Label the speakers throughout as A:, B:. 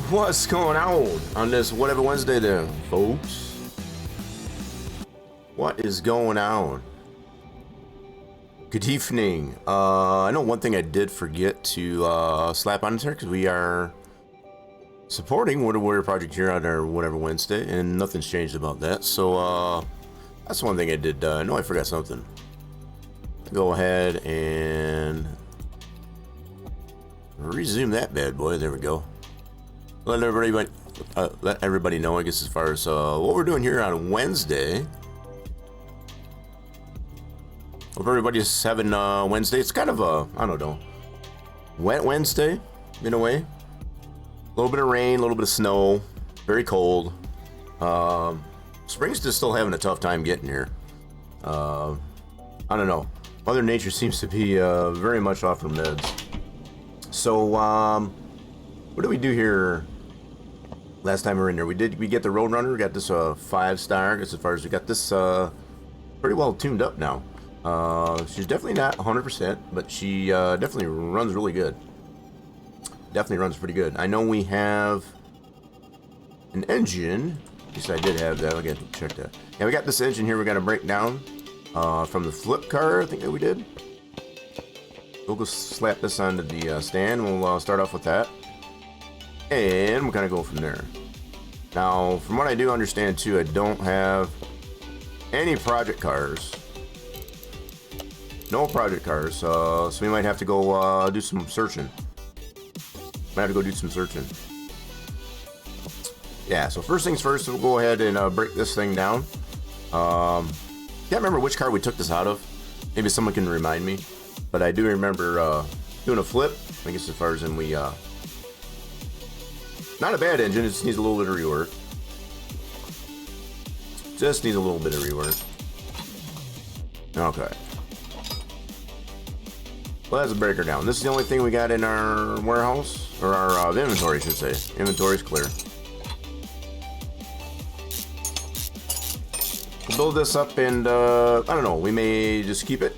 A: What's going on this WhatEver Wednesday then, folks? What is going on? Good evening. I know one thing I did forget to slap on here because we are supporting WhatEver project here on our WhatEver Wednesday, and nothing's changed about that. So that's one thing I did. I know I forgot something. Go ahead and resume that bad boy. There we go. Let everybody know, I guess, as far as what we're doing here on Wednesday. Hope everybody's having Wednesday. It's kind of a, I don't know, wet Wednesday in a way. A little bit of rain, a little bit of snow, very cold. Spring's just still having a tough time getting here. I don't know. Mother Nature seems to be very much off her meds. So, what did we do here last time we were in there? We get the Roadrunner. We got this 5-star. As far as we got this pretty well tuned up now. She's definitely not 100%, but she definitely runs really good. Definitely runs pretty good. I know we have an engine. At least I did have that. I got to check that. Yeah, we got this engine here. We got to break down from the flip car. I think that we did. We'll go slap this onto the stand. We'll start off with that, and we'll kind of go from there. Now, from what I do understand too, I don't have any project cars. No project cars, so we might have to go do some searching. Might have to go do some searching. Yeah, so first things first, we'll go ahead and break this thing down. Can't remember which car we took this out of. Maybe someone can remind me. But I do remember doing a flip. I guess as far as in we... not a bad engine, it just needs a little bit of rework. Just needs a little bit of rework. Okay. Well, that's a breaker down. This is the only thing we got in our warehouse, or our inventory, I should say. Inventory's clear. We'll build this up, and I don't know. We may just keep it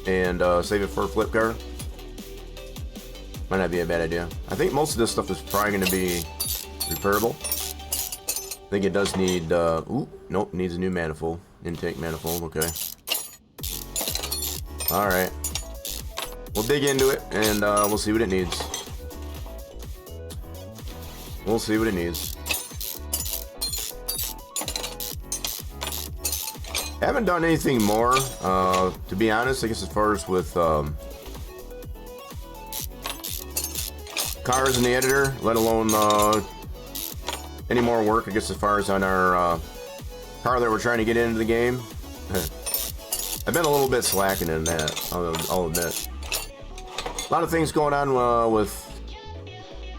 A: and save it for a flip car. Might not be a bad idea. I think most of this stuff is probably going to be repairable. I think it does need. Ooh, nope, needs a new manifold, intake manifold. Okay. All right. We'll dig into it, and we'll see what it needs. We'll see what it needs. Haven't done anything more, to be honest, I guess as far as with cars in the editor, let alone any more work, I guess as far as on our car that we're trying to get into the game. I've been a little bit slacking in that, I'll admit. A lot of things going on with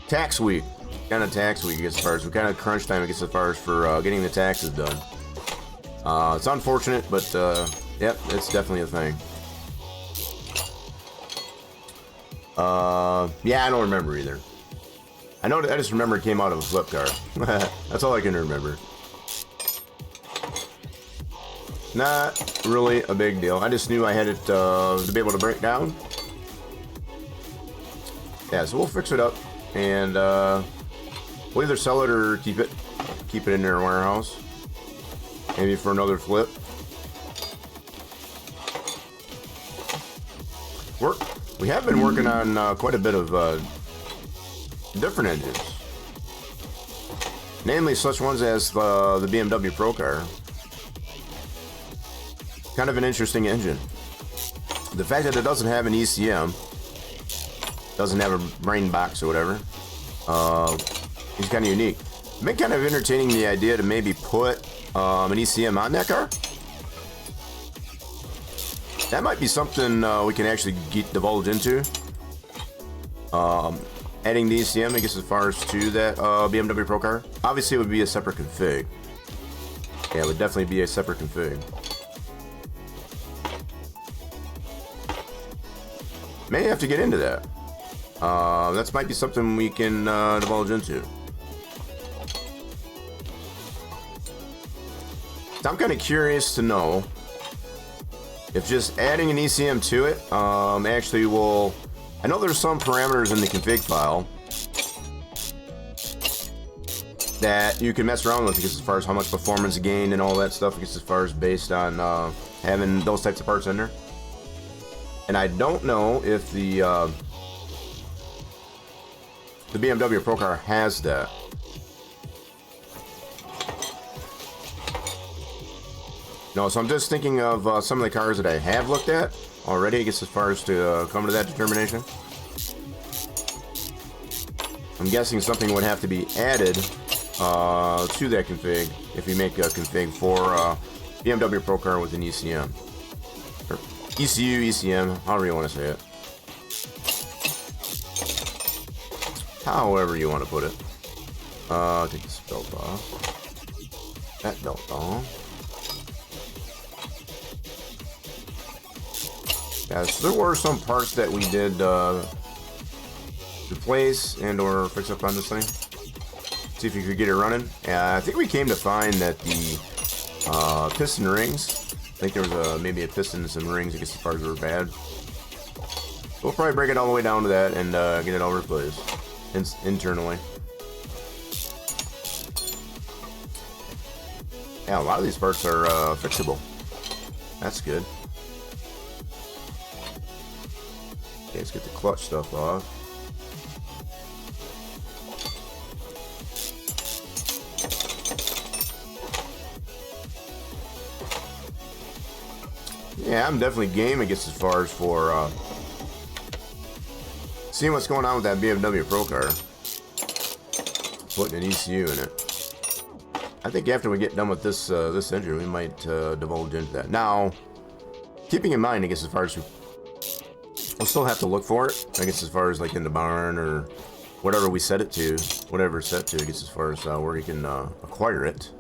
A: tax week, kind of tax week, I guess as far as we kind of crunch time, I guess as far as for getting the taxes done. It's unfortunate, but yep, it's definitely a thing. Yeah, I don't remember either. I just remember it came out of a flip car. That's all I can remember. Not really a big deal. I just knew I had it to be able to break down. Yeah, so we'll fix it up, and we'll either sell it or keep it in our warehouse. Maybe for another flip. We have been working on quite a bit of different engines. Namely such ones as the BMW Procar. Kind of an interesting engine. The fact that it doesn't have an ECM, doesn't have a brain box or whatever, is kind of unique. I've been kind of entertaining the idea to maybe put an ECM on that car. That might be something we can actually divulge into. Adding the ECM, I guess, as far as to that BMW Procar. Obviously, it would be a separate config. Yeah, it would definitely be a separate config. May have to get into that. That might be something we can divulge into. I'm kind of curious to know if just adding an ECM to it actually will... I know there's some parameters in the config file that you can mess around with, because as far as how much performance gain and all that stuff, because as far as based on having those types of parts in there. And I don't know if the BMW Procar has that. No, so I'm just thinking of some of the cars that I have looked at already, I guess, as far as to come to that determination. I'm guessing something would have to be added to that config if you make a config for BMW Procar with an ECM. Or ECU, ECM, however you want to say it. However you want to put it. Take this belt off. That belt off. Yeah, so there were some parts that we did replace and or fix up on this thing. See if you could get it running. I think we came to find that the piston rings, I think there was maybe a piston and some rings, I guess, as far as were bad. We'll probably break it all the way down to that and get it all replaced internally. Yeah, a lot of these parts are fixable. That's good. Okay, let's get the clutch stuff off. Yeah, I'm definitely game, I guess, as far as for seeing what's going on with that BMW Procar. Putting an ECU in it. I think after we get done with this this engine, we might divulge into that. Now, keeping in mind, I guess, as far as we'll still have to look for it, I guess, as far as like in the barn or whatever we set it to, whatever it's set to, I guess, as far as where you can acquire it.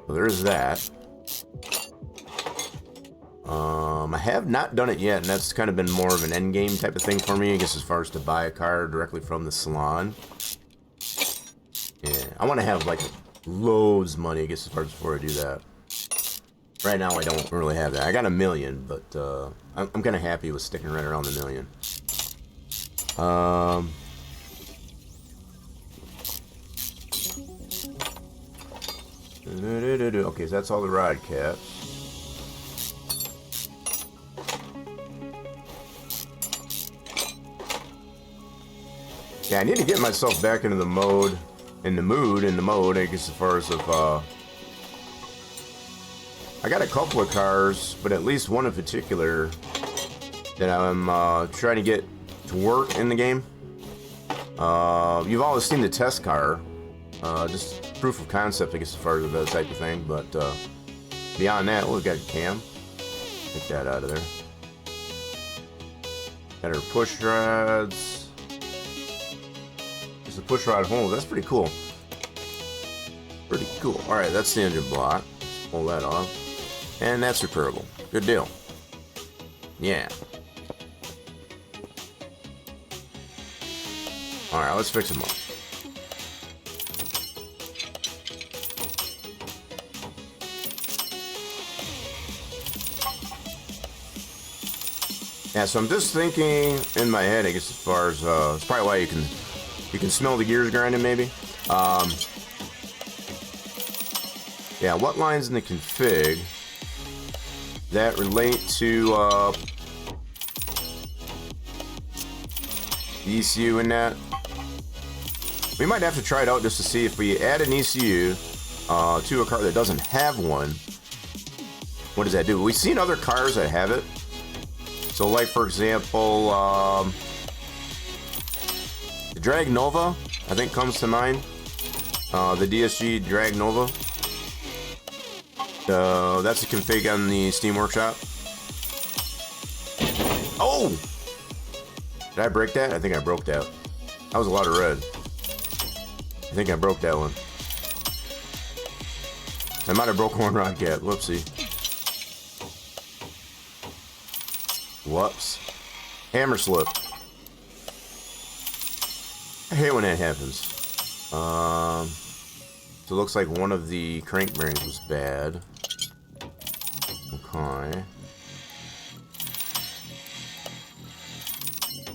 A: So there is that. I have not done it yet, and that's kind of been more of an end game type of thing for me, I guess, as far as to buy a car directly from the salon. Yeah, I want to have like loads of money, I guess, as far as before I do that. Right now, I don't really have that. I got $1 million, but I'm kind of happy with sticking right around $1 million. Okay, so that's all the rod caps. Yeah, I need to get myself back into the mood, I guess, as far as if, I got a couple of cars, but at least one in particular that I'm trying to get to work in the game. You've always seen the test car, just proof of concept, I guess, as far as that type of thing, but beyond that, we've got cam. Take that out of there. Got our push rods. A push rod hole. That's pretty cool. Pretty cool. Alright, that's the engine block. Pull that off. And that's repairable. Good deal. Yeah. Alright, let's fix them up. Yeah, so I'm just thinking in my head, I guess, as far as it's probably why you can smell the gears grinding, maybe. Yeah, what lines in the config that relate to the ECU in that? We might have to try it out just to see if we add an ECU to a car that doesn't have one. What does that do? We've seen other cars that have it. So, like, for example, the Drag Nova, I think, comes to mind. The DSG Drag Nova. That's a config on the Steam Workshop. Oh! Did I break that? I think I broke that. That was a lot of red. I think I broke that one. I might have broken one rod cap. Whoopsie. Whoops. Hammer slip. I hate when that happens. So it looks like one of the crank bearings was bad. Okay.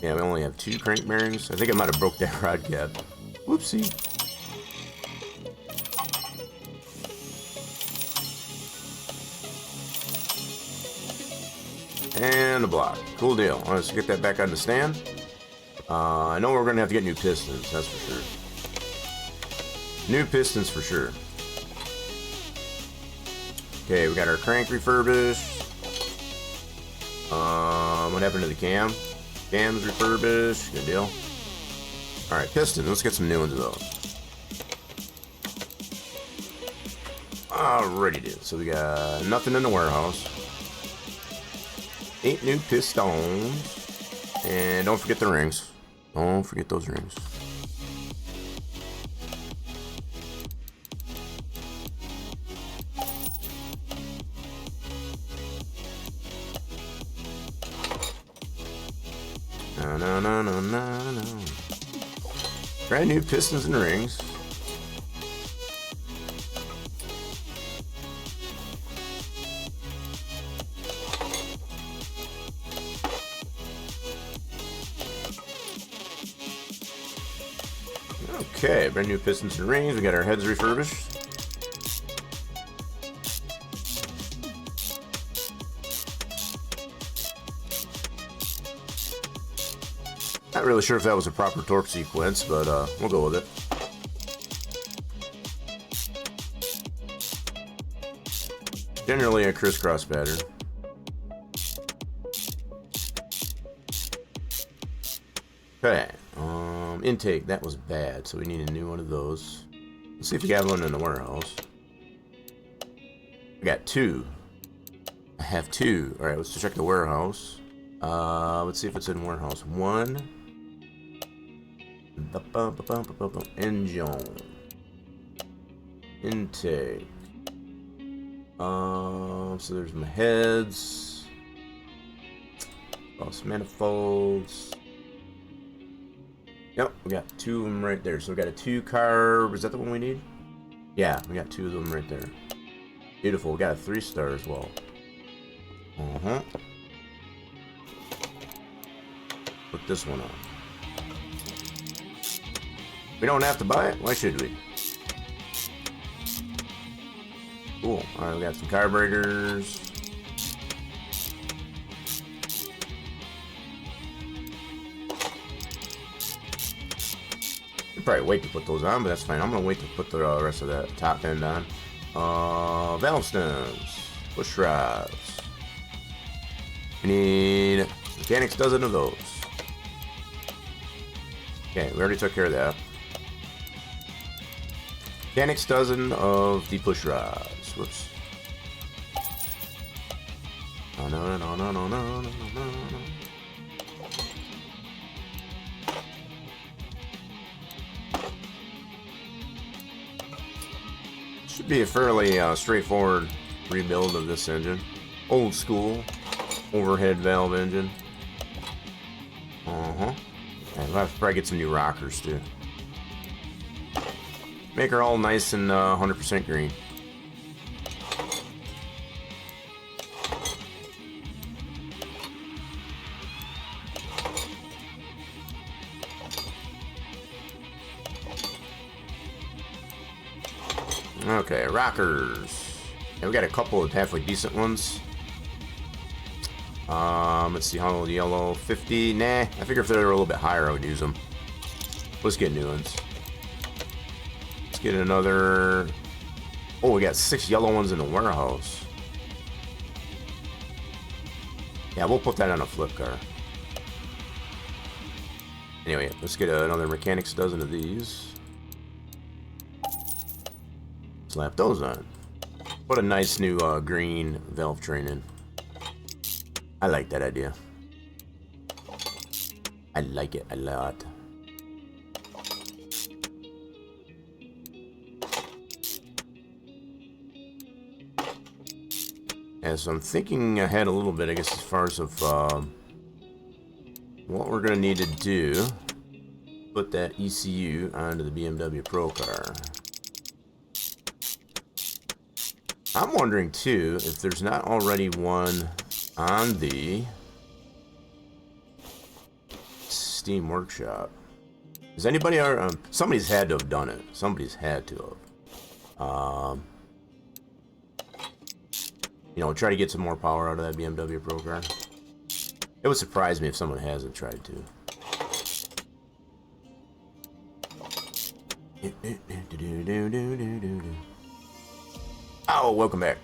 A: Yeah, we only have 2 crank bearings. I think I might have broke that rod cap. Whoopsie. And a block. Cool deal. Let's get that back on the stand. I know we're going to have to get new pistons, that's for sure. New pistons for sure. Okay, we got our crank refurbished. What happened to the cam? Cam's refurbished. Good deal. Alright, piston. Let's get some new ones of those. Alrighty, dude. So we got nothing in the warehouse. 8 new pistons. And don't forget the rings. Don't forget those rings. No. Brand new pistons and rings. Okay, brand new pistons and rings. We got our heads refurbished. Not really sure if that was a proper torque sequence, but we'll go with it. Generally a crisscross pattern. Okay, intake, that was bad, so we need a new one of those. Let's see if we got one in the warehouse. I got 2. I have 2. Alright, let's check the warehouse. Let's see if it's in warehouse 1. Engine. Intake. So there's my heads. Lost manifolds. Yep, we got 2 of them right there. So we got a 2 carb. Is that the one we need? Yeah, we got 2 of them right there. Beautiful. We got a 3-star as well. Put this one on. We don't have to buy it. Why should we? Cool. Alright, we got some carburetors. I'll probably wait to put those on, but that's fine. I'm gonna wait to put the rest of that top end on. Valve stems, push rods. We need mechanics dozen of those. Okay, we already took care of that. Mechanics dozen of the push rods. Whoops. Oh, no. Should be a fairly straightforward rebuild of this engine. Old school overhead valve engine. And we'll have to probably get some new rockers too. Make her all nice and 100% green. Okay, rockers. Yeah, we got a couple of halfway decent ones. Let's see, how old yellow? 50? Nah, I figure if they were a little bit higher, I would use them. Let's get new ones. Let's get another... Oh, we got 6 yellow ones in the warehouse. Yeah, we'll put that on a flip car. Anyway, let's get another mechanics dozen of these. Slap those on. Put a nice new green valve train in. I like that idea. I like it a lot. And so I'm thinking ahead a little bit, I guess, as far as of what we're going to need to do. Put that ECU onto the BMW Procar. I'm wondering, too, if there's not already one on the Steam Workshop. Has anybody ever... somebody's had to have done it. Somebody's had to have. You know, try to get some more power out of that BMW Procar. It would surprise me if someone hasn't tried to. Oh, welcome back.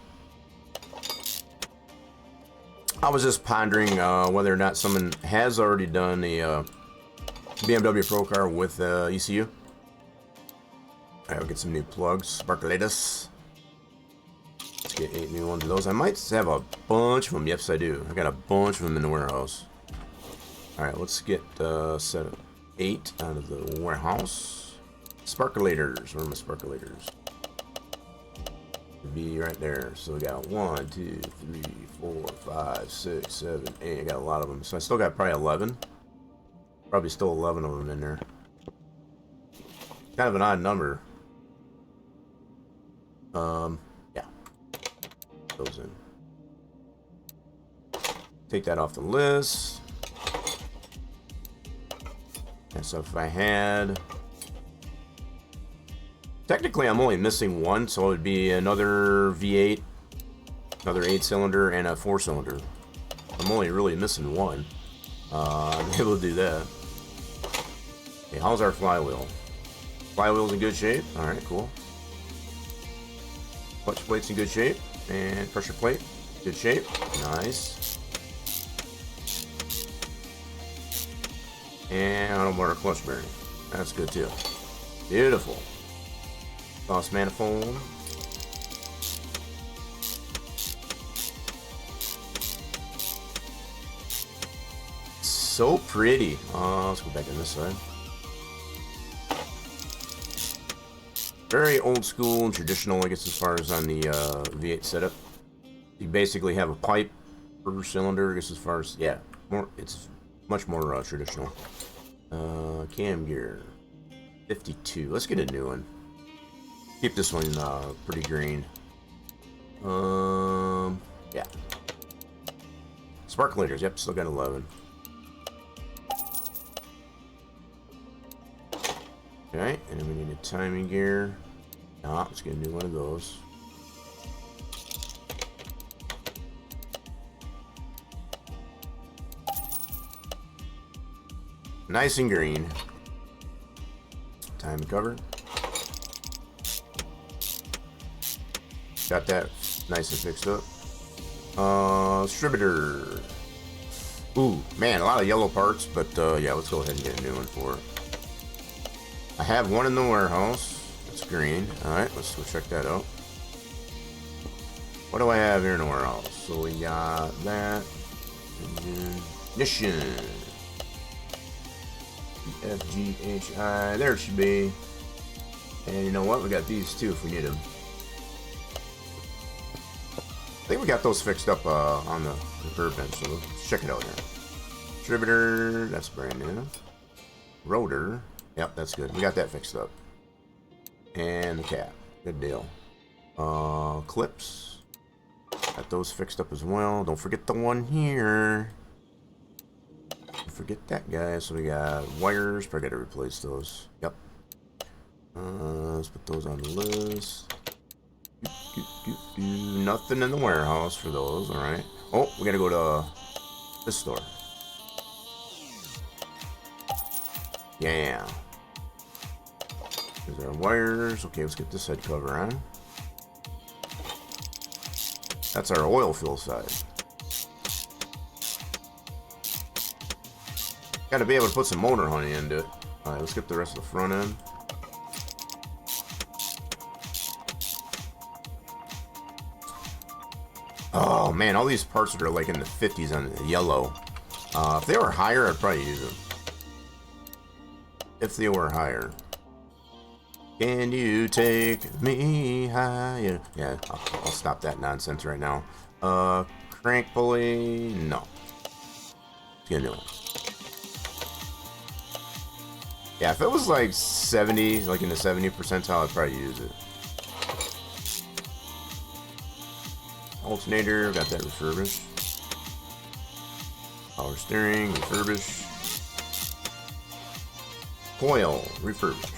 A: I was just pondering whether or not someone has already done a BMW Procar with ECU. Alright, we'll get some new plugs. Sparkulatus. Let's get 8 new ones of those. I might have a bunch of them. Yes, I do. I got a bunch of them in the warehouse. Alright, let's get a set of 8 out of the warehouse. Sparkulators. Where are my sparkulators? Be right there. So we got 1, 2, 3, 4, 5, 6, 7, 8. I got a lot of them. So I still got probably 11. Probably still 11 of them in there. Kind of an odd number. Yeah. Those in. Take that off the list. And so if I had... Technically, I'm only missing one, so it would be another V8, another 8-cylinder, and a 4-cylinder. I'm only really missing one. I'm able to do that. Okay, how's our flywheel? Flywheel's in good shape. All right, cool. Clutch plate's in good shape, and pressure plate, good shape. Nice. And I don't want our clutch bearing. That's good too. Beautiful. Exhaust manifold. So pretty. Let's go back on this side. Very old school and traditional, I guess, as far as on the V8 setup. You basically have a pipe per cylinder, I guess, as far as, yeah, it's much more traditional. Cam gear 52. Let's get a new one. Keep this one pretty green. Yeah. Sparkulators, yep, still got 11. Okay, and then we need a timing gear. Ah, let's get a new one of those. Nice and green. Timing cover. Got that nice and fixed up. Distributor. Ooh, man, a lot of yellow parts, but yeah, let's go ahead and get a new one for it. I have one in the warehouse. It's green. Alright, let's go check that out. What do I have here in the warehouse? So we got that. Ignition. FGHI. There it should be. And you know what? We got these too if we need them. I think we got those fixed up on the curb bench, so let's check it out here. Distributor, that's brand new. Rotor, yep, that's good. We got that fixed up. And the cap, good deal. Clips, got those fixed up as well. Don't forget the one here. Don't forget that guy. So we got wires, probably got to replace those. Yep. Let's put those on the list. Nothing in the warehouse for those, alright. Oh, we gotta go to this store. Yeah. There's our wires. Okay, let's get this head cover on. That's our oil fill side. Gotta be able to put some motor honey into it. Alright, let's get the rest of the front end. Oh man, all these parts that are like in the 50s on the yellow. If they were higher, I'd probably use them. If they were higher. Can you take me higher? Yeah, I'll stop that nonsense right now. Crank pulley, no. Let's get a new one. Yeah, if it was like 70, like in the 70 percentile, I'd probably use it. Alternator, got that refurbished. Power steering, refurbished. Coil, refurbished.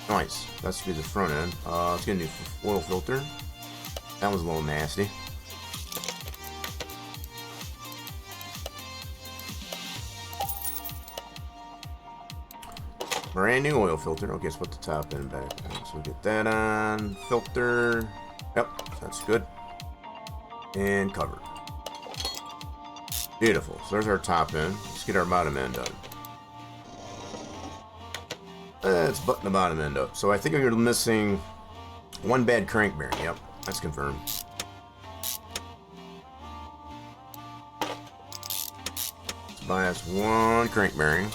A: Nice. That should be the front end. Let's get a new oil filter. That was a little nasty. Brand new oil filter. Okay, let's put the top end back. So we get that on. Filter. Yep, that's good. And covered. Beautiful. So there's our top end. Let's get our bottom end done. Let's button the bottom end up. So I think we're missing one bad crank bearing. Yep, that's confirmed. Let's bias one crank bearing.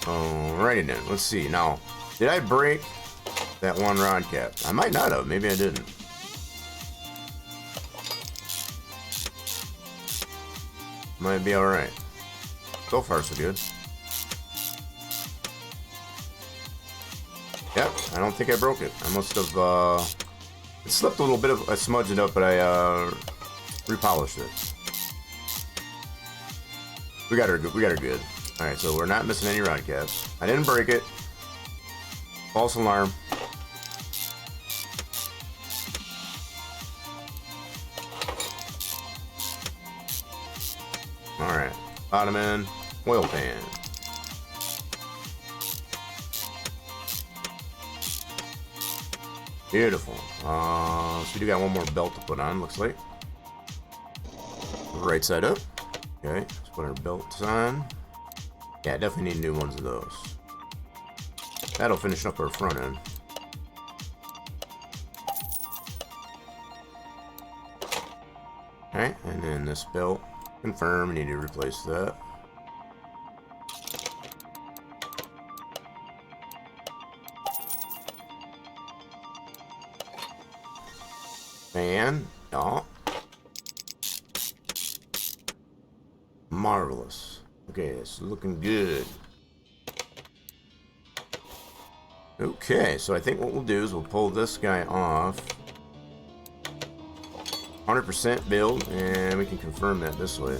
A: Alrighty then, let's see. Now, did I break that one rod cap? I might not have, maybe I didn't. Might be alright. So far so good. Yep, I don't think I broke it. I must have, it slipped a little bit, I smudged it up, but I, repolished it. We got her good. Alright, so we're not missing any rod caps. I didn't break it. False alarm. Alright, bottom end, oil pan. Beautiful. So we do got one more belt to put on, looks like. Right side up. Okay, let's put our belts on. Yeah, definitely need new ones of those. That'll finish up our front end. Alright, and then this belt. Confirm, we need to replace that. And, oh. Marvelous. Okay, it's looking good. Okay, so I think what we'll do is we'll pull this guy off. 100% build, and we can confirm that this way.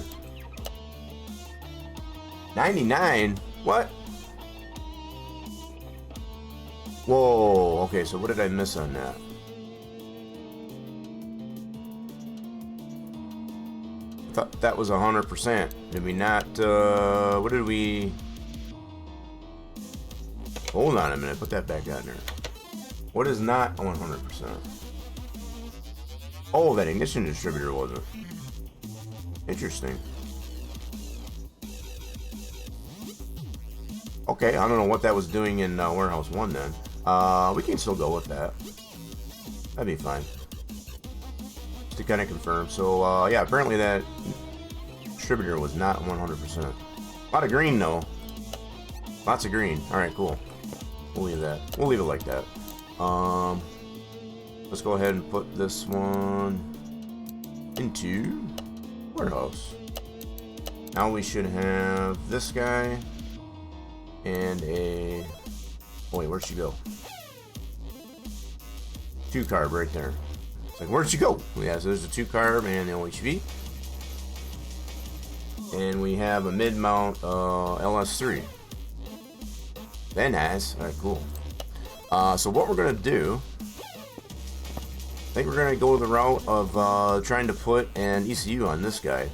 A: 99? What? Whoa, okay, so what did I miss on that? I thought that was 100%. Did we not, what did we... Hold on a minute, put that back on there. What is not 100%? Oh, that ignition distributor wasn't. Interesting. Okay, I don't know what that was doing in Warehouse 1 then. We can still go with that. That'd be fine. Just to kind of confirm. So, yeah, apparently that distributor was not 100%. A lot of green, though. Lots of green. Alright, cool. We'll leave that. We'll leave it like that. Let's go ahead and put this one into Warehouse. Now we should have this guy and a... Oh wait, where'd she go? 2 carb right there. It's like, where'd she go? Yeah, so there's a 2 carb and the OHV. And we have a mid-mount LS3. Very nice. Alright, cool. So what we're going to do, I think we're going to go the route of trying to put an ECU on this guy.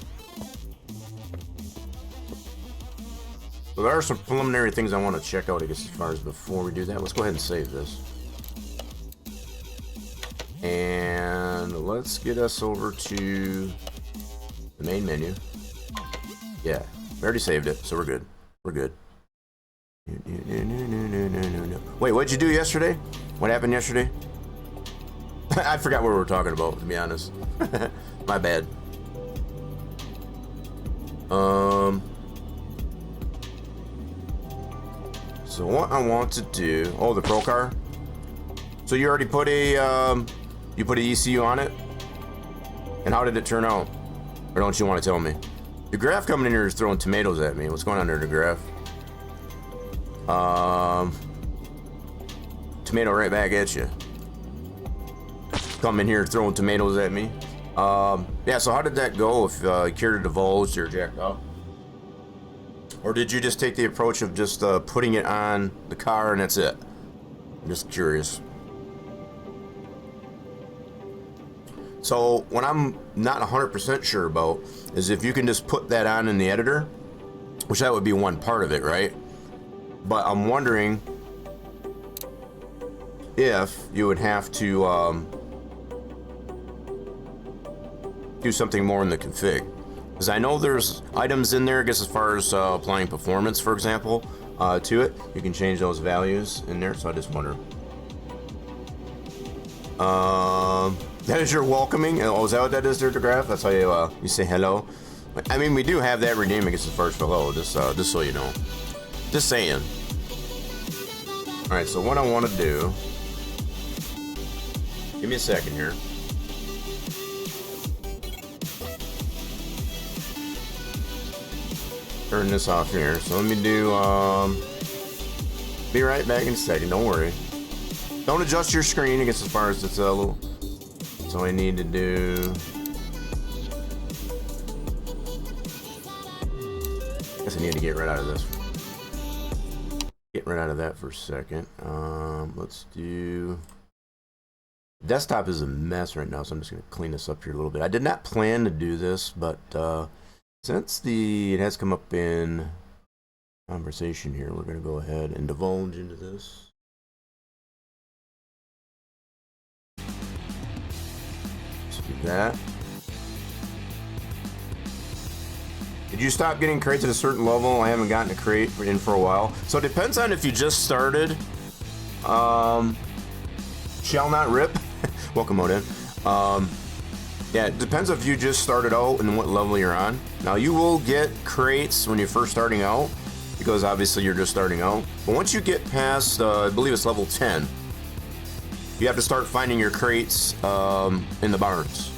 A: So there are some preliminary things I want to check out, I guess, as far as before we do that. Let's go ahead and save this. And let's get us over to the main menu. Yeah, we already saved it, so we're good. We're good. Wait, what'd you do yesterday? What happened yesterday? I forgot what we were talking about, to be honest. My bad. So what I want to do... Oh, the Procar? So you already put a... you put an ECU on it? And how did it turn out? Or don't you want to tell me? The graph coming in here is throwing tomatoes at me. What's going on there, the graph? Tomato right back at you. Come in here throwing tomatoes at me. Yeah, so how did that go if you care to divulge or jacked up? Or did you just take the approach of just putting it on the car and that's it? I'm just curious. So what I'm not 100% sure about is if you can just put that on in the editor, which that would be one part of it, right? But I'm wondering if you would have to do something more in the config. Because I know there's items in there, I guess, as far as applying performance, for example, to it. You can change those values in there, so I just wonder. That is your welcoming. Oh, is that what that is there, the graph? That's how you say hello. I mean, we do have that renaming as far as hello, just so you know. Just saying. All right, so what I want to do. Give me a second here. Turn this off here. So let me do. Be right back in a second. Don't worry. Don't adjust your screen, I guess, as far as it's a little. So I need to do. I guess I need to get right out of this. Get right out of that for a second. Let's do. Desktop is a mess right now, so I'm just going to clean this up here a little bit. I did not plan to do this, but since it has come up in conversation here, we're going to go ahead and divulge into this. Do that. Did you stop getting crates at a certain level? I haven't gotten a crate in for a while. So it depends on if you just started. Shall not rip. Welcome on in. Yeah, it depends if you just started out and what level you're on. Now you will get crates when you're first starting out, because obviously you're just starting out. But once you get past, I believe it's level 10, you have to start finding your crates in the barns.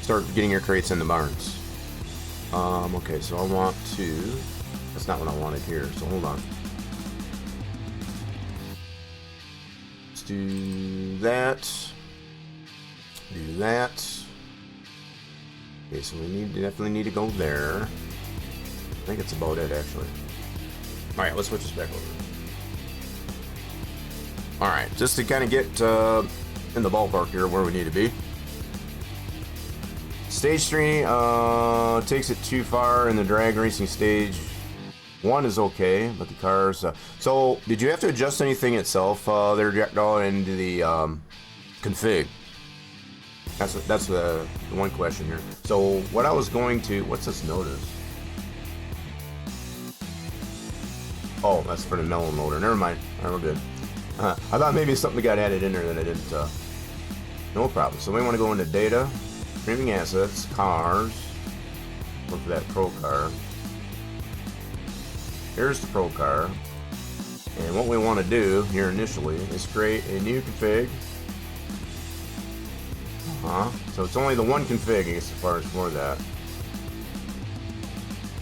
A: Start getting your crates in the barns. Okay, so I want to. That's not what I wanted here. So hold on. Let's do that. Do that. Okay, so we definitely need to go there. I think it's about it, actually. All right, let's switch this back over. All right, just to kind of get in the ballpark here where we need to be. Stage 3 takes it too far in the drag racing stage. 1 is okay, but the cars. So, did you have to adjust anything itself there, Jackdaw, into the config? That's the one question here. So, what I was going to. What's this notice? Oh, that's for the melon loader. Never mind. All right, we're good. I thought maybe something got added in there that I didn't. No problem. So we want to go into data, streaming assets, cars. Look for that Procar. Here's the Procar. And what we want to do here initially is create a new config. So it's only the one config, I guess, as far as for that.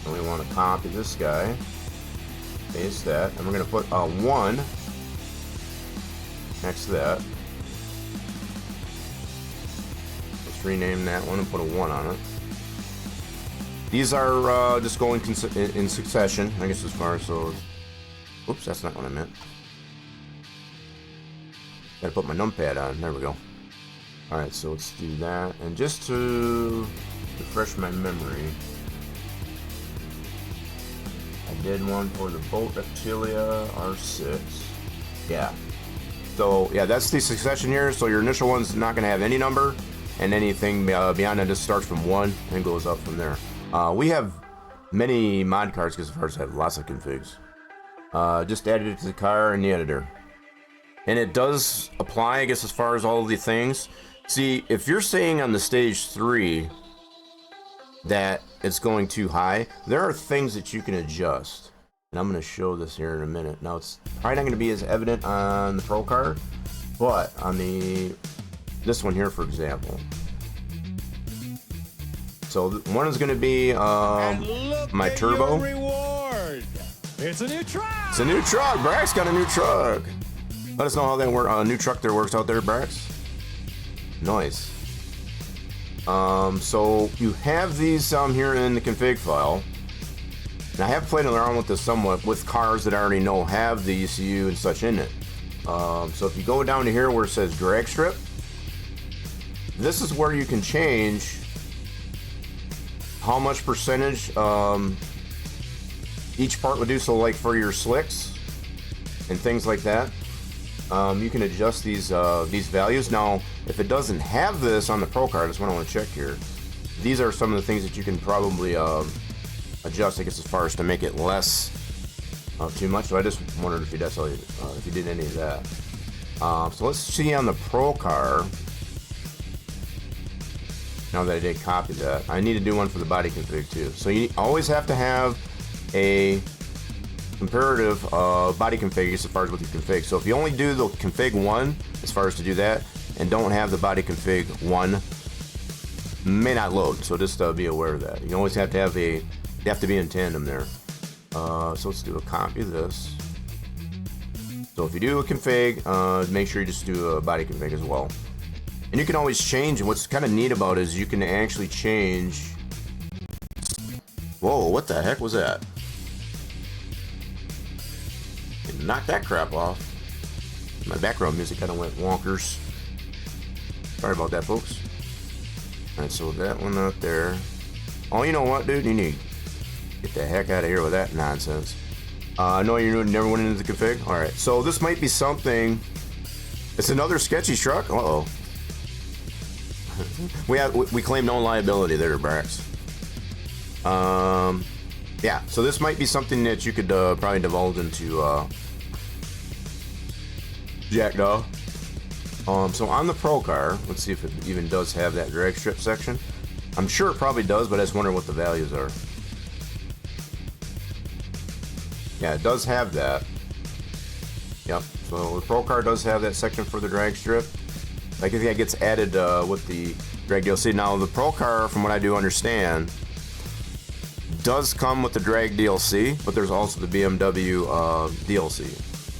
A: And we want to copy this guy, paste that, and we're going to put 1 next to that. Let's rename that one and put a 1 on it. These are just going in succession, I guess, as far as those. Oops, that's not what I meant. Gotta put my numpad on. There we go. Alright, so let's do that. And just to refresh my memory, I did one for the Bolt Reptilia R6. Yeah. So, yeah, that's the succession here. So your initial one's not going to have any number, and anything beyond that just starts from 1 and goes up from there. We have many mod cards because, of course, I have lots of configs. Just added it to the car in the editor. And it does apply, I guess, as far as all of the things. See, if you're saying on the stage 3 that it's going too high, there are things that you can adjust. And I'm going to show this here in a minute. Now, it's probably not going to be as evident on the Procar, but on this one here, for example. So one is going to be my turbo.
B: Reward. It's a new truck.
A: It's a new truck. Brax got a new truck. Let us know how that works. New truck there works out there, Brax. Nice. So you have these here in the config file. And I have played around with this somewhat with cars that I already know have the ECU and such in it. So if you go down to here where it says drag strip, this is where you can change how much percentage each part would do. So like for your slicks and things like that, you can adjust these values. Now, if it doesn't have this on the Procar, that's what I want to check here. These are some of the things that you can probably adjust, I guess, as far as to make it less too much. So I just wondered if you did any of that. So let's see on the Procar. Now that I did copy that, I need to do one for the body config too. So you always have to have a comparative body config as far as what you config. So if you only do the config 1 as far as to do that, and don't have the body config 1, may not load. So just be aware of that. You always have to have you have to be in tandem there. So let's do a copy of this. So if you do a config, make sure you just do a body config as well. And you can always change, and what's kind of neat about it is you can actually change. Whoa, what the heck was that? Knock that crap off. My background music kind of went wonkers. Sorry about that, folks. Alright, so that one up there. Oh, you know what, dude? You need to get the heck out of here with that nonsense. No, you never went into the config? Alright, so this might be something. It's another sketchy truck. Uh-oh. We claim no liability there, Brax. Yeah, so this might be something that you could probably divulge into Jackdaw. So on the Procar, let's see if it even does have that drag strip section. I'm sure it probably does, but I just wonder what the values are. Yeah, it does have that. Yep, so the Procar does have that section for the drag strip. I think that gets added with the drag DLC. Now the Procar, from what I do understand, does come with the drag DLC, but there's also the BMW DLC.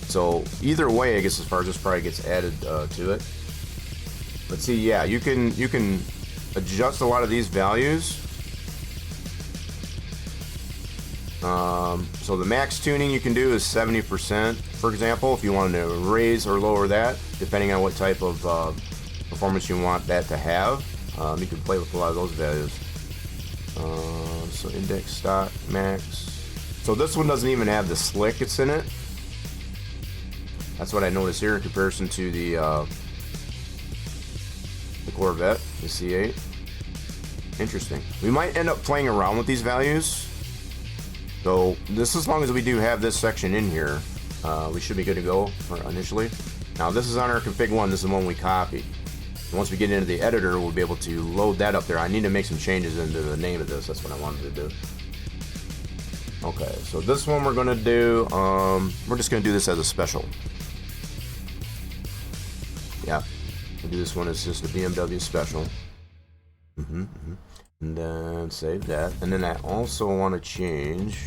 A: So either way, I guess as far as this probably gets added to it. But see, yeah, you can adjust a lot of these values. So the max tuning you can do is 70%, for example, if you wanted to raise or lower that, depending on what type of performance you want that to have. You can play with a lot of those values. So index, stock, max. So this one doesn't even have the slick that's in it. That's what I noticed here in comparison to the Corvette, the C8. Interesting. We might end up playing around with these values. So this, as long as we do have this section in here, we should be good to go for initially. Now this is on our config 1. This is the one we copied. And once we get into the editor, we'll be able to load that up there. I need to make some changes into the name of this. That's what I wanted to do. Okay, so this one we're going to do, we're just going to do this as a special. Yeah, we'll do this one as just a BMW special. And then save that. And then I also want to change.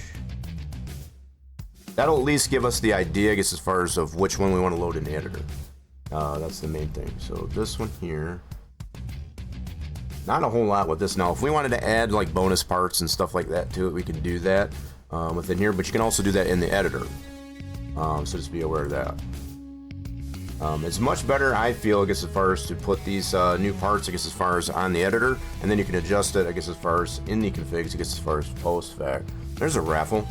A: That'll at least give us the idea, I guess, as far as of which one we want to load in the editor. That's the main thing. So this one here, not a whole lot with this. Now, if we wanted to add like bonus parts and stuff like that to it, we can do that within here. But you can also do that in the editor. So just be aware of that. It's much better, I feel, I guess, as far as to put these new parts, I guess, as far as on the editor, and then you can adjust it, I guess, as far as in the configs, I guess, as far as post fact. There's a raffle.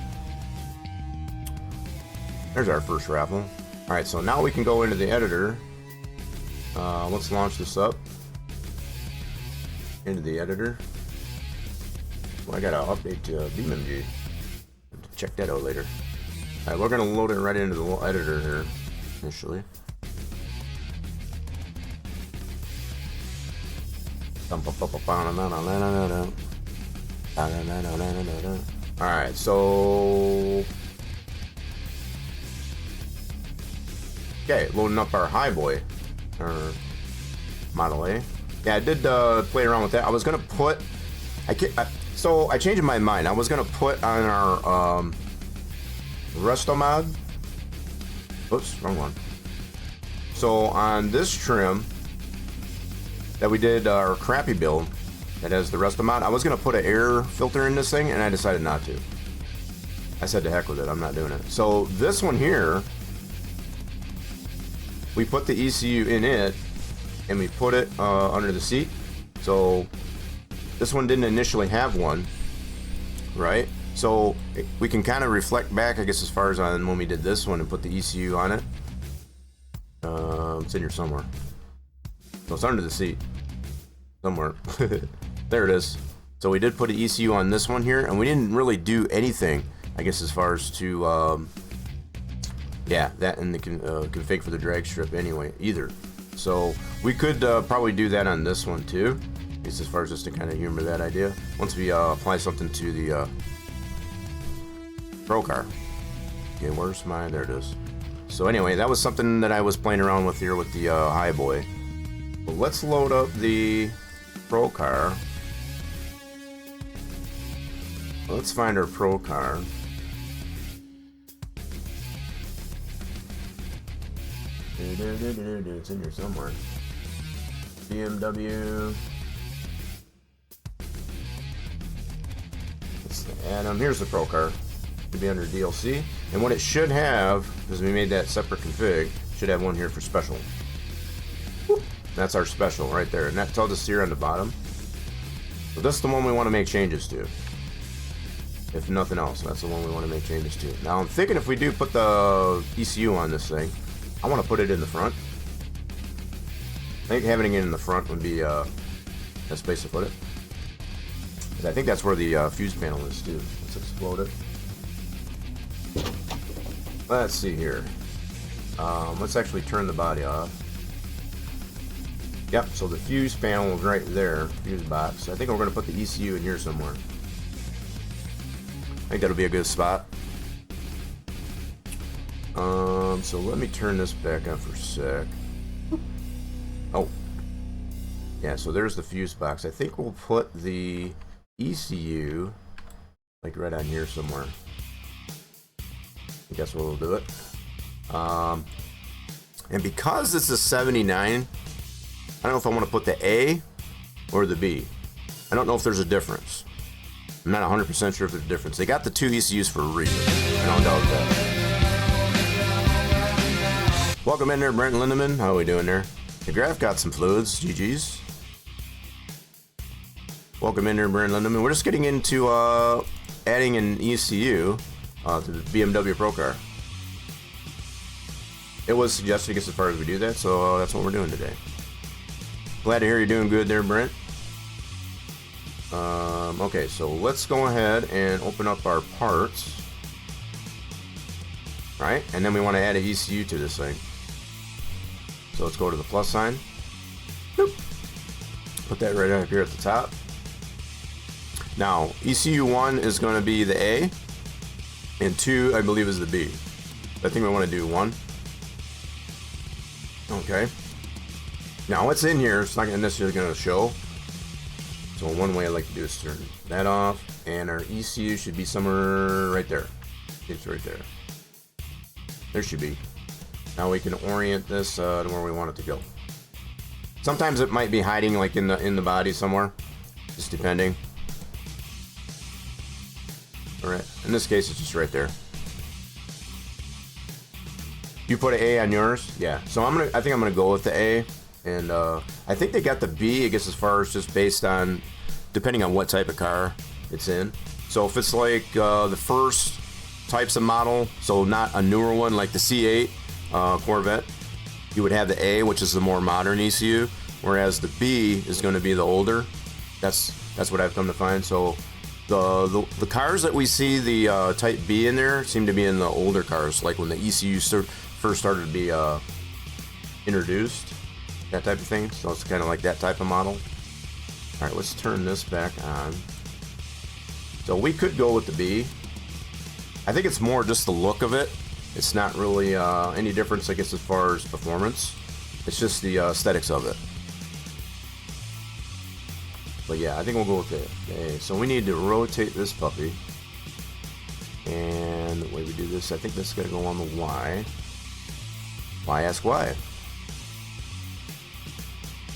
A: There's our first raffle. All right, so now we can go into the editor. Let's launch this up into the editor. Well, I gotta update to BeamMG. Check that out later. All right, we're gonna load it right into the little editor here initially. Alright, so okay, loading up our Highboy, our Model A. Yeah, I did play around with that. I was gonna put, so I changed my mind. I was gonna put on our Resto mod. Oops, wrong one. So on this trim that we did our crappy build that has the Resto mod, I was gonna put an air filter in this thing, and I decided not to. I said to heck with it, I'm not doing it. So this one here, we put the ECU in it, and we put it under the seat. So this one didn't initially have one, right? So we can kind of reflect back, I guess, as far as on when we did this one and put the ECU on it. It's in here somewhere. So it's under the seat somewhere. There it is. So we did put an ECU on this one here, and we didn't really do anything, I guess, as far as to yeah, that and the config for the drag strip anyway either. So we could probably do that on this one too, at least as far as just to kind of humor that idea. Once we apply something to the Procar. Okay, where's my, there it is. So anyway, that was something that I was playing around with here with the Highboy. But let's load up the Procar. Let's find our Procar. It's in here somewhere. BMW. It's the add-on. Here's the Procar. Should be under DLC. And what it should have, because we made that separate config, should have one here for special. Whoop. That's our special right there. And that tells us here on the bottom. So this is the one we want to make changes to. If nothing else, that's the one we want to make changes to. Now I'm thinking if we do put the ECU on this thing, I want to put it in the front. I think having it in the front would be the best place to put it. But I think that's where the fuse panel is too. Let's explode it. Let's see here. Let's actually turn the body off. Yep, so the fuse panel is right there, fuse box. I think we're going to put the ECU in here somewhere. I think that'll be a good spot. So let me turn this back on for a sec. Oh. Yeah, so there's the fuse box. I think we'll put the ECU like right on here somewhere. I guess we'll do it. And because it's a 79, I don't know if I want to put the A or the B. I don't know if there's a difference. I'm not 100% sure if there's a difference. They got the two ECUs for a reason. I don't doubt that. Welcome in there, Brent Lindemann. How are we doing there? The graph got some fluids. GG's. Welcome in there, Brent Lindemann. We're just getting into adding an ECU to the BMW Procar. It was suggested, I guess, as far as we do that, so that's what we're doing today. Glad to hear you're doing good there, Brent. Okay, so let's go ahead and open up our parts. Right, and then we want to add an ECU to this thing. So let's go to the plus sign. Boop. Put that right up here at the top. Now, ECU 1 is going to be the A, and 2, I believe, is the B. I think we want to do 1. Okay. Now, what's in here, it's not necessarily going to show. So one way I like to do is turn that off, and our ECU should be somewhere right there. It's right there. There should be. Now we can orient this to where we want it to go. Sometimes it might be hiding like in the body somewhere, just depending. All right. In this case, it's just right there. You put an A on yours, yeah. So I think I'm gonna go with the A. And I think they got the B, I guess, as far as just based on, depending on what type of car it's in. So if it's like the first types of model, so not a newer one like the C8 Corvette, you would have the A, which is the more modern ECU, whereas the B is going to be the older. That's what I've come to find. So the cars that we see the Type B in there seem to be in the older cars, like when the ECU first started to be introduced. That type of thing, so it's kind of like that type of model. All right, let's turn this back on. So we could go with the B. I think it's more just the look of it. It's not really any difference, I guess, as far as performance. It's just the aesthetics of it. But yeah, I think we'll go with the A. So we need to rotate this puppy. And the way we do this, I think this is going to go on the Y. Why ask why?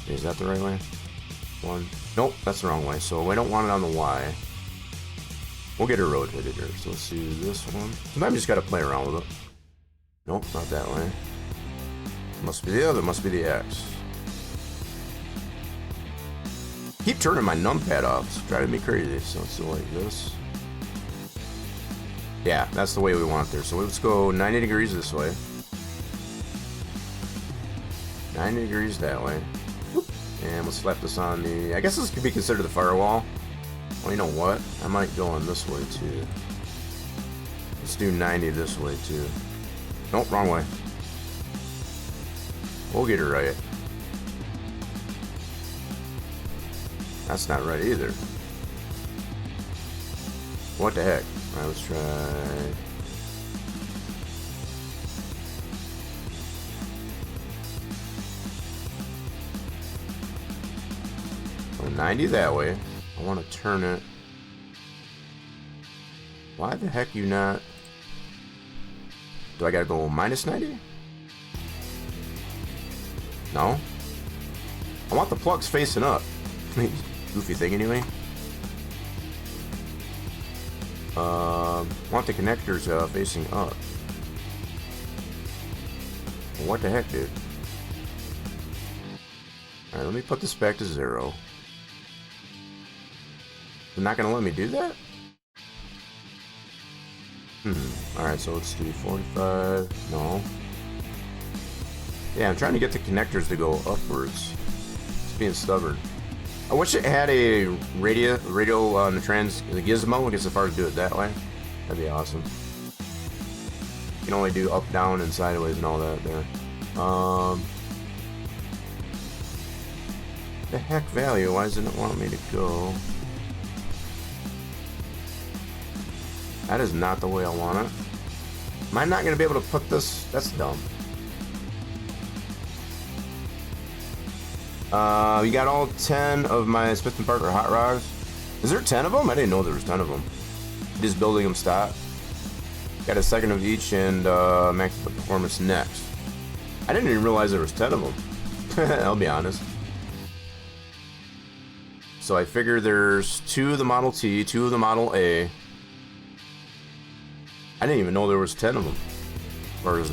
A: Is that the right way? One. Nope, that's the wrong way. So we don't want it on the Y. We'll get it rotated here. So let's do this one. Sometimes you just got to play around with it. Nope, not that way. Must be the other, must be the X. Keep turning my numpad off. It's driving me crazy. So it's like this. Yeah, that's the way we want it there. So let's go 90 degrees this way. 90 degrees that way. And we'll slap this on the... I guess this could be considered the firewall. Well, you know what? I might go on this way too. Let's do 90 this way too. Nope, wrong way. We'll get it right. That's not right either. What the heck? Alright, let's try... Oh, 90 that way. I want to turn it. Why the heck you not... Do I gotta go minus 90? No? I want the plugs facing up. Goofy thing anyway. Want the connectors facing up. What the heck, dude? Alright, let me put this back to 0. They're not gonna let me do that? Alright, so let's do 45. No. Yeah, I'm trying to get the connectors to go upwards. It's being stubborn. I wish it had a radio on the gizmo. I guess if I were to do it that way, that'd be awesome. You can only do up, down, and sideways and all that there. The heck value? Why doesn't it want me to go? That is not the way I want it. Am I not going to be able to put this? That's dumb. You got all 10 of my Smith & Parker hot rods. Is there 10 of them? I didn't know there was 10 of them. Just building them stock. Got a second of each and max the performance next. I didn't even realize there was 10 of them. I'll be honest. So I figure there's 2 of the Model T, 2 of the Model A. I didn't even know there was 10 of them. As far as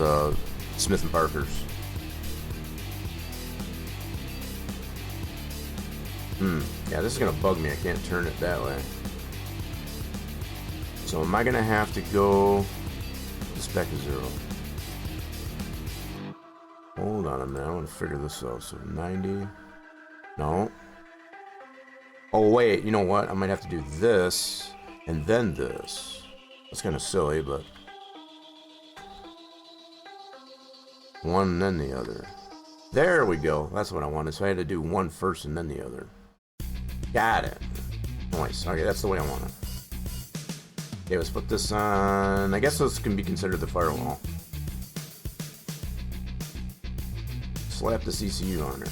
A: Smith & Parkers. Yeah, this is gonna bug me. I can't turn it that way. So am I gonna have to go this back to 0? Hold on a minute. I want to figure this out. So 90. No. Oh wait. You know what? I might have to do this and then this. That's kind of silly, but one and then the other. There we go. That's what I wanted. So I had to do one first and then the other. Got it. Nice. Okay, that's the way I want it. Okay, let's put this on. I guess this can be considered the firewall. Slap this ECU on there.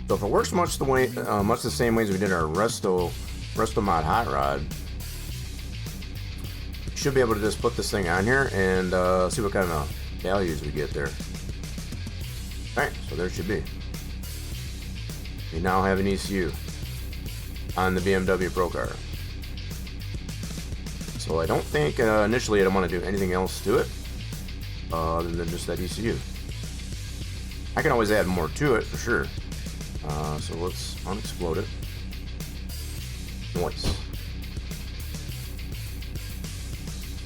A: So if it works much the same way as we did our Resto Mod hot rod, should be able to just put this thing on here and see what kind of values we get there. Alright, so there it should be. We now have an ECU on the BMW Procar. So I don't think initially I don't want to do anything else to it other than just that ECU. I can always add more to it for sure. So let's unexplode it. Nice.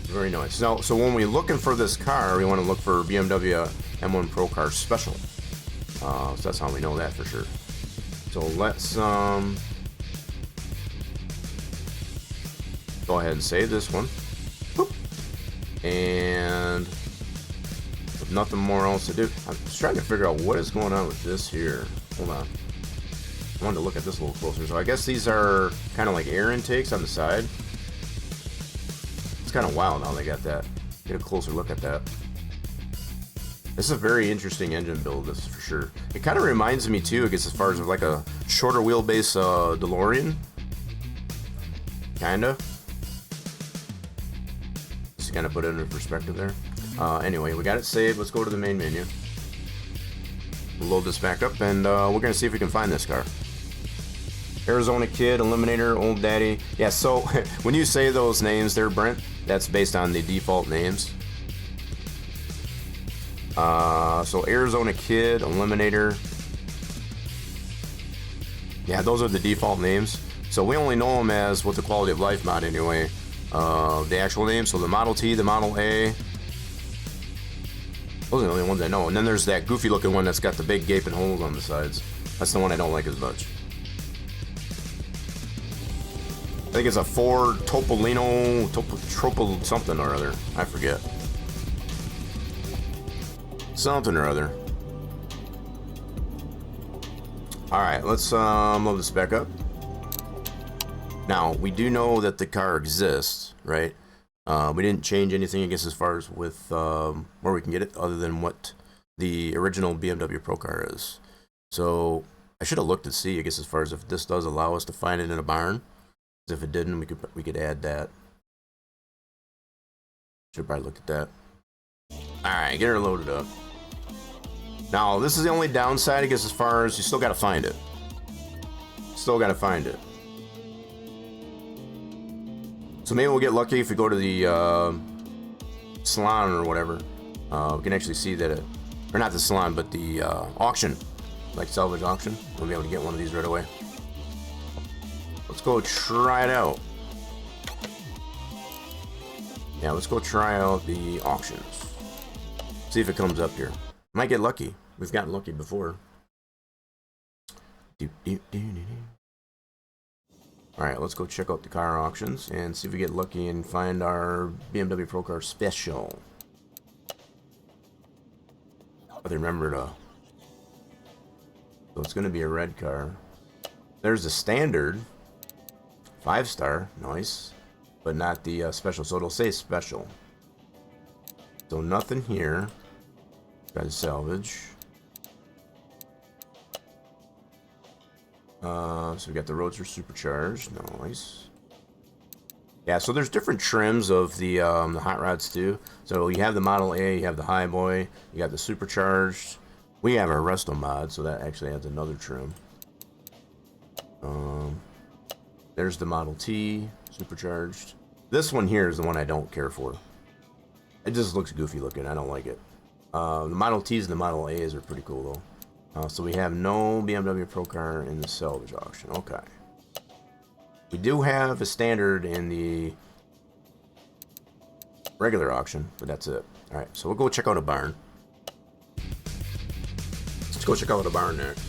A: Very nice. So when we're looking for this car, we want to look for BMW M1 Procar Special. So that's how we know that for sure. So let's go ahead and save this one. Boop. And with nothing more else to do, I'm just trying to figure out what is going on with this here. Hold on. I wanted to look at this a little closer. So I guess these are kind of like air intakes on the side. It's kind of wild how they got that. Get a closer look at that. This is a very interesting engine build, this is for sure. It kind of reminds me too, I guess, as far as like a shorter wheelbase DeLorean. Kinda. Just to kind of put it into perspective there. Anyway, we got it saved. Let's go to the main menu. We'll load this back up and we're gonna see if we can find this car. Arizona Kid, Eliminator, Old Daddy. Yeah, so when you say those names there, Brent, that's based on the default names. So Arizona Kid, Eliminator. Yeah, those are the default names. So we only know them as what the quality of life mod anyway. The actual names, so the Model T, the Model A. Those are the only ones I know. And then there's that goofy looking one that's got the big gaping holes on the sides. That's the one I don't like as much. I think it's a Ford Topolino, Tropol something or other. I forget. Something or other. Alright, let's load this back up. Now, we do know that the car exists, right? We didn't change anything, I guess, as far as with where we can get it, other than what the original BMW Procar is. So, I should have looked to see, I guess, as far as if this does allow us to find it in a barn. If it didn't, we could add that. Should probably look at that. Alright, get her loaded up. Now, this is the only downside, I guess, as far as you still gotta find it. Still gotta find it. So maybe we'll get lucky if we go to the salon or whatever. We can actually see that it, or not the salon, but the auction, like salvage auction. We'll be able to get one of these right away. Let's go try it out. Yeah, let's go try out the auctions. See if it comes up here. Might get lucky. We've gotten lucky before. Alright, let's go check out the car auctions and see if we get lucky and find our BMW Procar Special. I remember to. So it's going to be a red car. There's the standard. 5-star. Nice. But not the special. So it'll say special. So nothing here. Got to salvage. So we got the Roadster Supercharged. Nice. Yeah, so there's different trims of the hot rods too. So you have the Model A, you have the Highboy, you got the Supercharged. We have our Resto mod, so that actually adds another trim. There's the Model T, Supercharged. This one here is the one I don't care for. It just looks goofy looking. I don't like it. The Model Ts and the Model A's are pretty cool though. So we have no BMW Procar in the salvage auction. Okay. We do have a standard in the regular auction, but that's it. Alright, so we'll go check out a barn. Let's go check out a barn next.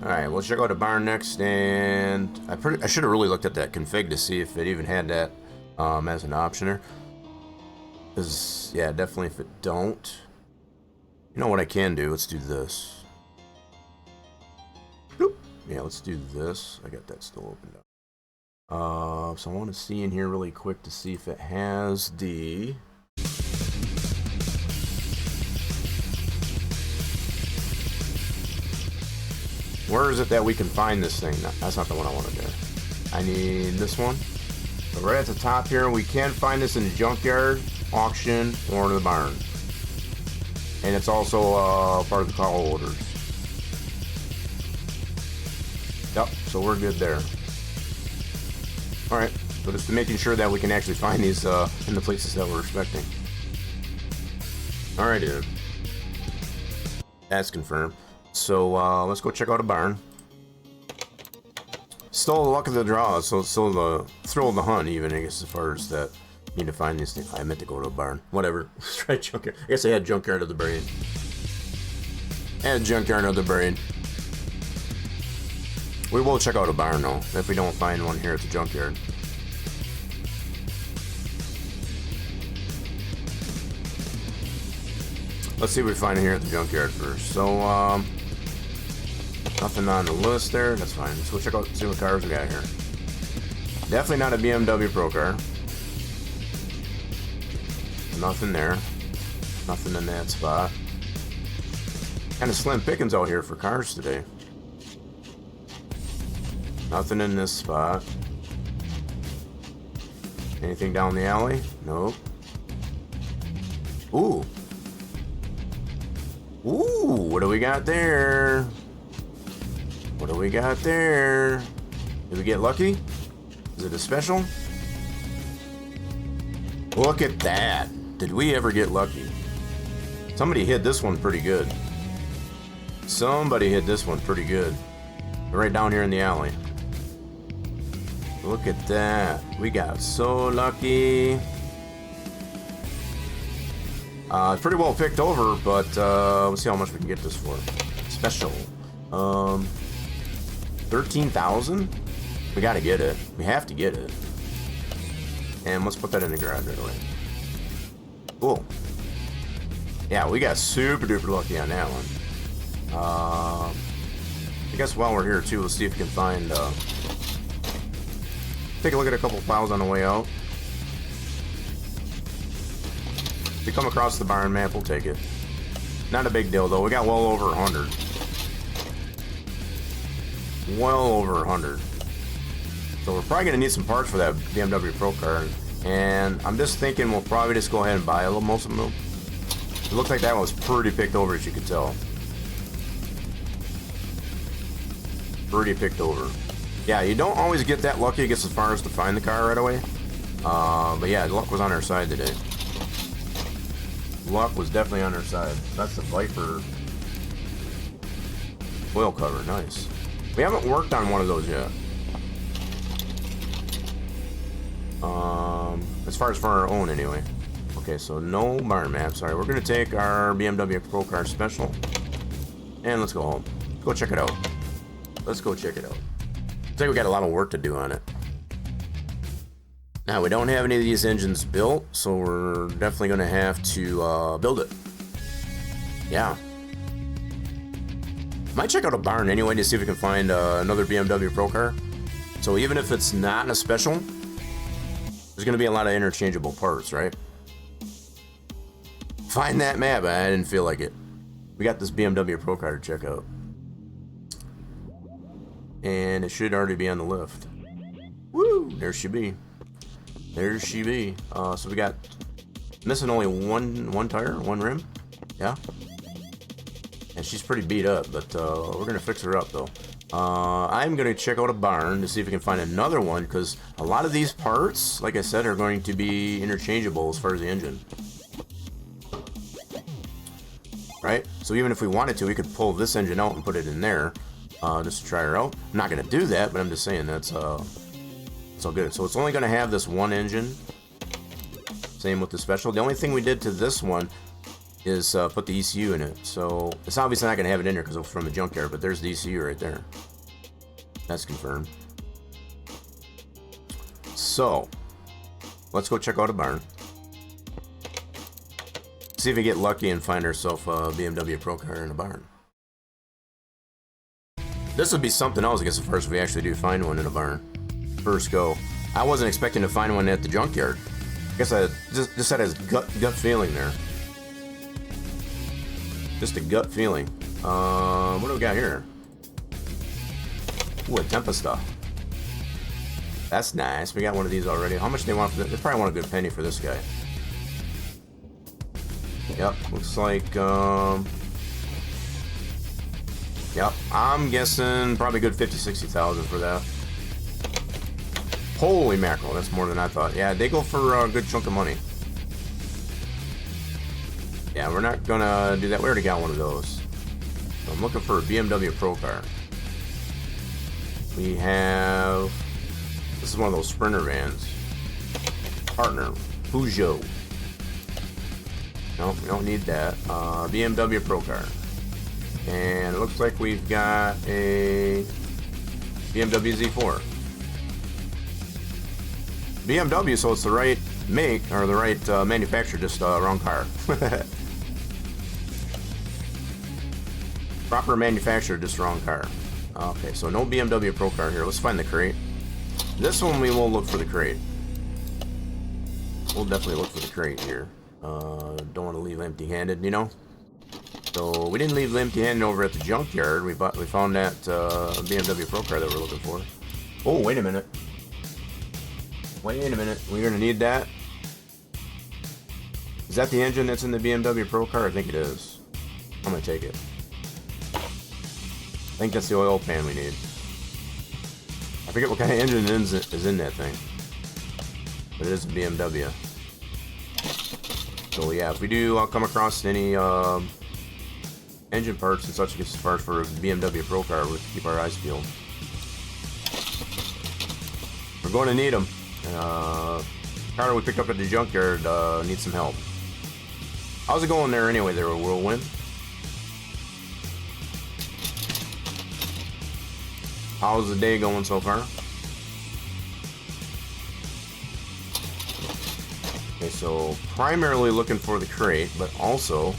A: Alright, we'll check out a barn next, and I should have really looked at that config to see if it even had that as an option there. Because, yeah, definitely if it don't. You know what I can do? Let's do this. Boop. Yeah, let's do this. I got that still opened up. So I want to see in here really quick to see if it has the... Where is it that we can find this thing? No, that's not the one I want to do. I need this one. So right at the top here, we can find this in the junkyard, auction, or the barn. And it's also part of the call orders. Yep, so we're good there. Alright, so just making sure that we can actually find these in the places that we're expecting. Alright, dude. That's confirmed. So let's go check out a barn. Still the luck of the draw, so still the thrill of the hunt, even I guess as far as that. Need to find these things. I meant to go to a barn. Whatever. Let's try junkyard. I guess I had junkyard of the brain. And junkyard of the brain. We will check out a barn though, if we don't find one here at the junkyard. Let's see what we find here at the junkyard first. So, nothing on the list there. That's fine. Let's go check out, see what cars we got here. Definitely not a BMW Procar. Nothing there. Nothing in that spot. Kind of slim pickings out here for cars today. Nothing in this spot. Anything down the alley? Nope. Ooh, Ooh, what do we got there? What do we got there? Did we get lucky? Is it a special? Look at that. Did we ever get lucky? Somebody hit this one pretty good. Somebody hit this one pretty good. Right down here in the alley. Look at that. We got so lucky. Pretty well picked over, but let's see how much we can get this for. Special. 13,000? We gotta get it. We have to get it. And let's put that in the garage right away. Cool. Yeah, we got super duper lucky on that one. I guess while we're here too, let's see if we can find, take a look at a couple files on the way out. If we come across the barn map, we'll take it. Not a big deal though, we got well over 100. Well over 100. So we're probably gonna need some parts for that BMW Procar. And I'm just thinking we'll probably just go ahead and buy a little most of them. It looks like that one was pretty picked over, as you can tell. Pretty picked over. Yeah, you don't always get that lucky. It gets as far as to find the car right away. But yeah, luck was on our side today. Luck was definitely on our side. That's the Viper oil cover. Nice. We haven't worked on one of those yet. As far as for our own anyway. Okay, so no barn maps. Alright, we're gonna take our BMW Procar Special and let's go home. Go check it out. Let's go check it out. Looks like we got a lot of work to do on it. Now, we don't have any of these engines built, so we're definitely gonna have to build it. Yeah. Might check out a barn anyway to see if we can find another BMW Procar. So even if it's not a special, there's gonna be a lot of interchangeable parts, right? Find that map. I didn't feel like it. We got this BMW Procar to check out. And it should already be on the lift. Woo! There she be. There she be. So we got missing only one tire, one rim. Yeah. And she's pretty beat up, but we're gonna fix her up though. I'm gonna check out a barn to see if we can find another one, because a lot of these parts, like I said, are going to be interchangeable as far as the engine. Right? So even if we wanted to, we could pull this engine out and put it in there, just to try her out. I'm not gonna do that, but I'm just saying that's it's all good. So it's only gonna have this one engine. Same with the special. The only thing we did to this one is put the ECU in it. So it's obviously not gonna have it in there because it's from the junkyard, but there's the ECU right there. That's confirmed. So let's go check out a barn. See if we get lucky and find ourselves a BMW Procar in a barn. This would be something else, I guess, at first if we actually do find one in a barn. First go. I wasn't expecting to find one at the junkyard. I guess I just had a gut feeling there. Just a gut feeling. What do we got here? Ooh, a Tempesta. That's nice. We got one of these already. How much do they want for this? They probably want a good penny for this guy. Yep, looks like, yep, I'm guessing probably good 50,000-60,000 for that. Holy mackerel, that's more than I thought. Yeah, they go for a good chunk of money. Yeah, we're not gonna do that. We already got one of those. So I'm looking for a BMW Procar. We have, this is one of those Sprinter vans. Partner, Peugeot. Nope, we don't need that. BMW Procar. And it looks like we've got a BMW Z4. BMW, so it's the right make, or the right manufacturer, just wrong car. Proper manufacturer, just wrong car. Okay, so no BMW Procar here. Let's find the crate. This one we will look for the crate. We'll definitely look for the crate here. Don't want to leave empty-handed, you know. So we didn't leave empty-handed over at the junkyard. We found that BMW Procar that we're looking for. Oh, wait a minute. Wait a minute. We're gonna need that. Is that the engine that's in the BMW Procar? I think it is. I'm gonna take it. I think that's the oil pan we need. I forget what kind of engine is in that thing. But it is a BMW. So yeah, if we do come across any engine parts and such as far as for a BMW Procar, we'll keep our eyes peeled. We're going to need them. Car we picked up at the junkyard needs some help. How's it going there anyway? There, a whirlwind. How's the day going so far? Okay, so primarily looking for the crate, but also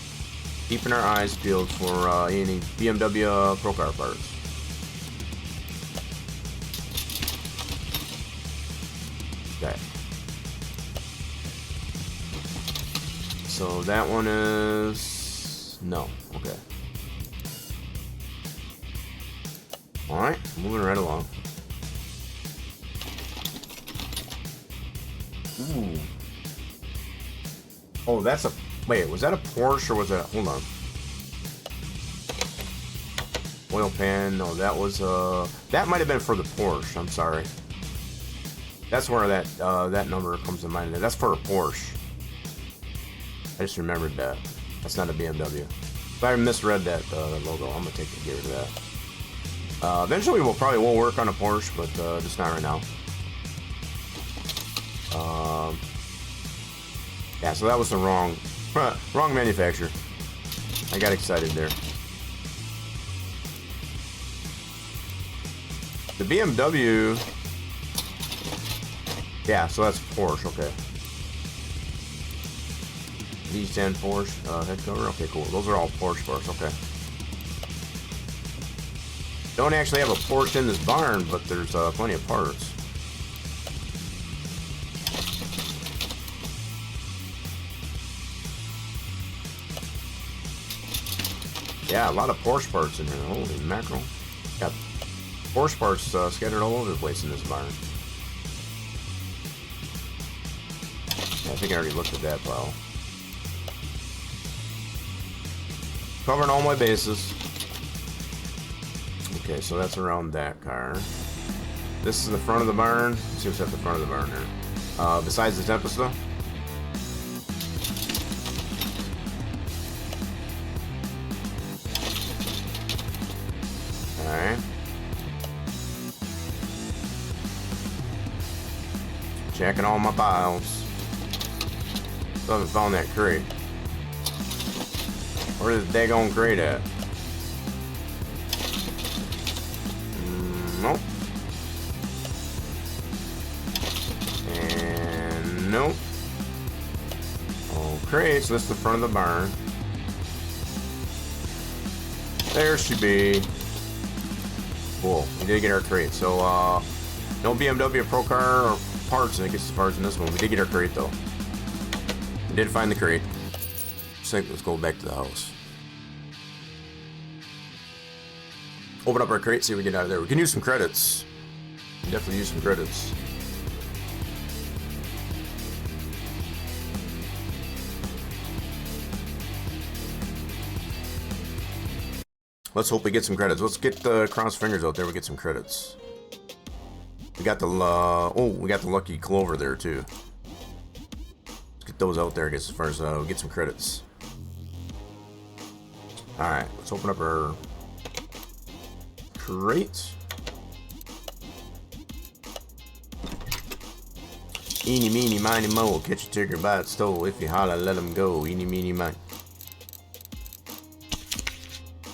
A: keeping our eyes peeled for any BMW Procar parts. Okay. So that one is no. Okay. All right, moving right along. Ooh. Oh, that's a... Wait, was that a Porsche or was that... Hold on. Oil pan. No, that was... That might have been for the Porsche. I'm sorry. That's where that number comes to mind. That's for a Porsche. I just remembered that. That's not a BMW. If I misread that logo, I'm going to take the gear to that. Eventually, we'll work on a Porsche, but just not right now. Yeah, so that was the wrong manufacturer. I got excited there. The BMW. Yeah, so that's Porsche. Okay. V10 Porsche head cover. Okay, cool. Those are all Porsche parts. Okay. Don't actually have a Porsche in this barn, but there's plenty of parts. Yeah, a lot of Porsche parts in here. Holy mackerel. Got Porsche parts scattered all over the place in this barn. Yeah, I think I already looked at that pile. Covering all my bases. Okay, so that's around that car. This is the front of the barn. Let's see what's at the front of the barn here. Besides the Tempesta. Alright. Checking all my piles. Still haven't found that crate. Where's the daggone crate at? Nope. And nope. Okay, so that's the front of the barn. There she be. Cool. We did get our crate. So, no BMW Procar or parts, I guess, as far as in this one. We did get our crate, though. We did find the crate. So let's go back to the house. Open up our crate, see what we get out of there. We can use some credits. We can definitely use some credits. Let's hope we get some credits. Let's get the cross fingers out there. We get some credits. We got the we got the lucky clover there too. Let's get those out there. I guess as far as we get some credits. All right, let's open up our crate. Eeny, meeny, miny, mo. Catch a tiger by its toe. If you holler, let him go. Eeny, meeny, miny.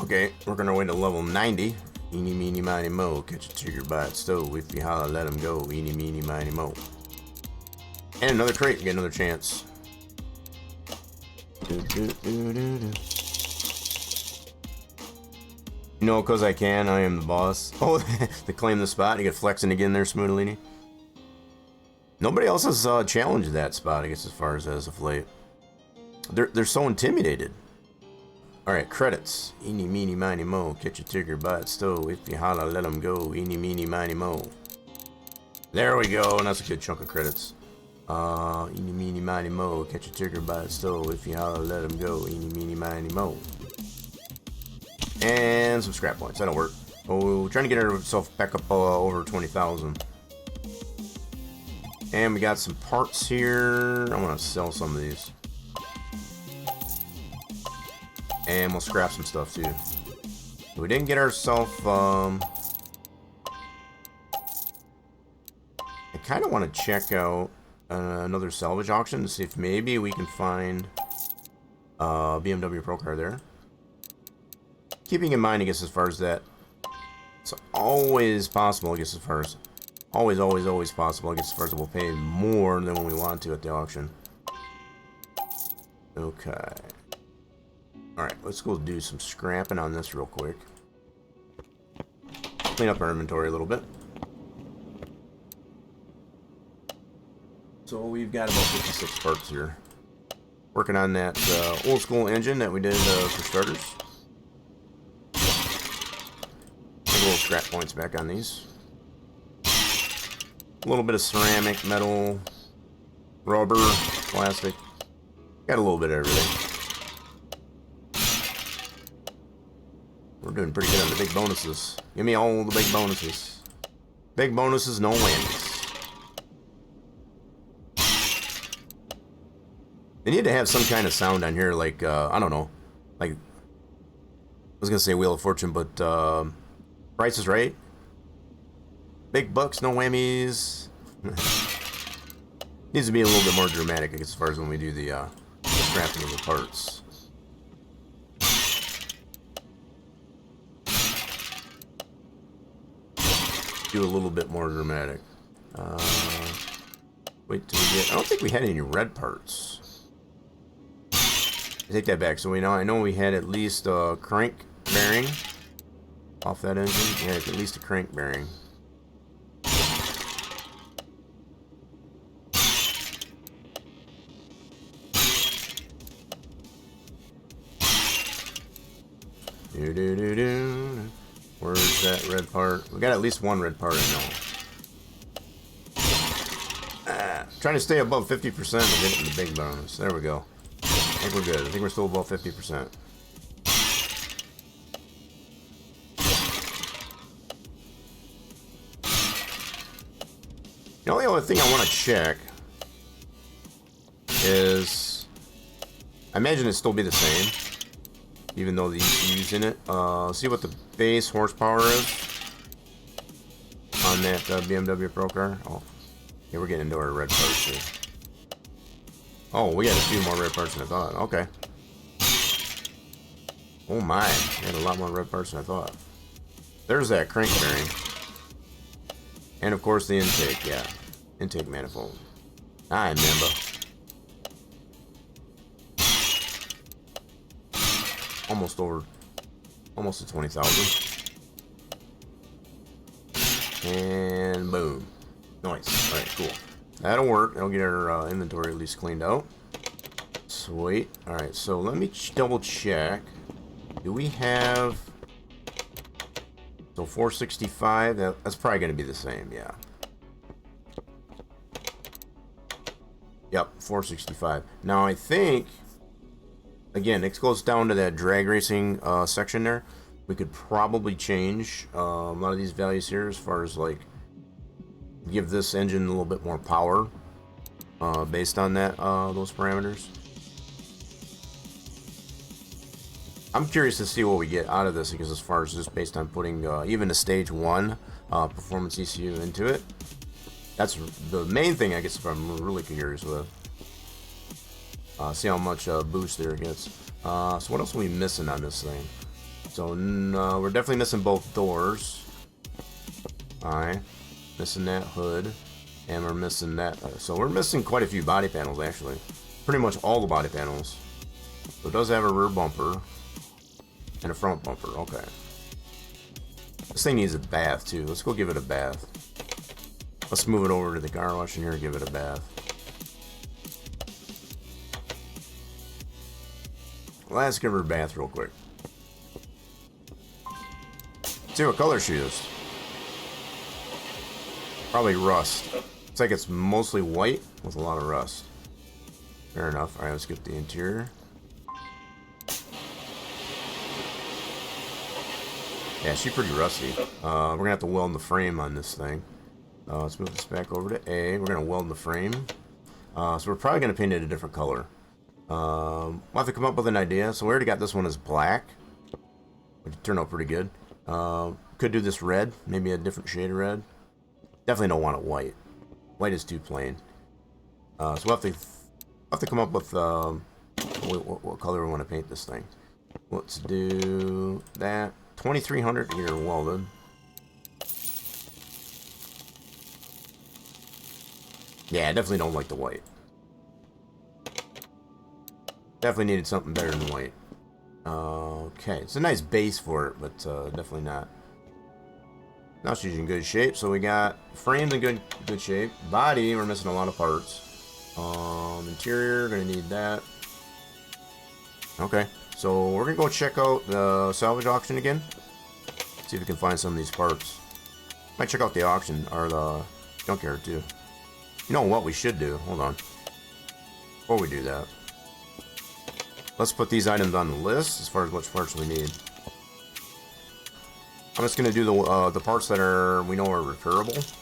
A: Okay, working our way to level 90. Eeny, meeny, miny, mo. Catch a tiger by its toe. If you holler, let him go. Eeny, meeny, miny, mo. And another crate. We get another chance. You know, because I can, I am the boss. Oh, they claim the spot. You get flexing again there, Smoothilini. Nobody else has challenged that spot, I guess, as far as of late. They're so intimidated. Alright, credits. Eeny, meeny, miny, mo. Catch a tiger by its toe. If you holler, let him go. Eeny, meeny, miny, mo. There we go, and that's a good chunk of credits. Eeny, meeny, miny, mo. Catch a tiger by its toe. If you holler, let him go. Eeny, meeny, miny, mo. And some scrap points. That'll work. Oh, trying to get ourselves back up over 20,000. And we got some parts here. I want to sell some of these. And we'll scrap some stuff too. We didn't get ourselves... I kind of want to check out another salvage auction to see if maybe we can find BMW Procar there. Keeping in mind, I guess, as far as that, it's always possible, I guess, as far as, always possible, I guess, as far as we'll pay more than we want to at the auction. Okay. Alright, let's go do some scrapping on this real quick. Clean up our inventory a little bit. So we've got about 56 parts here. Working on that old school engine that we did for starters. A little scrap points back on these. A little bit of ceramic, metal, rubber, plastic. Got a little bit of everything. We're doing pretty good on the big bonuses. Give me all the big bonuses. Big bonuses, no whammies. They need to have some kind of sound on here, like, I don't know. Like, I was going to say Wheel of Fortune, but, Price is Right. Big bucks, no whammies. Needs to be a little bit more dramatic, I guess, as far as when we do the scrapping of the parts. Do a little bit more dramatic. Wait till we get... I don't think we had any red parts. I take that back. So I know we had at least a crank bearing off that engine. Yeah, at least a crank bearing. Where's that red part? We got at least one red part, I know. Trying to stay above 50% and get the big bonus. There we go. I think we're good. I think we're still above 50%. The only other thing I want to check is, I imagine it'll still be the same, even though the ECU's in it. See what the base horsepower is on that BMW Procar. Oh, yeah, we're getting into our red parts here. Oh, we got a few more red parts than I thought. Okay. Oh my, we had a lot more red parts than I thought. There's that crank bearing. And of course the intake, yeah. Intake manifold. I remember. Almost to 20,000. And boom. Nice. Alright, cool. That'll work. That'll get our inventory at least cleaned out. Sweet. Alright, so let me double check. Do we have... So 465, that's probably going to be the same, yeah. Yep, 465. Now I think, again, it goes down to that drag racing section there. We could probably change a lot of these values here as far as like give this engine a little bit more power based on that those parameters. I'm curious to see what we get out of this, because as far as just based on putting even a stage 1 performance ECU into it, that's the main thing I guess if I'm really curious with. See how much boost there it gets. So what else are we missing on this thing? So we're definitely missing both doors. Alright, missing that hood, and we're missing that. So we're missing quite a few body panels actually. Pretty much all the body panels. So it does have a rear bumper. And a front bumper, okay. This thing needs a bath too. Let's go give it a bath. Let's move it over to the car wash in here and give it a bath. Let's give her a bath real quick. See what color she is. Probably rust. Looks like it's mostly white with a lot of rust. Fair enough. Alright, let's get the interior. Yeah, she's pretty rusty. We're gonna have to weld the frame on this thing. Let's move this back over to A. We're gonna weld the frame. So we're probably gonna paint it a different color. We'll have to come up with an idea. So we already got this one as black, which turned out pretty good. Could do this red, maybe a different shade of red. Definitely don't want it white. White is too plain. So we'll have to come up with what color we want to paint this thing. Let's do that. 2300 here welded. Yeah, I definitely don't like the white. Definitely needed something better than white. Okay, it's a nice base for it, but definitely not. Now she's in good shape, so we got frames in good shape. Body, we're missing a lot of parts. Interior, gonna need that. Okay, so we're gonna go check out the salvage auction again. See if we can find some of these parts. Might check out the auction, or the junkyard too. You know what we should do? Hold on. Before we do that, let's put these items on the list as far as which parts we need. I'm just gonna do the parts that we know are repairable. Let's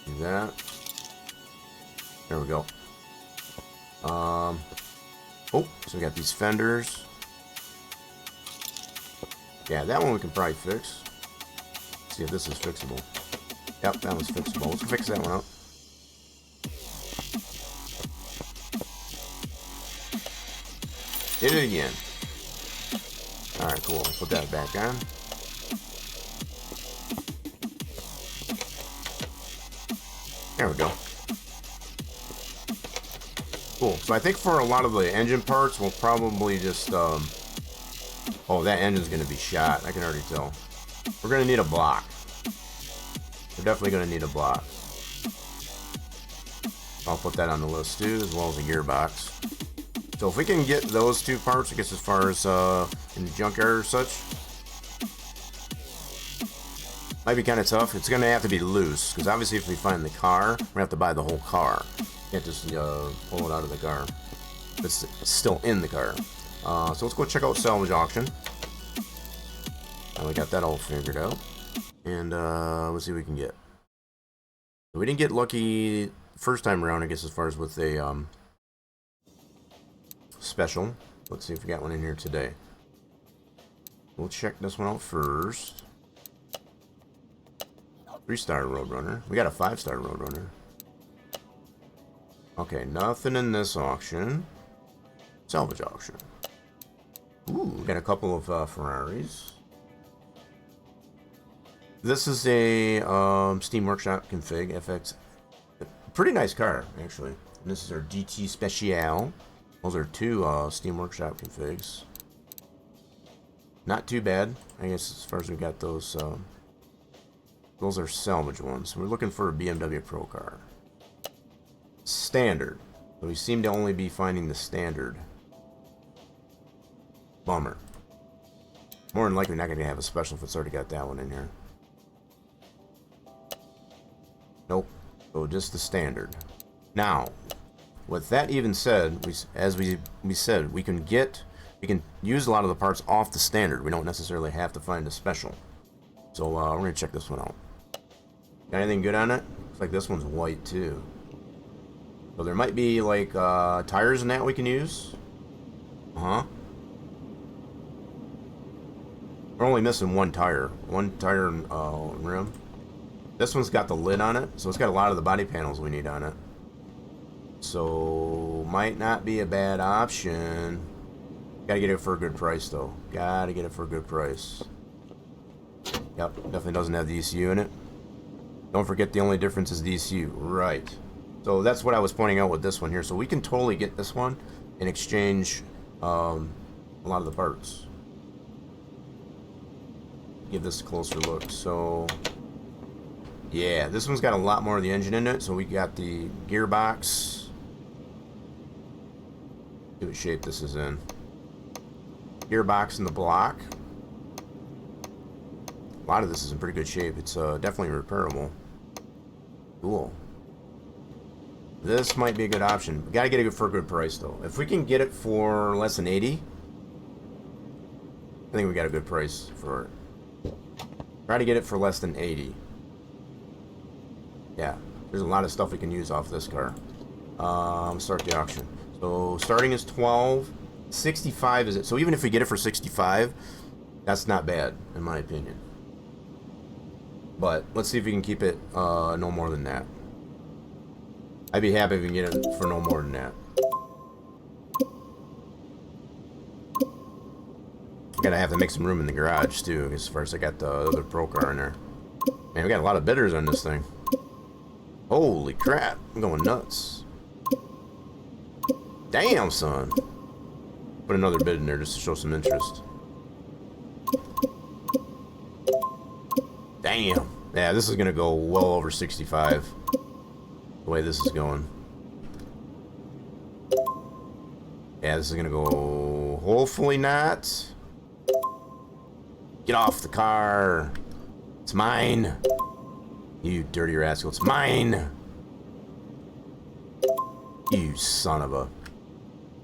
A: do that. There we go. Oh, so we got these fenders. Yeah, that one we can probably fix. Let's see if this is fixable. Yep, that was fixable. Let's fix that one up. Did it again. Alright, cool. Put that back on. There we go. Cool. So I think for a lot of the engine parts, we'll probably just, oh, that engine's going to be shot. I can already tell. We're going to need a block. We're definitely going to need a block. I'll put that on the list too, as well as a gearbox. So if we can get those two parts, I guess as far as in the junkyard or such, might be kind of tough. It's going to have to be loose, because obviously if we find the car, we're going to have to buy the whole car. Can't just pull it out of the car. It's still in the car. So let's go check out salvage auction. We got that all figured out. And let's see what we can get. We didn't get lucky first time around, I guess, as far as with a special. Let's see if we got one in here today. We'll check this one out first. 3-star Roadrunner. We got a 5-star Roadrunner. Okay, nothing in this auction. Salvage auction. Ooh, we got a couple of Ferraris. This is a Steam Workshop config FX. Pretty nice car, actually. And this is our GT Special. Those are two Steam Workshop configs. Not too bad, I guess, as far as we got those. Those are salvage ones. We're looking for a BMW Procar. Standard. But we seem to only be finding the standard. Bummer. More than likely not going to have a special if it's already got that one in here. Nope. So just the standard. Now, with that even said, as we said, we can use a lot of the parts off the standard. We don't necessarily have to find a special. So we're going to check this one out. Got anything good on it? Looks like this one's white too. So there might be like tires in that we can use. We're only missing one tire. One tire rim. This one's got the lid on it, so it's got a lot of the body panels we need on it. So might not be a bad option. Gotta get it for a good price though. Gotta get it for a good price. Yep, definitely doesn't have the ECU in it. Don't forget the only difference is the ECU. Right. So that's what I was pointing out with this one here. So we can totally get this one and exchange a lot of the parts. Give this a closer look. So yeah, this one's got a lot more of the engine in it. So we got the gearbox. See what shape this is in. Gearbox in the block. A lot of this is in pretty good shape. It's definitely repairable. Cool. This might be a good option. We gotta get it for a good price though. If we can get it for less than 80, think we got a good price for it. Try to get it for less than 80. Yeah, there's a lot of stuff we can use off this car. Start the auction. So starting is 12. 65 is it? So even if we get it for 65, that's not bad in my opinion. But let's see if we can keep it no more than that. I'd be happy if we can get it for no more than that. Gotta have to make some room in the garage too, as far as I got the other Procar in there. Man, we got a lot of bidders on this thing. Holy crap, I'm going nuts. Damn, son. Put another bid in there just to show some interest. Damn. Yeah, this is gonna go well over 65. The way this is going. Yeah, this is gonna go... Hopefully not. Get off the car. It's mine. You dirty rascal. It's mine. You son of a...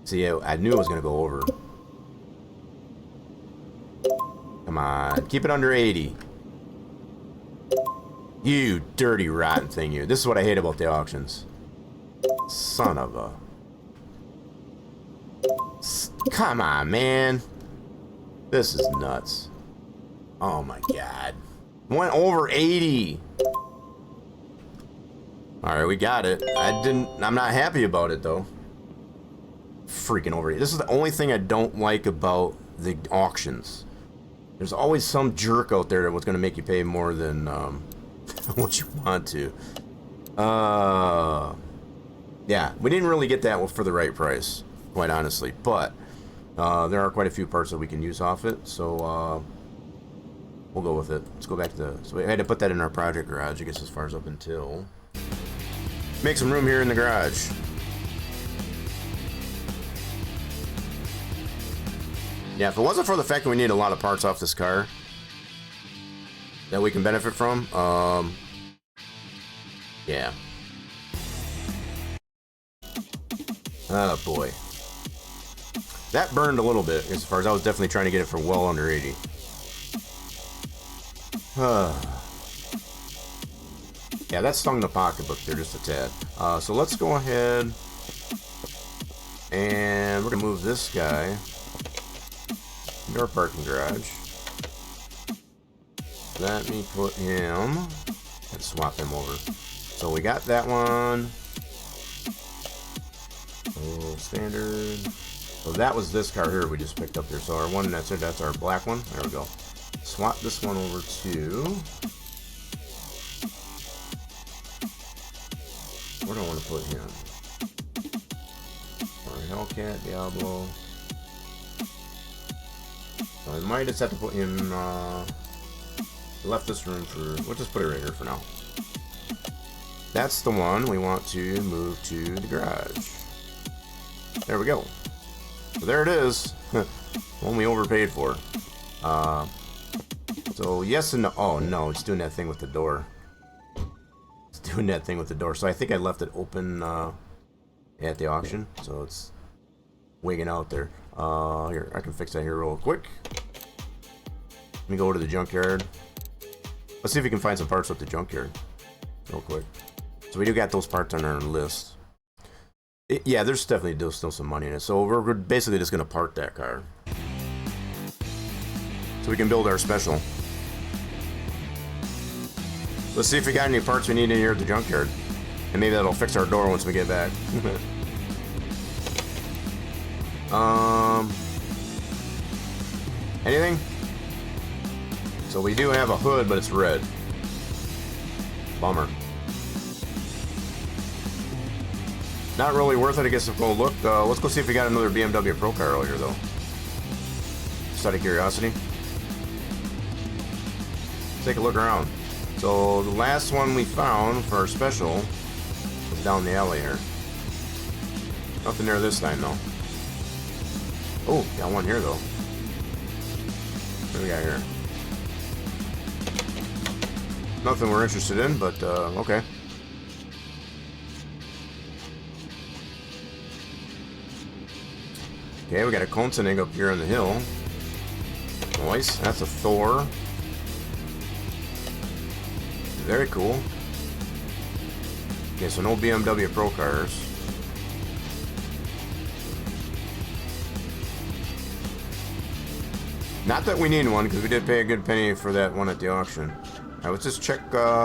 A: See, I knew it was gonna go over. Come on. Keep it under 80. You dirty rotten thing, you. This is what I hate about the auctions. Son of a... Come on, man. This is nuts. Oh my god. Went over 80. Alright, we got it. I'm not happy about it though. Freaking over 80. This is the only thing I don't like about the auctions. There's always some jerk out there that's gonna make you pay more than what you want to. Yeah, we didn't really get that for the right price, quite honestly. But there are quite a few parts that we can use off it, so we'll go with it. Let's go back to the... So we had to put that in our project garage, I guess, as far as up until... Make some room here in the garage. Yeah, if it wasn't for the fact that we need a lot of parts off this car that we can benefit from, yeah. Oh, boy. That burned a little bit, as far as I was definitely trying to get it for well under 80. Yeah, that stung the pocketbook there just a tad. So let's go ahead and we're gonna move this guy into our parking garage. Let me put him and swap him over. So we got that one. Oh, standard. So that was this car here we just picked up there. So our one that's our black one. There we go. Swap this one over to... Where do I want to put him? Or Hellcat, Diablo. So I might just have to put him, left this room for, we'll just put it right here for now. That's the one we want to move to the garage. There we go. So there it is. One we overpaid for. So yes and no. Oh no, it's doing that thing with the door. It's doing that thing with the door. So I think I left it open at the auction. So it's wigging out there. Here, I can fix that here real quick. Let me go over to the junkyard. Let's see if we can find some parts with the junkyard real quick. So we do got those parts on our list. Yeah, there's definitely still some money in it. So we're basically just going to part that car. So we can build our special. Let's see if we got any parts we need in here at the junkyard. And maybe that'll fix our door once we get back. Anything? So we do have a hood, but it's red. Bummer. Not really worth it, I guess, if we'll look. Let's go see if we got another BMW Procar earlier, though. Just out of curiosity. Take a look around. So the last one we found for our special was down the alley here. Nothing there this time, though. Oh, got one here, though. What do we got here? Nothing we're interested in, but okay. Okay, we got a Koenigsegg up here on the hill. Nice. That's a Thor. Very cool. Okay, so no BMW Procars. Not that we need one, because we did pay a good penny for that one at the auction. Alright, let's just check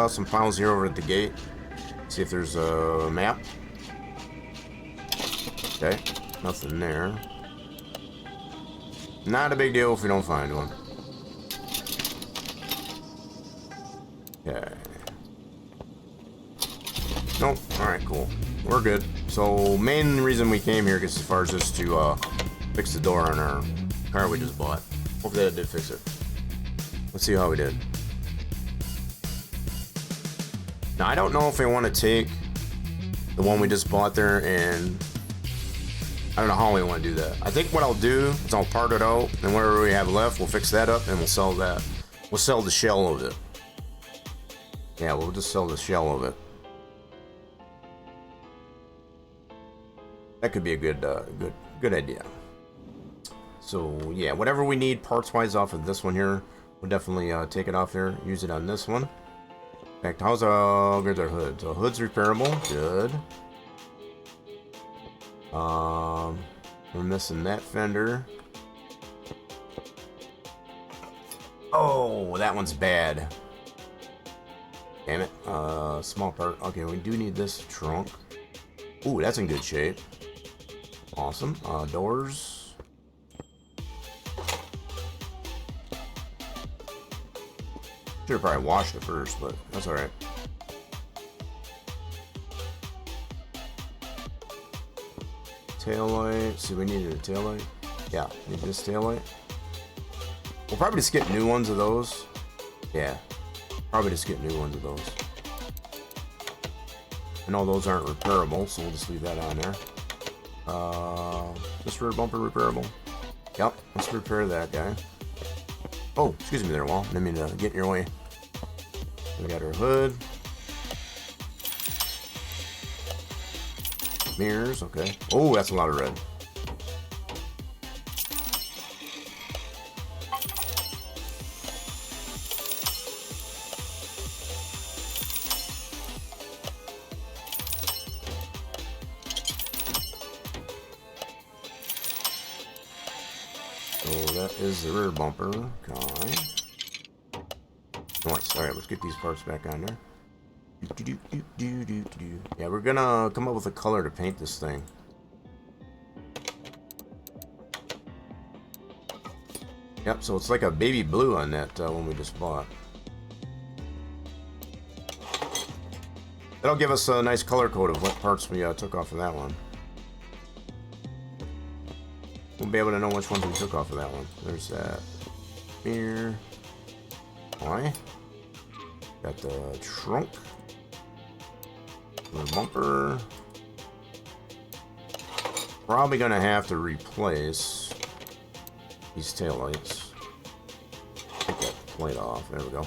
A: some files here over at the gate. See if there's a map. Okay, nothing there. Not a big deal if we don't find one. Okay. Nope. Alright, cool. We're good. So, main reason we came here, as far as just to fix the door on our car we just bought. Hopefully that did fix it. Let's see how we did. Now, I don't know if I want to take the one we just bought there, and I don't know how we want to do that. I think what I'll do is I'll part it out, and whatever we have left, we'll fix that up, and we'll sell that. We'll sell the shell of it. Yeah, we'll just sell the shell of it. That could be a good idea. So yeah, whatever we need parts-wise off of this one here, we'll definitely take it off there, use it on this one. In fact, how's where's our hood? So hood's repairable, good. We're missing that fender. Oh, that one's bad. Damn it. Small part. Okay, we do need this trunk. Ooh, that's in good shape. Awesome. Doors. Should have probably washed it first, but that's alright. Tail light. See, we needed a tail light. Yeah, need this tail light. We'll probably just get new ones of those. Yeah, probably just get new ones of those. I know those aren't repairable, so we'll just leave that on there. This rear bumper repairable. Yep, let's repair that guy. Oh, excuse me there, Wall. Didn't mean to get in your way. We got our hood. Mirrors, okay. Oh, that's a lot of red. So that is the rear bumper. Okay. Nice. Alright, let's get these parts back on there. Yeah, we're gonna come up with a color to paint this thing. Yep, so it's like a baby blue on that one we just bought. That'll give us a nice color code of what parts we took off of that one. We'll be able to know which ones we took off of that one. There's that. Here. Why? Got the trunk. The bumper. Probably gonna have to replace these taillights. Take that plate off. There we go.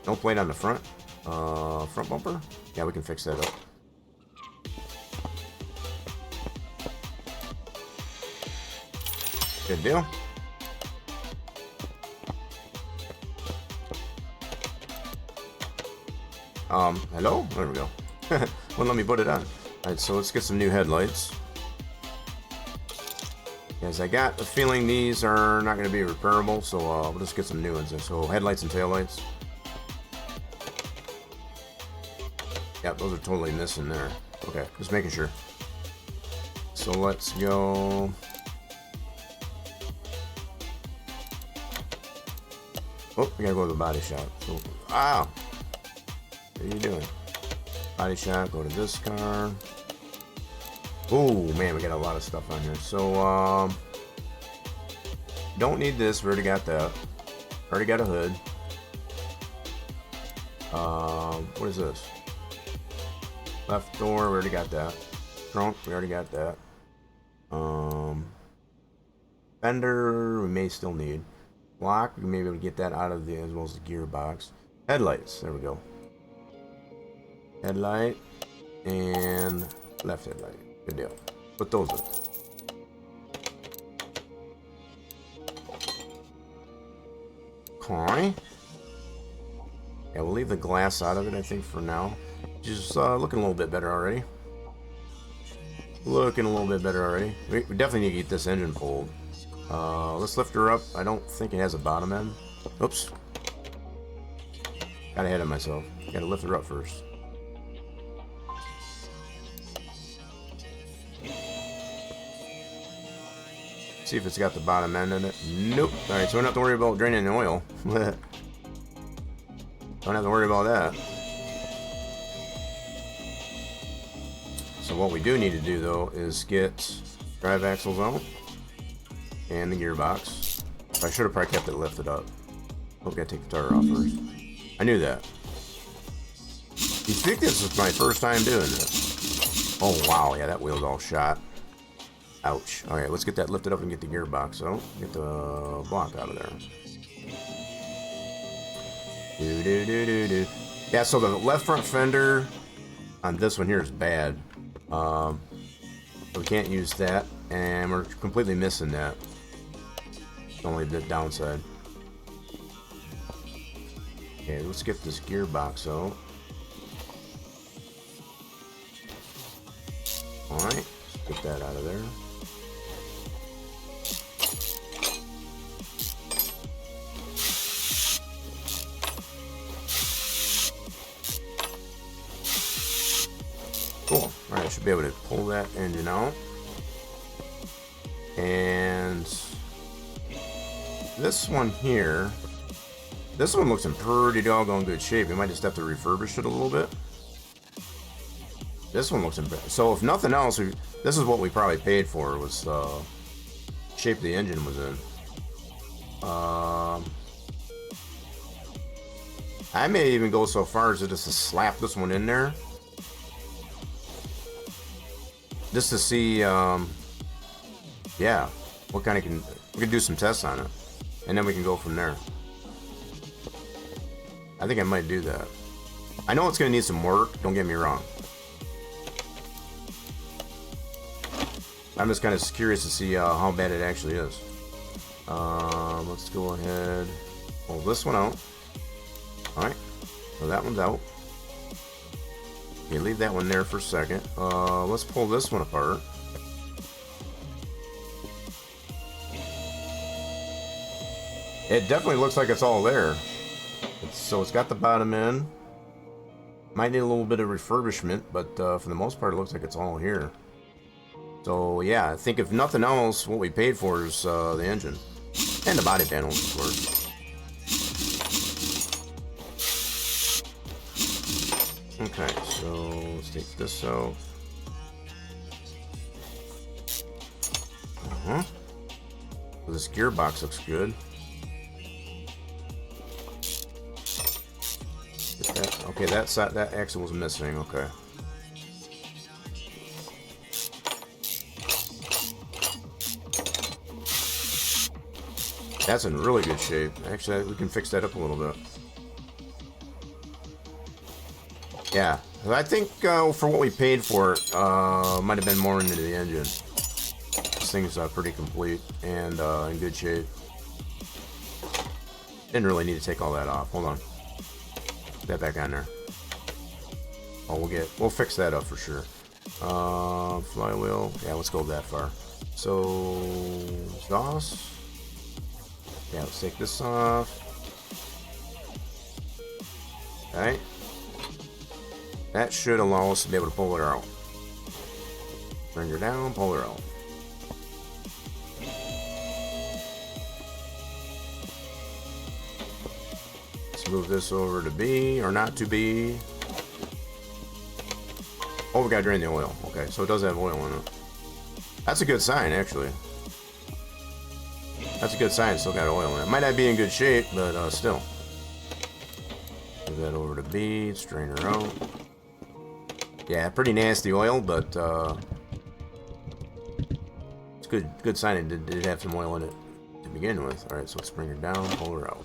A: No plate on the front. Front bumper. Yeah, we can fix that up. Good deal. Hello? There we go. Wouldn't let me put it on. Alright, so let's get some new headlights. Yes, I got a feeling these are not going to be repairable, so we'll just get some new ones. So headlights and taillights. Yep, those are totally missing there. Okay, just making sure. So let's go. Oh, we gotta go to the body shop. So, wow. What are you doing? Body shop, go to this car. Oh, man, we got a lot of stuff on here. So, don't need this. We already got that. Already got a hood. What is this? Left door, we already got that. Trunk, we already got that. Fender, we may still need. Block, we may be able to get that out of the, as well as the gearbox. Headlights, there we go. Headlight and left headlight. Good deal. Put those in. Okay. Yeah, we'll leave the glass out of it, I think, for now. Just looking a little bit better already. Looking a little bit better already. We definitely need to get this engine pulled. Let's lift her up. I don't think it has a bottom end. Oops. Got ahead of myself. Gotta lift her up first. See if it's got the bottom end in it. Nope. Alright, so we don't have to worry about draining the oil. Don't have to worry about that. So what we do need to do, though, is get drive axles out and the gearbox. I should have probably kept it lifted up. Oh, gotta take the tire off first. I knew that. You think this is my first time doing this? Oh, wow. Yeah, that wheel's all shot. Ouch. Alright, let's get that lifted up and get the gearbox out. Get the block out of there. Yeah, so the left front fender on this one here is bad. We can't use that, and we're completely missing that. Only the downside. Okay, let's get this gearbox out. Alright, get that out of there. Cool. Alright, I should be able to pull that engine out. And this one here, this one looks in pretty doggone good shape. We might just have to refurbish it a little bit. This one looks in bad. So if nothing else, this is what we probably paid for, was shape the engine was in. I may even go so far as to just slap this one in there. Just to see, yeah, what kind of we can do some tests on it, and then we can go from there. I think I might do that. I know it's going to need some work, don't get me wrong. I'm just kind of curious to see how bad it actually is. Let's go ahead, pull this one out. Alright, so that one's out. Okay, leave that one there for a second. Let's pull this one apart. It definitely looks like it's all there. So it's got the bottom end. Might need a little bit of refurbishment, but for the most part, it looks like it's all here. So yeah, I think if nothing else, what we paid for is the engine. And the body panels, of course. Okay, so let's take this out. This gearbox looks good. Get that. Okay, that axle was missing. Okay. That's in really good shape. Actually, we can fix that up a little bit. Yeah, I think for what we paid for it, might have been more into the engine. This thing's pretty complete and in good shape. Didn't really need to take all that off. Hold on. Put that back on there. Oh, we'll fix that up for sure. Flywheel. Yeah, let's go that far. So, exhaust. Yeah, let's take this off. Okay. That should allow us to be able to pull her out. Bring her down, pull her out. Let's move this over to B, or not to B. Oh, we gotta drain the oil. Okay, so it does have oil in it. That's a good sign, actually. That's a good sign, still got oil in it. Might not be in good shape, but still. Move that over to B, strain her out. Yeah, pretty nasty oil, but it's good sign it did have some oil in it to begin with. Alright, so let's bring her down, pull her out.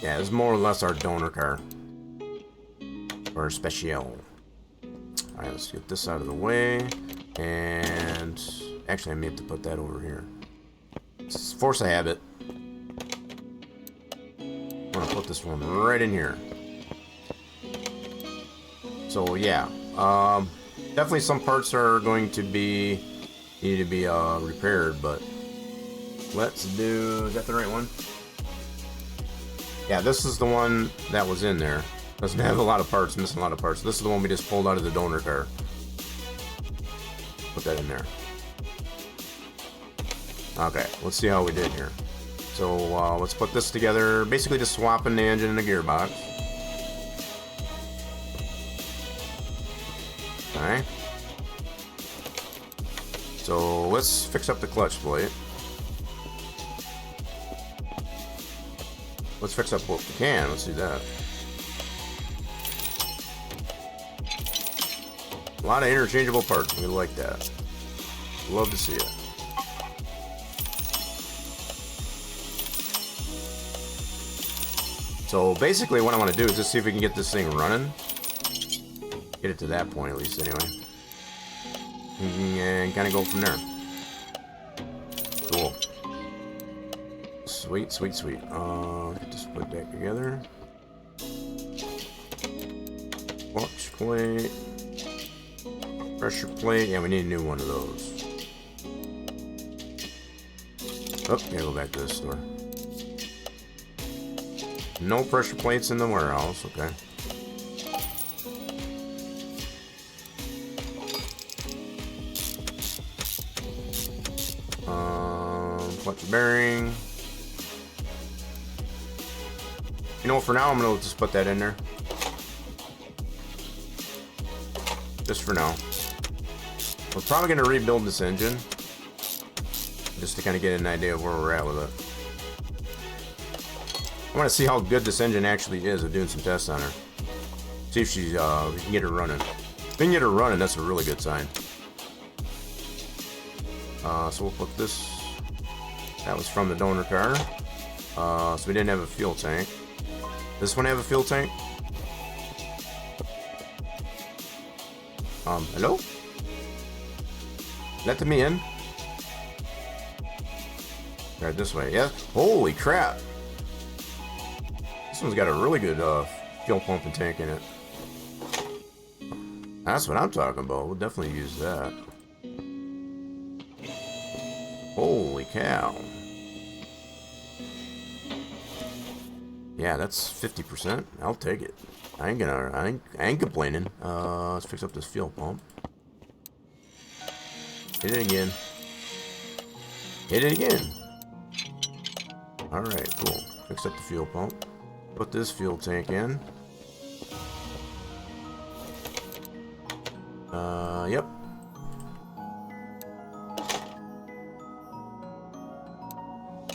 A: Yeah, this is more or less our donor car. Or special. Alright, let's get this out of the way. And Actually, I may have to put that over here. Force a habit. I'm gonna put this one right in here. So yeah, definitely some parts are going to need to be repaired, but let's do. Is that the right one? Yeah, this is the one that was in there. Doesn't have a lot of parts, missing a lot of parts. This is the one we just pulled out of the donor car. Put that in there. Okay, let's see how we did here. So let's put this together. Basically just swapping the engine and the gearbox. Okay. So let's fix up the clutch plate. Let's fix up what we can. Let's do that. A lot of interchangeable parts. We like that. Love to see it. So basically what I want to do is just see if we can get this thing running. Get it to that point at least anyway. And kind of go from there. Cool. Sweet, sweet, sweet. Just put that together. Clutch plate. Pressure plate. Yeah, we need a new one of those. Oh, gotta go back to this store. No pressure plates in the warehouse. Okay. Clutch bearing. You know, for now, I'm gonna just put that in there. Just for now. We're probably gonna rebuild this engine. Just to kind of get an idea of where we're at with it. I want to see how good this engine actually is. I'm doing some tests on her. See if she's, we can get her running. If we can get her running, that's a really good sign. So we'll put this. That was from the donor car. So we didn't have a fuel tank. This one have a fuel tank? Hello? Let me in. Right this way, yeah. Holy crap! This one's got a really good fuel pump and tank in it. That's what I'm talking about. We'll definitely use that. Holy cow! Yeah, that's 50%. I'll take it. I ain't complaining. Let's fix up this fuel pump. Hit it again. Hit it again. Alright, cool. Fix up the fuel pump. Put this fuel tank in. Yep.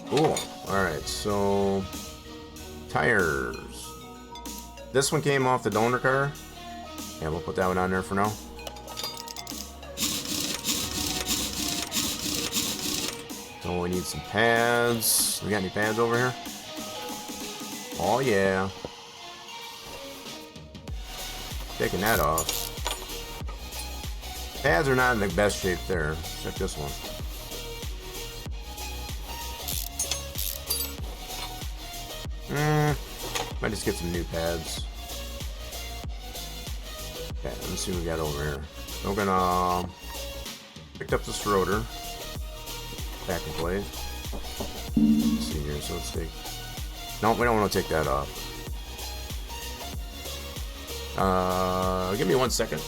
A: Cool. Alright, so tires. This one came off the donor car. Yeah, we'll put that one on there for now. So we need some pads. We got any pads over here? Oh yeah. Taking that off. Pads are not in the best shape there. Check this one. Might just get some new pads. Okay, let me see what we got over here. We're gonna pick up this rotor. Packing plate. Let's see here, so let's take. No, we don't want to take that off. Give me 1 second.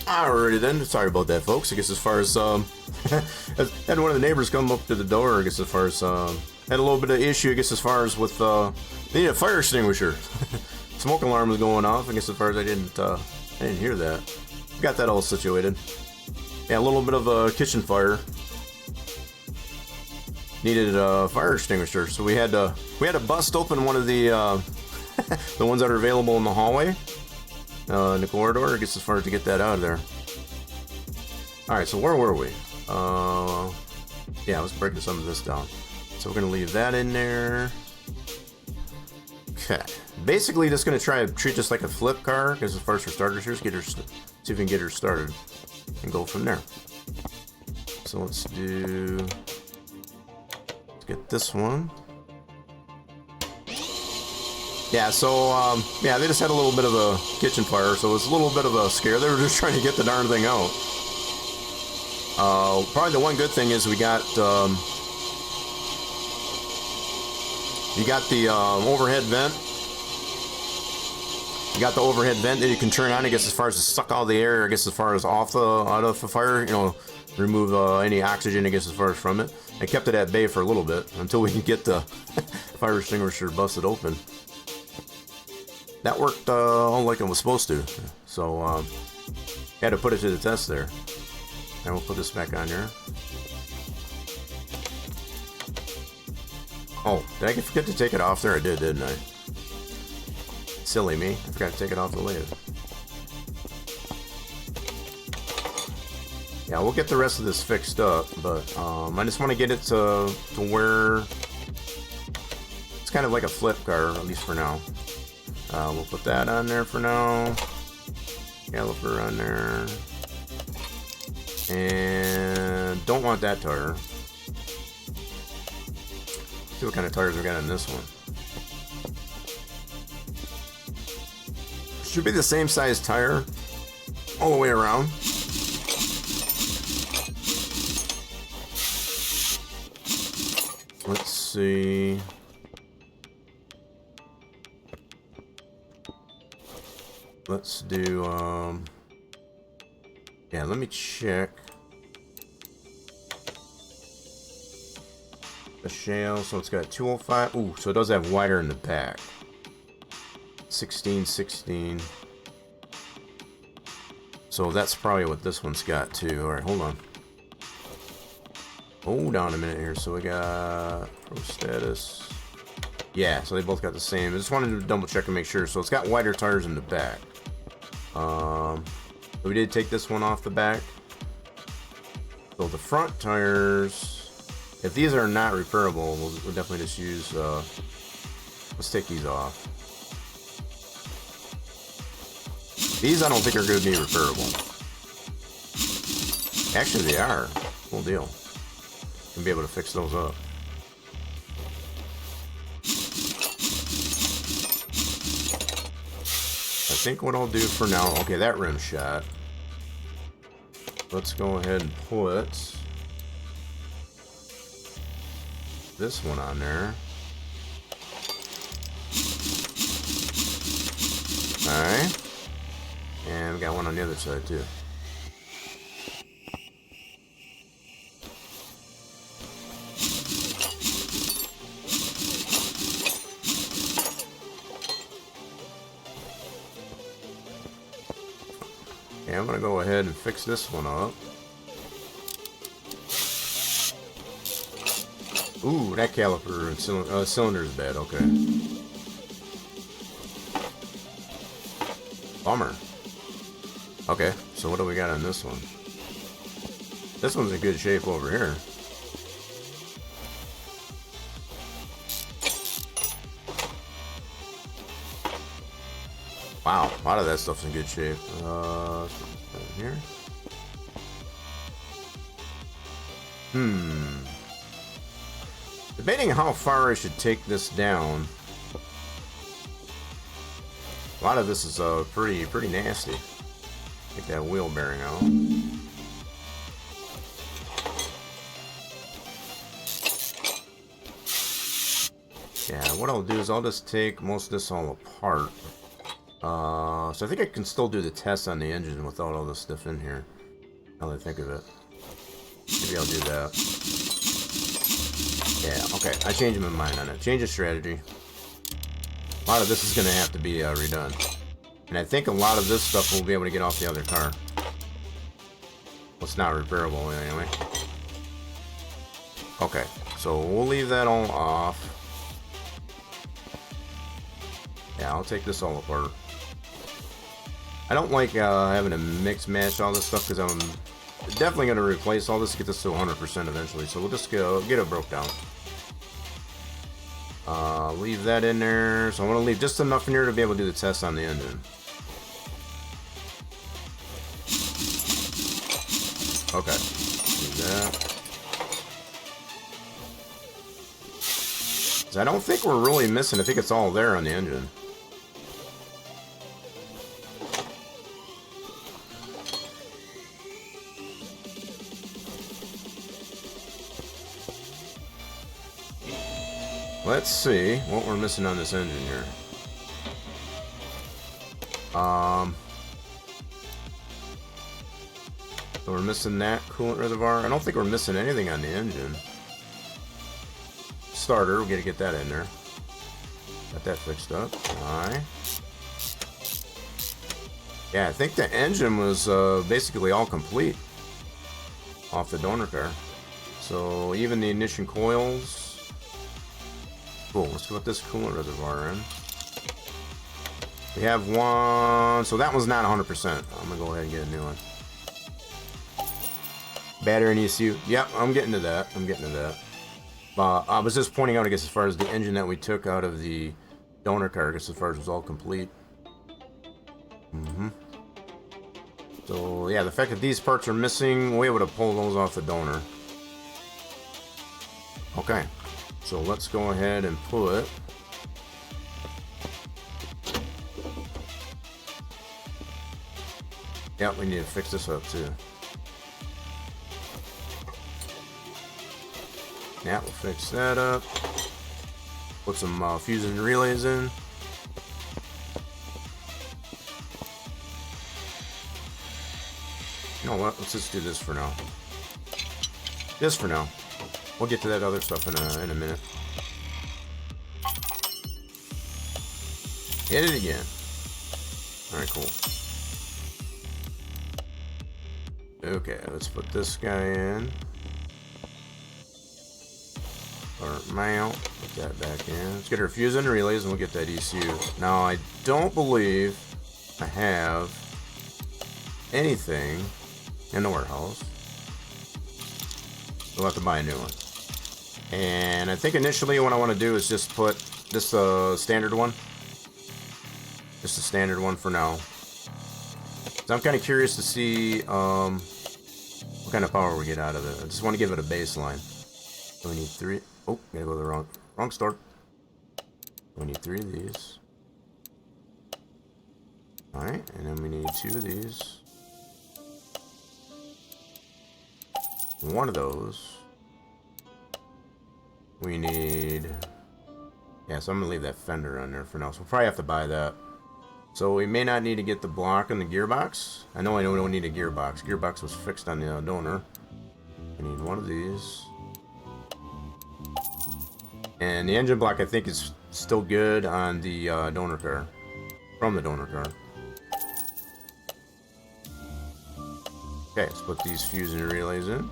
A: Alrighty then. Sorry about that, folks. I guess as far as had one of the neighbors come up to the door. I guess as far as had a little bit of issue. I guess as far as with they need a fire extinguisher. Smoke alarm was going off. I guess as far as I didn't hear that. Got that all situated. Yeah, a little bit of a kitchen fire. Needed a fire extinguisher, so we had to bust open one of the the ones that are available in the hallway, in the corridor. I guess as far as to get that out of there. All right, so where were we? Yeah, let's break some of this down. So we're gonna leave that in there. Okay. Basically, just gonna try to treat this like a flip car, because as far as for starters, here's get her, see if we can get her started, and go from there. So let's get this one. Yeah, so yeah, they just had a little bit of a kitchen fire, so it was a little bit of a scare. They were just trying to get the darn thing out. Probably the one good thing is we got the overhead vent. You got the overhead vent that you can turn on, I guess, as far as to suck all the air, I guess, as far as out of the fire, you know, remove any oxygen, I guess, as far as from it. I kept it at bay for a little bit until we can get the fire extinguisher busted open. That worked all like it was supposed to, so had to put it to the test there. And we'll put this back on there. Oh, did I forget to take it off there? I did, didn't I? Silly me. I forgot to take it off the lid. Yeah, we'll get the rest of this fixed up, but I just want to get it to where it's kind of like a flip car, at least for now. We'll put that on there for now. Caliper on there. And don't want that tire. See what kind of tires we got on this one. Should be the same size tire all the way around. Let's see. Let's do yeah, let me check the shale. So it's got 205. Ooh, so it does have wider in the back. 16. So that's probably what this one's got too. All right, hold on. Hold on a minute here. So we got pro status. Yeah, so they both got the same. I just wanted to double check and make sure. So it's got wider tires in the back. We did take this one off the back. So the front tires, if these are not repairable, we'll definitely just use. Let's take these off. These I don't think are going to be repairable. Actually, they are. Cool deal. We'll be able to fix those up. I think what I'll do for now, okay, that rim shot. Let's go ahead and put this one on there. Alright. And we got one on the other side too. Okay, I'm gonna go ahead and fix this one up. Ooh, that caliper and cylinder is bad. Okay. Bummer. Okay, so what do we got on this one? This one's in good shape over here. Wow, a lot of that stuff's in good shape. Here. Debating how far I should take this down. A lot of this is pretty nasty. Take that wheel bearing out. Yeah, what I'll do is I'll just take most of this all apart. So I think I can still do the test on the engine without all this stuff in here. Now that I think of it. Maybe I'll do that. Yeah, okay. I changed my mind on it. Change of strategy. A lot of this is going to have to be redone. And I think a lot of this stuff we'll be able to get off the other car. Well, it's not repairable anyway. Okay, so we'll leave that all off. Yeah, I'll take this all apart. I don't like having to mix match all this stuff because I'm definitely going to replace all this to get this to 100% eventually. So we'll just get it broke down. Leave that in there. So I want to leave just enough in here to be able to do the test on the engine. Okay, do that. I don't think we're really missing. I think it's all there on the engine. Let's see what we're missing on this engine here. So we're missing that coolant reservoir. I don't think we're missing anything on the engine. Starter, we're gonna get that in there. Got that fixed up. Alright. Yeah, I think the engine was basically all complete off the donor car. So even the ignition coils. Cool, let's put this coolant reservoir in. We have one, so that one's not 100%. I'm gonna go ahead and get a new one. Battery and ECU. Yep, I'm getting to that. I was just pointing out, I guess, as far as the engine that we took out of the donor car, I guess as far as it was all complete. So, yeah, the fact that these parts are missing, we'll be able to pull those off the donor. Okay, so let's go ahead and put... Yep, we need to fix this up, too. Yeah, we'll fix that up. Put some fuses and relays in. You know what? Let's just do this for now. Just for now. We'll get to that other stuff in a minute. Hit it again. Alright, cool. Okay, let's put this guy in. Mount, put that back in. Let's get our fuse and relays and we'll get that ECU. Now, I don't believe I have anything in the warehouse. We'll have to buy a new one. And I think initially what I want to do is just put this standard one. Just a standard one for now. So I'm kind of curious to see what kind of power we get out of it. I just want to give it a baseline. So we need 3. Oh, gotta go the wrong store. We need 3 of these. Alright, and then we need 2 of these. 1 of those. We need... Yeah, so I'm gonna leave that fender on there for now. So we'll probably have to buy that. So we may not need to get the block and the gearbox. I know we don't need a gearbox. Gearbox was fixed on the donor. We need 1 of these. And the engine block, I think, is still good on the donor car. From the donor car. Okay, let's put these fuse and relays in.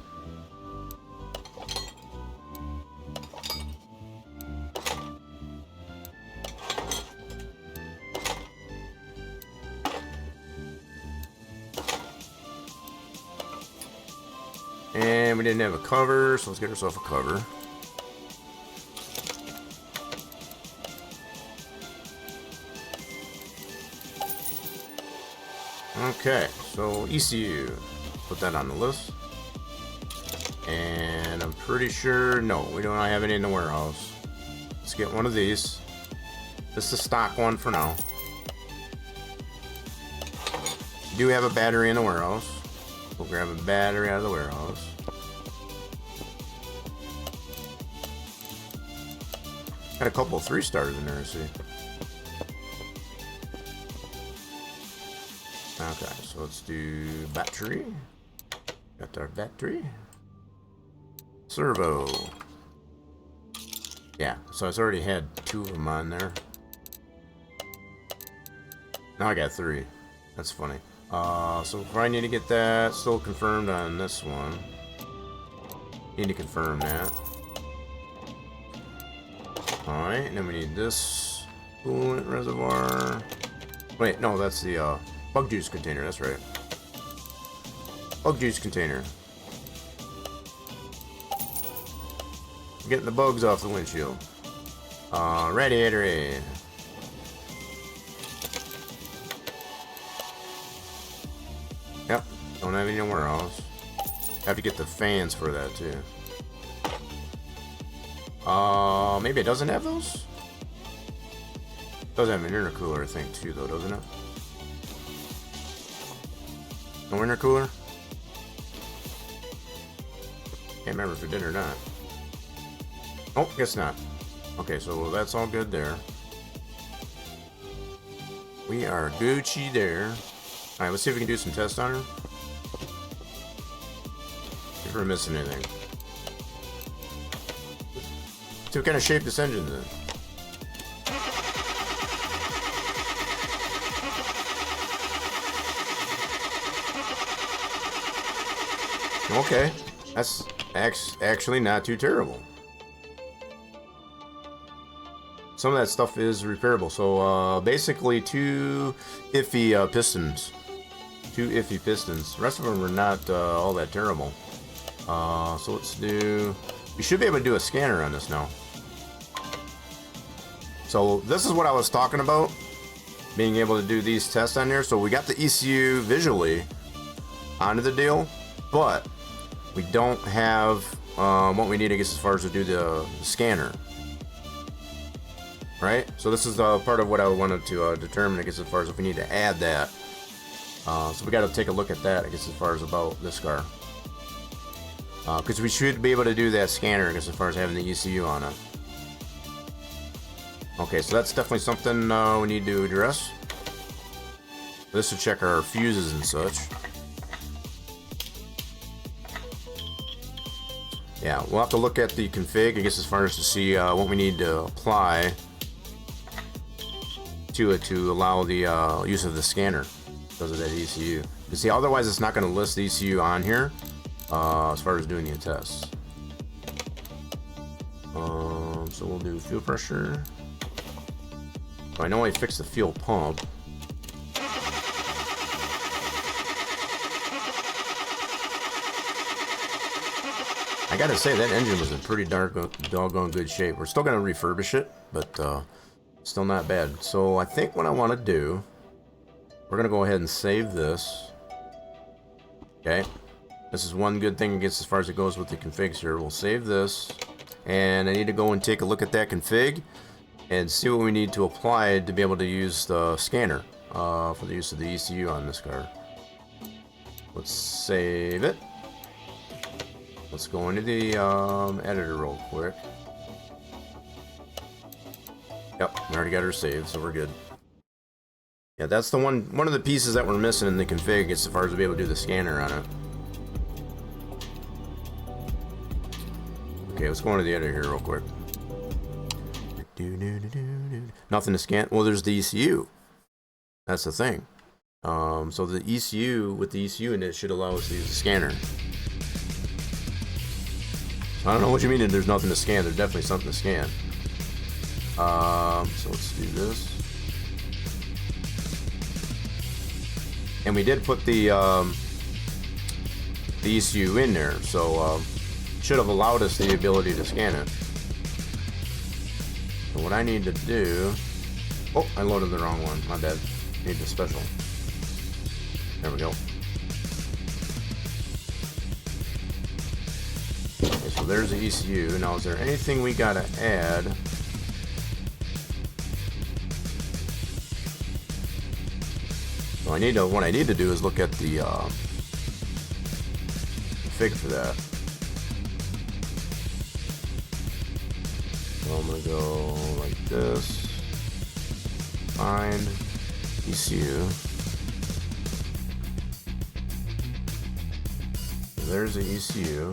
A: And we didn't have a cover, so let's get ourselves a cover. Okay, so ECU, put that on the list. And I'm pretty sure, no, we don't have any in the warehouse. Let's get 1 of these. This is a stock one for now. We do have a battery in the warehouse. We'll grab a battery out of the warehouse. Got a couple of 3-stars in there, I see. Okay, so let's do battery. Got our battery. Servo. Yeah, so it's already had 2 of them on there. Now I got 3. That's funny. So if I need to get that still confirmed on this one. Need to confirm that. Alright, and then we need this coolant reservoir. Wait, no, that's the bug juice container, that's right. Bug juice container. Getting the bugs off the windshield. Radiator A. Yep, don't have anywhere else. Have to get the fans for that too. Maybe it doesn't have those? It does have an intercooler, I think, too, though, doesn't it? No intercooler? Can't remember if it did or not. Oh, guess not. Okay, so that's all good there. We are Gucci there. Alright, let's see if we can do some tests on her. If we're missing anything. So what kind of shape this engine is in? Okay, that's actually not too terrible. Some of that stuff is repairable. So basically 2 iffy pistons. 2 iffy pistons. The rest of them are not all that terrible. So let's do... We should be able to do a scanner on this now. So this is what I was talking about. Being able to do these tests on here. So we got the ECU visually onto the deal. But we don't have what we need, I guess, as far as to do the scanner. Right? So this is part of what I wanted to determine, I guess, as far as if we need to add that. So we got to take a look at that, I guess, as far as about this car. Because we should be able to do that scanner, I guess, as far as having the ECU on it. Okay, so that's definitely something we need to address. This to check our fuses and such. Yeah, we'll have to look at the config, I guess, as far as to see what we need to apply to it to allow the use of the scanner because of that ECU. You see, otherwise it's not going to list the ECU on here as far as doing the tests. So we'll do fuel pressure. I know I fixed the fuel pump. I gotta say, that engine was in pretty doggone good shape. We're still gonna refurbish it, but still not bad. So I think what I want to do, we're gonna go ahead and save this. Okay, this is one good thing, I guess, as far as it goes with the configs here. We'll save this, and I need to go and take a look at that config and see what we need to apply to be able to use the scanner for the use of the ECU on this car. Let's save it. Let's go into the editor real quick. Yep, we already got her saved, so we're good. Yeah, that's the one of the pieces that we're missing in the config as far as to be able to do the scanner on it. Okay, let's go into the editor here real quick. Nothing to scan. Well, there's the ECU. That's the thing. So the ECU, with the ECU in it, should allow us to use the scanner. I don't know what you mean there's nothing to scan. There's definitely something to scan. So let's do this. And we did put the ECU in there, so should have allowed us the ability to scan it. So what I need to do... Oh, I loaded the wrong one. My bad. Need the special. There we go. Okay, so there's the ECU. Now, is there anything we gotta add? So what I need to do is look at the config for that. So I'm gonna go like this. Find ECU. There's the ECU.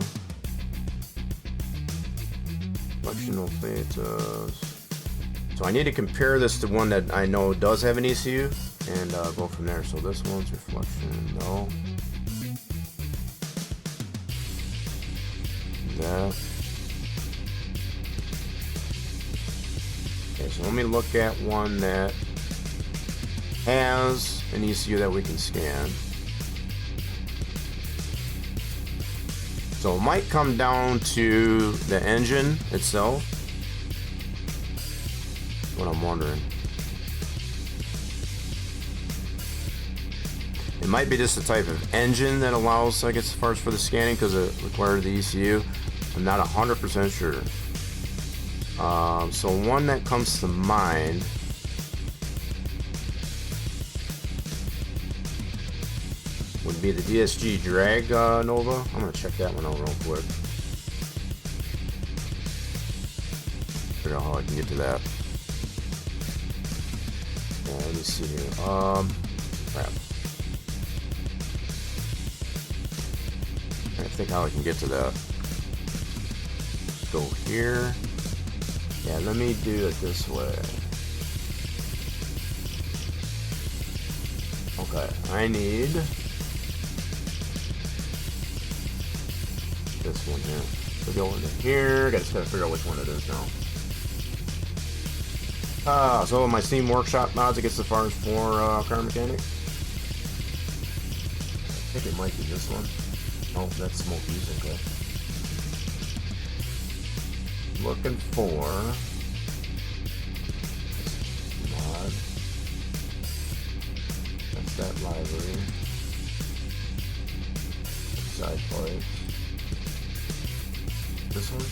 A: Functional thetas. So I need to compare this to one that I know does have an ECU and go from there. So this one's reflection, no. That. Okay, so let me look at one that has an ECU that we can scan. So it might come down to the engine itself. That's what I'm wondering. It might be just the type of engine that allows, I guess, as far as for the scanning, because it requires the ECU. I'm not 100% sure. So one that comes to mind would be the DSG Drag Nova. I'm gonna check that one out real quick. Figure out how I can get to that. Yeah, let me see here. Crap. I think how I can get to that. Go here. Yeah, let me do it this way. Okay, I need this one here. So go into here. Just gotta figure out which one it is now. So my Steam Workshop mods, I guess, as far as for car mechanic. I think it might be this one. Oh, that's Smokies, okay. Looking for mod. That's that library. Side plates. This one?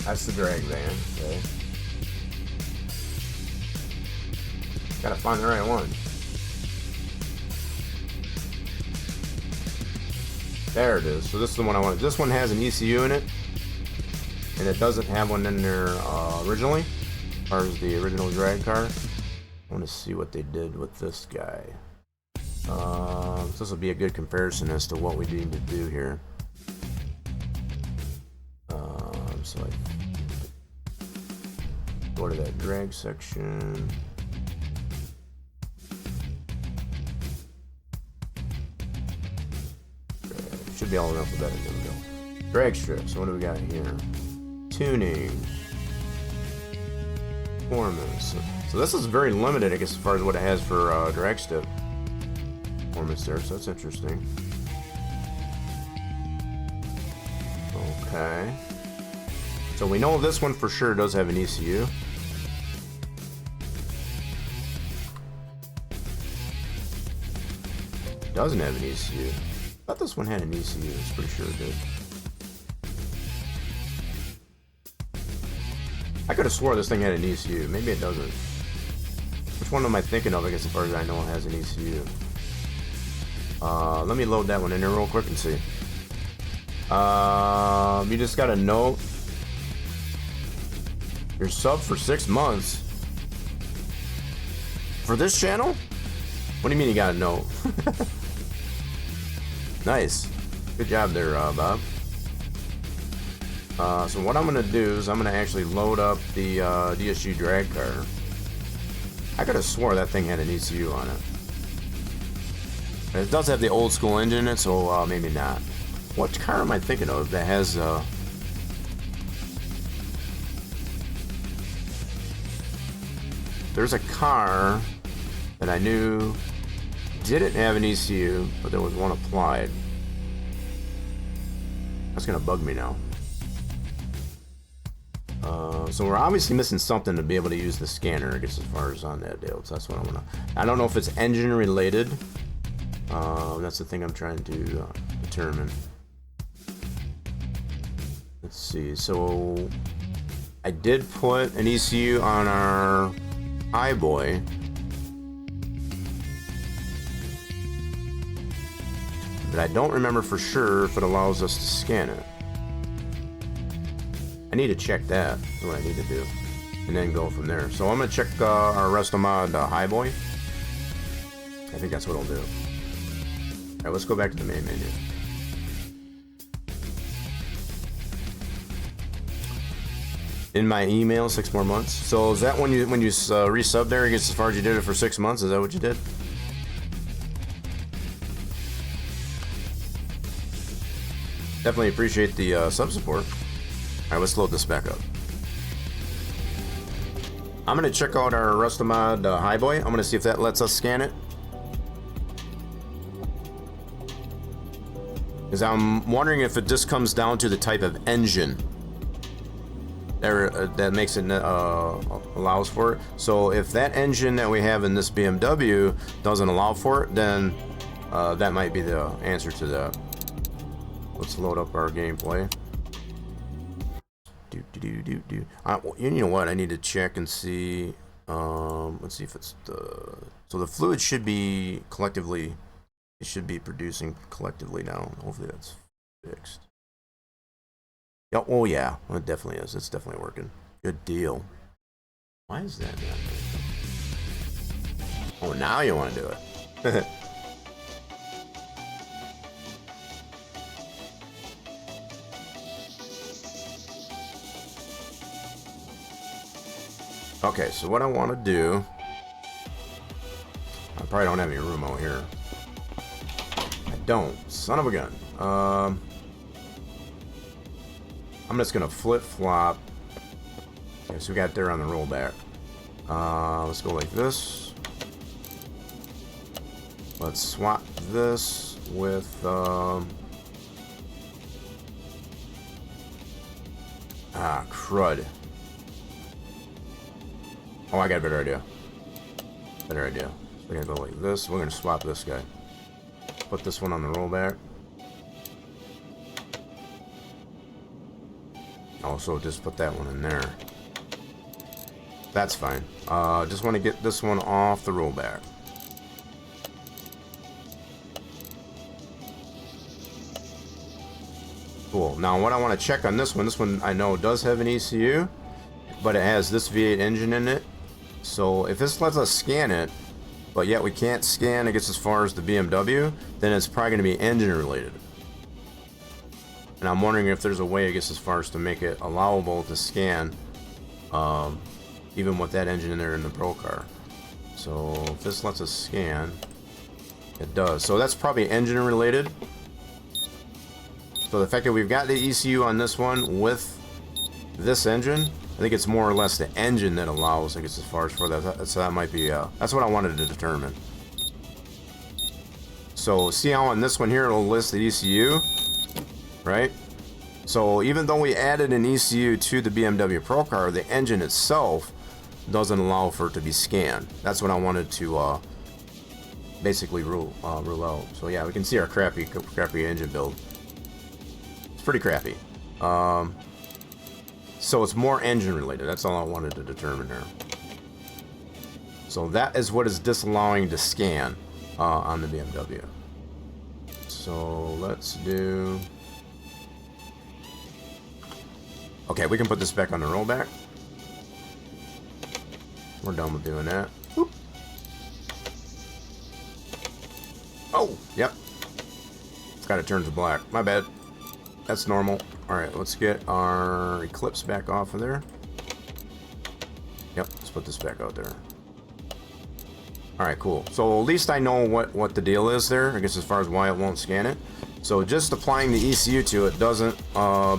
A: That's the drag van, okay. Gotta find the right one. There it is. So this is the one I wanted. This one has an ECU in it, and it doesn't have one in there originally, as far as the original drag car. I want to see what they did with this guy. So this will be a good comparison as to what we need to do here. So I go to that drag section. Should be all in alphabetical. There we go. Drag strip. So what do we got here? Tuning. Performance. So this is very limited, I guess, as far as what it has for drag strip performance there. So that's interesting. Okay. So we know this one for sure does have an ECU. Doesn't have an ECU. I thought this one had an ECU. I was pretty sure it did. I could have swore this thing had an ECU. Maybe it doesn't. Which one am I thinking of? I guess as far as I know it has an ECU. Let me load that one in there real quick and see. You just got a note. You're sub for 6 months. For this channel? What do you mean you got a note? Nice. Good job there, Bob. So what I'm going to do is I'm going to actually load up the DSG drag car. I could have swore that thing had an ECU on it. It does have the old school engine in it, so maybe not. What car am I thinking of that has... There's a car that I knew didn't have an ECU, but there was one applied. That's gonna bug me now. So we're obviously missing something to be able to use the scanner, I guess, as far as on that deal. So that's what I wanna... I don't know if it's engine related. That's the thing I'm trying to determine. Let's see, so I did put an ECU on our iBoy. But I don't remember for sure if it allows us to scan it. I need to check that. That's what I need to do. And then go from there. So I'm going to check our Resto Mod iBoy. I think that's what I'll do. Alright, let's go back to the main menu. In my email, 6 more months. So is that when you resub there, it gets as far as you did it for 6 months? Is that what you did? Definitely appreciate the sub support. Alright, let's load this back up. I'm gonna check out our Rustamod Highboy. I'm gonna see if that lets us scan it. Because I'm wondering if it just comes down to the type of engine that makes it allows for it. So if that engine that we have in this BMW doesn't allow for it, then that might be the answer to that. Let's load up our gameplay. You know what? I need to check and see. Let's see if it's the. So the fluid should be collectively. It should be producing collectively now. Hopefully that's fixed. Yeah, oh yeah, well, it definitely is. It's definitely working. Good deal. Why is that not? Oh, now you want to do it. Okay, so what I want to do. I probably don't have any room out here. Don't. Son of a gun. I'm just gonna flip-flop. Okay, so we got there on the rollback. Let's go like this. Let's swap this with crud. Oh, I got a better idea. Better idea. So we're gonna go like this. We're gonna swap this guy. Put this one on the rollback. Also, just put that one in there. That's fine. Just want to get this one off the rollback. Cool. Now, what I want to check on this one I know does have an ECU, but it has this V8 engine in it. So if this lets us scan it, but yet we can't scan, it gets as far as the BMW, then it's probably going to be engine related. And I'm wondering if there's a way it gets as far as to make it allowable to scan, even with that engine in there in the Procar. So if this lets us scan, it does. So that's probably engine related. So the fact that we've got the ECU on this one with this engine, I think it's more or less the engine that allows, I guess, as far as for that. So that might be, that's what I wanted to determine. So see how on this one here it'll list the ECU, right? So even though we added an ECU to the BMW Procar, the engine itself doesn't allow for it to be scanned. That's what I wanted to basically rule out. So yeah, we can see our crappy engine build. It's pretty crappy. So it's more engine related. That's all I wanted to determine there. So that is what is disallowing to scan on the BMW. So let's do. Okay, we can put this back on the rollback. We're done with doing that. Whoop. Oh, yep. It's got to turn to black. My bad. That's normal. Alright, let's get our Eclipse back off of there. Yep, let's put this back out there. Alright, cool. So at least I know what the deal is there, I guess, as far as why it won't scan it. So just applying the ECU to it doesn't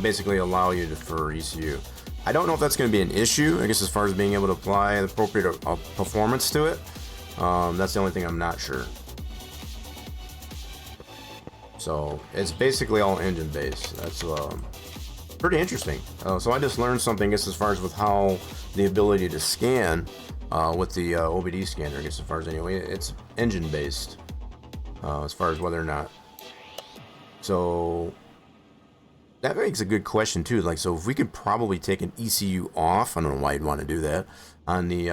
A: basically allow you for ECU. I don't know if that's going to be an issue, I guess, as far as being able to apply the appropriate performance to it. That's the only thing I'm not sure. So it's basically all engine based. That's pretty interesting. So I just learned something, I guess, as far as with how the ability to scan with the OBD scanner, I guess, as far as anyway, it's engine based as far as whether or not. So that makes a good question too. Like, so if we could probably take an ECU off, I don't know why you'd want to do that on the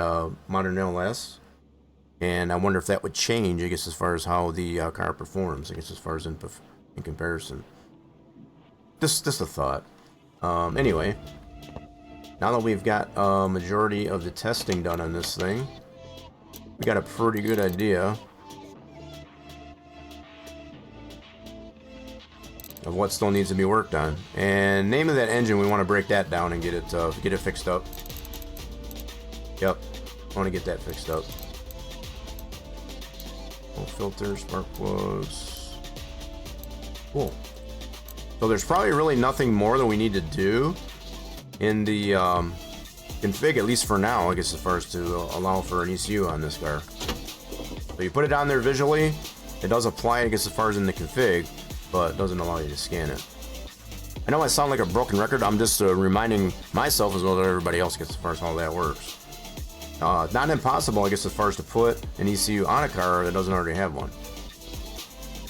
A: modern LS. And I wonder if that would change, I guess, as far as how the car performs, I guess, as far as in comparison. Just a thought. Anyway, now that we've got a majority of the testing done on this thing, we got a pretty good idea of what still needs to be worked on. And name of that engine, we want to break that down and get it fixed up. Yep, I want to get that fixed up. Full filter, spark plugs. Cool. So there's probably really nothing more that we need to do in the config, at least for now, I guess, as far as to allow for an ECU on this car. So you put it on there visually, it does apply, I guess, as far as in the config, but it doesn't allow you to scan it. I know I sound like a broken record. I'm just reminding myself as well as everybody else gets as far as how that works. Not impossible, I guess, as far as to put an ECU on a car that doesn't already have one.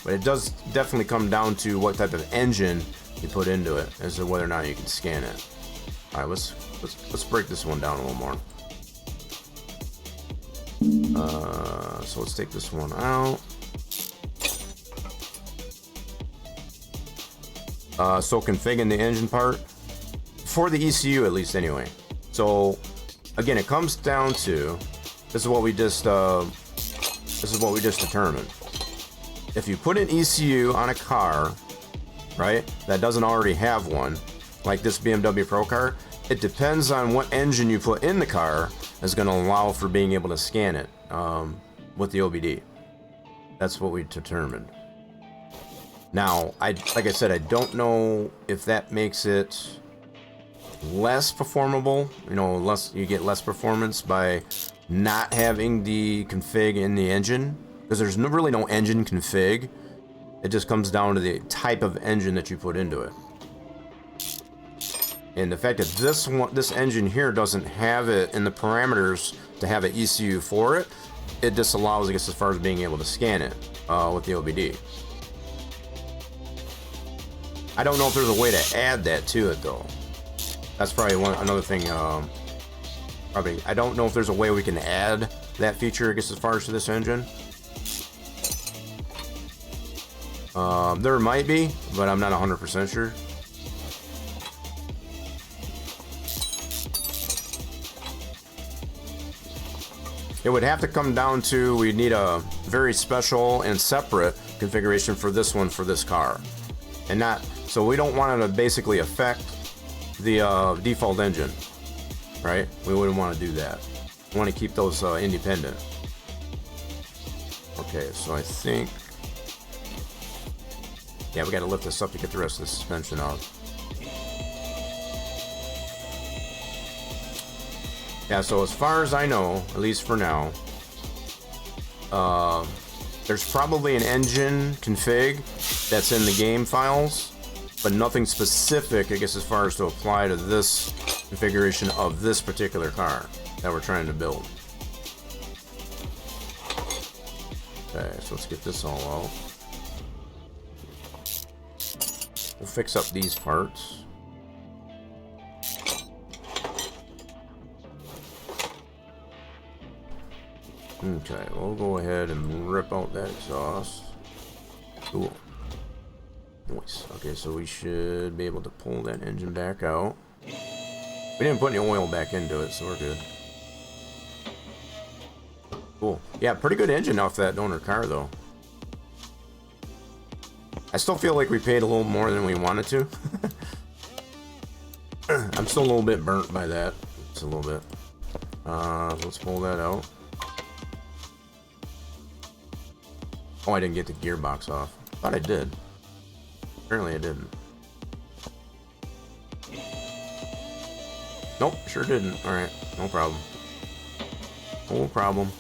A: But it does definitely come down to what type of engine you put into it as to whether or not you can scan it. All right, let's break this one down a little more. So let's take this one out. So configuring the engine part for the ECU, at least anyway. So again, it comes down to this is what we just determined. If you put an ECU on a car, right, that doesn't already have one, like this BMW Procar, it depends on what engine you put in the car is going to allow for being able to scan it with the OBD. That's what we determined. Now, like I said, I don't know if that makes it less performable. You know, you get less performance by not having the config in the engine, because there's really no engine config. It just comes down to the type of engine that you put into it. And the fact that this engine here doesn't have it in the parameters to have an ECU for it, it disallows, I guess, as far as being able to scan it with the OBD. I don't know if there's a way to add that to it though. That's probably another thing. Probably I don't know if there's a way we can add that feature, I guess, as far as to this engine. There might be, but I'm not 100% sure. It would have to come down to we need a very special and separate configuration for this one for this car, and not so we don't want it to basically affect the default engine, right? We wouldn't want to do that. We want to keep those independent. Okay, so I think, yeah, we got to lift this up to get the rest of the suspension out. Yeah, so as far as I know, at least for now, there's probably an engine config that's in the game files, but nothing specific, I guess, as far as to apply to this configuration of this particular car that we're trying to build. Okay, so let's get this all out. We'll fix up these parts. Okay, we'll go ahead and rip out that exhaust. Cool. Nice. Okay, so we should be able to pull that engine back out. We didn't put any oil back into it, so we're good. Cool. Yeah, pretty good engine off that donor car, though. I still feel like we paid a little more than we wanted to. I'm still a little bit burnt by that. Just a little bit. Let's pull that out. Oh, I didn't get the gearbox off. Thought I did. Apparently I didn't. Nope, sure didn't. Alright, no problem. No problem.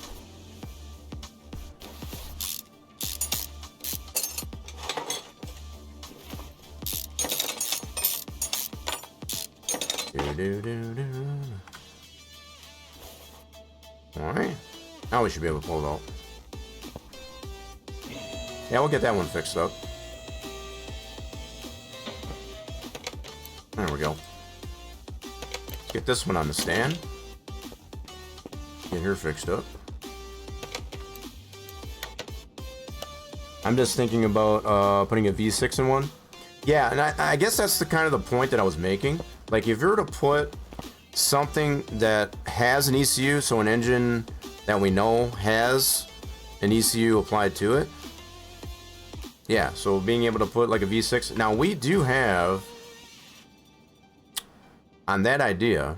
A: Alright. Now we should be able to pull it out. Yeah, we'll get that one fixed up. There we go. Let's get this one on the stand. Get her fixed up. I'm just thinking about putting a V6 in one. Yeah, and I guess that's the kind of the point that I was making. Like, if you were to put something that has an ECU, so an engine that we know has an ECU applied to it, Yeah, so being able to put like a V6. Now we do have, on that idea,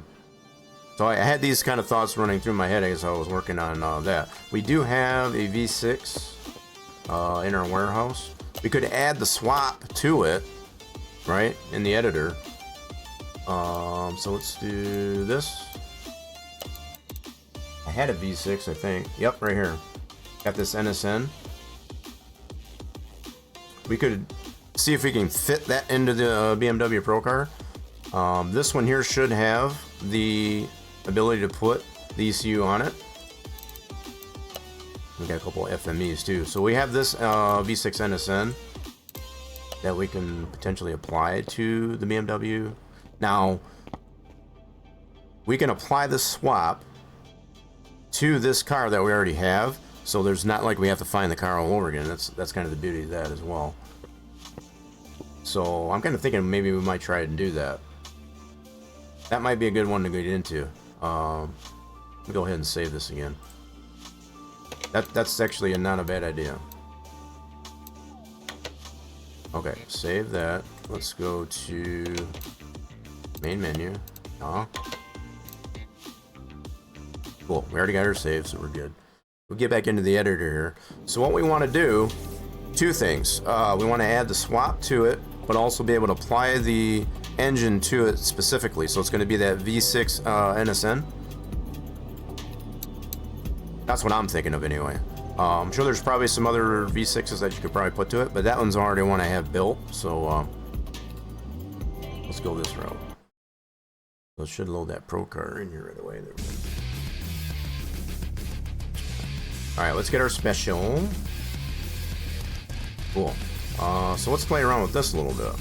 A: so I had these kind of thoughts running through my head as I was working on that. We do have a V6 in our warehouse. We could add the swap to it, right, in the editor. So let's do this. I had a V6, I think. Yep, right here. Got this NSN. We could see if we can fit that into the BMW Procar. This one here should have the ability to put the ECU on it. We got a couple of FMEs too. So we have this V6 NSN that we can potentially apply to the BMW. Now, we can apply the swap to this car that we already have, so there's not like we have to find the car all over again. That's kind of the beauty of that as well. So I'm kind of thinking maybe we might try and do that. That might be a good one to get into. Let me go ahead and save this again. That's actually not a bad idea. Okay, save that. Let's go to main menu. Cool, we already got our save, so we're good. We'll get back into the editor here. So what we want to do, two things. We want to add the swap to it, but also be able to apply the engine to it specifically. So it's going to be that V6 NSN. That's what I'm thinking of anyway. I'm sure there's probably some other V6s that you could probably put to it, but that one's already one I have built. So let's go this route. So it should load that Procar in here right away. There we go. Alright, let's get our special. Cool. So let's play around with this a little bit.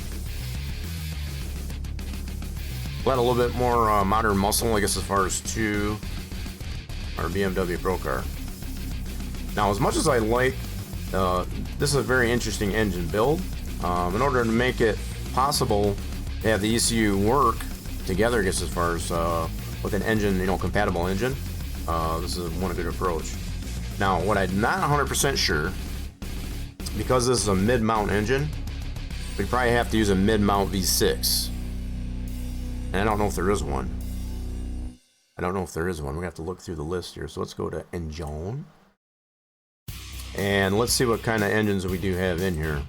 A: Let a little bit more modern muscle, I guess, as far as to our BMW Procar. Now, as much as I like, this is a very interesting engine build. In order to make it possible to have the ECU work together, I guess, as far as with an engine, compatible engine, this is one good approach. Now, what I'm not 100% sure, because this is a mid-mount engine, we'd probably have to use a mid-mount V6. And I don't know if there is one. We're gonna have to look through the list here. So let's go to engine. And let's see what kind of engines we do have in here.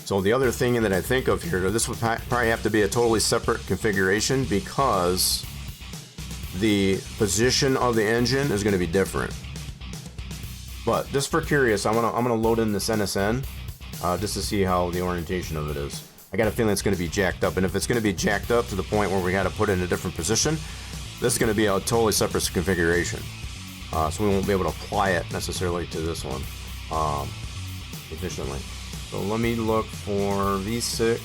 A: So the other thing that I think of here, this would probably have to be a totally separate configuration because the position of the engine is going to be different. But just for curious, I'm gonna load in this NSN just to see how the orientation of it is. I got a feeling it's going to be jacked up, and if it's going to be jacked up to the point where we got to put it in a different position, this is going to be a totally separate configuration. So we won't be able to apply it necessarily to this one efficiently. So let me look for V6.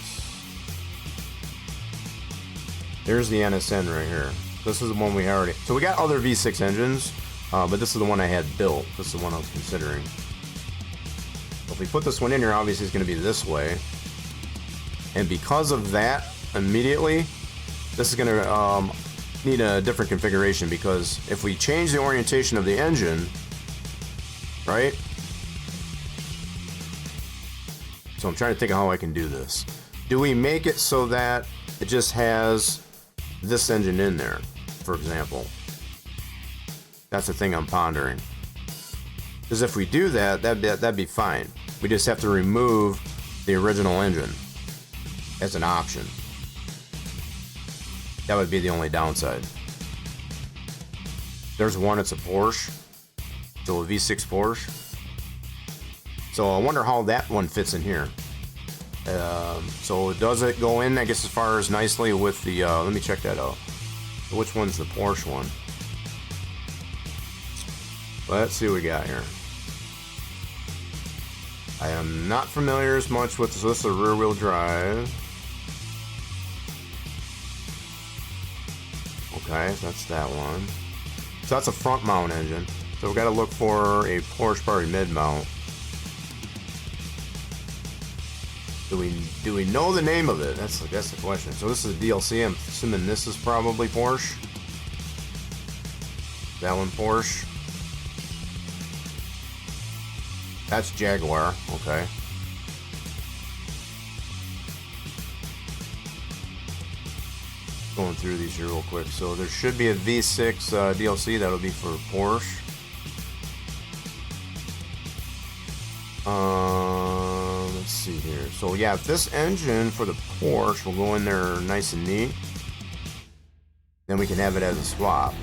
A: There's the NSN right here. This is the one we already... So we got other V6 engines, but this is the one I had built. This is the one I was considering. So if we put this one in here, obviously it's going to be this way. And because of that, immediately, this is going to need a different configuration, because if we change the orientation of the engine, right? So I'm trying to think of how I can do this. Do we make it so that it just has this engine in there, for example? That's the thing I'm pondering. Because if we do that, that'd be fine. We just have to remove the original engine as an option. That would be the only downside. There's one, it's a Porsche. So a V6 Porsche. So I wonder how that one fits in here. So does it go in, I guess, as far as nicely with the, let me check that out. Which one's the Porsche one? Let's see what we got here. I am not familiar as much with this. This is a rear wheel drive. Okay, so that's that one. So that's a front mount engine. So we've got to look for a Porsche probably mid mount. Do we know the name of it? That's the question. So this is DLC. I'm assuming this is probably Porsche. That one Porsche. That's Jaguar. Okay. Going through these here real quick. So there should be a V6 DLC that'll be for Porsche. Let's see here. So yeah, if this engine for the Porsche will go in there nice and neat, then we can have it as a swap.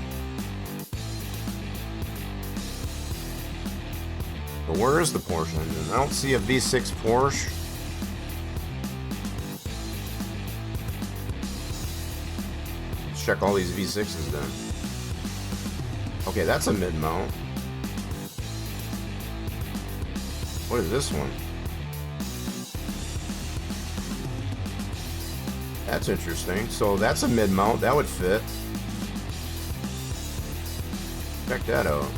A: But where is the Porsche engine? I don't see a V6 Porsche. Let's check all these V6s then. Okay, that's a mid-mount. What is this one? That's interesting. So that's a mid-mount. That would fit. Check that out.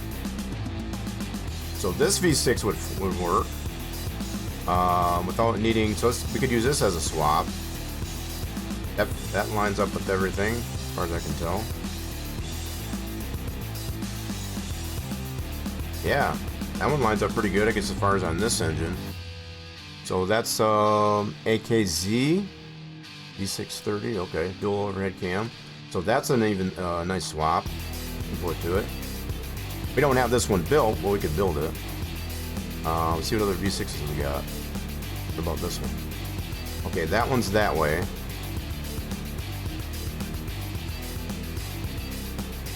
A: So this V6 would work without needing. So we could use this as a swap. That lines up with everything, as far as I can tell. Yeah, that one lines up pretty good, I guess, as far as on this engine. So that's AKZ V630. Okay, dual overhead cam. So that's an even nice swap. Put to it. We don't have this one built, but we could build it. Let's see what other V6s we got. What about this one? Okay, that one's that way.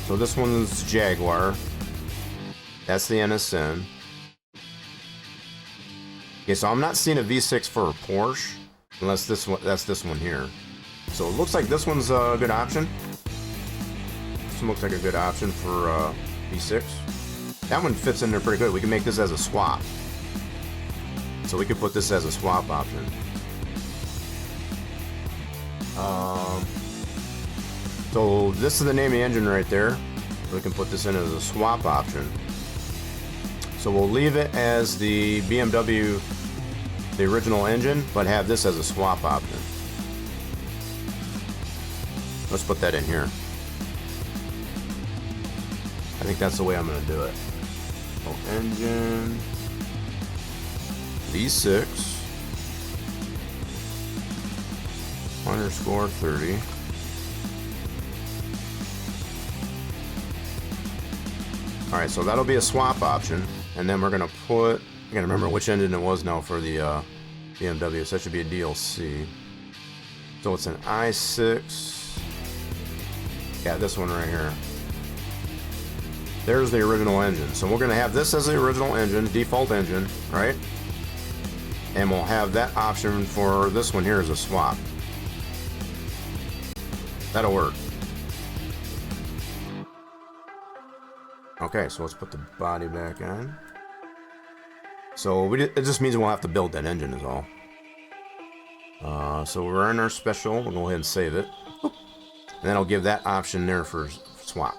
A: So this one's Jaguar. That's the NSN. Okay, so I'm not seeing a V6 for a Porsche, unless that's this one here. So it looks like this one's a good option. This one looks like a good option for V6. That one fits in there pretty good. We can make this as a swap. So we could put this as a swap option. So this is the name of the engine right there. We can put this in as a swap option. So we'll leave it as the BMW, the original engine, but have this as a swap option. Let's put that in here. I think that's the way I'm going to do it. So engine V6 underscore 30. Alright, so that'll be a swap option. And then we're going to put, I gotta remember which engine it was now for the BMW, so that should be a DLC. So it's an i6. Yeah, this one right here. There's the original engine. So we're going to have this as the original engine, default engine, right? And we'll have that option for this one here as a swap. That'll work. Okay, so let's put the body back on. So it just means we'll have to build that engine is all. So we're in our special. We'll go ahead and save it. And then I'll give that option there for swap.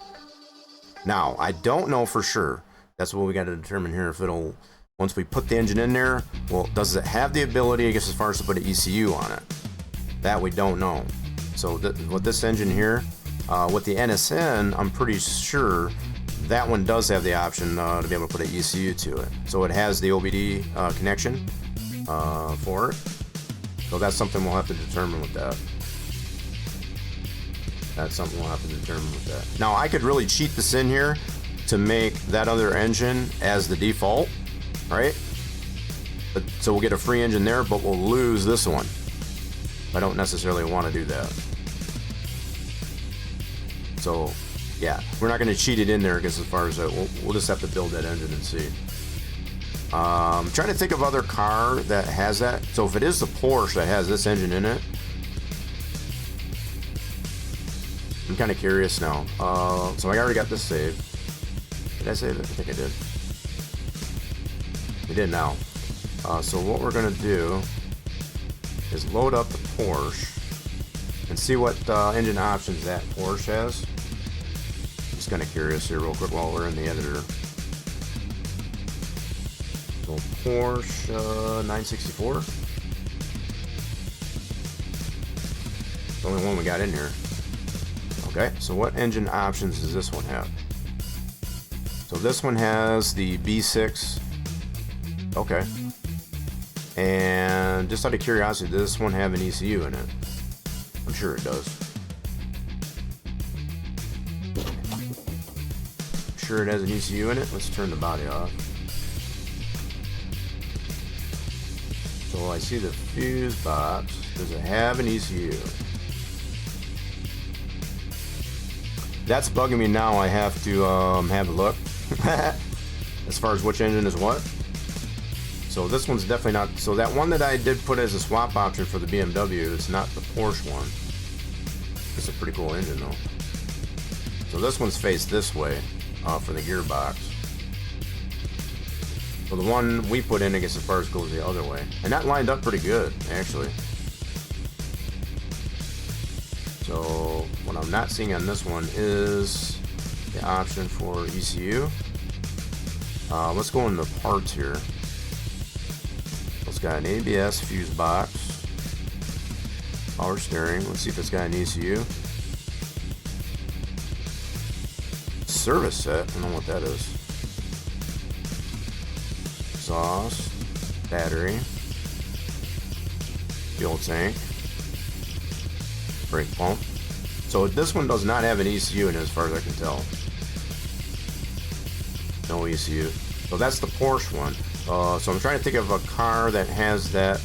A: Now, I don't know for sure. That's what we got to determine here. If it'll, once we put the engine in there, well, does it have the ability, I guess, as far as to put an ECU on it? That we don't know. So with this engine here, with the NSN, I'm pretty sure that one does have the option to be able to put an ECU to it. So it has the OBD connection for it. So that's something we'll have to determine with that. That's something we'll have to determine with that. Now, I could really cheat this in here to make that other engine as the default, right? So we'll get a free engine there, but we'll lose this one. I don't necessarily want to do that. So, yeah, we're not going to cheat it in there, I guess, as far as that. We'll just have to build that engine and see. I'm trying to think of other car that has that. So if it is the Porsche that has this engine in it, I'm kind of curious now. So I already got this saved. Did I save it? I think I did. We did now. So what we're going to do is load up the Porsche and see what engine options that Porsche has. Just kind of curious here real quick while we're in the editor. So Porsche 964. the only one we got in here. Okay, so what engine options does this one have? So this one has the V6. Okay. And just out of curiosity, does this one have an ECU in it? I'm sure it does. I'm sure it has an ECU in it. Let's turn the body off. So I see the fuse box. Does it have an ECU? That's bugging me now. I have to have a look as far as which engine is what. So this one's definitely not. So that one that I did put as a swap option for the BMW, it's not the Porsche one. It's a pretty cool engine though. So this one's faced this way for the gearbox. So the one we put in, I guess, as far as goes the other way, and that lined up pretty good actually. So what I'm not seeing on this one is the option for ECU. Let's go into the parts here. It's got an ABS fuse box, power steering. Let's see if it's got an ECU. Service set. I don't know what that is. Exhaust, battery, fuel tank, brake pump. So this one does not have an ECU in it as far as I can tell. No ECU. So that's the Porsche one. So I'm trying to think of a car that has that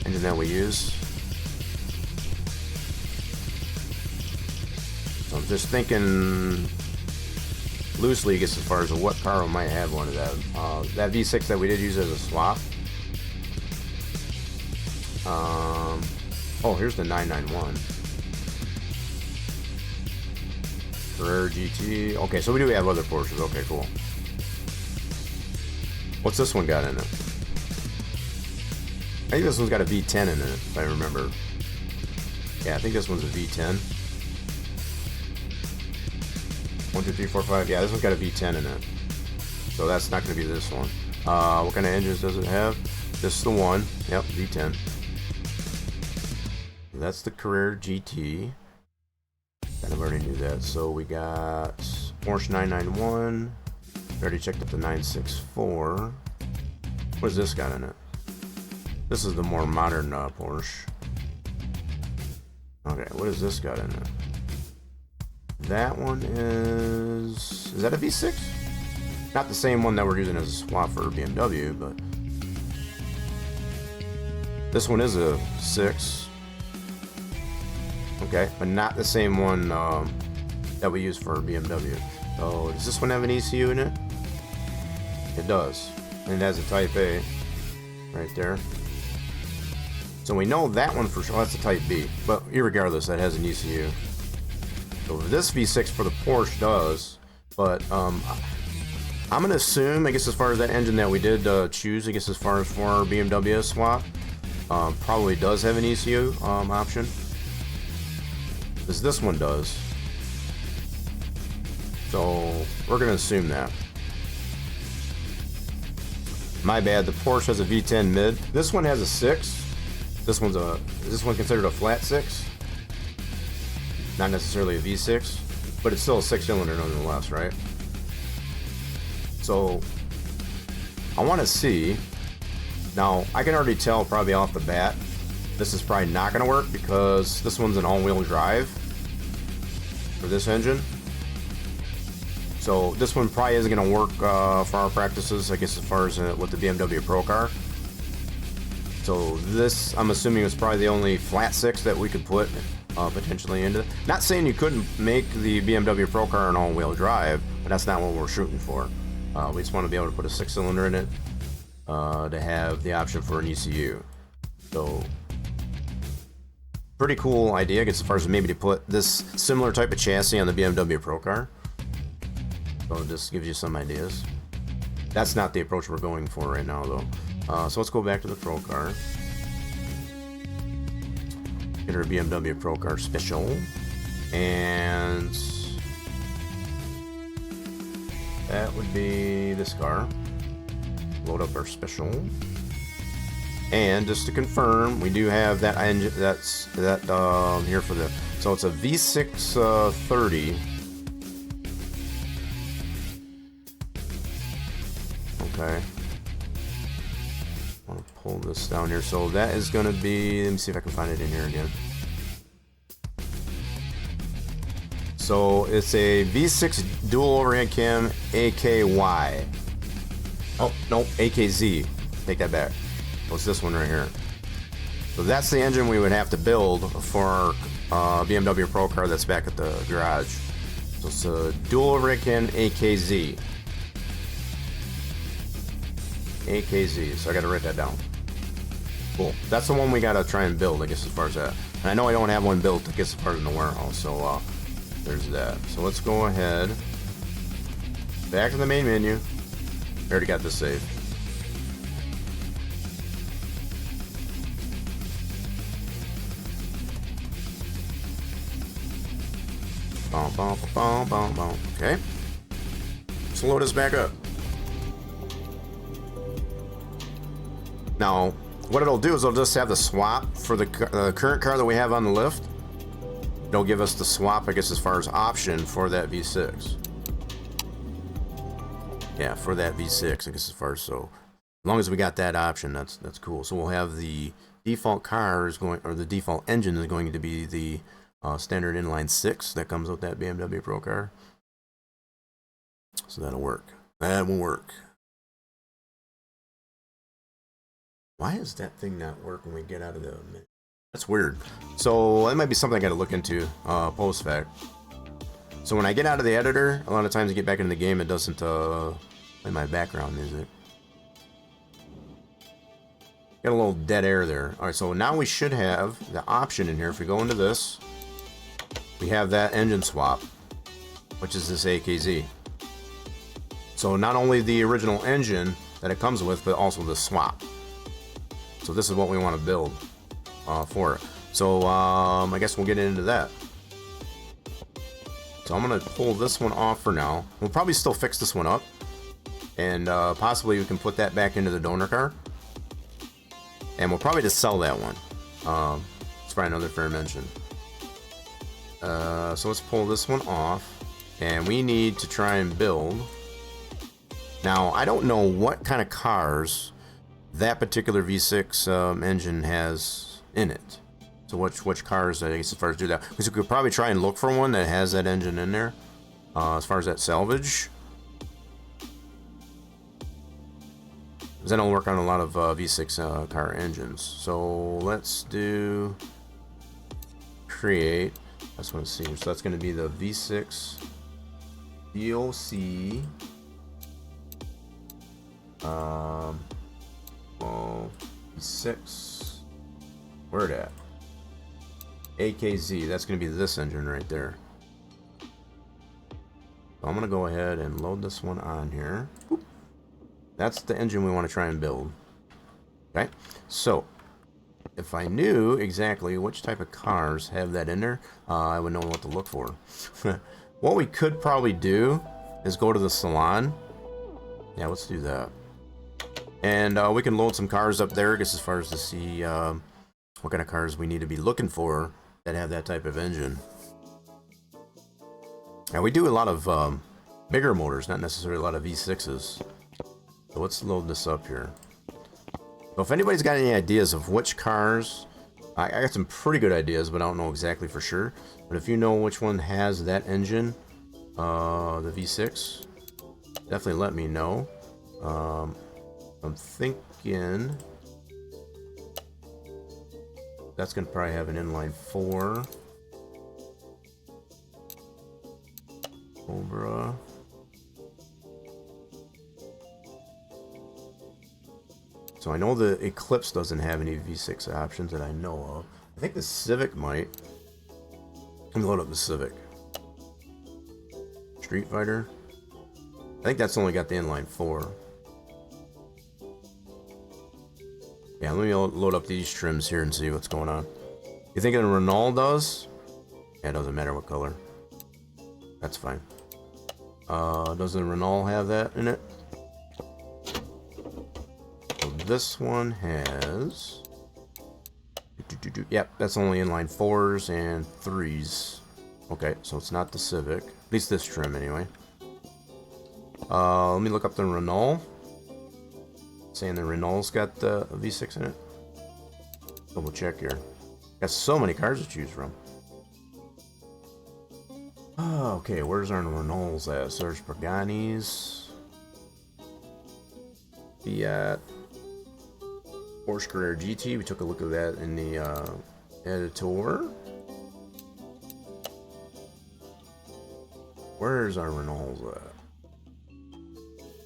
A: engine that we use. So I'm just thinking loosely, I guess, as far as what car might have one of that. That V6 that we did use as a swap. Oh, here's the 991. Carrera GT. Okay, so we do have other Porsches. Okay, cool. What's this one got in it? I think this one's got a V10 in it, if I remember. Yeah, I think this one's a V10. 1, 2, 3, 4, 5. Yeah, this one's got a V10 in it. So that's not going to be this one. What kind of engines does it have? This is the one. Yep, V10. That's the Carrera GT. Kind of already knew that. So we got Porsche 991. We already checked up the 964. What has this got in it? This is the more modern Porsche. Okay, what has this got in it? That one is that a V6? Not the same one that we're using as a swap for BMW, but this one is a 6. Okay, but not the same one that we use for BMW. Oh, does this one have an ECU in it? It does. And it has a Type A right there. So we know that one for sure. That's a Type B. But irregardless, that has an ECU. So this V6 for the Porsche does. But I'm going to assume, I guess, as far as that engine that we did choose, I guess, as far as for our BMW swap, probably does have an ECU option. Because this one does. So we're going to assume that. My bad, the Porsche has a V10 mid. This one has a 6. Is this one considered a flat 6? Not necessarily a V6, but it's still a 6-cylinder nonetheless, right? So I want to see. Now I can already tell probably off the bat this is probably not going to work because this one's an all-wheel drive for this engine. So this one probably isn't going to work for our practices, I guess, as far as with the BMW Procar. So this, I'm assuming, is probably the only flat 6 that we could put potentially into. Not saying you couldn't make the BMW Procar an all-wheel drive, but that's not what we're shooting for. We just want to be able to put a 6-cylinder in it to have the option for an ECU. So pretty cool idea, I guess, as far as maybe to put this similar type of chassis on the BMW Procar. So it just gives you some ideas. That's not the approach we're going for right now, though. So let's go back to the Procar. Get our BMW Procar Special. And that would be this car. Load up our Special. And just to confirm, we do have that engine. Here for the. So it's a V6 30. Okay. I want to pull this down here. So that is going to be. Let me see if I can find it in here again. So it's a V6 dual overhead cam AKY. Oh, no, AKZ. Take that back. What's this one right here? So that's the engine we would have to build for our BMW Procar that's back at the garage. So it's a dual overhead cam AKZ. AKZ. So I got to write that down. Cool. That's the one we got to try and build, I guess, as far as that. And I know I don't have one built, I guess, as far as in the warehouse. So there's that. So let's go ahead. Back to the main menu. I already got this saved. Okay. Let's load this back up. Now, what it'll do is it'll just have the swap for the current car that we have on the lift. It'll give us the swap, I guess, as far as option for that V6. Yeah, for that V6, I guess, as far as so. As long as we got that option, that's cool. So we'll have the default car is going, or the default engine is going to be the standard inline 6 that comes with that BMW Procar. So that'll work. That will work. Why is that thing not work when we get out of the menu? That's weird. So that might be something I got to look into post fact. So when I get out of the editor, a lot of times I get back into the game, it doesn't play my background music. Got a little dead air there. All right, so now we should have the option in here. If we go into this, we have that engine swap, which is this AKZ. So not only the original engine that it comes with, but also the swap. So this is what we want to build for it. So I guess we'll get into that. So I'm going to pull this one off for now. We'll probably still fix this one up. And possibly we can put that back into the donor car. And we'll probably just sell that one. It's probably another fair mention. So let's pull this one off. And we need to try and build. Now, I don't know what kind of cars that particular V6 engine has in it. So which cars, I guess, as far as do that. Because we could probably try and look for one that has that engine in there. As far as that salvage. Because I don't work on a lot of V6 car engines. So let's do create. I just want to see. So that's going to be the V6 DLC. V6. Where it at? AKZ. That's going to be this engine right there. So I'm going to go ahead and load this one on here. Boop. That's the engine we want to try and build. Okay. So if I knew exactly which type of cars have that in there, I would know what to look for. What we could probably do is go to the salon. Yeah, let's do that. And we can load some cars up there, I guess, as far as to see what kind of cars we need to be looking for that have that type of engine. Now, we do a lot of bigger motors, not necessarily a lot of V6s. So let's load this up here. So if anybody's got any ideas of which cars, I got some pretty good ideas, but I don't know exactly for sure. But if you know which one has that engine, the V6, definitely let me know. I'm thinking that's going to probably have an inline 4. Cobra. So I know the Eclipse doesn't have any V6 options that I know of. I think the Civic might. Let me load up the Civic. Street Fighter. I think that's only got the inline 4. Yeah, let me load up these trims here and see what's going on. You think a Renault does? Yeah, it doesn't matter what color. That's fine. Doesn't Renault have that in it? So this one has... Yep, that's only inline 4s and 3s. Okay, so it's not the Civic. At least this trim, anyway. Let me look up the Renault. Saying the Renault's got the V6 in it. Double check here. Got so many cars to choose from. Oh, okay, where's our Renaults at? So there's Pagani's. Fiat. Porsche Carrera GT. We took a look at that in the editor. Where's our Renaults at?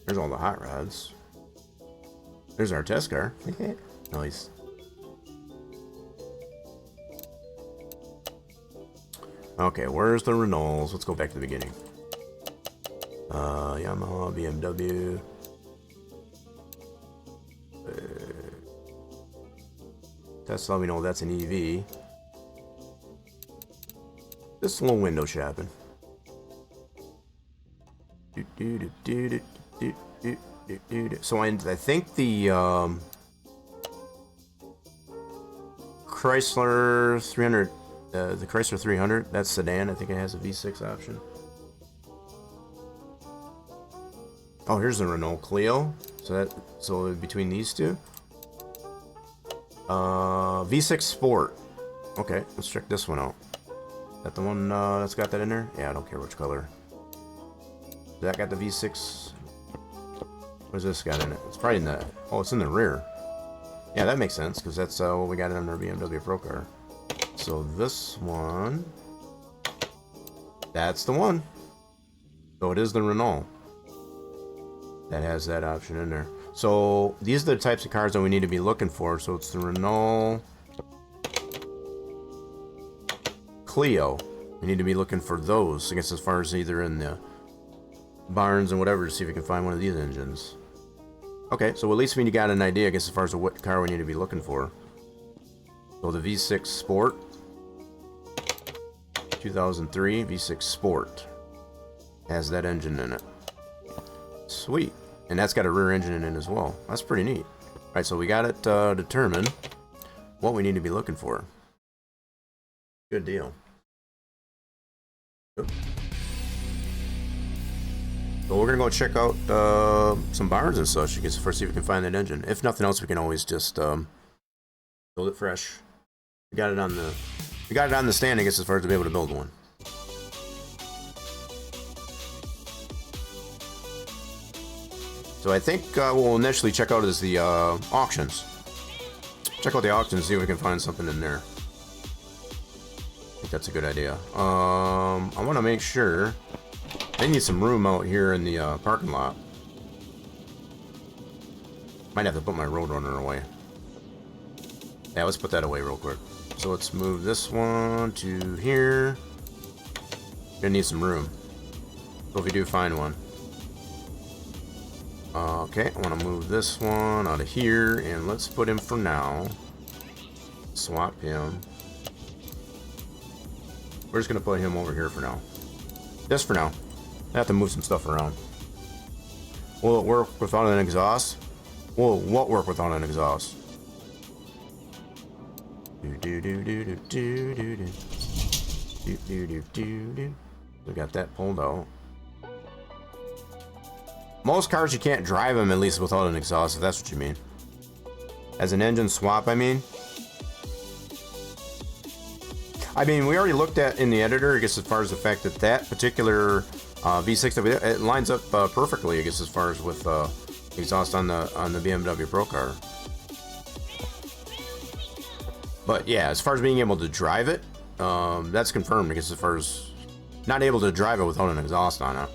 A: There's all the hot rods. There's our test car. Nice. Okay, where's the Renaults? Let's go back to the beginning. Yamaha, BMW. Tesla, we know that's an EV. Just a little window shopping. So I think the Chrysler 300, the Chrysler 300, that's sedan. I think it has a V6 option. Oh, here's the Renault Clio. So between these two, V6 Sport. Okay, let's check this one out. Is that the one that's got that in there? Yeah, I don't care which color. That got the V6. What's this got in it? It's probably in the... Oh, it's in the rear. Yeah, that makes sense, because that's what we got in our BMW Procar. So this one... That's the one. So it is the Renault. That has that option in there. So these are the types of cars that we need to be looking for. So it's the Renault Clio. We need to be looking for those, I guess, as far as either in the barns and whatever, to see if we can find one of these engines. Okay, so at least we got an idea, I guess, as far as what car we need to be looking for. So the V6 Sport, 2003 V6 Sport, has that engine in it. Sweet. And that's got a rear engine in it as well. That's pretty neat. Alright, so we got it determined what we need to be looking for. Good deal. Good. So we're gonna go check out some barns and such, I guess, first see if we can find that engine. If nothing else, we can always just build it fresh. We got it on the stand, I guess, as far as to be able to build one. So I think we'll initially check out is the auctions. Check out the auctions, see if we can find something in there. I think that's a good idea. I want to make sure. I need some room out here in the parking lot. Might have to put my Roadrunner away. Yeah, let's put that away real quick. So let's move this one to here. Gonna need some room. So if we do find one. Okay, I want to move this one out of here, and let's put him for now. Swap him. We're just gonna put him over here for now. Just for now. I have to move some stuff around. Will it work without an exhaust? Will what work without an exhaust? We got that pulled out. Most cars you can't drive them at least without an exhaust, if that's what you mean. As an engine swap, I mean. We already looked at in the editor, I guess, as far as the fact that that particular V6, it lines up perfectly, I guess, as far as with exhaust on the BMW Procar. But yeah, as far as being able to drive it, that's confirmed, I guess, as far as not able to drive it without an exhaust on it.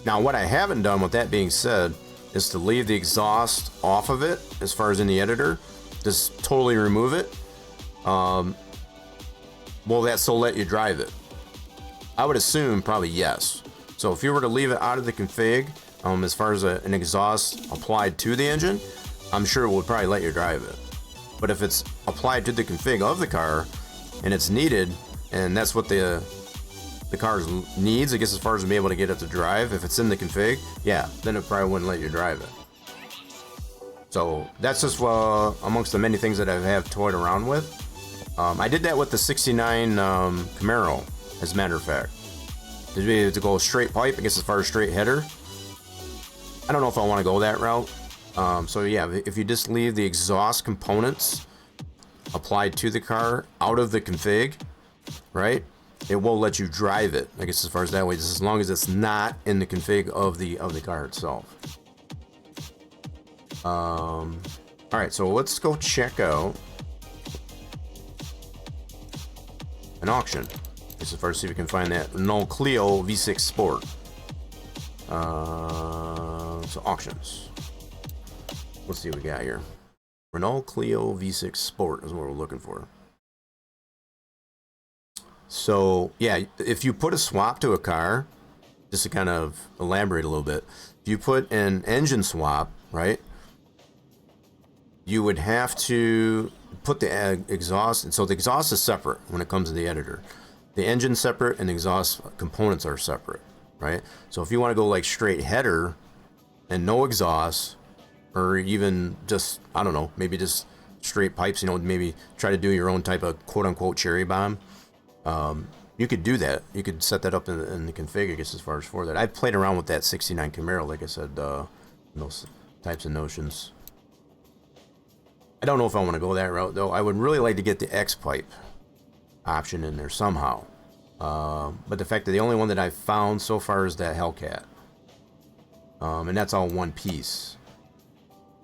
A: Now, what I haven't done, with that being said, is to leave the exhaust off of it, as far as in the editor. Just totally remove it. Will that still let you drive it? I would assume probably yes. So if you were to leave it out of the config, as far as an exhaust applied to the engine, I'm sure it would probably let you drive it. But if it's applied to the config of the car, and it's needed, and that's what the the car's needs, I guess, as far as being able to get it to drive, if it's in the config, yeah, then it probably wouldn't let you drive it. So that's just amongst the many things that I have toyed around with. I did that with the 69 Camaro, as a matter of fact. To go straight pipe, I guess, as far as straight header. I don't know if I want to go that route. So yeah, if you just leave the exhaust components applied to the car out of the config, right, it will let you drive it, I guess, as far as that way, just as long as it's not in the config of the car itself. All right, so let's go check out an auction. This is first, see if we can find that Renault Clio V6 Sport. So auctions. Let's see what we got here. Renault Clio V6 Sport is what we're looking for. So yeah, if you put a swap to a car, just to kind of elaborate a little bit, if you put an engine swap, right, you would have to put the exhaust, and so the exhaust is separate when it comes to the editor. The engine's separate and the exhaust components are separate, right? So if you want to go like straight header and no exhaust, or even just, I don't know, maybe just straight pipes, you know, maybe try to do your own type of quote-unquote cherry bomb, you could do that. You could set that up in the config, I guess, as far as for that. I've played around with that 69 Camaro, like I said, those types of notions. I don't know if I want to go that route, though. I would really like to get the X-pipe option in there somehow. But the fact that the only one that I've found so far is that Hellcat. And that's all one piece.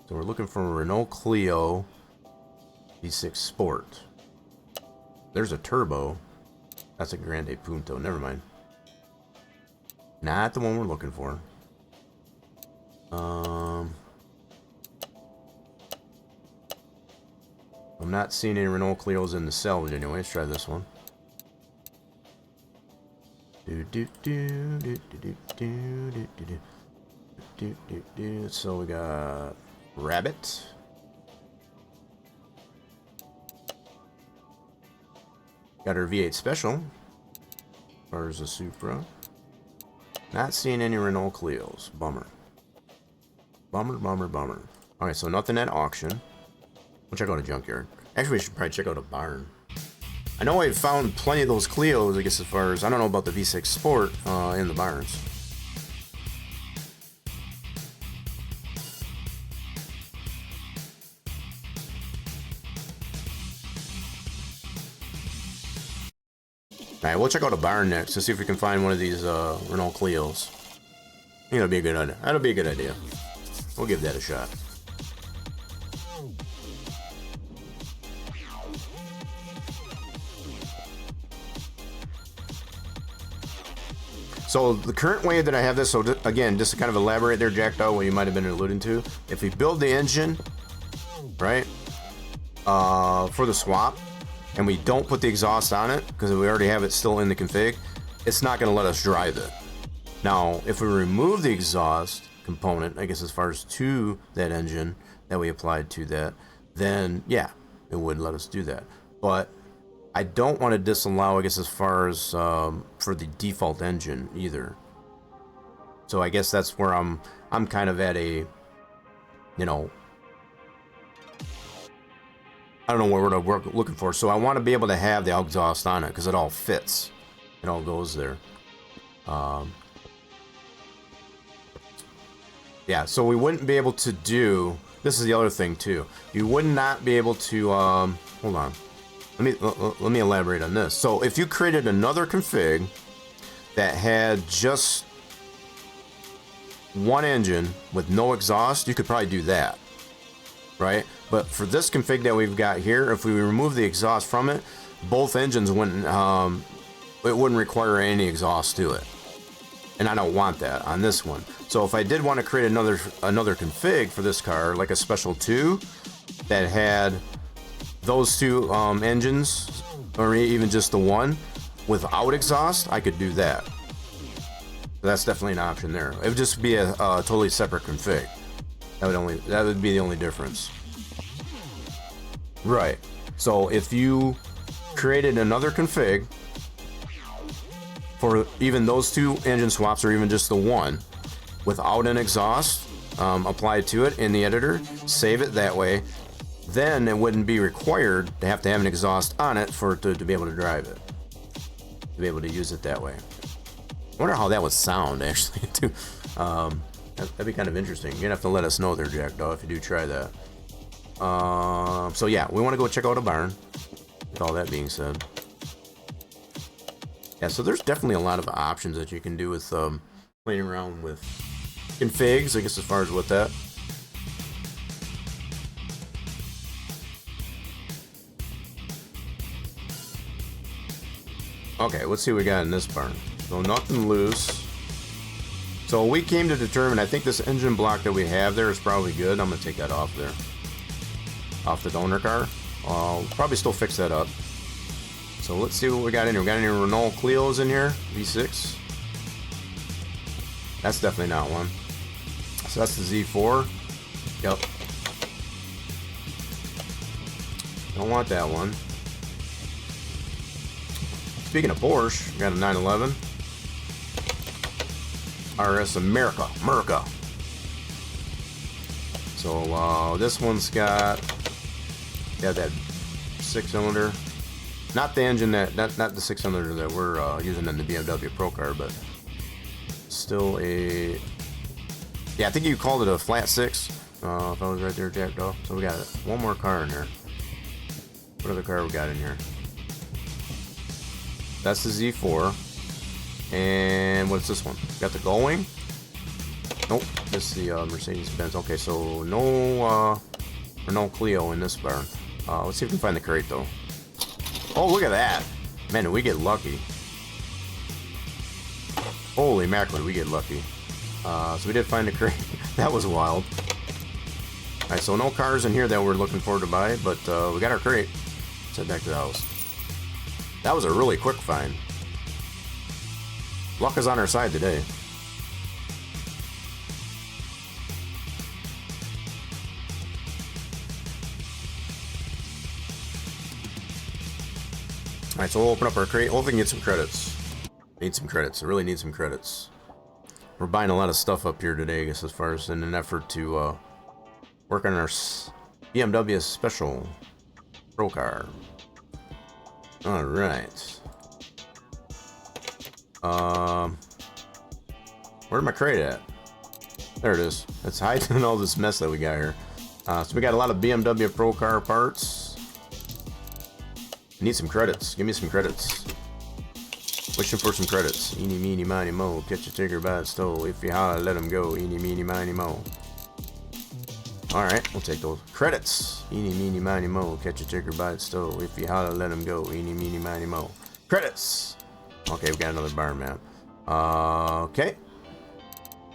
A: So we're looking for a Renault Clio V6 Sport. There's a turbo. That's a Grande Punto. Never mind. Not the one we're looking for. I'm not seeing any Renault Clios in the salvage anyway. Let's try this one. So we got Rabbit. Got our V8 Special. There's a Supra. Not seeing any Renault Clios. Bummer. Bummer. Alright, so nothing at auction. We'll check out a junkyard. Actually, we should probably check out a barn. I know I found plenty of those Clios, I guess, as far as, I don't know about the V6 Sport in the barns. Alright, we'll check out a barn next to see if we can find one of these Renault Clios. I think that'll be a good idea. That'll be a good idea. We'll give that a shot. So the current way that I have this, so again, just to kind of elaborate there, Jacked out what you might have been alluding to. If we build the engine, right, for the swap, and we don't put the exhaust on it, because we already have it still in the config, it's not going to let us drive it. Now, if we remove the exhaust component, I guess as far as to that engine that we applied to that, then yeah, it wouldn't let us do that. But I don't want to disallow, I guess, as far as for the default engine either. So I guess that's where I'm kind of at a, you know, I don't know what we're looking for. So I want to be able to have the exhaust on it because it all fits. It all goes there. Yeah, so we wouldn't be able to do, this is the other thing too. You would not be able to, hold on. Let me elaborate on this. So if you created another config that had just one engine with no exhaust, you could probably do that, right? But for this config that we've got here, if we remove the exhaust from it, both engines wouldn't, it wouldn't require any exhaust to it. And I don't want that on this one. So if I did want to create another config for this car, like a Special 2 that had those two engines, or even just the one without exhaust, I could do that. That's definitely an option there. It would just be a totally separate config. That would be the only difference. Right. So if you created another config for even those two engine swaps, or even just the one, without an exhaust applied to it in the editor, save it that way. Then it wouldn't be required to have an exhaust on it for it to be able to drive it, to be able to use it that way. I wonder how that would sound actually too. That'd be kind of interesting. You're gonna have to let us know there, Jackdaw, if you do try that. So yeah, we want to go check out a barn. With all that being said, yeah, so there's definitely a lot of options that you can do with playing around with configs, I guess, as far as with that. Okay, let's see what we got in this barn. So nothing loose. So we came to determine, I think this engine block that we have there is probably good. I'm gonna take that off there, off the donor car. I'll probably still fix that up. So let's see what we got in here. We got any Renault Clios in here, V6. That's definitely not one. So that's the Z4. Yep. Don't want that one. Speaking of Porsche, we got a 911. RS America. So this one's got that 6-cylinder. Not the engine not the 6-cylinder that we're using in the BMW Procar, but still a, yeah, I think you called it a flat 6. If I was right there, Jackdaw. So we got one more car in here. What other car we got in here? That's the Z4. And what's this one? Got the Gullwing? Nope, this is the Mercedes-Benz. Okay, so no Renault Clio in this barn. Let's see if we can find the crate though. Oh, look at that. Man, did we get lucky. Holy mackerel, we get lucky. So we did find the crate. That was wild. Alright, so no cars in here that we're looking forward to buy, but we got our crate. Let's head back to the house. That was a really quick find. Luck is on our side today. Alright, so we'll open up our crate. Hopefully we can get some credits. Need some credits. I really need some credits. We're buying a lot of stuff up here today, I guess, as far as in an effort to work on our BMW Special Procar. Alright. Where's my crate at? There it is. It's hiding all this mess that we got here. So we got a lot of BMW Procar parts. Need some credits. Give me some credits. Wishing for some credits. Eeny, meeny, miny, mo. Catch a tiger by its toe. If you holler, let him go. Eeny, meeny, miny, mo. Alright, we'll take those. Credits. Eeny, meeny, miny, mo. Catch a tiger by its toe. If you holler, let him go. Eeny, meeny, miny, mo. Credits! Okay, we got another barn map. Okay.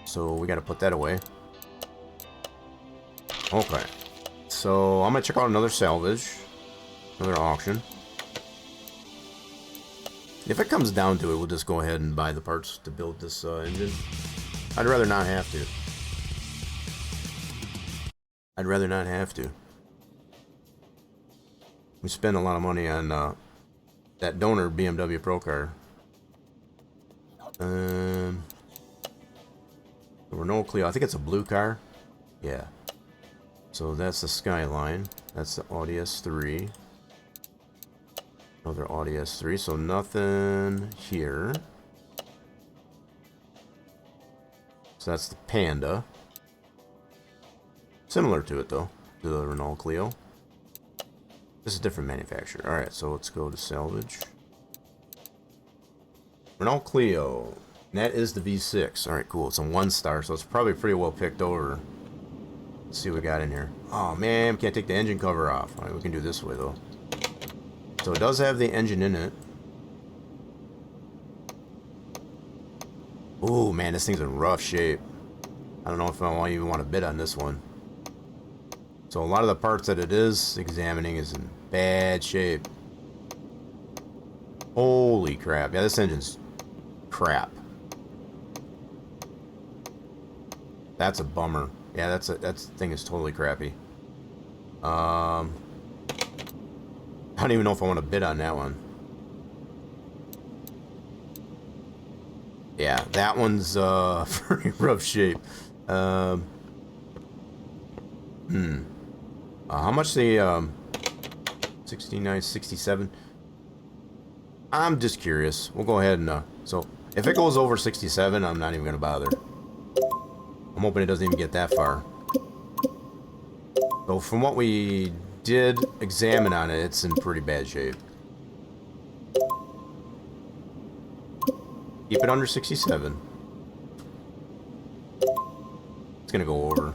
A: So we gotta put that away. Okay. So I'm gonna check out another salvage. Another auction. If it comes down to it, we'll just go ahead and buy the parts to build this engine. I'd rather not have to. I'd rather not have to. We spend a lot of money on that donor BMW Procar. The Renault Clio. I think it's a blue car. Yeah. So that's the Skyline. That's the Audi S3. Another Audi S3. So nothing here. So that's the Panda. Similar to it though, to the Renault Clio. This is a different manufacturer. Alright, so let's go to salvage. Renault Clio. And that is the V6. Alright, cool. It's a 1-star, so it's probably pretty well picked over. Let's see what we got in here. Oh man, we can't take the engine cover off. Alright, we can do this way though. So it does have the engine in it. Oh man, this thing's in rough shape. I don't know if I even want to bid on this one. So a lot of the parts that it is examining is in bad shape. Holy crap. Yeah, this engine's crap. That's a bummer. Yeah, that thing is totally crappy. I don't even know if I want to bid on that one. Yeah, that one's pretty rough shape. How much the 69, 67? I'm just curious. We'll go ahead and so if it goes over 67, I'm not even gonna bother. I'm hoping it doesn't even get that far. So from what we did examine on it, it's in pretty bad shape. Keep it under 67. It's gonna go over.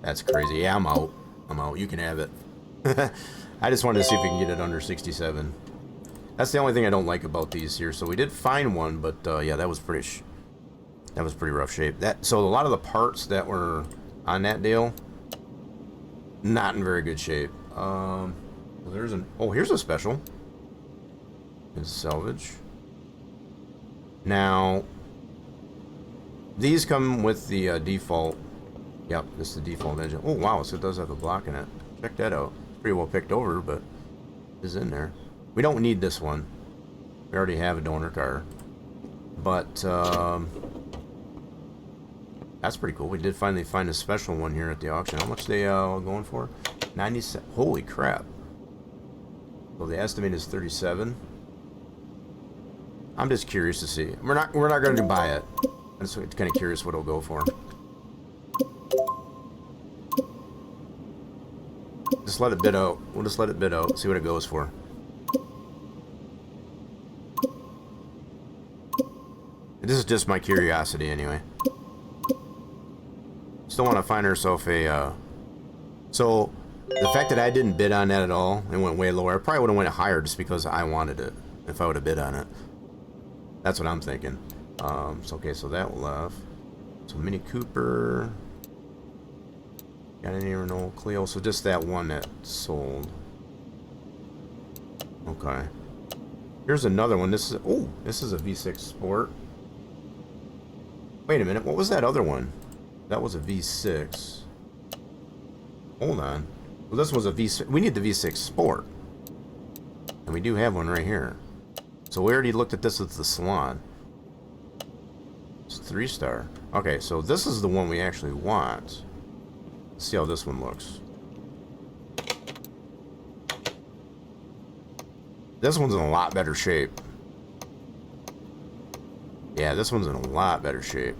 A: That's crazy. Yeah, I'm out. I'm out. You can have it. I just wanted to see if we can get it under 67. That's the only thing I don't like about these here. So we did find one, but yeah, that was pretty rough shape. So a lot of the parts that were on that deal, not in very good shape. Here's a special. It's salvage. Now, these come with the default. Yep, this is the default engine. Oh wow, so it does have a block in it. Check that out. Pretty well picked over, but it is in there. We don't need this one. We already have a donor car. But that's pretty cool. We did finally find a special one here at the auction. How much they going for? 97. Holy crap. So the estimate is 37. I'm just curious to see. We're not going to buy it. I'm just kind of curious what it'll go for. Just let it bid out. We'll just let it bid out. See what it goes for. This is just my curiosity anyway. Still want to find herself a so the fact that I didn't bid on that at all and went way lower, I probably would have went higher just because I wanted it if I would have bid on it. That's what I'm thinking. So okay, so that will have so Mini Cooper. Got any Renault Clio? So just that one that sold. Okay. Here's another one. This is a V6 Sport. Wait a minute, what was that other one? That was a V6. Hold on. Well, this was a V6. We need the V6 Sport. And we do have one right here. So we already looked at this at the salon. It's 3-star. Okay, so this is the one we actually want. Let's see how this one looks. This one's in a lot better shape. Yeah, this one's in a lot better shape.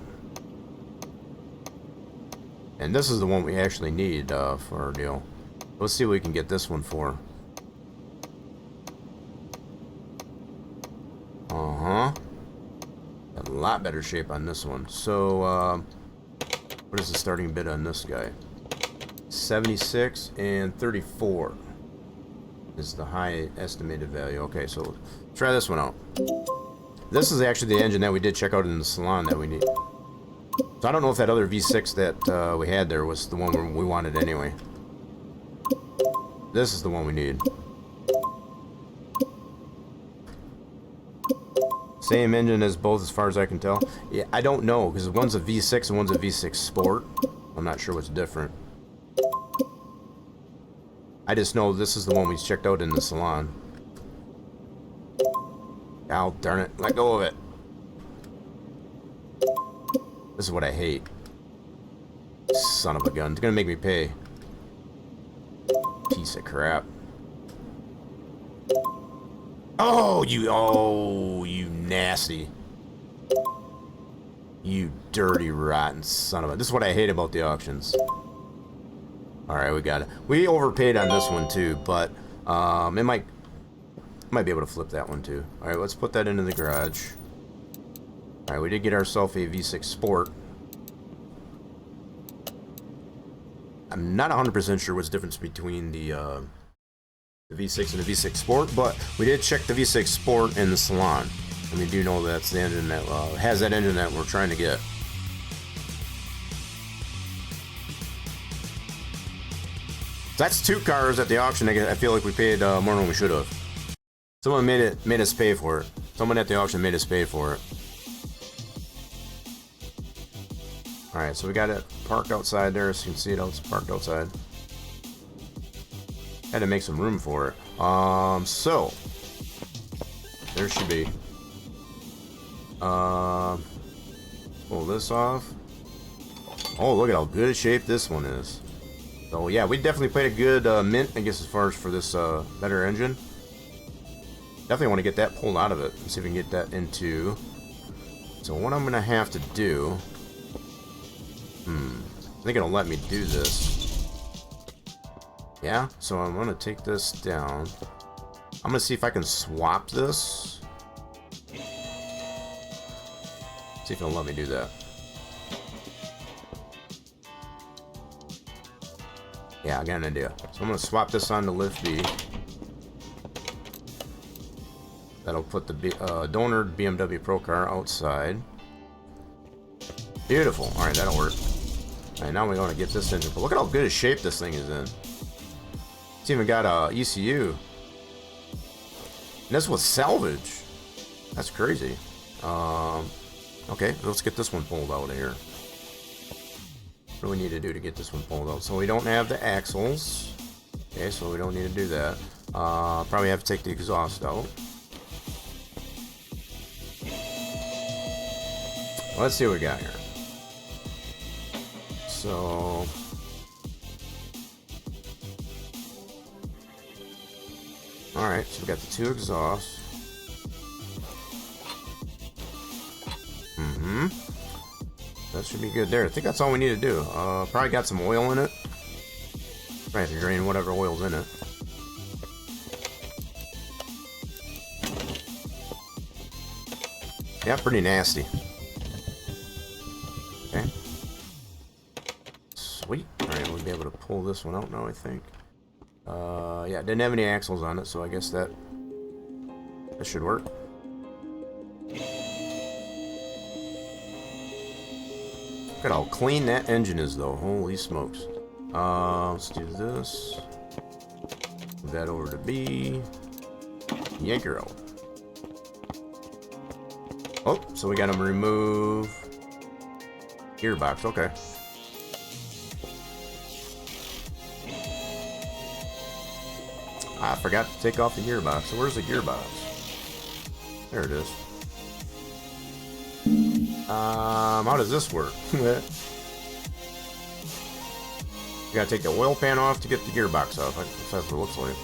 A: And this is the one we actually need for our deal. Let's see what we can get this one for. A lot better shape on this one. So, what is the starting bid on this guy? 76 and 34 is the high estimated value. Okay, so try this one out. This is actually the engine that we did check out in the salon that we need. So I don't know if that other V6 that we had there was the one we wanted anyway. This is the one we need. Same engine as both as far as I can tell. Yeah, I don't know because one's a V6 and one's a V6 Sport. I'm not sure what's different. I just know this is the one we checked out in the salon. Oh, darn it. Let go of it. This is what I hate. Son of a gun. It's gonna make me pay. Piece of crap. Oh, you nasty. You dirty, rotten son of a... This is what I hate about the auctions. Alright, we got it. We overpaid on this one too, but it might be able to flip that one too. Alright, let's put that into the garage. Alright, we did get ourselves a V6 Sport. I'm not 100% sure what's the difference between the V6 and the V6 Sport, but we did check the V6 Sport in the salon. And we do know that's the engine that has that engine that we're trying to get. That's 2 cars at the auction. I feel like we paid more than we should have. Someone made us pay for it. Someone at the auction made us pay for it. Alright, so we got it parked outside there, so you can see it. It's parked outside. Had to make some room for it. So there should be. Pull this off. Oh, look at how good a shape this one is. So yeah, we definitely played a good mint, I guess, as far as for this better engine. Definitely want to get that pulled out of it and see if we can get that into. So what I'm gonna have to do. I think it'll let me do this. Yeah, so I'm gonna take this down. I'm gonna see if I can swap this. See if it'll let me do that. Yeah, I got an idea. So I'm gonna swap this on to lift B. That'll put the donor BMW Procar outside. Beautiful. All right, that'll work. All right, now we're gonna get this engine. But look at how good a shape this thing is in. It's even got a ECU. And this was salvage. That's crazy. Okay, let's get this one pulled out of here. What do we need to do to get this one pulled out? So we don't have the axles. Okay, so we don't need to do that. Probably have to take the exhaust out. Let's see what we got here. So alright, so we got the two exhausts. That should be good there. I think that's all we need to do. Probably got some oil in it. Probably have to drain whatever oil's in it. Yeah, pretty nasty. Okay. Sweet. Alright, we'll be able to pull this one out now, I think. Yeah, it didn't have any axles on it, so I guess that should work. Look at how clean that engine is, though. Holy smokes. Let's do this. Move that over to B. Yank her out. Oh, so we gotta remove gearbox. Okay. I forgot to take off the gearbox. So where's the gearbox? There it is. How does this work? You gotta take the oil pan off to get the gearbox off. That's what it looks like.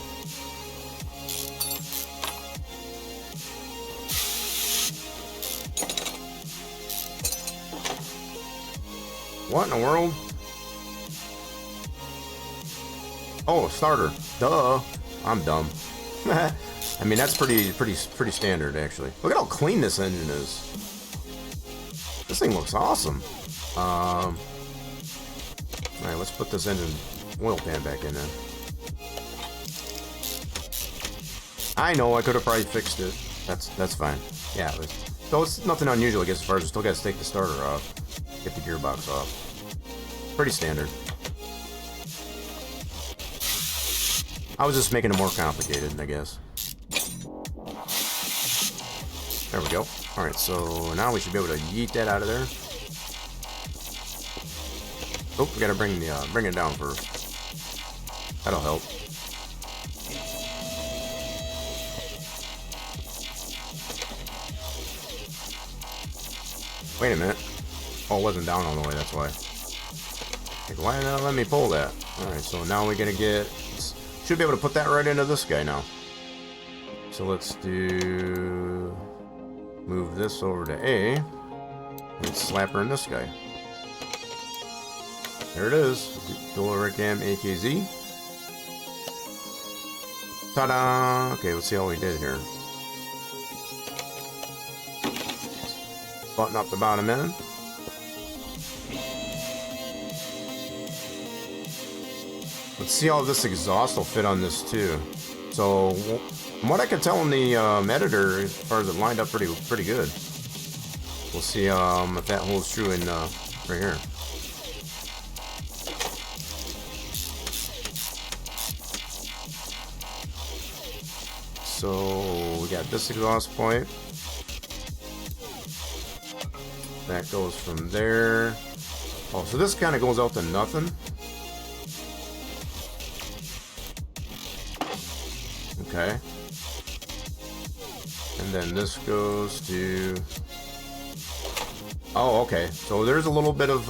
A: What in the world? Oh, starter. Duh. I'm dumb. I mean, that's pretty standard, actually. Look at how clean this engine is. This thing looks awesome. Alright, let's put this engine oil pan back in there. I know, I could have probably fixed it. That's fine. Yeah, so it's nothing unusual, I guess, as far as still got to take the starter off. Get the gearbox off. Pretty standard. I was just making it more complicated, I guess. There we go. Alright, so now we should be able to yeet that out of there. Oh, we gotta bring it down first. That'll help. Wait a minute. Oh, it wasn't down all the way, that's why. Like, why not let me pull that? Alright, so now we're gonna should be able to put that right into this guy now. So let's move this over to A and slap her in this guy. There it is. Dual Recam AKZ. Ta-da! Okay, let's see how we did here. Button up the bottom end. Let's see how this exhaust will fit on this too. So, from what I can tell in the editor, as far as it lined up pretty good. We'll see if that holds true in right here. So we got this exhaust point. That goes from there. Oh, so this kind of goes out to nothing. Okay. And then this goes to Oh, okay. So there's a little bit of,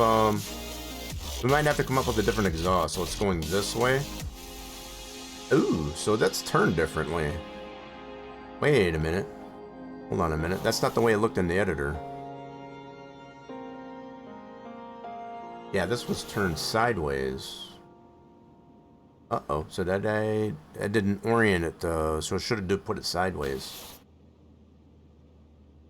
A: we might have to come up with a different exhaust. So it's going this way. Ooh, so that's turned differently. Wait a minute. Hold on a minute. That's not the way it looked in the editor. Yeah, this was turned sideways. Uh-oh. So that I didn't orient it, so I should have put it sideways.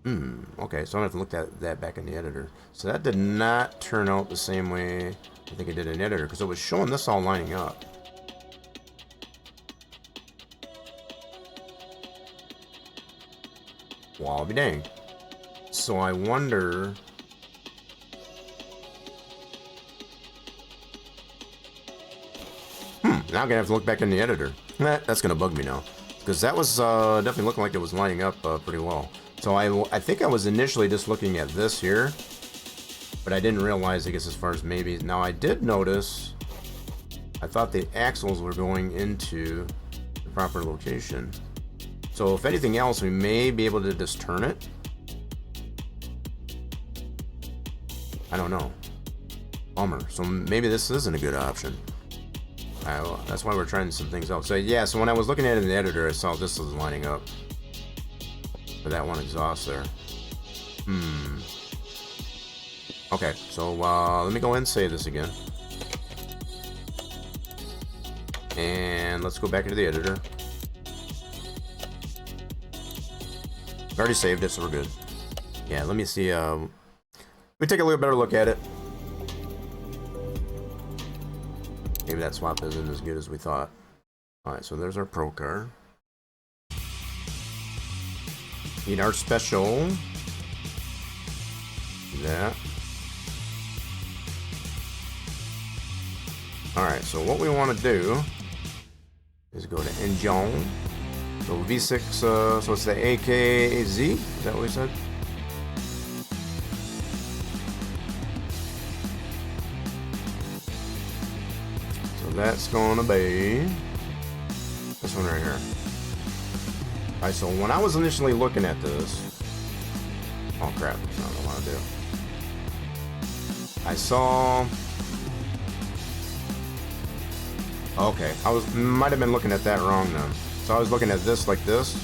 A: Okay, so I'm going to have to look at that back in the editor. So that did not turn out the same way I think it did in the editor, because it was showing this all lining up. Well, I'll be dang. So I wonder... Now I'm going to have to look back in the editor. That's going to bug me now. Because that was definitely looking like it was lining up pretty well. So I think I was initially just looking at this here, but I didn't realize, I guess, as far as maybe. Now I did notice, I thought the axles were going into the proper location. So if anything else, we may be able to just turn it. I don't know. Bummer. So maybe this isn't a good option. That's why we're trying some things out. So yeah, so when I was looking at it in the editor, I saw this was lining up for that one exhaust there. Okay, so let me go ahead and save this again. And let's go back into the editor. Already saved it, so we're good. Yeah, let me see. Let me take a little better look at it. Maybe that swap isn't as good as we thought. Alright, so there's our Procar. Need our special. Do that. Alright, so what we want to do is go to Engine. So V6, so it's the AKZ? Is that what we said? So that's gonna be this one right here. Alright, so when I was initially looking at this, oh crap, that's not what I want to do. I saw, okay, might have been looking at that wrong then. So I was looking at this like this,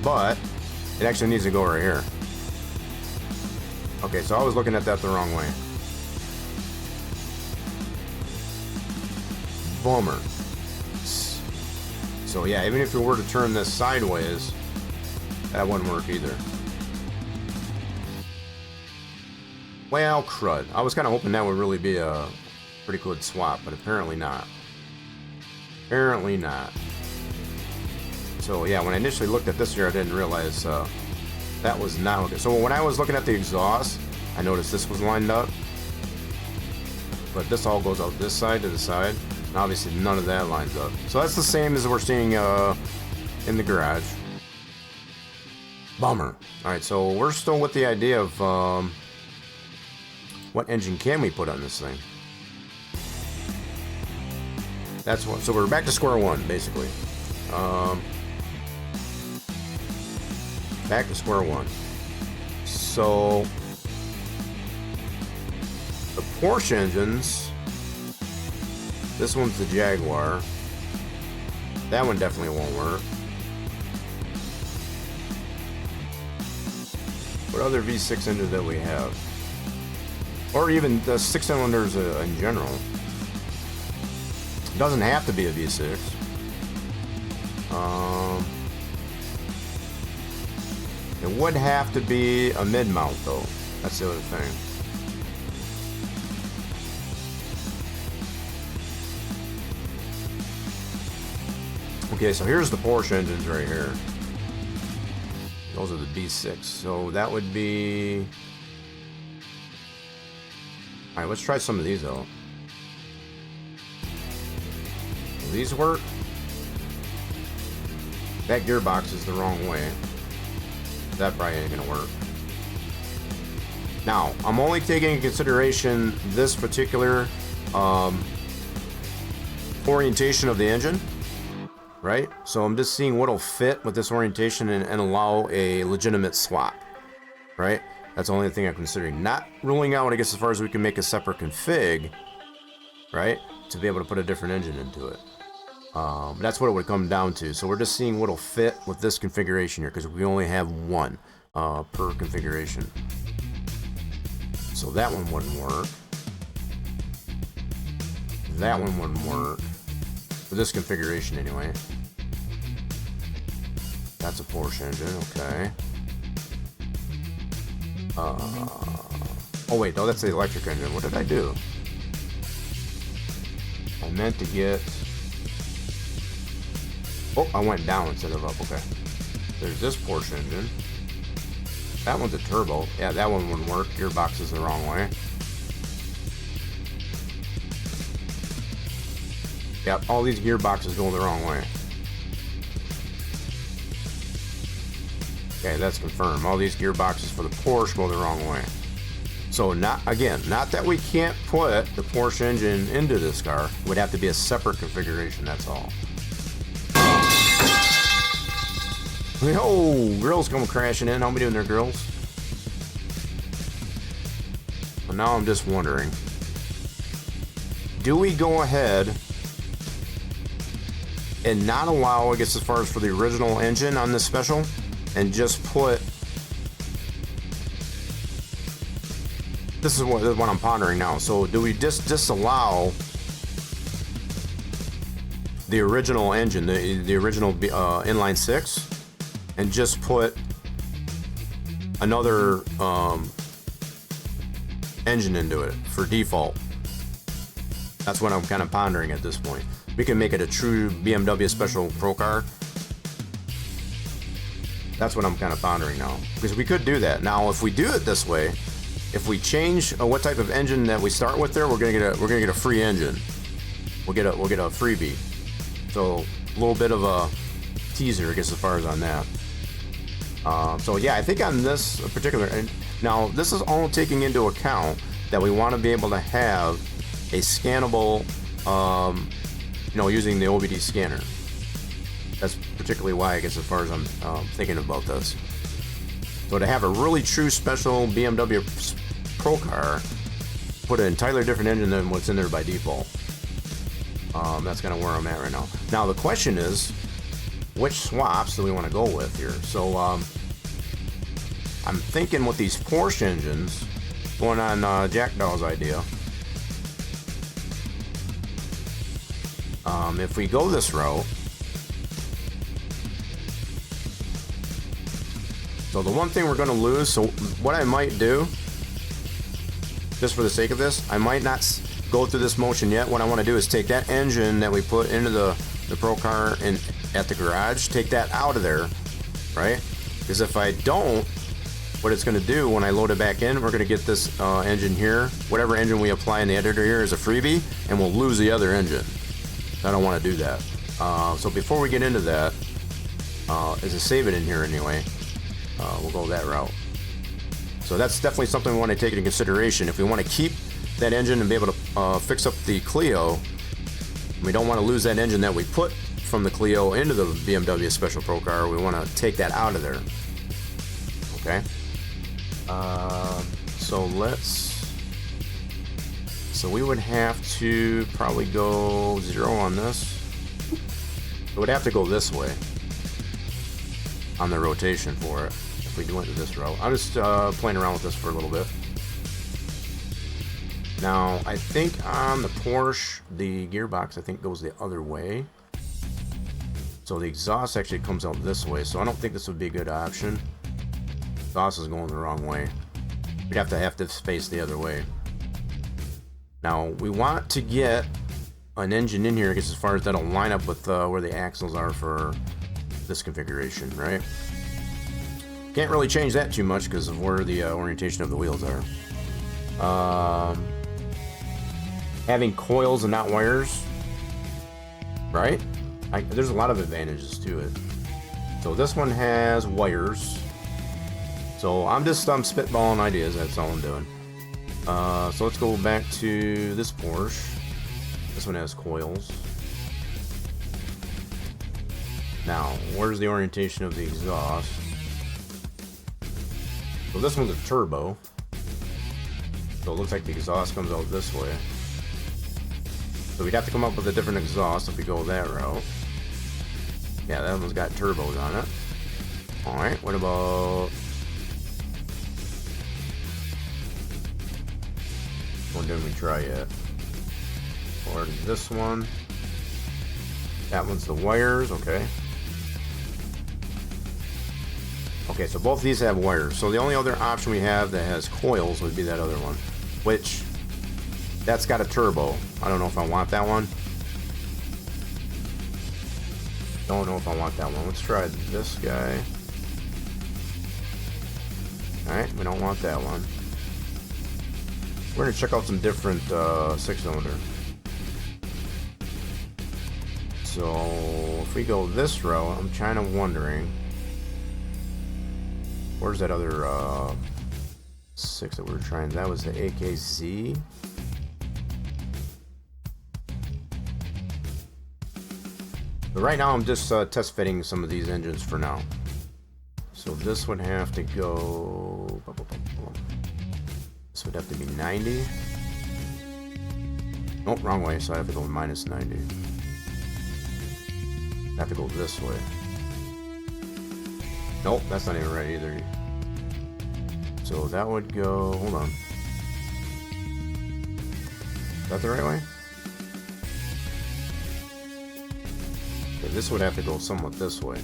A: but it actually needs to go right here. Okay, so I was looking at that the wrong way. Bummer. So yeah, even if we were to turn this sideways, that wouldn't work either. Well, crud. I was kind of hoping that would really be a pretty good swap, but apparently not. Apparently not. So yeah, when I initially looked at this here, I didn't realize that was not okay. So when I was looking at the exhaust, I noticed this was lined up, but this all goes out this side to the side, and obviously none of that lines up. So that's the same as we're seeing in the garage. Bummer. All right, so we're still with the idea of what engine can we put on this thing. That's what. So we're back to square one, basically. Back to square one. So the Porsche engines. This one's the Jaguar. That one definitely won't work. What other V6 engines that we have? Or even the 6-cylinders in general. Doesn't have to be a V6. It would have to be a mid-mount though. That's the other thing. Okay, so here's the Porsche engines right here. Those are the V6. So that would be... Alright, let's try some of these out. Will these work? That gearbox is the wrong way. That probably ain't gonna work. Now, I'm only taking into consideration this particular orientation of the engine, right? So I'm just seeing what'll fit with this orientation and allow a legitimate swap, right? That's the only thing I'm considering. Not ruling out, I guess, as far as we can make a separate config, right? To be able to put a different engine into it. That's what it would come down to. So we're just seeing what'll fit with this configuration here, because we only have one per configuration. So that one wouldn't work. That one wouldn't work. For this configuration anyway. That's a Porsche engine, okay. Oh wait, no, that's the electric engine. What did I do? I meant to get... Oh, I went down instead of up, okay. There's this Porsche engine. That one's a turbo. Yeah, that one wouldn't work. Gearbox is the wrong way. Yep, all these gearboxes go the wrong way. Okay, that's confirmed. All these gearboxes for the Porsche go the wrong way. So not that we can't put the Porsche engine into this car. It would have to be a separate configuration, that's all. Oh, grills come crashing in. How we doing there, grills? Well, now I'm just wondering. Do we go ahead and not allow, I guess, as far as for the original engine on this special, and just put... This is what I'm pondering now. So do we just disallow the original engine, the original inline 6, and just put another engine into it for default? That's what I'm kind of pondering at this point. We can make it a true BMW Special Procar. That's what I'm kind of pondering now, because we could do that. Now, if we do it this way, if we change what type of engine that we start with there, we're gonna get a free engine. We'll get a freebie. So a little bit of a teaser, I guess, as far as on that. So yeah, I think on this particular, and now this is all taking into account that we want to be able to have a scannable, using the OBD scanner. That's particularly why, I guess, as far as I'm thinking about this. So to have a really true special BMW Procar, put an entirely different engine than what's in there by default. That's kind of where I'm at right now. Now the question is, which swaps do we want to go with here? So I'm thinking with these Porsche engines, going on Jackdaw's idea. If we go this route, so the one thing we're going to lose, so what I might do, just for the sake of this, I might not go through this motion yet. What I want to do is take that engine that we put into the Procar at the garage, take that out of there, right? Because if I don't, what it's going to do when I load it back in, we're going to get this engine here, whatever engine we apply in the editor here is a freebie, and we'll lose the other engine. I don't want to do that. So before we get into that, is to save it in here anyway, we'll go that route. So that's definitely something we want to take into consideration. If we want to keep that engine and be able to fix up the Clio, we don't want to lose that engine that we put from the Clio into the BMW Special Procar. We want to take that out of there. Okay. So we would have to probably go 0 on this. It would have to go this way on the rotation for it if we went to this route. I'm just playing around with this for a little bit. Now, I think on the Porsche, the gearbox, I think, goes the other way. So the exhaust actually comes out this way, so I don't think this would be a good option. Exhaust is going the wrong way. We'd have this face the other way. Now, we want to get an engine in here, I guess, as far as that'll line up with where the axles are for this configuration, right? Can't really change that too much because of where the orientation of the wheels are. Having coils and not wires, right? There's a lot of advantages to it. So this one has wires. So I'm spitballing ideas, that's all I'm doing. So let's go back to this Porsche. This one has coils. Now, where's the orientation of the exhaust? So this one's a turbo. So it looks like the exhaust comes out this way. So we'd have to come up with a different exhaust if we go that route. Yeah, that one's got turbos on it. Alright, what about... one didn't we try yet? Or this one. That one's the wires, okay. Okay, so both of these have wires. So the only other option we have that has coils would be that other one. Which, that's got a turbo. I don't know if I want that one. Don't know if I want that one. Let's try this guy. Alright, we don't want that one. We're going to check out some different 6-cylinder. So, if we go this route, I'm kind of wondering... where's that other 6 that we were trying? That was the AKZ. But right now I'm just test fitting some of these engines for now. So this would have to go... this would have to be 90. Oh, wrong way, so I have to go minus 90. I have to go this way. Nope, that's not even right either. So that would go... hold on. Is that the right way? Okay, this would have to go somewhat this way.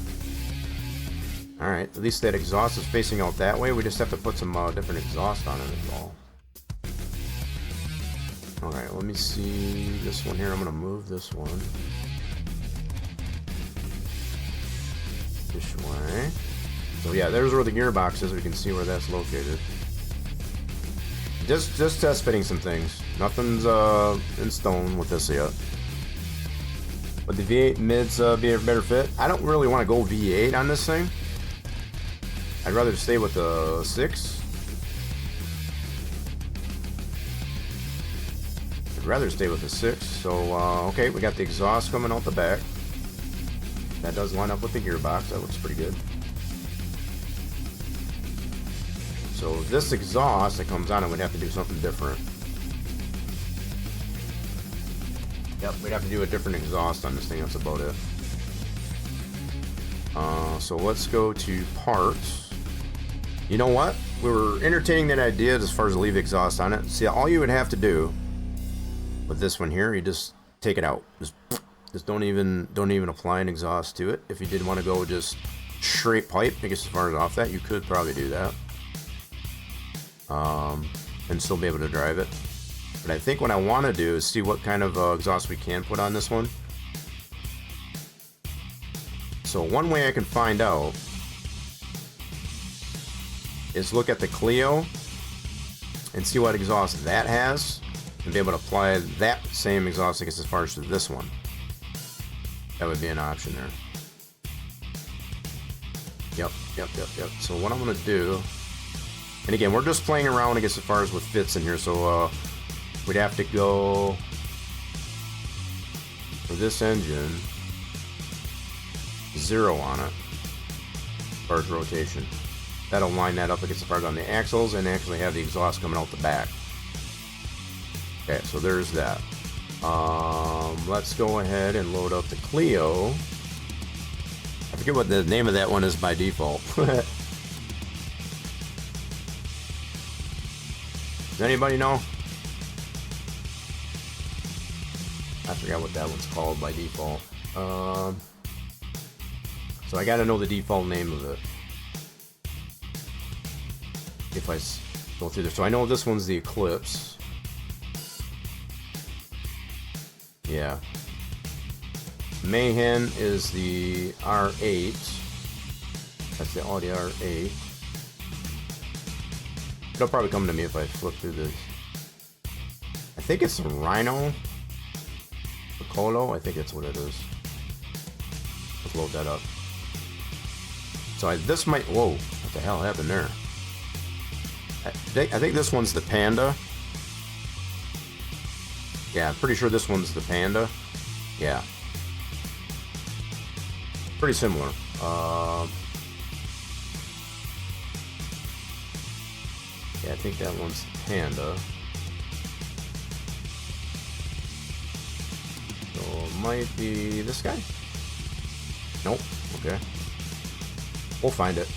A: Alright, at least that exhaust is facing out that way. We just have to put some different exhaust on it as well. Alright, let me see this one here. I'm going to move this one this way. So yeah, there's where the gearbox is. We can see where that's located. Just test fitting some things. Nothing's in stone with this yet. Would the V8 mids be a better fit? I don't really want to go V8 on this thing. I'd rather stay with the 6. I'd rather stay with the 6. So okay, we got the exhaust coming out the back. That does line up with the gearbox. That looks pretty good. So this exhaust that comes on it would have to do something different. Yep, we'd have to do a different exhaust on this thing. That's about it. So let's go to parts. You know what? We were entertaining that idea as far as leave the exhaust on it. See, all you would have to do with this one here, you just take it out. Just don't even apply an exhaust to it. If you did want to go just straight pipe, I guess as far as off that, you could probably do that. And still be able to drive it. But I think what I want to do is see what kind of exhaust we can put on this one. So one way I can find out is look at the Clio and see what exhaust that has and be able to apply that same exhaust, I guess, as far as to this one. That would be an option there. Yep. So what I'm going to do, and again, we're just playing around, I guess, as far as with fits in here, so we'd have to go for this engine 0 on it as far as rotation. That'll line that up against the part on the axles and actually have the exhaust coming out the back. Okay, so there's that. Let's go ahead and load up the Clio. I forget what the name of that one is by default. Does anybody know? I forgot what that one's called by default. So I gotta know the default name of it. If I go through this. So I know this one's the Eclipse. Yeah. Mayhem is the R8. That's the Audi R8. It'll probably come to me if I flip through this. I think it's a Rhino. The Colo, I think that's what it is. Let's load that up. So this might... whoa, what the hell happened there? I think this one's the Panda. Yeah, I'm pretty sure this one's the Panda. Yeah. Pretty similar. Yeah, I think that one's Panda. So it might be this guy? Nope. Okay. We'll find it.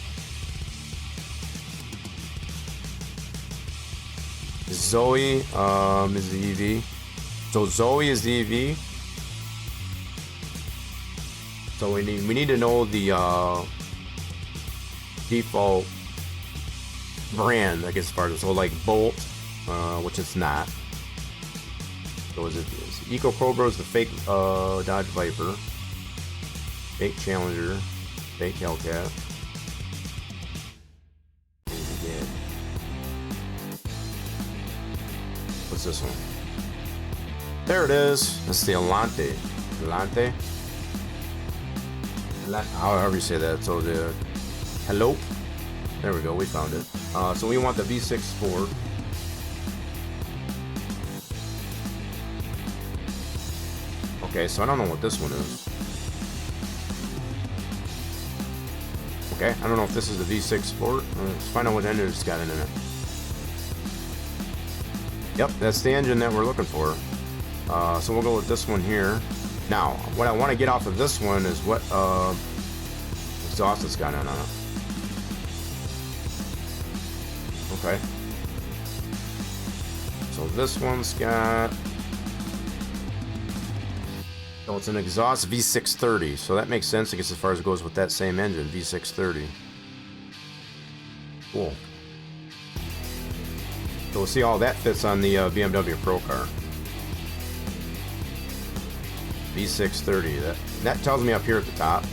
A: Zoe is the EV. So Zoe is the EV. So we need to know the default brand, I guess, as far as, so like Bolt, which it's not. So is Eco Cobra is the fake Dodge Viper, fake Challenger, fake Hellcat. What's this one? There it is. That's the Elante. Elante? However you say that. So the Hello. There we go. We found it. So we want the V6 Sport. Okay, so I don't know what this one is. Okay, I don't know if this is the V6 Sport. Let's find out what engine it's got in it. Yep, that's the engine that we're looking for. So we'll go with this one here. Now, what I want to get off of this one is what exhaust it's got on it. Okay. So this one's got... So it's an exhaust V630. So that makes sense, I guess, as far as it goes with that same engine, V630. Cool. So we'll see how that fits on the BMW Procar. V630. That tells me up here at the top.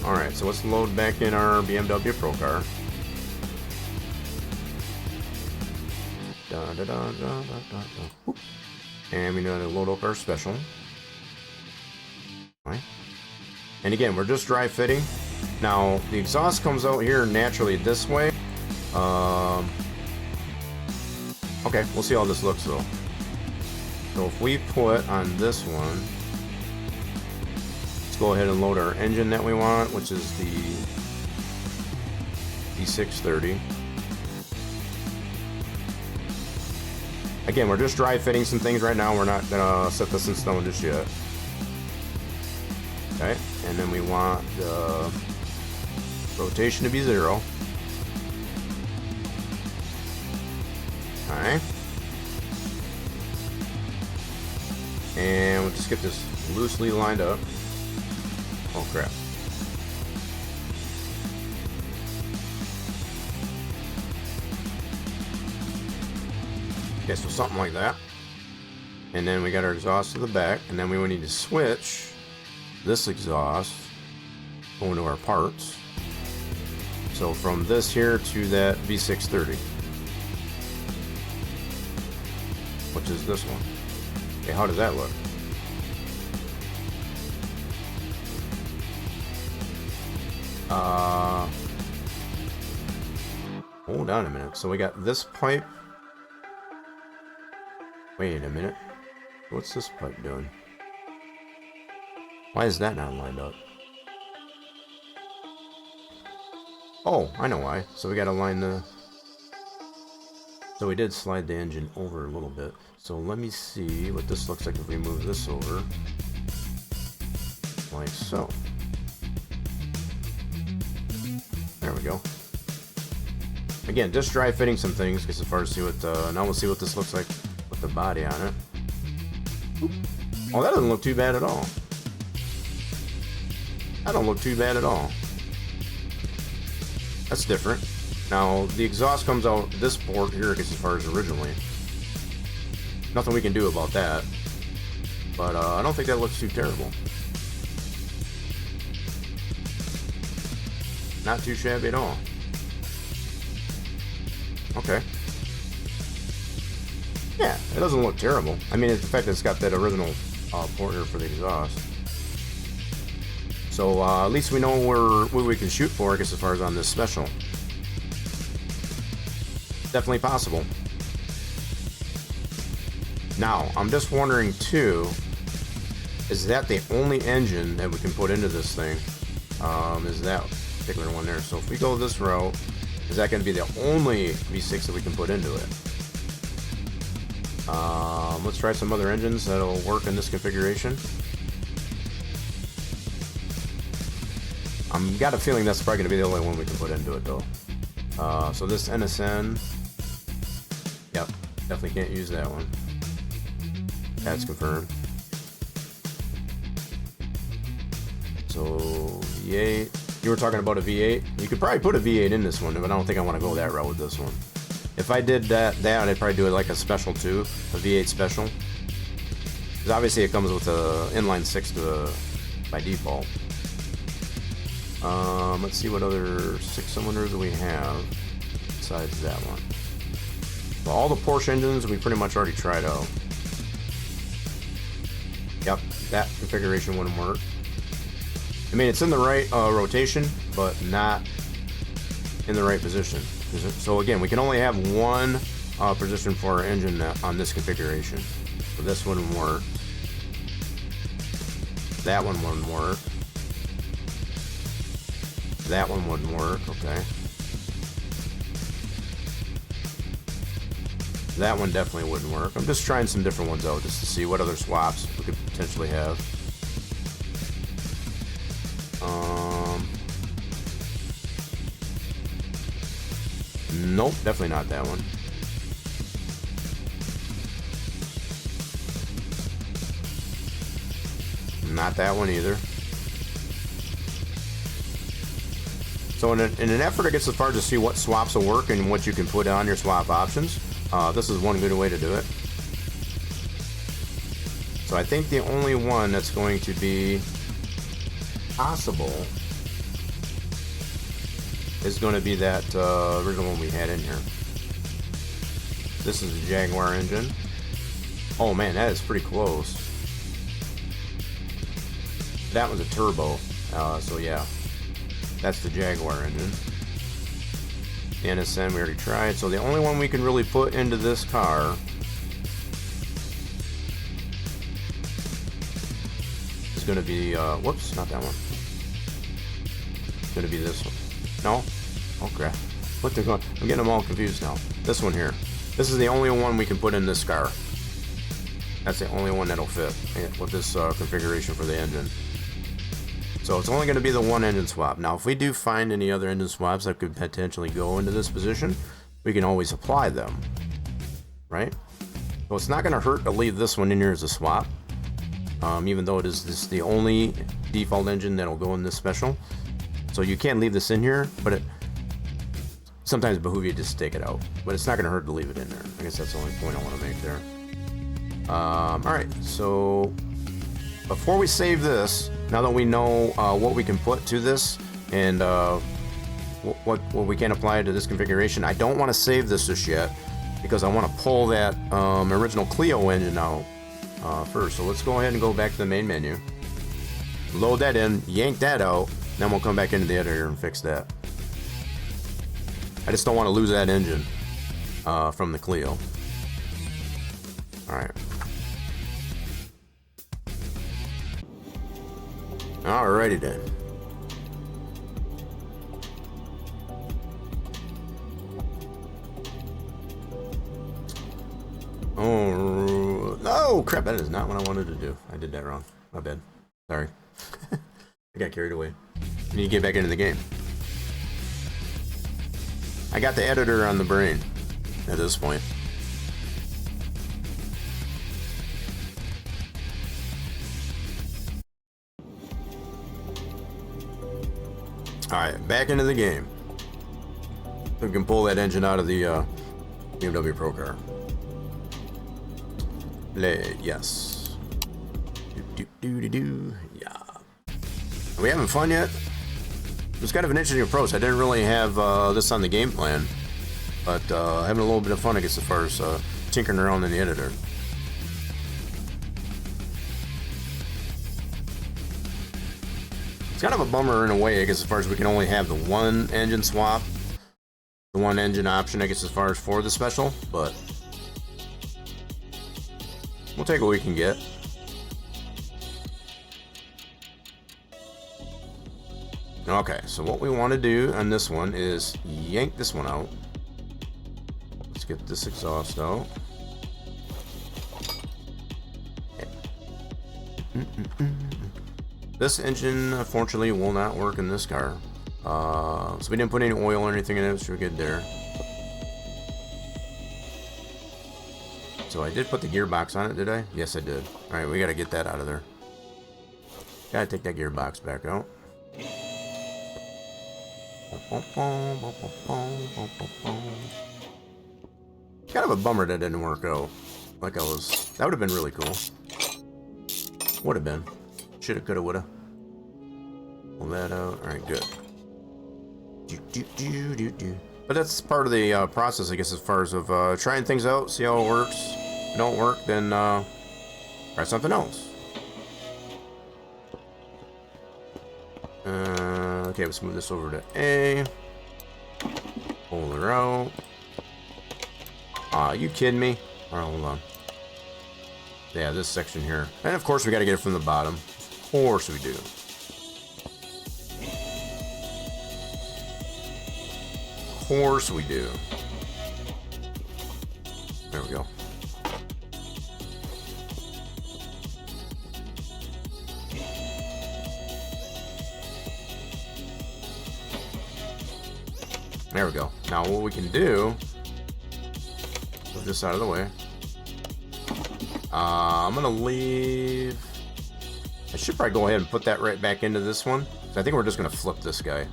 A: Alright, so let's load back in our BMW Procar. And we know to load up our special. Right. And again, we're just dry fitting. Now, the exhaust comes out here naturally this way. Okay, we'll see how this looks though. So if we put on this one, let's go ahead and load our engine that we want, which is the V630. Again, we're just dry fitting some things right now. We're not gonna set this in stone just yet. Okay, and then we want the rotation to be 0. Alright. And we'll just get this loosely lined up. Oh crap. Okay, so something like that. And then we got our exhaust to the back, and then we will need to switch this exhaust going to our parts. So from this here to that V630, which is this one. Okay, how does that look? Hold on a minute. So we got this pipe. Wait a minute. What's this pipe doing? Why is that not lined up? Oh, I know why. So we gotta line the... So we did slide the engine over a little bit. So let me see what this looks like if we move this over. Like so. There we go. Again, just dry fitting some things, because as far as see what now we'll see what this looks like with the body on it. Oh, that doesn't look too bad at all. That don't look too bad at all. That's different. Now, the exhaust comes out this port here, I guess, as far as originally. Nothing we can do about that. But I don't think that looks too terrible. Not too shabby at all. Okay. Yeah, it doesn't look terrible. I mean, it's the fact that it's got that original port here for the exhaust. So at least we know where we can shoot for, I guess, as far as on this special. Definitely possible. Now, I'm just wondering too, is that the only engine that we can put into this thing? Is that particular one there? So if we go this route, Is that going to be the only V6 that we can put into it? Let's try some other engines that'll work in this configuration. I've got a feeling that's probably going to be the only one we can put into it, though. So this NSN, yep, definitely can't use that one. That's confirmed. So V8, you were talking about a V8. You could probably put a V8 in this one, but I don't think I want to go that route with this one. If I did that, I'd probably do it like a special too, a V8 special. Because obviously it comes with a inline 6 by default. Let's see what other 6-cylinders do we have besides that one. Well, all the Porsche engines we pretty much already tried out. Yep, that configuration wouldn't work. I mean, it's in the right rotation, but not in the right position. So again, we can only have one position for our engine on this configuration. So this wouldn't work. That one wouldn't work. That one wouldn't work, okay. That one definitely wouldn't work. I'm just trying some different ones out just to see what other swaps we could potentially have. Nope, definitely not that one. Not that one either. So in an effort, I guess, as far as to see what swaps will work and what you can put on your swap options, this is one good way to do it. So I think the only one that's going to be possible is going to be that original one we had in here. This is a Jaguar engine. Oh man, that is pretty close. That was a turbo, so yeah, that's the Jaguar engine. The NSN we already tried, so the only one we can really put into this car is going to be, whoops, not that one. It's going to be this one. No? Okay. What they're going? I'm getting them all confused now. This one here. This is the only one we can put in this car. That's the only one that'll fit with this configuration for the engine. So it's only going to be the one engine swap. Now, if we do find any other engine swaps that could potentially go into this position, we can always apply them, right? So it's not going to hurt to leave this one in here as a swap, even though it is the only default engine that'll go in this special. So you can leave this in here, but it sometimes behoove you to just take it out. But it's not going to hurt to leave it in there. I guess that's the only point I want to make there. All right, so before we save this, now that we know what we can put to this and what we can apply to this configuration, I don't want to save this just yet because I want to pull that original Clio engine out first. So let's go ahead and go back to the main menu, load that in, yank that out, then we'll come back into the editor and fix that. I just don't want to lose that engine from the Clio. All right. Alrighty then. Oh no, crap! That is not what I wanted to do. I did that wrong. My bad. Sorry. I got carried away. I need to get back into the game. I got the editor on the brain at this point. Alright, back into the game. We can pull that engine out of the BMW Procar. Yes. Yeah. Are we having fun yet? It was kind of an interesting approach. I didn't really have this on the game plan, but having a little bit of fun, I guess, as far as tinkering around in the editor. It's kind of a bummer in a way, I guess, as far as we can only have the one engine swap, the one engine option, I guess, as far as for the special, but we'll take what we can get. Okay, so what we want to do on this one is yank this one out. Let's get this exhaust out. This engine, unfortunately, will not work in this car. So we didn't put any oil or anything in it, so we're good there. So I did put the gearbox on it, did I? Yes, I did. Alright, we gotta get that out of there. Gotta take that gearbox back out. Kind of a bummer that didn't work out. Like I was... That would have been really cool. Would have been. Shoulda, coulda, woulda. Pull that out. Alright, good. But that's part of the process, I guess, as far as of trying things out, see how it works. If it don't work, then try something else. Okay, let's move this over to A. Pull her out. Aw, you kidding me? Alright, hold on. Yeah, this section here. And of course we gotta get it from the bottom. Of course we do. Of course we do. There we go. There we go. Now what we can do, move this out of the way. I'm gonna leave. I should probably go ahead and put that right back into this one. I think we're just gonna flip this guy.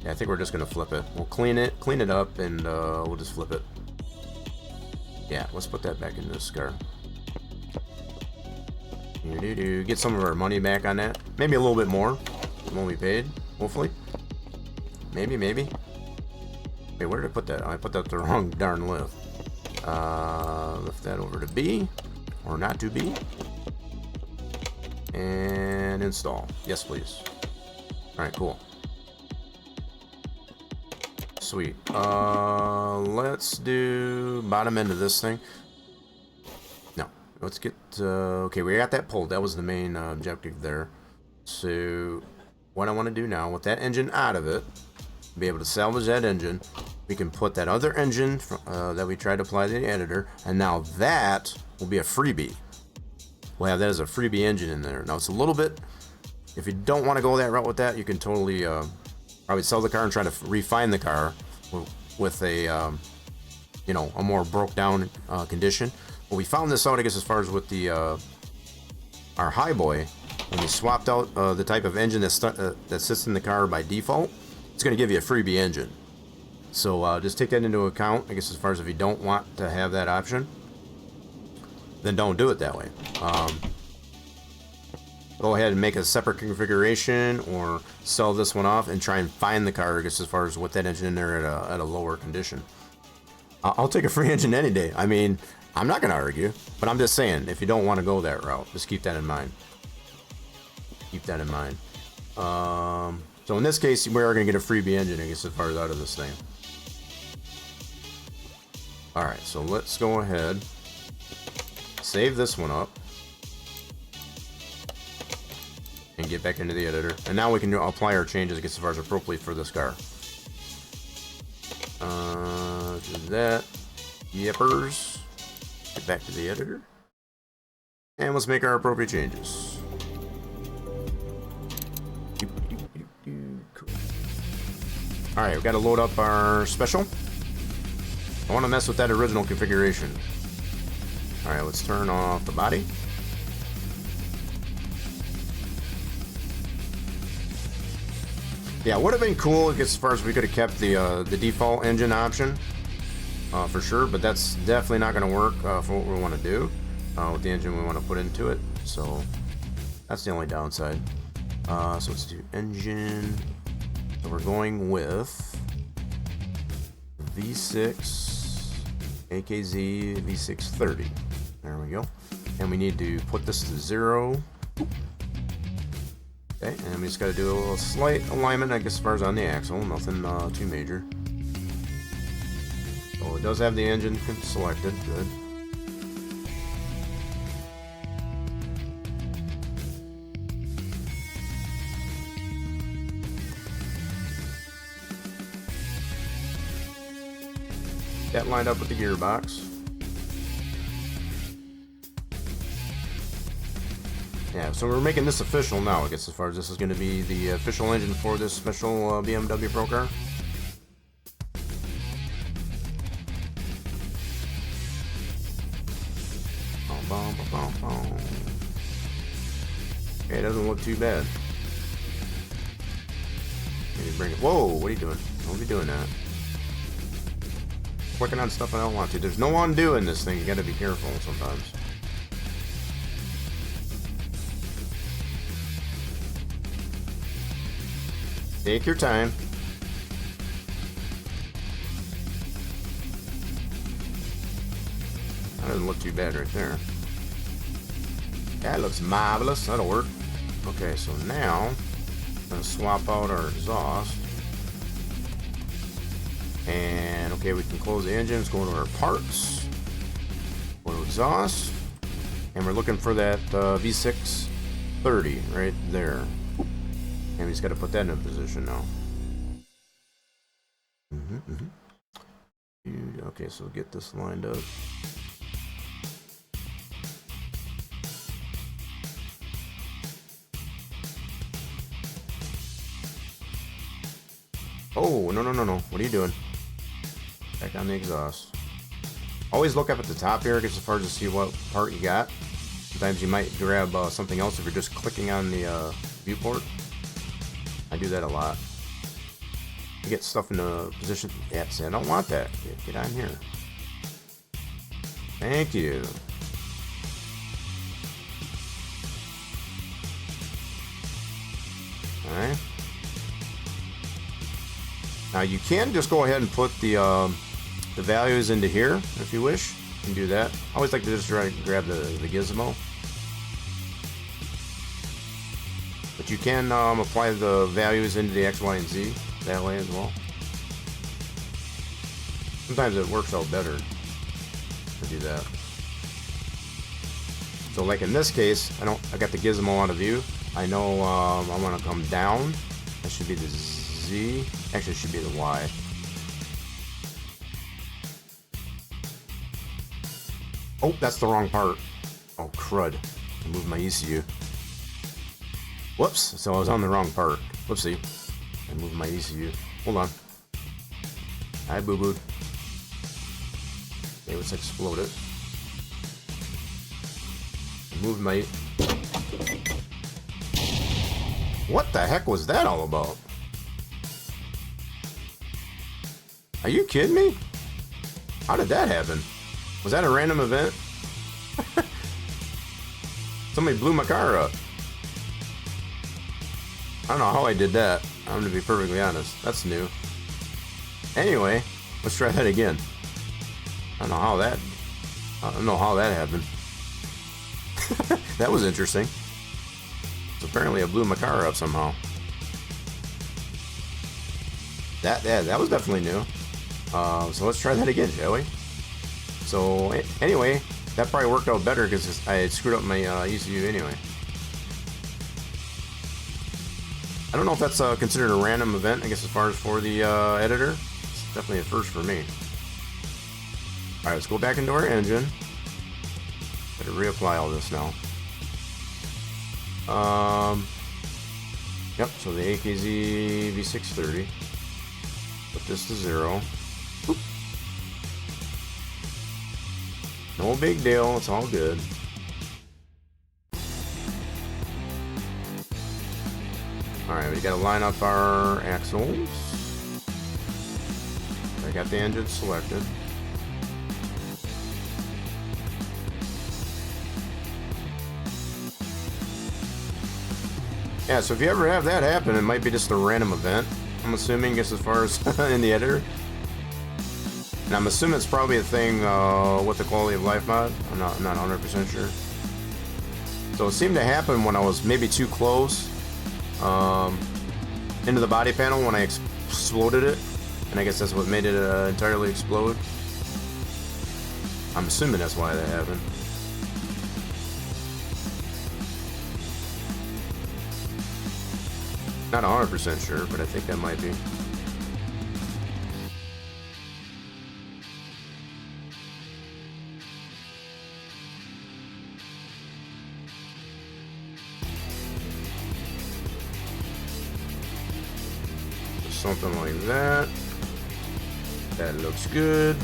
A: Yeah, I think we're just gonna flip it. We'll clean it up, and we'll just flip it. Yeah, let's put that back into this car. Get some of our money back on that. Maybe a little bit more than what we paid, hopefully. Maybe. Wait, where did I put that? I put that the wrong darn lift. Lift that over to B, or not to B, and install. Yes, please. All right, cool. Sweet. Let's do bottom end of this thing. No, let's get. Okay, we got that pulled. That was the main objective there. So, what I want to do now, with that engine out of it, be able to salvage that engine. We can put that other engine that we tried to apply to the editor, and now that will be a freebie. We'll have that as a freebie engine in there. Now it's a little bit, if you don't want to go that route with that, you can totally probably sell the car and try to refine the car with a you know, a more broke down condition. But we found this out, I guess, as far as with the our Highboy, when we swapped out the type of engine that sits in the car by default, it's going to give you a freebie engine. So just take that into account, I guess, as far as if you don't want to have that option, then don't do it that way. Go ahead and make a separate configuration, or sell this one off and try and find the car, I guess, as far as with that engine in there at a lower condition. I'll take a free engine any day. I mean, I'm not going to argue, but I'm just saying, if you don't want to go that route, just keep that in mind. Keep that in mind. So in this case, we are going to get a freebie engine, I guess, as far as out of this thing. Alright, so let's go ahead, save this one up, and get back into the editor. And now we can apply our changes, I guess, as far as appropriately for this car. Do that. Yippers. Get back to the editor. And let's make our appropriate changes. Cool. Alright, we've got to load up our special. I want to mess with that original configuration. Alright, let's turn off the body. Yeah, would have been cool as far as we could have kept the default engine option, for sure, but that's definitely not going to work for what we want to do with the engine we want to put into it. So that's the only downside. So let's do engine. So we're going with V6 AKZ V630. There we go. And we need to put this to 0. Okay, and we just got to do a little slight alignment, I guess, as far as on the axle. Nothing too major. So it does have the engine selected. Good. that lined up with the gearbox. Yeah, so we're making this official now, I guess, as far as this is going to be the official engine for this special BMW Procar. Okay, it doesn't look too bad. Maybe bring it. Whoa, what are you doing? Don't be doing that. Clicking on stuff I don't want to. There's no undo in this thing. You gotta be careful sometimes. Take your time. That doesn't look too bad right there. That looks marvelous. That'll work. Okay, so now I'm gonna swap out our exhaust. And okay, we can close the engines, go to our parts, go to exhaust, and we're looking for that V6 30 right there. And we just got to put that in a position now. Okay, so get this lined up. Oh, no. What are you doing? Back on the exhaust. Always look up at the top here, as far as to see what part you got. Sometimes you might grab something else if you're just clicking on the viewport. I do that a lot. You get stuff in a position. Yeah, see, I don't want that. Get on here. Thank you. Alright. Now you can just go ahead and put the values into here if you wish. You can do that. I always like to just try to grab the gizmo. But you can apply the values into the X, Y, and Z that way as well. Sometimes it works out better to do that. So like in this case, I got the gizmo out of view. I know I want to come down. That should be the Z. Actually, it should be the Y. Oh, that's the wrong part. Oh, crud. I moved my ECU. Whoops, so I was on the wrong part. Whoopsie. I moved my ECU. Hold on. I boo-booed. Okay, let's explode it. I moved my... What the heck was that all about? Are you kidding me? How did that happen? Was that a random event? Somebody blew my car up. I don't know how I did that. I'm gonna be perfectly honest. That's new. Anyway, let's try that again. I don't know how that happened. That was interesting. So apparently I blew my car up somehow. That was definitely new. So let's try that again, shall we? So anyway, that probably worked out better because I had screwed up my ECU anyway. I don't know if that's considered a random event, I guess, as far as for the editor. It's definitely a first for me. Alright, let's go back into our engine. Gotta reapply all this now. Yep, so the AKZ V630. Put this to 0. Oop. No big deal, it's all good. Alright, we gotta line up our axles. I got the engine selected. Yeah, so if you ever have that happen, it might be just a random event. I'm assuming, just as far as in the editor. And I'm assuming it's probably a thing with the quality of life mod. I'm not 100% sure. So it seemed to happen when I was maybe too close into the body panel when I exploded it. And I guess that's what made it entirely explode. I'm assuming that's why that happened. Not 100% sure, but I think that might be. something like that. That looks good.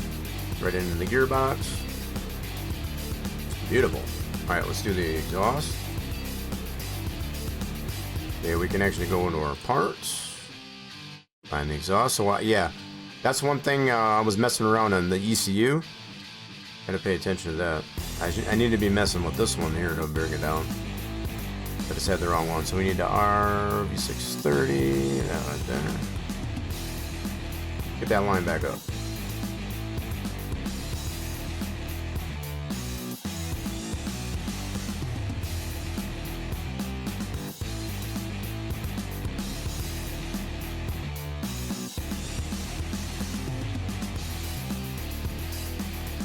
A: Right into the gearbox. Beautiful. Alright, let's do the exhaust. Okay, we can actually go into our parts. Find the exhaust. So, yeah, that's one thing I was messing around on the ECU. Gotta pay attention to that. I need to be messing with this one here to bring it down. I just had the wrong one. So we need the RV630. That right there. Get that line back up.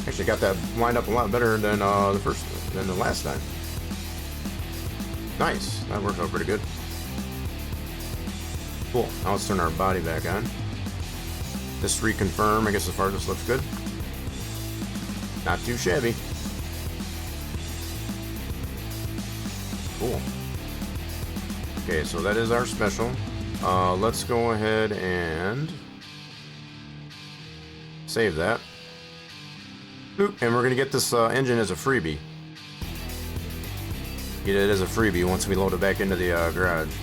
A: Actually got that lined up a lot better than the last time. Nice, that worked out pretty good. Cool, now let's turn our body back on. Just reconfirm, I guess as far as this looks good. Not too shabby. Cool. Okay, so that is our special. Let's go ahead and save that. Oop, and we're gonna get this engine as a freebie. Get it as a freebie once we load it back into the garage.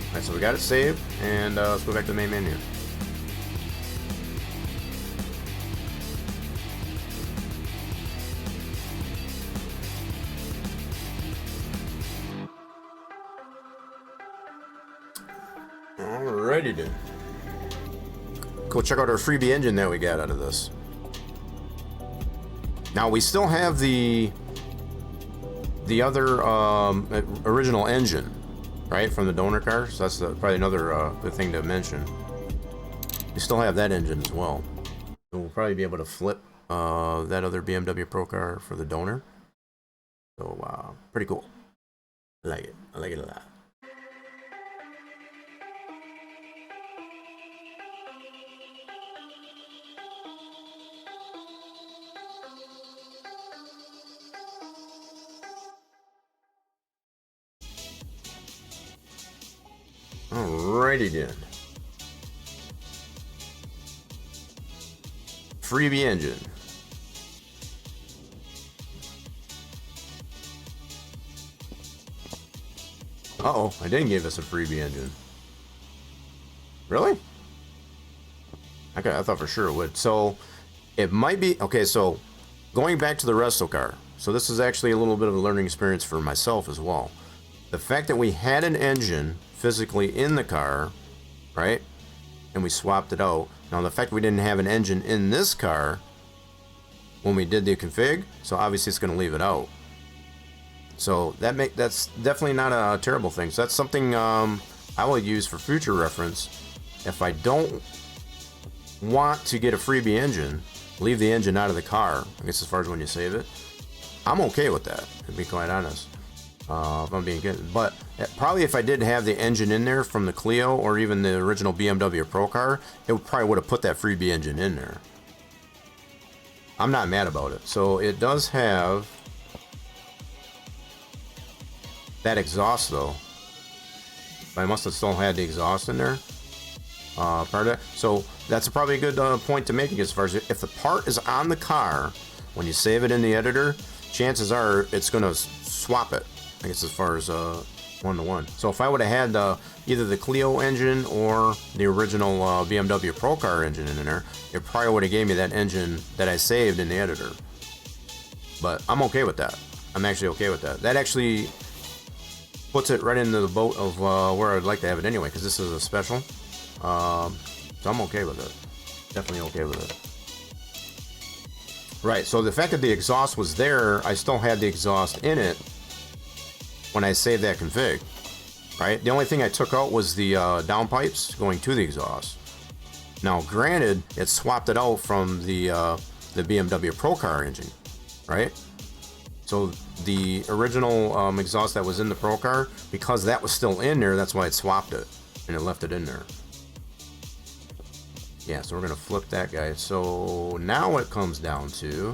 A: Alright, so we got it saved, and let's go back to the main menu. Alrighty then. Go check out our freebie engine that we got out of this. Now we still have the other original engine, right, from the donor car. So that's probably another good thing to mention. We still have that engine as well. So we'll probably be able to flip that other BMW Procar for the donor. So pretty cool. I like it. I like it a lot. Alrighty then. Freebie engine. Uh-oh, I didn't give us a freebie engine. Really? Okay, I thought for sure it would. So, it might be... Okay, so, going back to the resto car. So this is actually a little bit of a learning experience for myself as well. The fact that we had an engine physically in the car, right? And we swapped it out. Now the fact we didn't have an engine in this car when we did the config, so obviously it's going to leave it out. So that's definitely not a terrible thing. So that's something I will use for future reference. If I don't want to get a freebie engine, leave the engine out of the car, I guess as far as when you save it, I'm okay with that, to be quite honest. If I'm being good, but probably if I did have the engine in there from the Clio or even the original BMW Procar, it probably would have put that freebie engine in there. I'm not mad about it. So it does have that exhaust though. I must have still had the exhaust in there. Part of that. So that's probably a good point to make as far as if the part is on the car when you save it in the editor, chances are it's going to swap it. I guess as far as one-to-one. So if I would have had either the Clio engine or the original BMW Procar engine in there, it probably would have gave me that engine that I saved in the editor. But I'm okay with that. I'm actually okay with that. That actually puts it right into the boat of where I'd like to have it anyway, because this is a special. So I'm okay with it. Definitely okay with it. Right, so the fact that the exhaust was there, I still had the exhaust in it when I saved that config, right? The only thing I took out was the downpipes going to the exhaust. Now, granted, it swapped it out from the BMW Procar engine, right? So the original exhaust that was in the Procar, because that was still in there, that's why it swapped it, and it left it in there. Yeah, so we're gonna flip that guy. So now it comes down to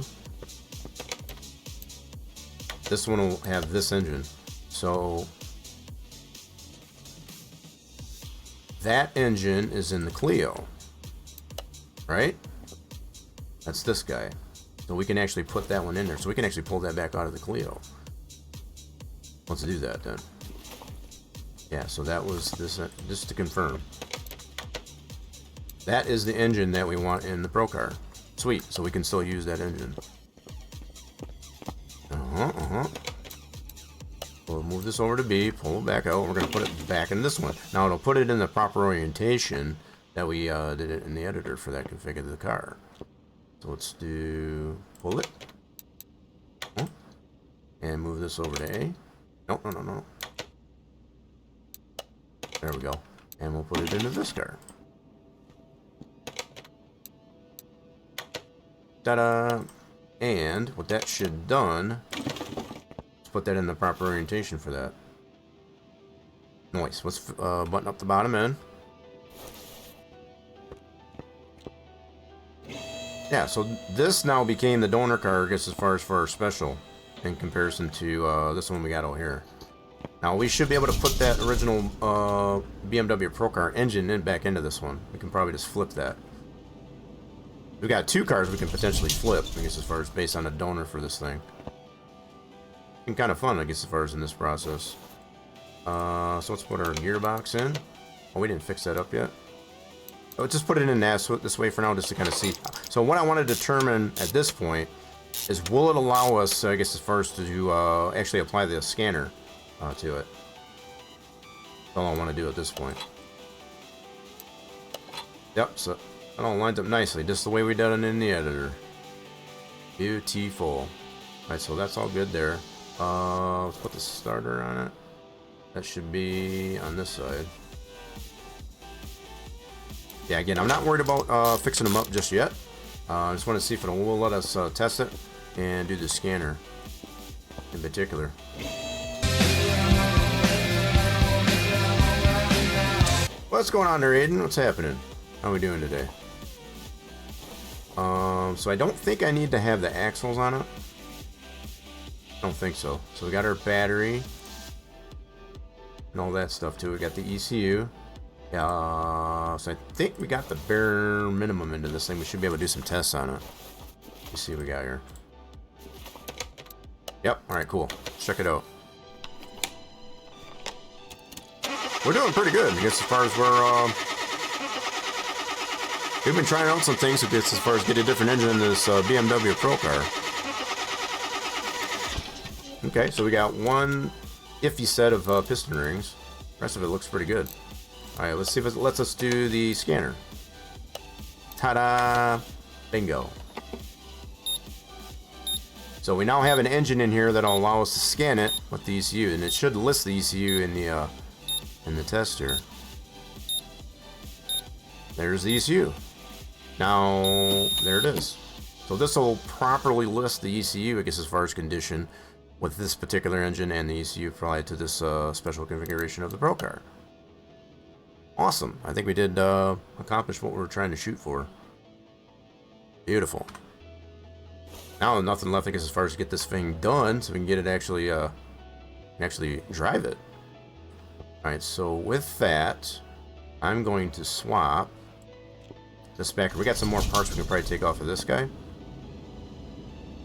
A: this one will have this engine. So that engine is in the Clio, right? That's this guy. So we can actually put that one in there. So we can actually pull that back out of the Clio. Let's do that then. Yeah, so that was this, just to confirm. That is the engine that we want in the Procar. Sweet, so we can still use that engine. We'll move this over to B, pull it back out. We're going to put it back in this one. Now it'll put it in the proper orientation that we did it in the editor for that config of the car. So let's do, pull it. And move this over to A. No. There we go. And we'll put it into this car. Ta-da! And what that should have done, let's put that in the proper orientation for that. Nice. Let's button up the bottom end. Yeah, so this now became the donor car, I guess, as far as for our special in comparison to this one we got over here. Now we should be able to put that original BMW Procar engine back into this one. We can probably just flip that. We got two cars we can potentially flip, I guess, as far as based on a donor for this thing. And kind of fun, I guess, as far as in this process. So let's put our gearbox in. Oh, we didn't fix that up yet. Oh, just put it in this way for now, just to kind of see. So what I want to determine at this point is, will it allow us, I guess, as far as to actually apply the scanner to it. That's all I want to do at this point. Yep, so it all lines up nicely, just the way we did it in the editor. Beautiful. Alright, so that's all good there. Let's put the starter on it. That should be on this side. Yeah, again, I'm not worried about fixing them up just yet. I just want to see if it will let us test it and do the scanner in particular. What's going on there, Aiden? What's happening? How are we doing today? So I don't think I need to have the axles on it. I don't think so. So we got our battery and all that stuff too. We got the ECU. So I think we got the bare minimum into this thing. We should be able to do some tests on it. Let's see what we got here. Yep. All right. Cool. Let's check it out. We're doing pretty good, I guess, as far as we've been trying out some things, I guess, as far as getting a different engine in this BMW Procar. Okay, so we got one iffy set of piston rings. The rest of it looks pretty good. Alright, let's see if it lets us do the scanner. Ta-da! Bingo. So we now have an engine in here that'll allow us to scan it with the ECU, and it should list the ECU in the tester. There's the ECU. Now, there it is. So this will properly list the ECU, I guess, as far as condition with this particular engine and the ECU applied to this special configuration of the Procar. Awesome. I think we did accomplish what we were trying to shoot for. Beautiful. Now nothing left, I guess, as far as to get this thing done, so we can get it actually drive it. Alright, so with that, I'm going to swap this back. We got some more parts we can probably take off of this guy.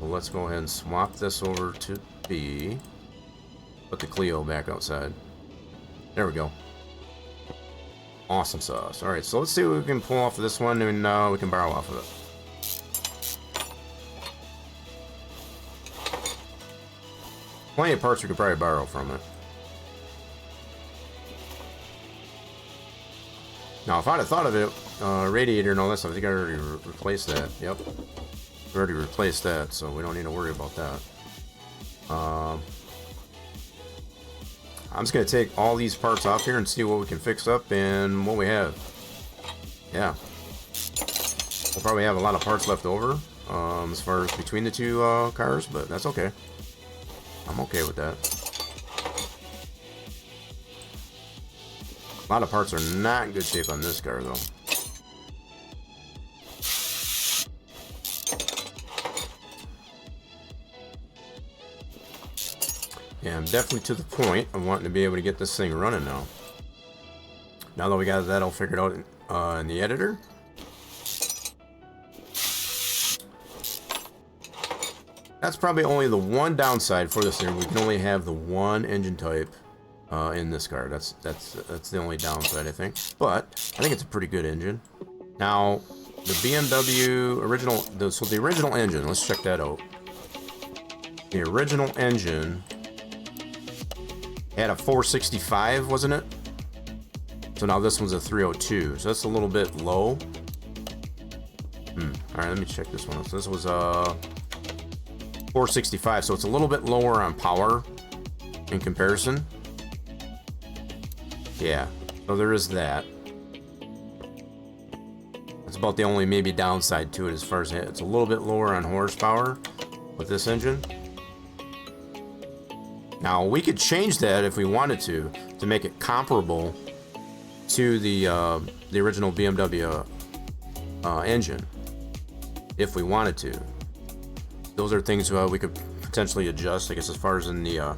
A: Well, let's go ahead and swap this over to B. Put the Clio back outside. There we go. Awesome sauce. Alright, so let's see what we can pull off of this one, and we can borrow off of it. Plenty of parts we could probably borrow from it. Now, if I'd have thought of it, radiator and all that stuff, I think I already replaced that. Yep. We already replaced that, so we don't need to worry about that. I'm just going to take all these parts off here and see what we can fix up and what we have. Yeah. We'll probably have a lot of parts left over as far as between the two cars, but that's okay. I'm okay with that. A lot of parts are not in good shape on this car, though. Yeah, I'm definitely to the point of wanting to be able to get this thing running now. Now that we got that all figured out in the editor. That's probably only the one downside for this thing. We can only have the one engine type in this car. That's the only downside, I think. But I think it's a pretty good engine. Now, the BMW original, so the original engine, let's check that out. The original engine had a 465, wasn't it? So now this one's a 302, so that's a little bit low. Alright, let me check this one out. So this was a 465, so it's a little bit lower on power in comparison. Yeah, so there is that. That's about the only maybe downside to it as far as it's a little bit lower on horsepower with this engine. Now we could change that if we wanted to make it comparable to the original BMW engine, if we wanted to. Those are things we could potentially adjust, I guess, as far as in the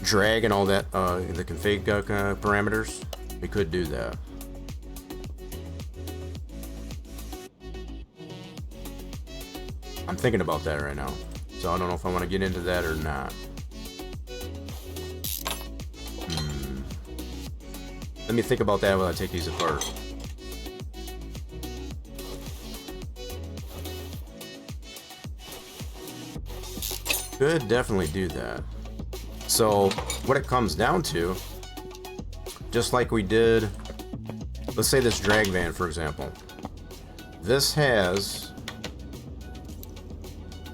A: drag and all that, the config parameters. We could do that. I'm thinking about that right now, so I don't know if I want to get into that or not. Let me think about that while I take these apart. Could definitely do that. So what it comes down to, just like we did, let's say this drag van, for example. This has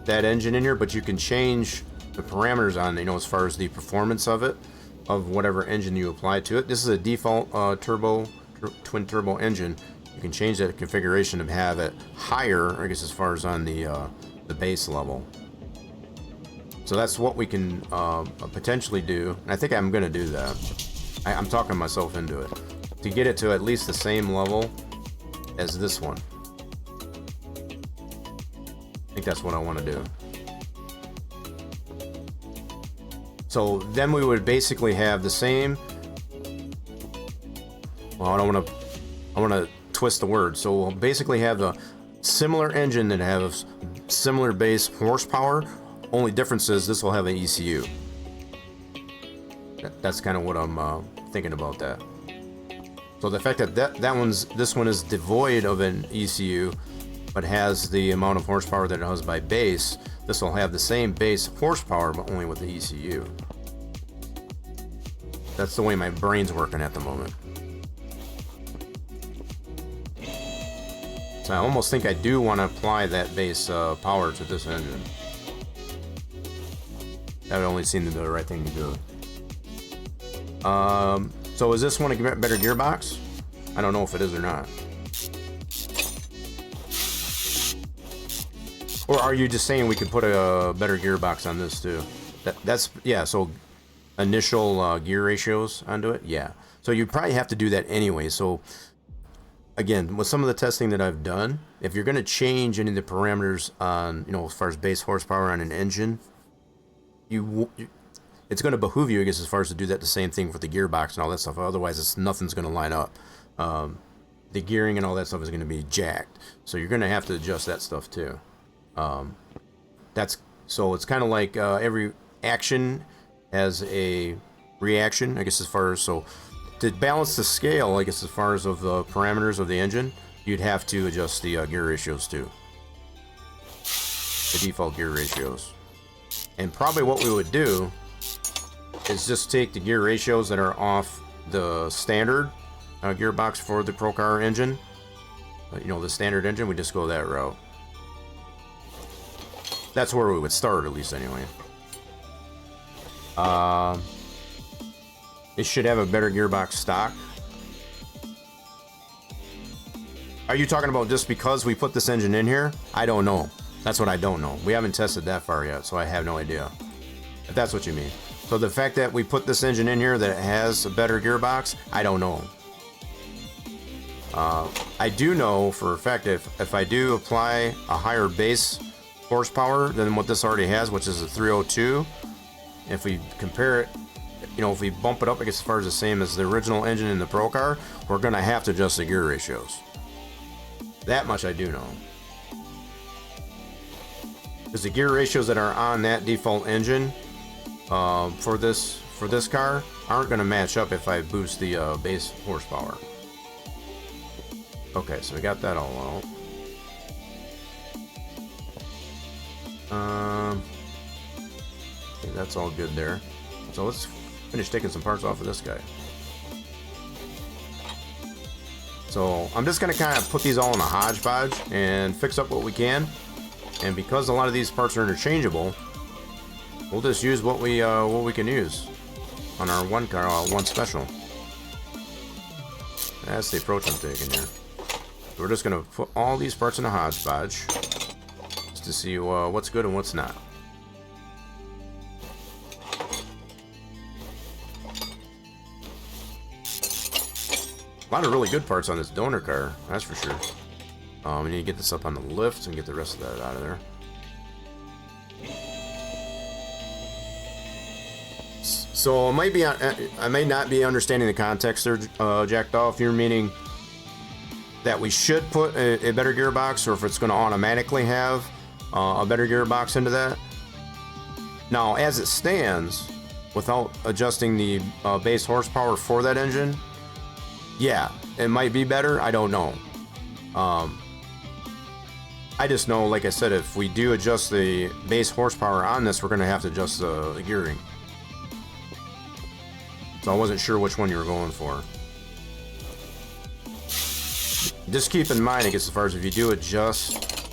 A: that engine in here, but you can change the parameters on, as far as the performance of it, of whatever engine you apply to it. This is a default twin turbo engine. You can change that configuration to have it higher, I guess, as far as on the base level. So that's what we can potentially do. And I think I'm going to do that. I'm talking myself into it to get it to at least the same level as this one. I think that's what I want to do. So then we would basically have the same. Well, I want to twist the word. So we'll basically have the similar engine that has similar base horsepower. Only difference is this will have an ECU. That's kind of what I'm thinking about that. So the fact that this one is devoid of an ECU, but has the amount of horsepower that it has by base, this will have the same base horsepower, but only with the ECU. That's the way my brain's working at the moment. So I almost think I do want to apply that base power to this engine. That would only seem to be the right thing to do. So is this one a better gearbox? I don't know if it is or not. Or are you just saying we could put a better gearbox on this too? That's yeah. So initial gear ratios onto it, yeah. So you probably have to do that anyway. So again, with some of the testing that I've done, if you're going to change any of the parameters on, as far as base horsepower on an engine, it's going to behoove you, I guess, as far as to do that the same thing for the gearbox and all that stuff. Otherwise, nothing's going to line up. The gearing and all that stuff is going to be jacked. So you're going to have to adjust that stuff too. So it's kind of like every action has a reaction, I guess, as far as, so to balance the scale, I guess, as far as of the parameters of the engine, you'd have to adjust the gear ratios too. The default gear ratios. And probably what we would do is just take the gear ratios that are off the standard gearbox for the Procar engine. The standard engine, we just go that route. That's where we would start, at least anyway. It should have a better gearbox stock. Are you talking about just because we put this engine in here? I don't know. That's what I don't know. We haven't tested that far yet, so I have no idea. If that's what you mean. So the fact that we put this engine in here that it has a better gearbox, I don't know. I do know for a fact if I do apply a higher base horsepower than what this already has, which is a 302, if we compare it you know, if we bump it up, I guess as far as the same as the original engine in the Procar, we're gonna have to adjust the gear ratios. That much I do know. Because the gear ratios that are on that default engine for this car aren't gonna match up if I boost the base horsepower. Okay, so we got that all out. Okay, that's all good there. So let's finish taking some parts off of this guy. So I'm just gonna kind of put these all in a hodgepodge and fix up what we can. And because a lot of these parts are interchangeable, we'll just use what we can use on our one car, one special. That's the approach I'm taking here. So we're just gonna put all these parts in a hodgepodge just to see what's good and what's not. A lot of really good parts on this donor car, that's for sure. We need to get this up on the lift and get the rest of that out of there. So I may not be understanding the context there, Jacked Off. You're meaning that we should put a better gearbox, or if it's going to automatically have a better gearbox into that. Now, as it stands, without adjusting the base horsepower for that engine, yeah, it might be better. I don't know. I just know, like I said, if we do adjust the base horsepower on this, we're going to have to adjust the gearing. So I wasn't sure which one you were going for. Just keep in mind, I guess, as far as if you do adjust,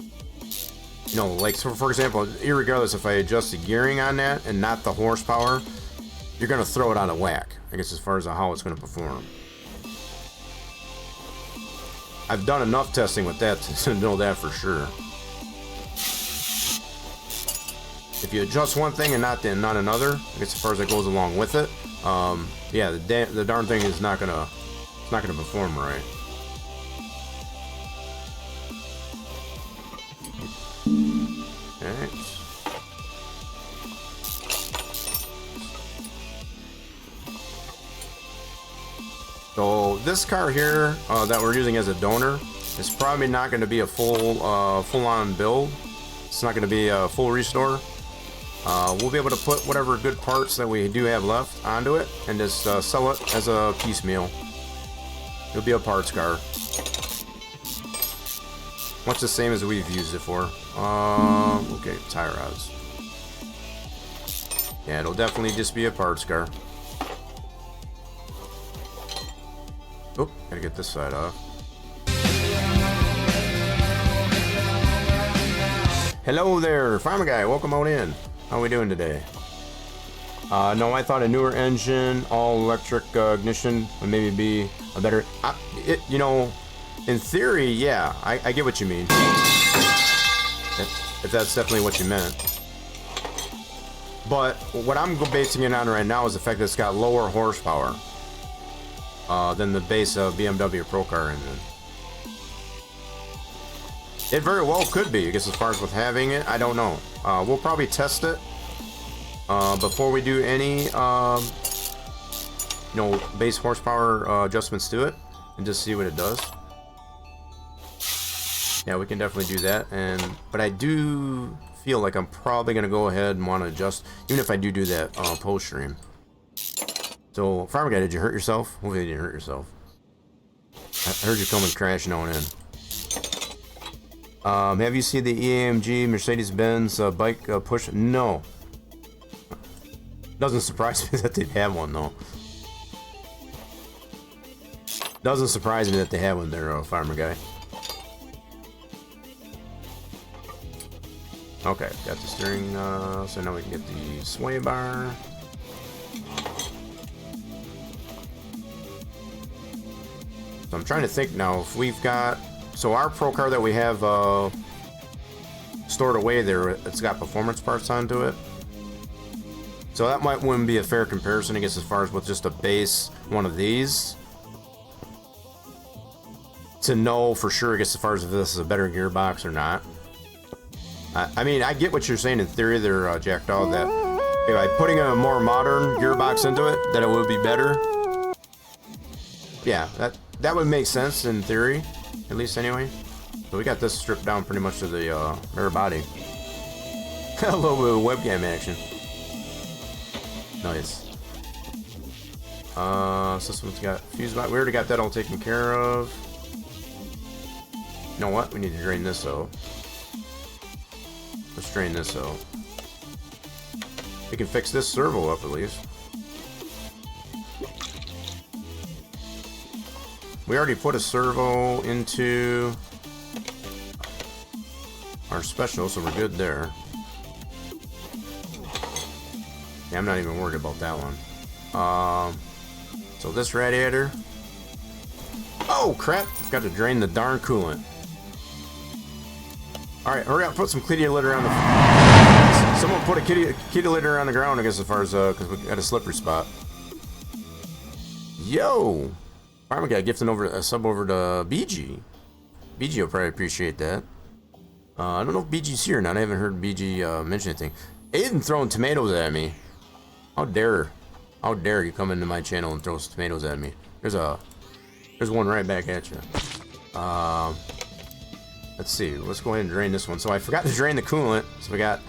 A: you know, like, so for example, irregardless if I adjust the gearing on that and not the horsepower, you're going to throw it out of whack, I guess, as far as how it's going to perform. I've done enough testing with that to know that for sure. If you adjust one thing and not another, I guess as far as it goes along with it, yeah, the darn thing is not gonna perform right. Alright. So this car here that we're using as a donor is probably not going to be a full-on build. It's not going to be a full restore. We'll be able to put whatever good parts that we do have left onto it and just sell it as a piecemeal. It'll be a parts car. Much the same as we've used it for. Okay, tie rods. Yeah, it'll definitely just be a parts car. Oh, gotta get this side off. Hello there, Farmer Guy. Welcome on in. How are we doing today? No, I thought a newer engine, all electric ignition would maybe be a better. You know, in theory, yeah, I get what you mean. If that's definitely what you meant. But what I'm basing it on right now is the fact that it's got lower horsepower than the base BMW Procar engine. It very well could be, I guess, as far as with having it, I don't know. We'll probably test it before we do any, you know, base horsepower adjustments to it, and just see what it does. Yeah, we can definitely do that, but I do feel like I'm probably gonna go ahead and want to adjust, even if I do that post stream. So, Farmer Guy, did you hurt yourself? Hopefully you didn't hurt yourself. I heard you coming crashing on in. Have you seen the EAMG Mercedes-Benz bike push? No. Doesn't surprise me that they have one, though. Doesn't surprise me that they have one there, Farmer Guy. Okay, got the steering, so now we can get the sway bar. So I'm trying to think now if we've got, so our Procar that we have stored away there, it's got performance parts onto it. So that wouldn't be a fair comparison, I guess, as far as with just a base one of these. To know for sure, I guess, as far as if this is a better gearbox or not. I mean, I get what you're saying in theory there, Jackdaw, that by putting a more modern gearbox into it, that it would be better. Yeah, that would make sense in theory, at least anyway. So we got this stripped down pretty much to the rear body. A little bit of webcam action. Nice. So this one's got fuse box. We already got that all taken care of. You know what? We need to drain this out. Let's drain this out. We can fix this servo up at least. We already put a servo into our special, so we're good there. Yeah, I'm not even worried about that one. So this radiator. Oh crap! Got to drain the darn coolant. All right, hurry up! Put some kitty litter on the. Someone put a kitty litter on the ground, I guess, as far as because we got a slippery spot. Yo, Farmer guy gifting over a sub over to BG. BG will probably appreciate that. I don't know if BG's here or not. I haven't heard BG mention anything. Aiden throwing tomatoes at me. How dare you come into my channel and throw some tomatoes at me? There's one right back at you. Let's see. Let's go ahead and drain this one. So I forgot to drain the coolant, so we got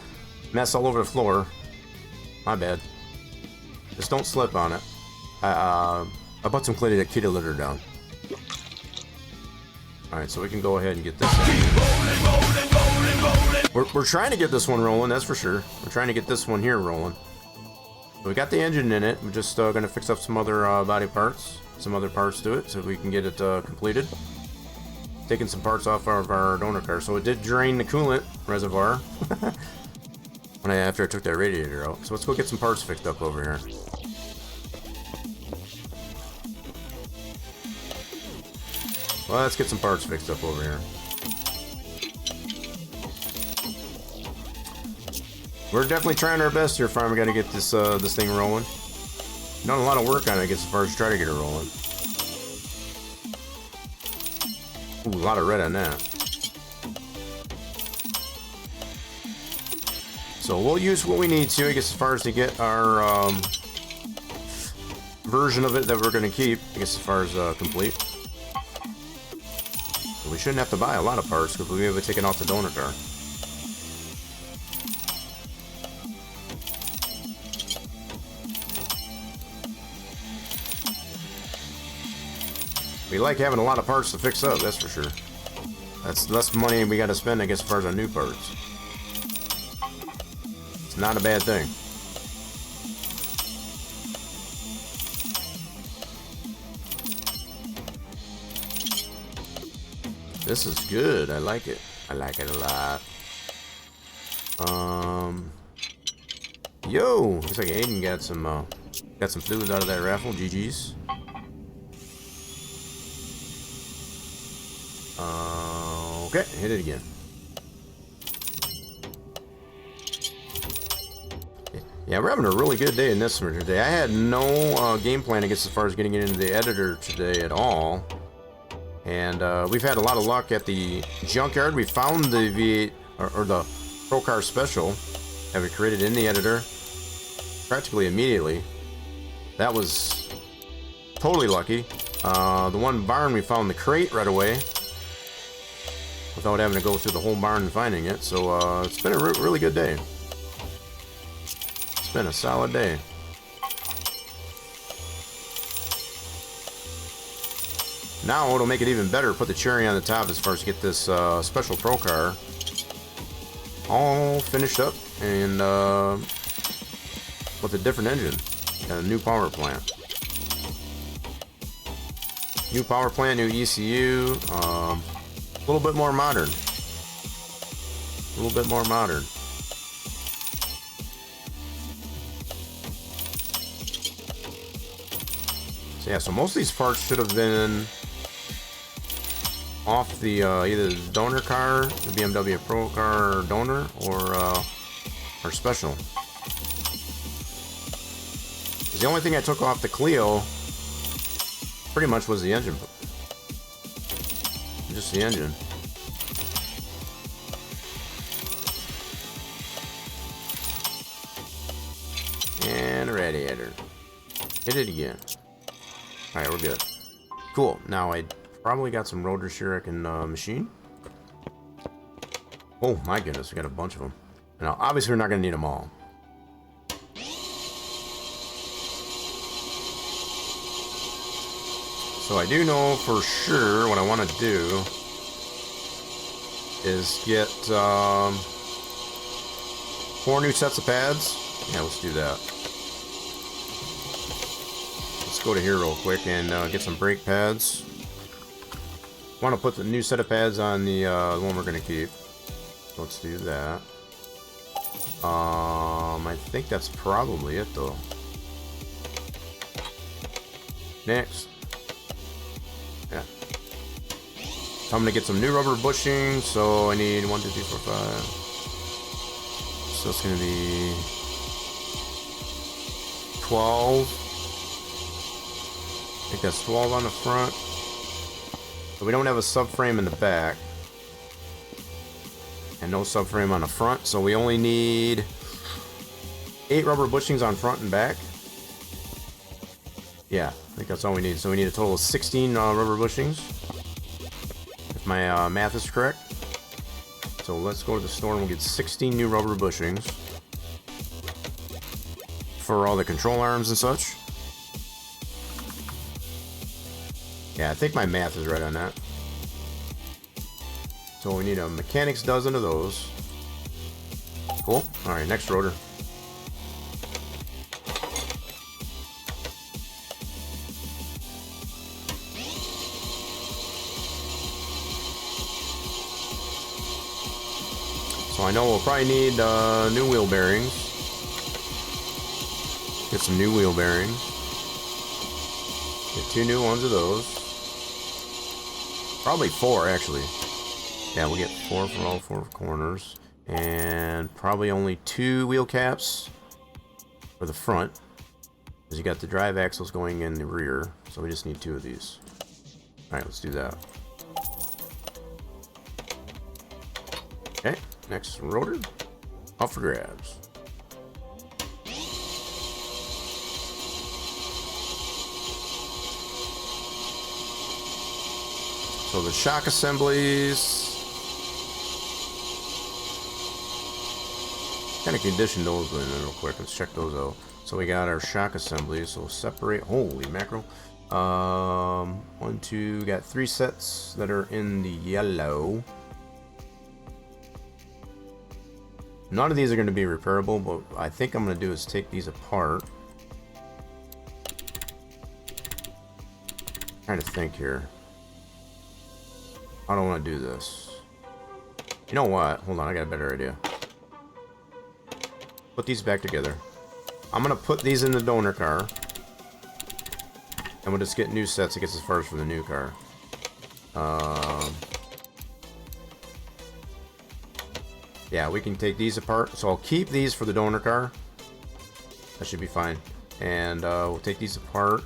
A: mess all over the floor. My bad. Just don't slip on it. I put some kitty litter down. Alright, so we can go ahead and get this in. We're trying to get this one rolling, that's for sure. We're trying to get this one here rolling. We got the engine in it. We're just going to fix up some other body parts, some other parts to it, so we can get it completed. Taking some parts off of our donor car, so it did drain the coolant reservoir after I took that radiator out. So let's go get some parts fixed up over here. Well, let's get some parts fixed up over here. We're definitely trying our best here, Farm. We got to get this this thing rolling. Done a lot of work on it, I guess, as far as try to get it rolling. Ooh, a lot of red on that. So we'll use what we need to, I guess, as far as to get our version of it that we're going to keep, I guess, as far as complete. So we shouldn't have to buy a lot of parts because we'll be able to take it off the donor car. We like having a lot of parts to fix up, that's for sure. That's less money we got to spend, I guess, as far as our new parts. It's not a bad thing. This is good. I like it. I like it a lot. Yo, looks like Aiden got some fluids out of that raffle. GG's. Okay, hit it again. Yeah, we're having a really good day in this one today. I had no game plan, I guess, as far as getting it into the editor today at all. And we've had a lot of luck at the junkyard. We found the V8 or the Procar Special that we created in the editor practically immediately. That was totally lucky. The one barn, we found the crate right away without having to go through the whole barn and finding it. So it's been a really good day. It's been a solid day. Now it'll make it even better. Put the cherry on the top as far as get this special Procar all finished up and with a different engine and a new power plant. New power plant, new ECU. A little bit more modern. A little bit more modern. So yeah, so most of these parts should have been off the either the donor car, the BMW Procar donor, or special. 'Cause the only thing I took off the Clio pretty much was the engine. Just the engine. the radiator. Hit it again. Alright, we're good. Cool. Now I probably got some rotors here I can machine. Oh my goodness, we got a bunch of them. Now, obviously we're not going to need them all. So I do know for sure what I want to do is get 4 new sets of pads. Yeah, let's do that. Let's go to here real quick and get some brake pads. Want to put the new set of pads on the one we're going to keep. Let's do that. I think that's probably it though. Next. Yeah. So I'm gonna get some new rubber bushings, so I need 1, 2, 3, 4, 5. So it's gonna be 12. I think that's 12 on the front. But we don't have a subframe in the back. And no subframe on the front, so we only need 8 rubber bushings on front and back. Yeah, I think that's all we need. So we need a total of 16 rubber bushings, if my math is correct. So let's go to the store and we'll get 16 new rubber bushings for all the control arms and such. Yeah, I think my math is right on that. So we need a mechanic's dozen of those. Cool. Alright, next rotor. So I know we'll probably need new wheel bearings. Get some new wheel bearings. Get 2 new ones of those. Probably 4 actually. Yeah, we'll get 4 for all 4 corners. And probably only 2 wheel caps for the front. Because you got the drive axles going in the rear. So we just need 2 of these. Alright, let's do that. Okay, next rotor. Up for grabs. So the shock assemblies. Kind of conditioned those in real quick. Let's check those out. So we got our shock assemblies. So separate. Holy mackerel. 1, 2. Got 3 sets that are in the yellow. None of these are going to be repairable, but I think I'm going to do is take these apart. Trying to think here. I don't want to do this. You know what? Hold on, I got a better idea. Put these back together. I'm going to put these in the donor car. And we'll just get new sets. It gets us first for the new car. Yeah, we can take these apart. So I'll keep these for the donor car. That should be fine. And we'll take these apart.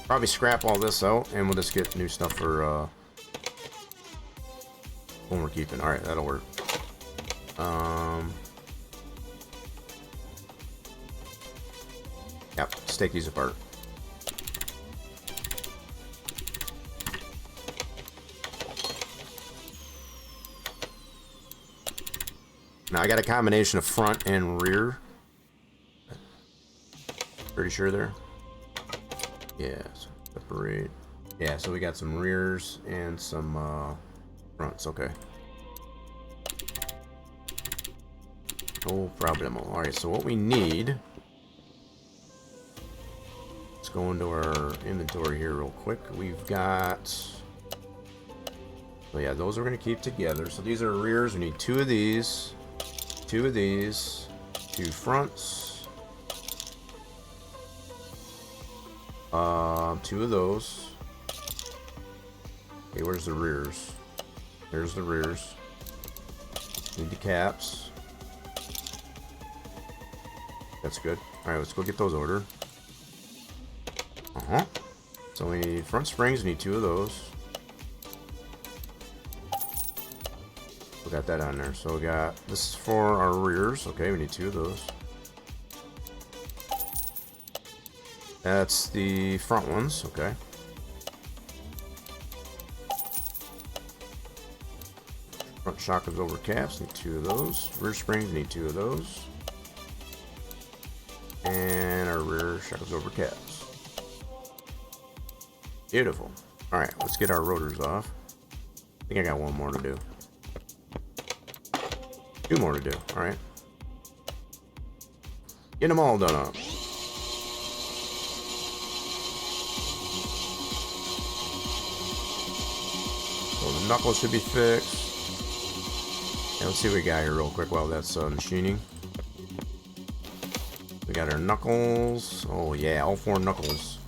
A: Probably scrap all this out. And we'll just get new stuff for when we're keeping. Alright, that'll work. Yep, let's take these apart. Now I got a combination of front and rear. Pretty sure there. Yeah, so separate. Yeah, so we got some rears and some fronts. Okay. No problemo. Alright, so what we need. Let's go into our inventory here real quick. We've got. So yeah, those we're going to keep together. So these are rears. We need 2 of these. 2 of these, 2 fronts, 2 of those. Okay, where's the rears? There's the rears. Need the caps. That's good. All right, let's go get those ordered. So we need front springs. We need 2 of those. Got that on there. So we got this is for our rears. Okay, we need 2 of those. That's the front ones, okay. Front shock absorber caps, need 2 of those. Rear springs, need 2 of those. And our rear shock absorber caps. Beautiful. Alright, let's get our rotors off. I think I got 1 more to do. 2 more to do, alright. Get them all done up. So the knuckles should be fixed. And let's see what we got here real quick while that's machining. We got our knuckles. Oh yeah, all 4 knuckles.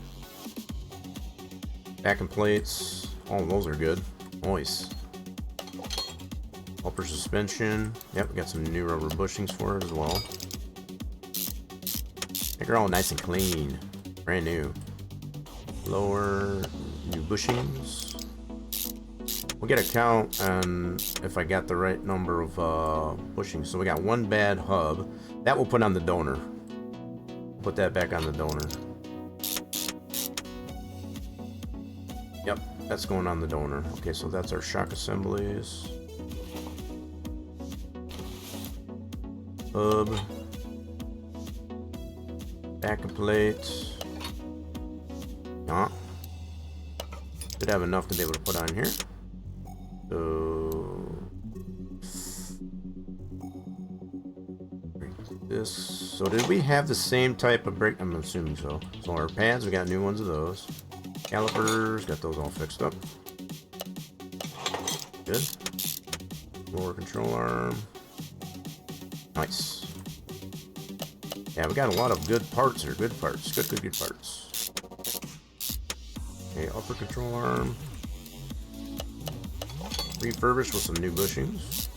A: Backing plates. Oh, those are good. Nice. Upper suspension. Yep, we got some new rubber bushings for it as well. I think they're all nice and clean. Brand new. Lower, new bushings. We'll get a count on if I got the right number of bushings. So we got 1 bad hub. That we'll put on the donor. Put that back on the donor. Yep, that's going on the donor. Okay, so that's our shock assemblies. Hub. Backing plates. Yeah. Should have enough to be able to put on here. So this. So did we have the same type of brake? I'm assuming so. So our pads, we got new ones of those. Calipers, got those all fixed up. Good. Lower control arm. Nice. Yeah, we got a lot of good parts here. Good parts. Good parts. Okay, upper control arm. Refurbished with some new bushings.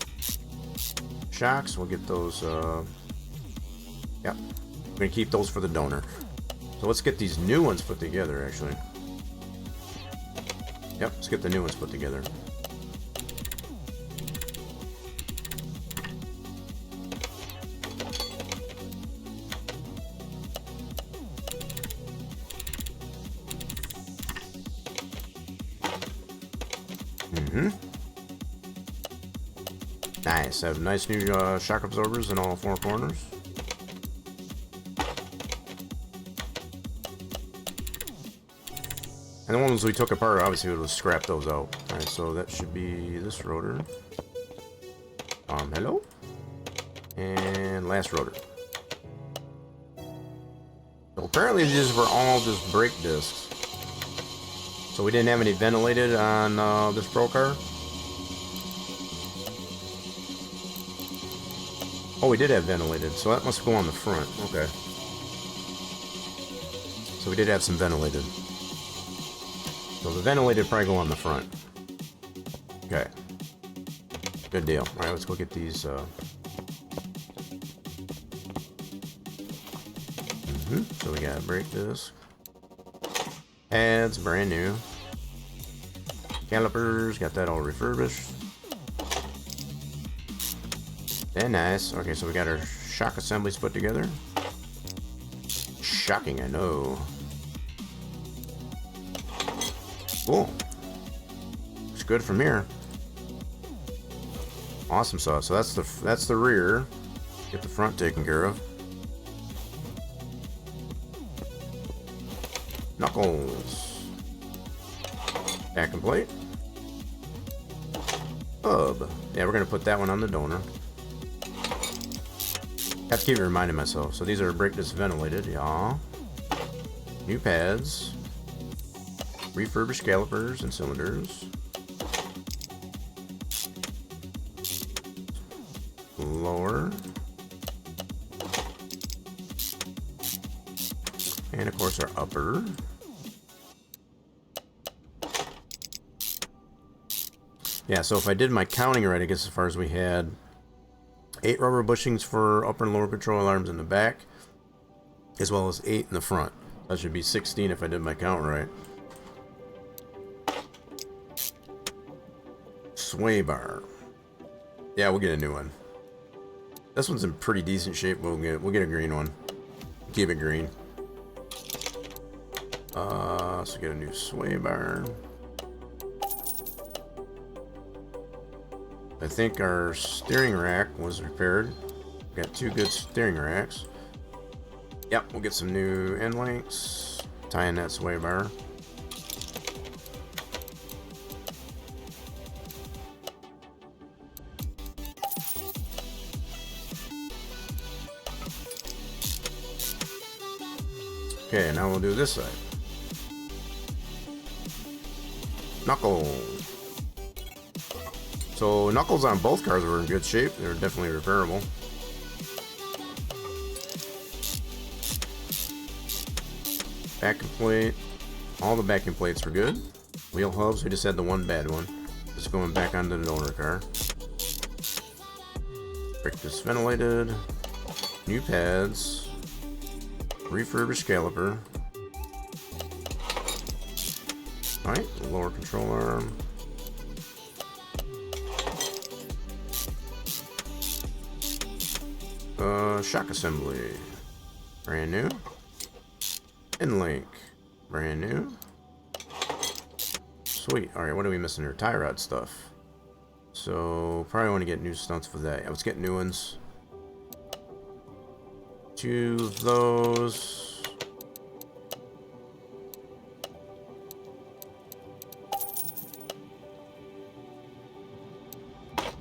A: Shocks, we'll get those, yep. We're gonna keep those for the donor. So let's get these new ones put together, actually. Yep, let's get the new ones put together. Nice. I have nice new shock absorbers in all 4 corners. And the ones we took apart, obviously we'll scrap those out. Alright, so that should be this rotor. Hello? And last rotor. So apparently these were all just brake discs. So we didn't have any ventilated on this Procar. Oh, we did have ventilated, so that must go on the front. Okay. So we did have some ventilated. So the ventilated probably go on the front. Okay. Good deal. Alright, let's go get these. So we got brake disc. Pads, brand new. Calipers, got that all refurbished. And nice. Okay, so we got our shock assemblies put together. Shocking, I know. Cool. Looks good from here. Awesome sauce. So that's the rear. Get the front taken care of. Knuckles. Backing plate. Hub. Yeah, we're gonna put that one on the donor. Have to keep reminding myself. So these are brake disc ventilated, yeah. New pads. Refurbished calipers and cylinders. Lower. And of course our upper. Yeah, so if I did my counting right, I guess as far as we had 8 rubber bushings for upper and lower control arms in the back, as well as 8 in the front. That should be 16 if I did my count right. Sway bar. Yeah, we'll get a new one. This one's in pretty decent shape. We'll get a green one. Keep it green. So get a new sway bar. I think our steering rack was repaired. Got 2 good steering racks. Yep, we'll get some new end links. Tie in that sway bar. Okay, now we'll do this side. Knuckle. So knuckles on both cars were in good shape. They're definitely repairable. Backing plate. All the backing plates were good. Wheel hubs, we just had the one bad one. Just going back onto the donor car. Brake disc ventilated. New pads. Refurbished caliper. Alright, lower control arm. Shock assembly. Brand new. End link. Brand new. Sweet. Alright, what are we missing here? Tie rod stuff. So, probably want to get new stunts for that. Yeah, let's get new ones. 2 of those.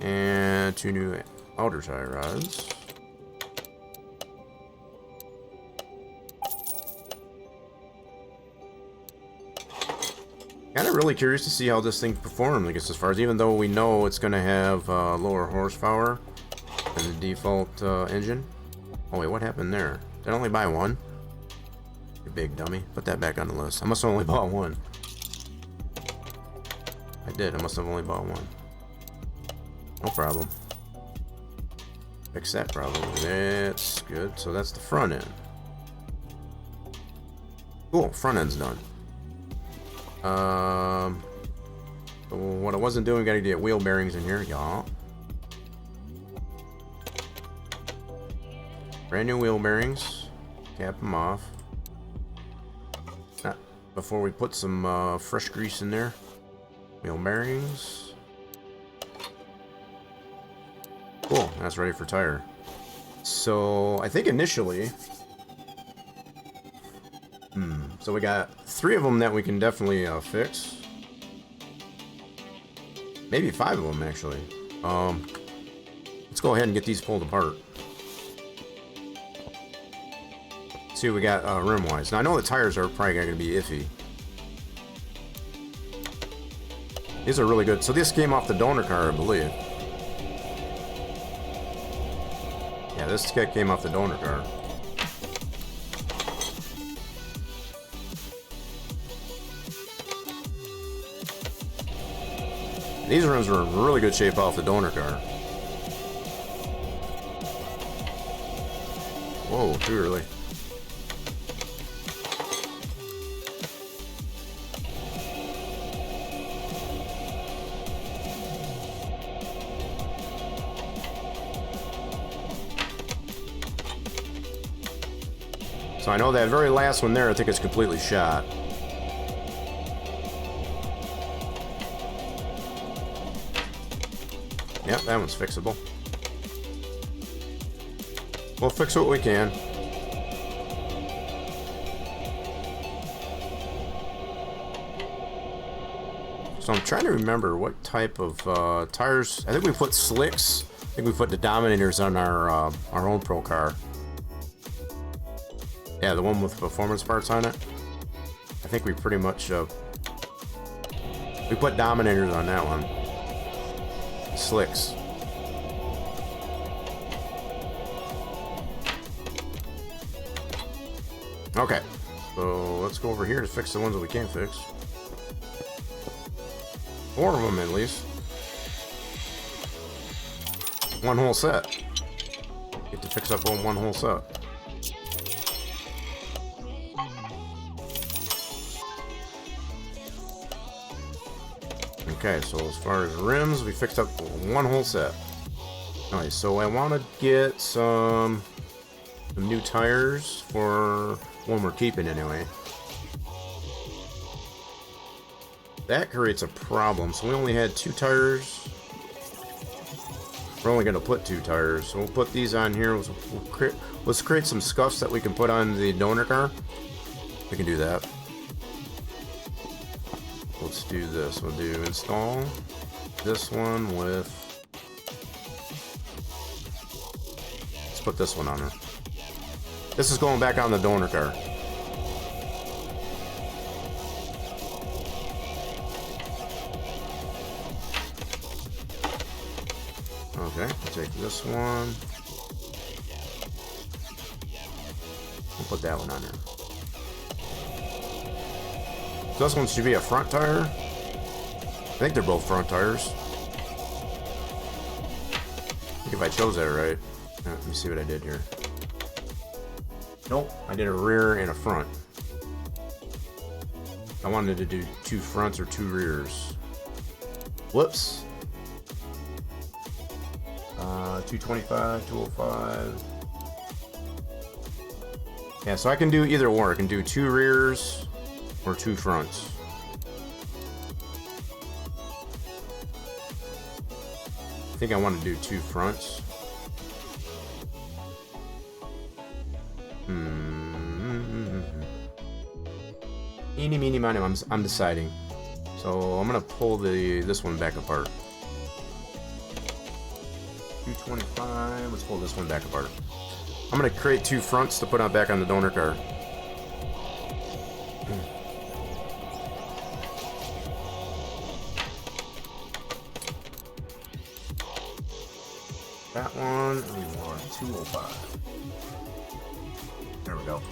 A: And 2 new outer tie rods. Kind of really curious to see how this thing performs, I guess, as far as, even though we know it's going to have lower horsepower than the default engine. Oh wait, what happened there? Did I only buy one? You big dummy. Put that back on the list. I must have only bought one. I did. I must have only bought one. No problem. Fix that problem. That's good. So that's the front end. Cool. Front end's done. So what I wasn't doing, gotta get wheel bearings in here, y'all. Brand new wheel bearings. Cap them off. Before we put some fresh grease in there. Wheel bearings. Cool, that's ready for tire. So I think initially, so we got 3 of them that we can definitely fix. Maybe 5 of them actually. Let's go ahead and get these pulled apart. See what we got rim wise. Now I know the tires are probably going to be iffy. These are really good. So this came off the donor car, I believe. Yeah, this kit came off the donor car. These rims were in really good shape off the donor car. Whoa, too early. So I know that very last one there, I think it's completely shot. Yep, that one's fixable. We'll fix what we can. So I'm trying to remember what type of tires. I think we put slicks. I think we put the Dominators on our own Procar. Yeah, the one with performance parts on it. I think we pretty much we put Dominators on that one. Slicks. Okay, so let's go over here to fix the ones that we can't fix. 4 of them at least. One whole set. Get to fix up on one whole set. Okay, so as far as rims, we fixed up one whole set. Alright, so I want to get some new tires for one we're keeping anyway. That creates a problem. So we only had 2 tires. We're only going to put 2 tires. So we'll put these on here. Let's create some scuffs that we can put on the donor car. We can do that. Let's do this. We'll do install this one with... Let's put this one on there. This is going back on the donor car. Okay, I'll take this one. We'll put that one on there. So this one should be a front tire. I think they're both front tires. I think if I chose that right. Let me see what I did here. Nope, I did a rear and a front. I wanted to do 2 fronts or 2 rears. Whoops. 225, 205. Yeah, so I can do either or. I can do 2 rears or 2 fronts. I think I want to do 2 fronts. Eeny, meeny, miny, I'm deciding. So I'm gonna pull this one back apart. 225. Let's pull this one back apart. I'm gonna create 2 fronts to put on back on the donor car. That one, we want 205. There we go.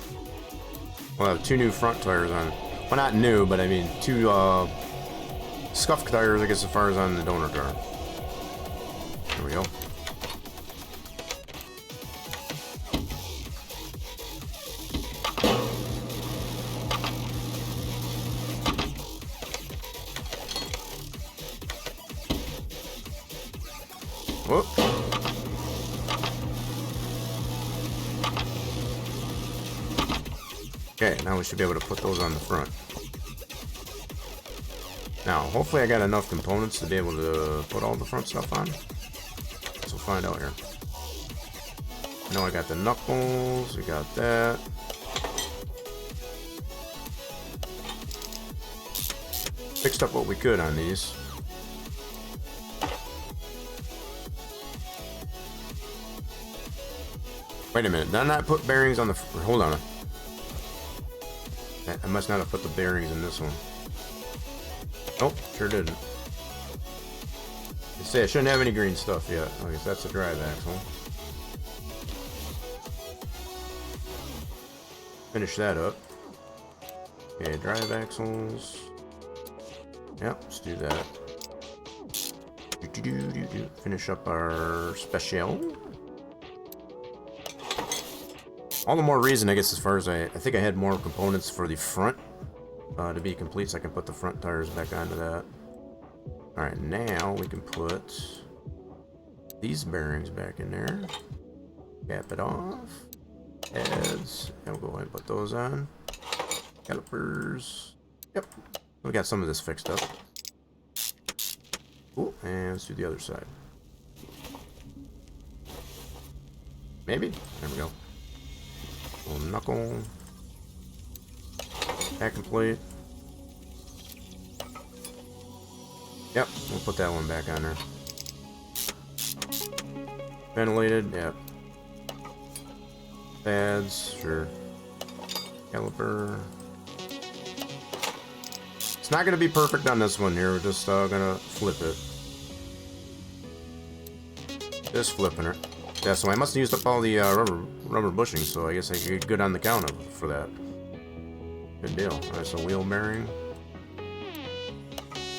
A: We'll have 2 new front tires on. Well, not new, but I mean 2 scuff tires, I guess, as far as on the donor car. There we go. Whoop. Okay, now we should be able to put those on the front. Now, hopefully I got enough components to be able to put all the front stuff on. So we'll find out here. I know I got the knuckles, we got that. Fixed up what we could on these. Wait a minute, did I not put bearings on the... Hold on. I must not have put the bearings in this one. Nope, sure didn't. They say I shouldn't have any green stuff yet. I guess that's a drive axle. Finish that up. Okay, drive axles. Yep, let's do that. Finish up our special. All the more reason, I guess, as far as I think I had more components for the front to be complete, so I can put the front tires back onto that. Alright, now we can put these bearings back in there. Cap it off. Heads. And we'll go ahead and put those on. Calipers. Yep. We got some of this fixed up. Cool. And let's do the other side. Maybe? There we go. Little knuckle. Back and plate. Yep, we'll put that one back on there. Ventilated, yep. Pads, sure. Caliper. It's not going to be perfect on this one here. We're just going to flip it. Just flipping it. Yeah, so I must have used up all the rubber bushings, so I guess I could get good on the count for that. Good deal. Alright, so wheel bearing.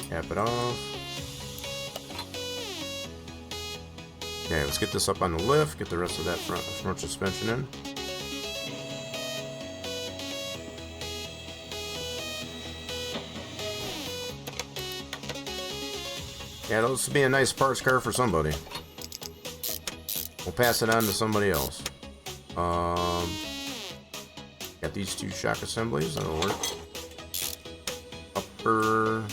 A: Cap it off. Okay, let's get this up on the lift, get the rest of that front suspension in. Yeah, this will be a nice parts car for somebody. We'll pass it on to somebody else. Got these 2 shock assemblies, that'll work. Upper.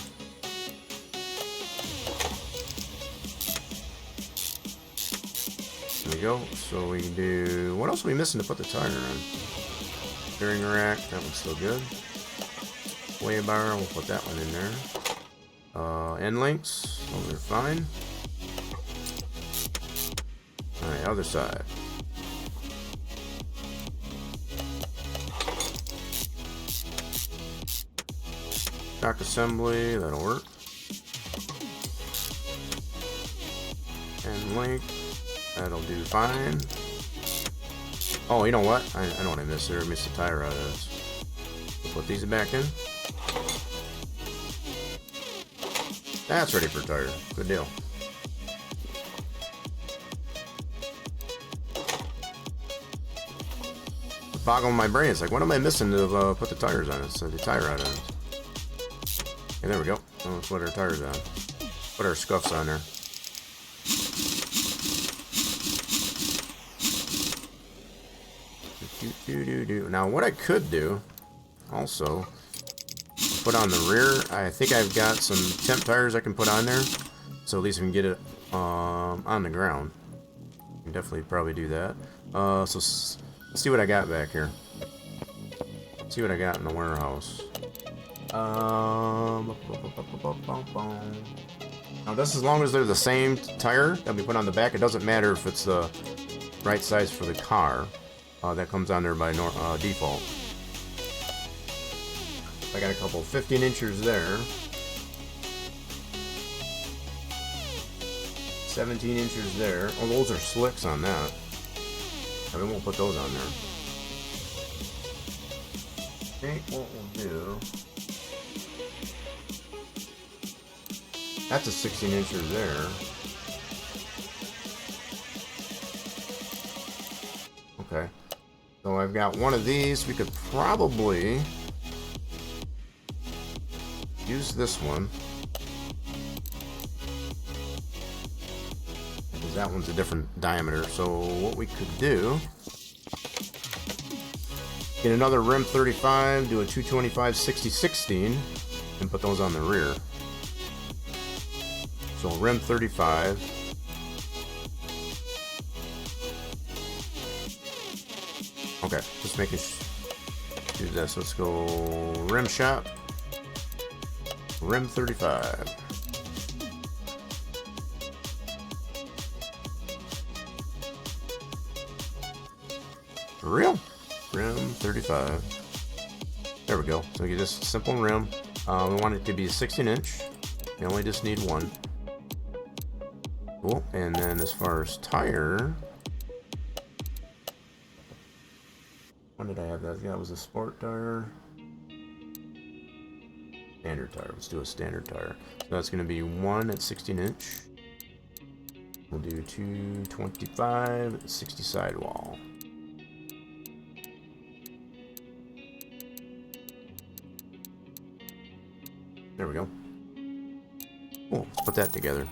A: There we go. So we can do... What else are we missing to put the tire on? Steering rack. That one's still good. Sway bar. We'll put that one in there. End links. Those are fine. Alright, other side. Shock assembly. That'll work. End link. That'll do fine. Oh, you know what? I know what I missed there. I missed the tire out of this. We'll put these back in. That's ready for tire. Good deal. Boggling my brain. It's like, what am I missing to put the tires on it? So the tire out of it. Okay, there we go. Now let's put our tires on. Put our scuffs on there. Now what I could do also put on the rear, I think I've got some temp tires I can put on there, so at least we can get it on the ground. We can definitely probably do that. So let's see what I got back here. Let's see what I got in the warehouse. Now this, as long as they're the same tire that we put on the back, it doesn't matter if it's the right size for the car. That comes on there by default. I got a couple 15 inchers there. 17 inches there. Oh, those are slicks on that. We won't put those on there. I think what we'll do... That's a 16 incher there. Okay. So I've got one of these. We could probably use this one, because that one's a different diameter. So what we could do, get another rim 35, do a 225 60/16, and put those on the rear. So rim 35. Okay, just making do this. Let's go rim shop. Rim 35. For real? Rim 35. There we go. So you get this simple rim. We want it to be a 16 inch. You only just need one. Cool. And then as far as tire, when did I have that? Yeah, it was a sport tire. Standard tire. Let's do a standard tire. So that's going to be one at 16 inch. We'll do 225 at 60 sidewall. There we go. Cool. Let's put that together.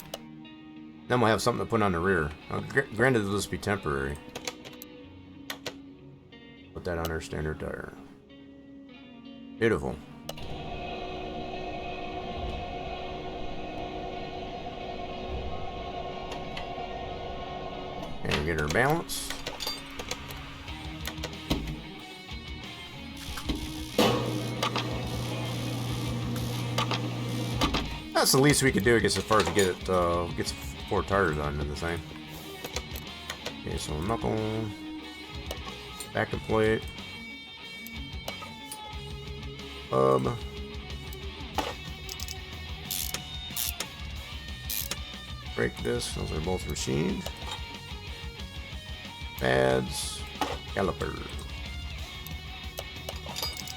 A: Then we'll have something to put on the rear. Now, granted, it'll just be temporary. Put that on our standard tire. Beautiful. And get our balance. That's the least we could do, I guess, as far as to get it, get 4 tires onto the thing. Okay, so knuckle, back of plate, hub, brake disc, those are both machined, pads, caliper.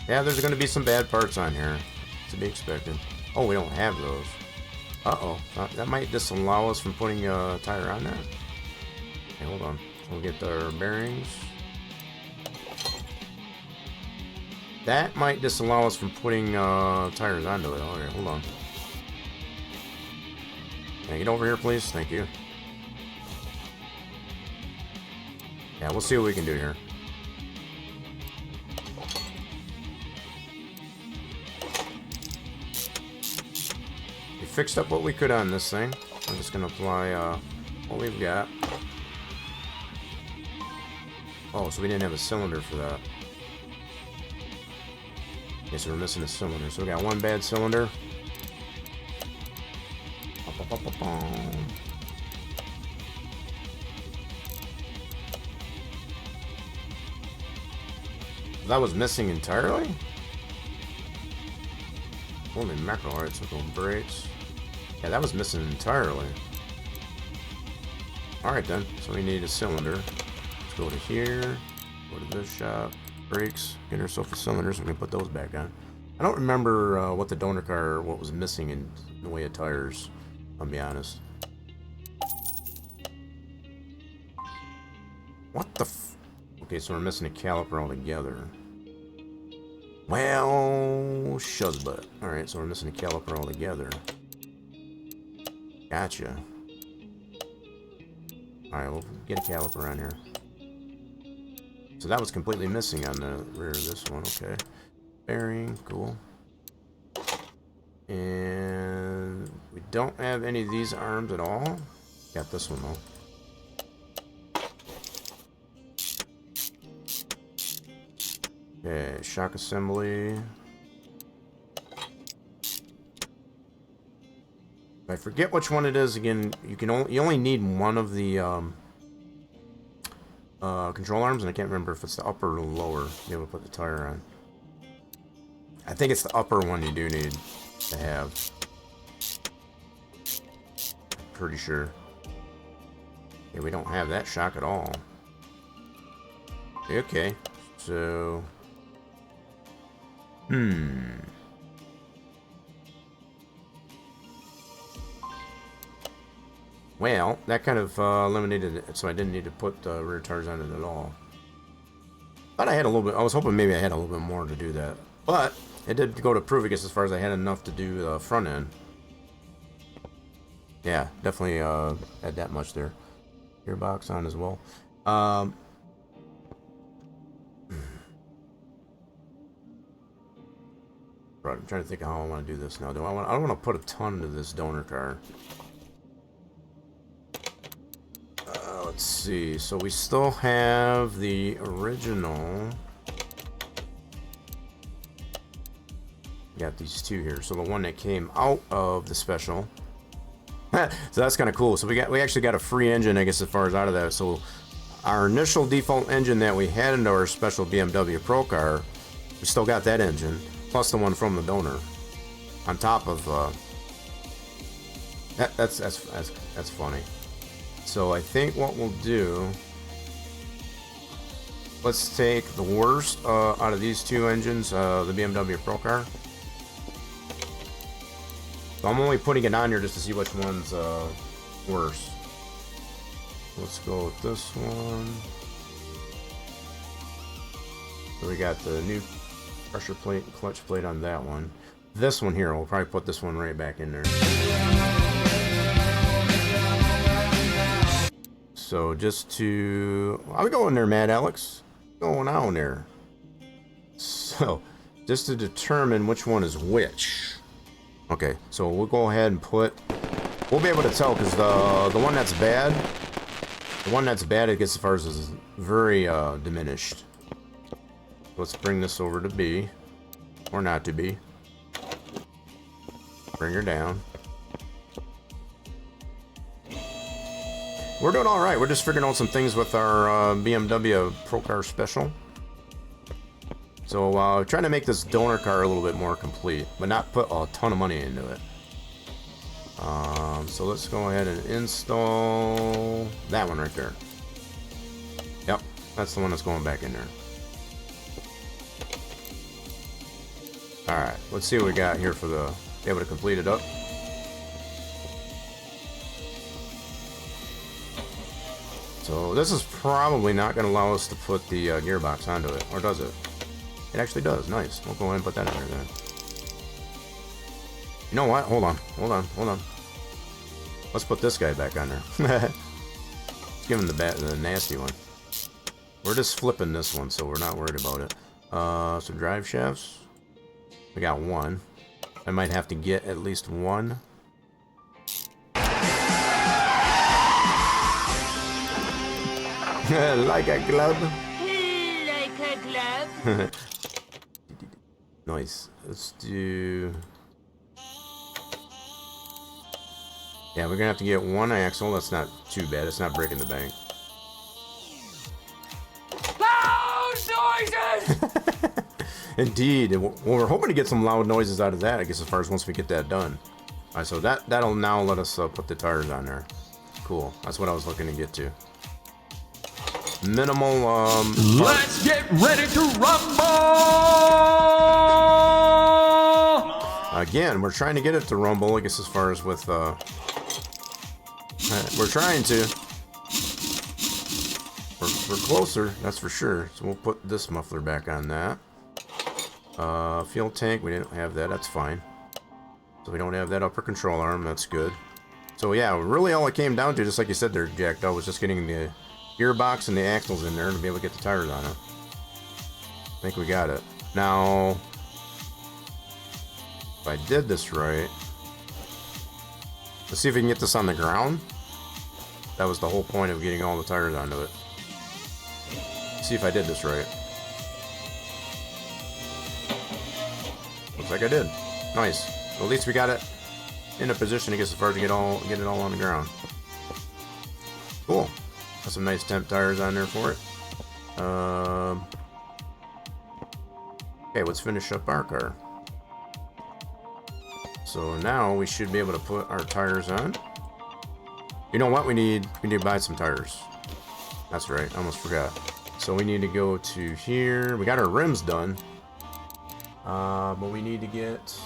A: Yeah, there's going to be some bad parts on here, to be expected. Oh, we don't have those. Uh-oh. That might disallow us from putting a tire on that. Okay, hold on. We'll get our bearings. That might disallow us from putting tires onto it. Okay, hold on. Can I get over here, please? Thank you. Yeah, we'll see what we can do here. Fixed up what we could on this thing. I'm just gonna apply what we've got. Oh, so we didn't have a cylinder for that. Okay, so we're missing a cylinder. So we got one bad cylinder. That was missing entirely? Holy mackerel. Alright, so go brakes. Yeah, that was missing entirely. Alright then, so we need a cylinder. Let's go to here, go to this shop, brakes, get ourselves a cylinder so we can put those back on. I don't remember what the donor car, what was missing in the way of tires, I'll be honest. What the f... Okay, so we're missing a caliper altogether. Well, shuzbutt. Alright, so we're missing a caliper altogether. Gotcha. Alright, we'll get a caliper on here. So that was completely missing on the rear of this one, okay. Bearing, cool. And we don't have any of these arms at all. Got this one though. Okay, shock assembly. I forget which one it is again. You only need one of the control arms, and I can't remember if it's the upper or the lower to be able to put the tire on. I think it's the upper one you do need to have. Pretty sure. Yeah, we don't have that shock at all. Okay, so well, that kind of eliminated it, so I didn't need to put rear tires on it at all. But I had a little bit. I was hoping maybe I had a little bit more to do that. But it did go to prove, I guess, as far as I had enough to do the front end. Yeah, definitely had that much there. Gearbox on as well. Right, I'm trying to think of how I want to do this now. I don't want to put a ton into this donor car. Let's see. So we still have the original. We got these two here. So the one that came out of the special. So that's kind of cool. So we actually got a free engine, I guess, as far as out of that. So our initial default engine that we had into our special BMW Procar, we still got that engine, plus the one from the donor, on top of that's funny. So I think what we'll do, let's take the worst out of these two engines, the BMW Procar. So I'm only putting it on here just to see which one's worse. Let's go with this one. So we got the new pressure plate and clutch plate on that one. This one here, we'll probably put this one right back in there. So just to... How we going there, Mad Alex? What's going on there? So, just to determine which one is which. Okay, so we'll go ahead and put... We'll be able to tell, because the one that's bad... The one that's bad, I guess, as far as is very diminished. Let's bring this over to B. Or not to B. Bring her down. We're doing alright. We're just figuring out some things with our BMW Procar Special. So, trying to make this donor car a little bit more complete, but not put a ton of money into it. So let's go ahead and install that one right there. Yep, that's the one that's going back in there. Alright, let's see what we got here for the... Be able to complete it up. So this is probably not going to allow us to put the gearbox onto it, or does it? It actually does. Nice. We'll go ahead and put that in there then. You know what? Hold on. Let's put this guy back on there. Let's give him the nasty one. We're just flipping this one, so we're not worried about it. So drive shafts. We got one. I might have to get at least one. Like a glove. Nice. Let's do... Yeah, we're gonna have to get one axle. That's not too bad. It's not breaking the bank.
B: Loud noises!
A: Indeed. Well, we're hoping to get some loud noises out of that, I guess, as far as once we get that done. Alright, so that'll now let us put the tires on there. Cool. That's what I was looking to get to. Minimal,
B: Let's get ready to rumble!
A: Again, we're trying to get it to rumble, I guess, as far as with, we're trying to. We're closer, that's for sure. So we'll put this muffler back on that. Fuel tank, we didn't have that, that's fine. So we don't have that upper control arm, that's good. So yeah, really all it came down to, just like you said there, Jack, was just getting the gearbox and the axles in there to be able to get the tires on it. I think we got it. Now, if I did this right, let's see if we can get this on the ground. That was the whole point of getting all the tires onto it. Let's see if I did this right. Looks like I did. Nice. Well, at least we got it in a position, I guess, as far as to get it all on the ground. Cool. Got some nice temp tires on there for it. Okay, let's finish up our car. So now we should be able to put our tires on. You know what we need? We need to buy some tires. That's right, I almost forgot. So we need to go to here. We got our rims done. But we need to get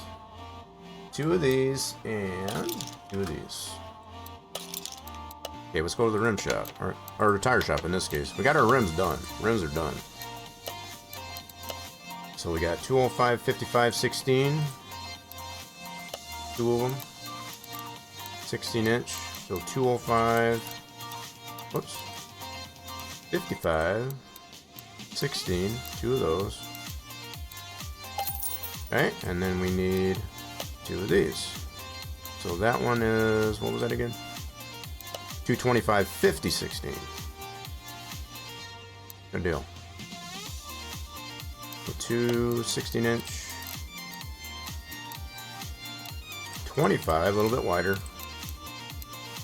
A: 2 of these and 2 of these. Okay, let's go to the rim shop, or the tire shop in this case. We got our rims done. Rims are done. So we got 205, 55, 16. 2 of them. 16 inch. So 205. Whoops. 55. 16. 2 of those. Okay, and then we need 2 of these. So that one is, what was that again? 225, 50, 16. Good deal. So 2 16 inch. 25, a little bit wider.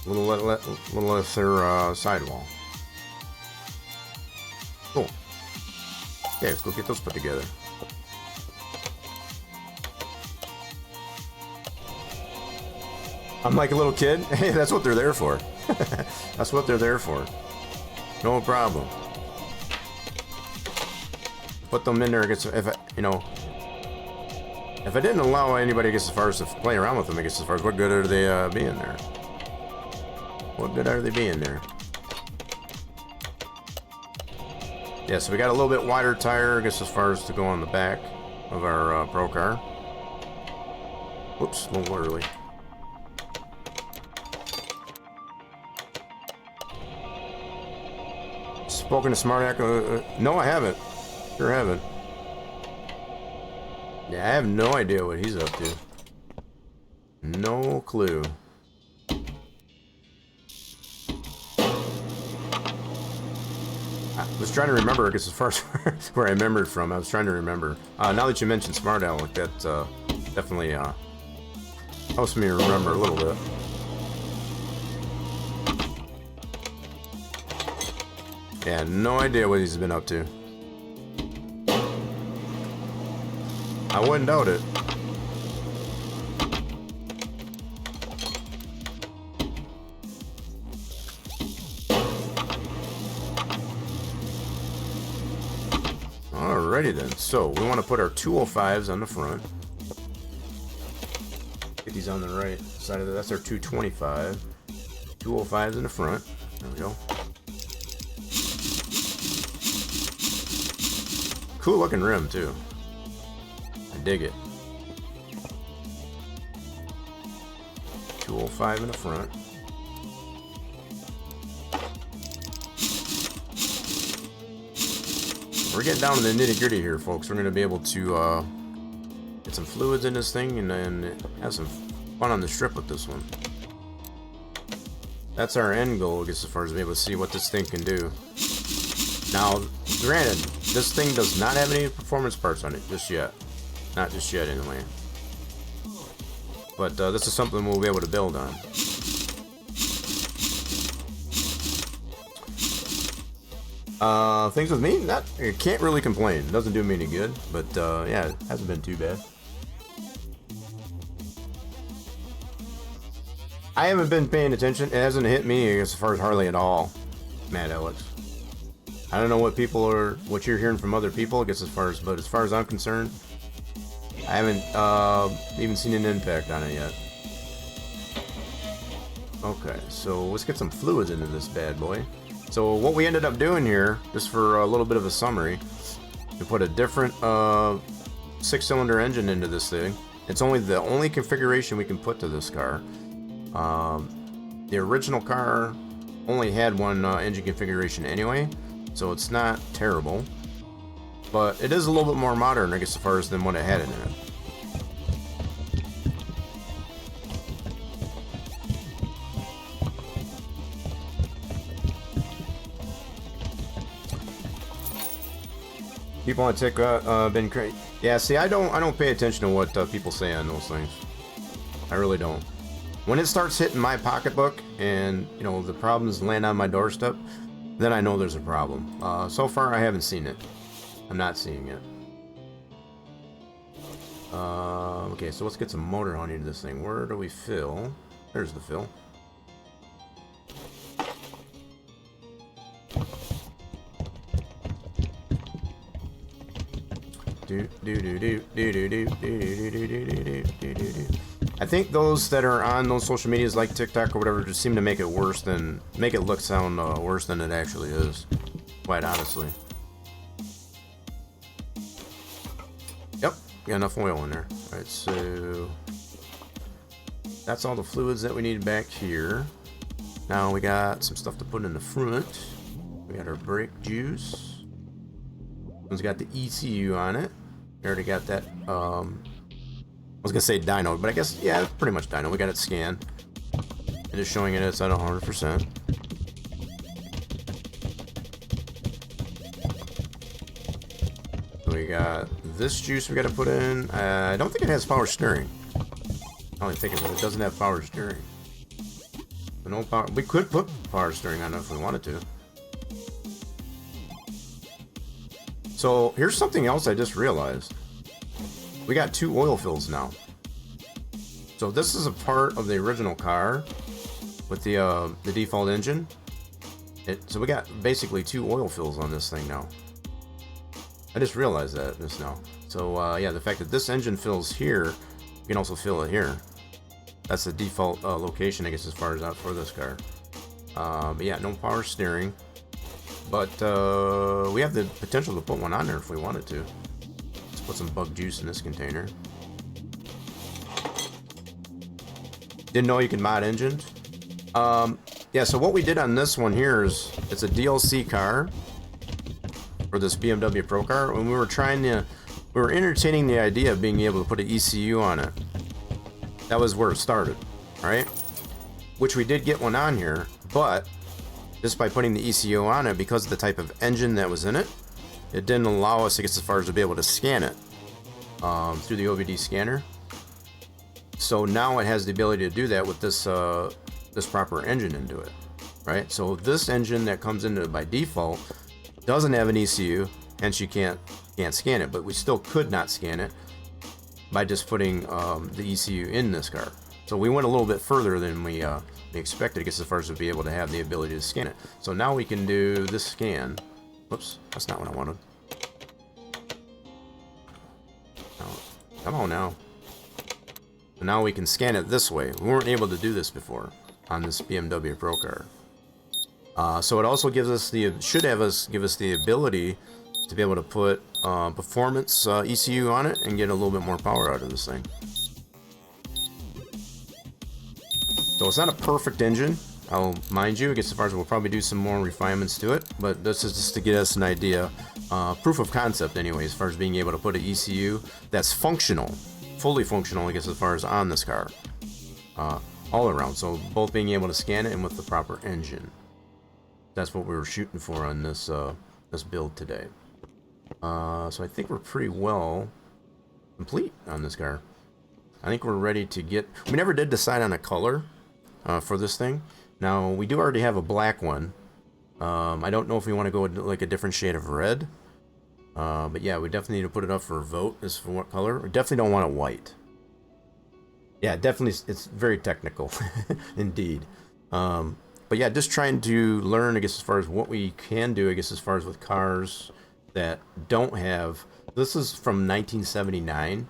A: A little lesser sidewall. Cool. Okay, let's go get those put together. I'm like a little kid. Hey, that's what they're there for. That's what they're there for. No problem. Put them in there. If I, if I didn't allow anybody, I guess, as far as to play around with them, I guess, as far as what good are they being there? What good are they being there? Yeah, so we got a little bit wider tire, I guess, as far as to go on the back of our Procar. Whoops, a little early. Spoken to Smart no, I haven't. Sure haven't. Yeah, I have no idea what he's up to. No clue. I was trying to remember, I guess, as far as where I remembered from. I was trying to remember. Now that you mentioned Smart Aleck, that definitely helps me remember a little bit. Yeah, no idea what he's been up to. I wouldn't doubt it. Alrighty then, so we want to put our 205s on the front. Get these on the right side of that. That's our 225. 205s in the front. There we go. Cool looking rim too. I dig it. 205 in the front. We're getting down to the nitty gritty here, folks. We're going to be able to get some fluids in this thing and then have some fun on the strip with this one. That's our end goal, I guess, as far as being able to see what this thing can do. Now, granted, this thing does not have any performance parts on it just yet. Not just yet, anyway. But this is something we'll be able to build on. Things with me, I can't really complain. Doesn't do me any good, but yeah, it hasn't been too bad. I haven't been paying attention. It hasn't hit me as far as hardly at all, Mad Alex. I don't know what you're hearing from other people, I guess, but as far as I'm concerned, I haven't even seen an impact on it yet. Okay, so let's get some fluids into this bad boy. So what we ended up doing here, just for a little bit of a summary, we put a different 6-cylinder engine into this thing. It's the only configuration we can put to this car. The original car only had one engine configuration anyway, so it's not terrible. But it is a little bit more modern, I guess, as far as than what it had in it. People on TikTok been crazy. Yeah, see, I don't pay attention to what people say on those things. I really don't. When it starts hitting my pocketbook and the problems land on my doorstep, then I know there's a problem. So far, I haven't seen it. I'm not seeing it. Okay, so let's get some motor honey to this thing. Where do we fill? There's the fill. I think those that are on those social medias like TikTok or whatever just seem to make it worse than make it sound worse than it actually is. Quite honestly. Yep, got enough oil in there. All right, so that's all the fluids that we need back here. Now we got some stuff to put in the front. We got our brake juice. One's got the ECU on it. We already got that. I was gonna say dyno, but I guess yeah, pretty much dyno. We got it scanned. It is showing it's at 100%. We got this juice we got to put in. I don't think it has power steering. I only think it doesn't have power steering. No power. We could put power steering on it if we wanted to. So here's something else I just realized. We got 2 oil fills now. So this is a part of the original car with the default engine. So we got basically 2 oil fills on this thing now. I just realized that just now. So yeah, the fact that this engine fills here, you can also fill it here. That's the default location, I guess, as far as out for this car. But yeah, no power steering. But we have the potential to put one on there if we wanted to. Let's put some bug juice in this container. Didn't know you can mod engines. Yeah, so what we did on this one here is it's a DLC car for this BMW Procar, and we were entertaining the idea of being able to put an ECU on it. That was where it started, right? Which we did get one on here, but just by putting the ECU on it, because of the type of engine that was in it, it didn't allow us to get as far as to be able to scan it through the OBD scanner. So now it has the ability to do that with this this proper engine into it, right? So this engine that comes into it by default doesn't have an ECU, hence you can't scan it, but we still could not scan it by just putting the ECU in this car. So we went a little bit further than we expected, I guess, as far as to be able to have the ability to scan it. So now we can do this scan. Whoops, that's not what I wanted. Oh, come on now. So now we can scan it this way. We weren't able to do this before on this BMW Procar. So it also gives us give us the ability to be able to put performance ECU on it and get a little bit more power out of this thing. So it's not a perfect engine, I'll mind you. I guess as far as we'll probably do some more refinements to it, but this is just to get us an idea, proof of concept anyway, as far as being able to put an ECU that's functional, fully functional, I guess, as far as on this car, all around. So both being able to scan it and with the proper engine. That's what we were shooting for on this this build today. So I think we're pretty well complete on this car. I think we're ready to get... We never did decide on a color for this thing. Now, we do already have a black one. I don't know if we want to go with like a different shade of red. But yeah, we definitely need to put it up for a vote as for what color. We definitely don't want it white. Yeah, definitely, it's very technical. Indeed. But yeah, just trying to learn, I guess, as far as what we can do, I guess, as far as with cars that don't have... This is from 1979,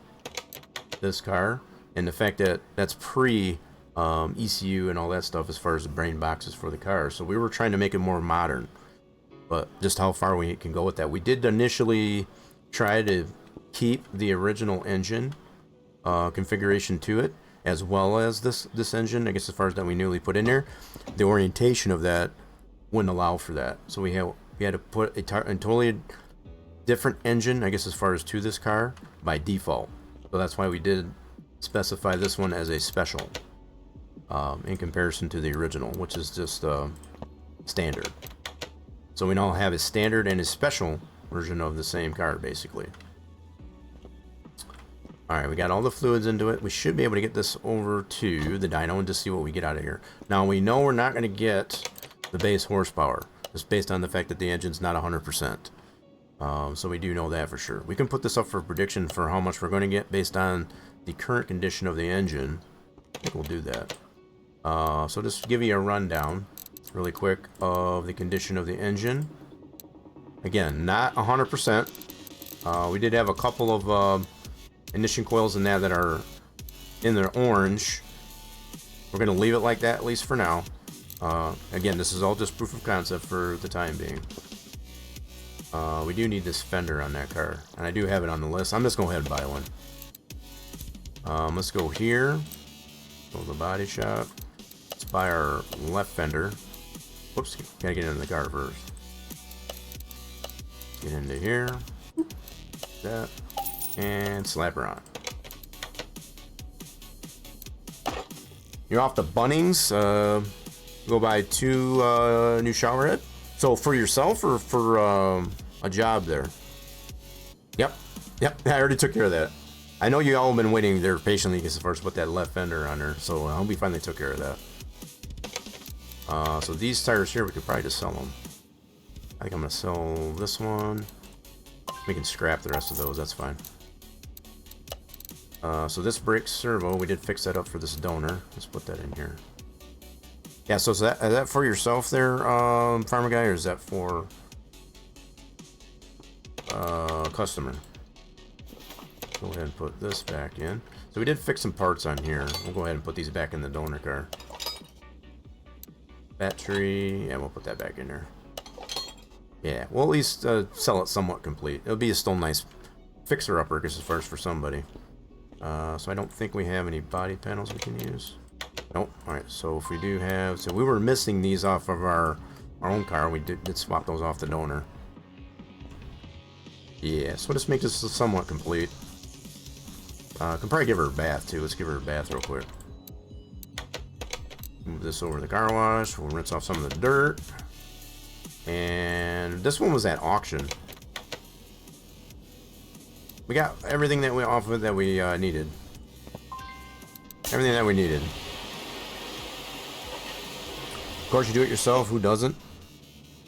A: this car, and the fact that that's pre ECU and all that stuff as far as the brain boxes for the car. So we were trying to make it more modern, but just how far we can go with that. We did initially try to keep the original engine configuration to it, as well as this engine, I guess, as far as that we newly put in there. The orientation of that wouldn't allow for that, so we had to put a totally different engine, I guess, as far as to this car by default. So that's why we did specify this one as a special in comparison to the original, which is just standard. So we now have a standard and a special version of the same car, basically. Alright, we got all the fluids into it. We should be able to get this over to the dyno and just see what we get out of here. Now, we know we're not going to get the base horsepower, just based on the fact that the engine's not 100%. So we do know that for sure. We can put this up for prediction for how much we're going to get based on the current condition of the engine. I think we'll do that. So just to give you a rundown really quick of the condition of the engine. Again, not 100%. We did have a couple of ignition coils in that are in their orange. We're going to leave it like that, at least for now. Again, this is all just proof of concept for the time being. We do need this fender on that car, and I do have it on the list. I'm just going to go ahead and buy one. Let's go here. Go to the body shop. Let's buy our left fender. Whoops, gotta get into the car first. Get into here. That. And slap her on. You're off to Bunnings. Go buy 2 new shower head. So for yourself or for a job there? Yep. I already took care of that. I know you all have been waiting there patiently as far as put that left fender on there. So I hope we finally took care of that. So these tires here, we could probably just sell them. I think I'm gonna sell this one. We can scrap the rest of those. That's fine. So this brake servo, we did fix that up for this donor. Let's put that in here. Yeah, so is that for yourself there, farmer guy, or is that for customer? Go ahead and put this back in. So we did fix some parts on here. We'll go ahead and put these back in the donor car. Battery, yeah, we'll put that back in there. Yeah, we'll at least sell it somewhat complete. It'll be a still nice fixer-upper, I guess, as far as for somebody. So I don't think we have any body panels we can use. Nope. Alright, so if we do have... So we were missing these off of our own car. We did swap those off the donor. Yeah, so let's make this somewhat complete. Can probably give her a bath, too. Let's give her a bath real quick. Move this over to the car wash. We'll rinse off some of the dirt. And this one was at auction. We got everything that we off of it that we needed. Everything that we needed. Of course, you do it yourself. Who doesn't?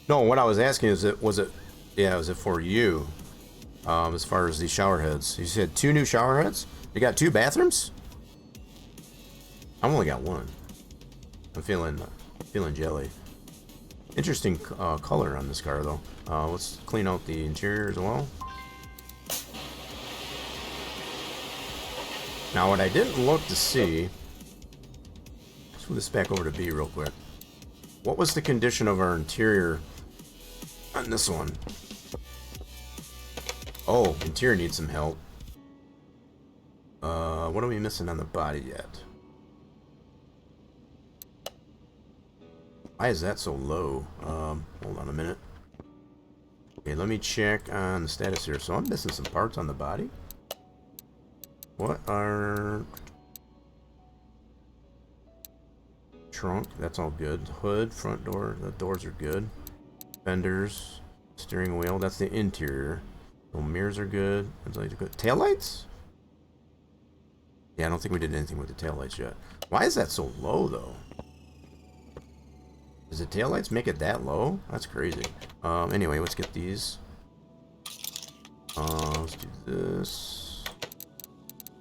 A: No, what I was asking is, was it for you? As far as the shower heads, you said 2 new shower heads. You got 2 bathrooms. I've only got 1. I'm feeling jelly. Interesting color on this car, though. Let's clean out the interior as well. Now, what I didn't look to see... Let's move this back over to B real quick. What was the condition of our interior on this one? Oh, interior needs some help. What are we missing on the body yet? Why is that so low? Hold on a minute. Okay, let me check on the status here. So I'm missing some parts on the body. What are... Trunk, that's all good. Hood, front door, the doors are good. Fenders. Steering wheel, that's the interior. So mirrors are good. Tail lights? Yeah, I don't think we did anything with the tail lights yet. Why is that so low, though? Does the tail lights make it that low? That's crazy. Anyway, let's get these. Let's do this.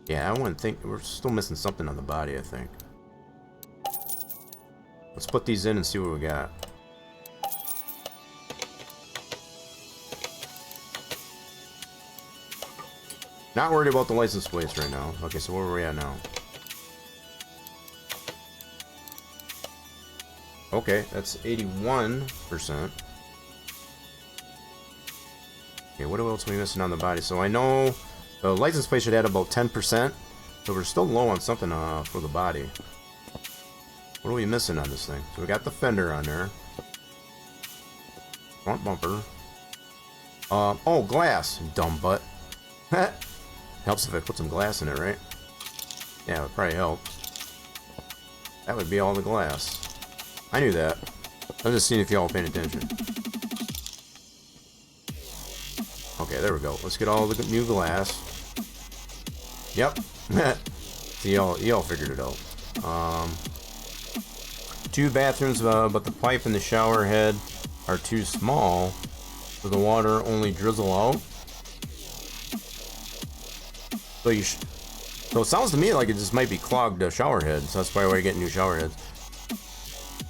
A: Yeah, I wouldn't think... We're still missing something on the body, I think. Let's put these in and see what we got. Not worried about the license plates right now. Okay, so where are we at now? Okay, that's 81%. Okay, what else are we missing on the body? So I know the license plate should add about 10%. So we're still low on something for the body. What are we missing on this thing? So we got the fender on there. Front bumper. Oh, glass. Dumb butt. Helps if I put some glass in it, right? Yeah, it would probably help. That would be all the glass. I knew that. I'm just seeing if y'all paying attention. Okay, there we go. Let's get all the new glass. Yep. See, y'all figured it out. 2 bathrooms, but the pipe and the shower head are too small, so the water only drizzle out. So so it sounds to me like it just might be clogged shower heads. So that's probably why you're getting new shower heads.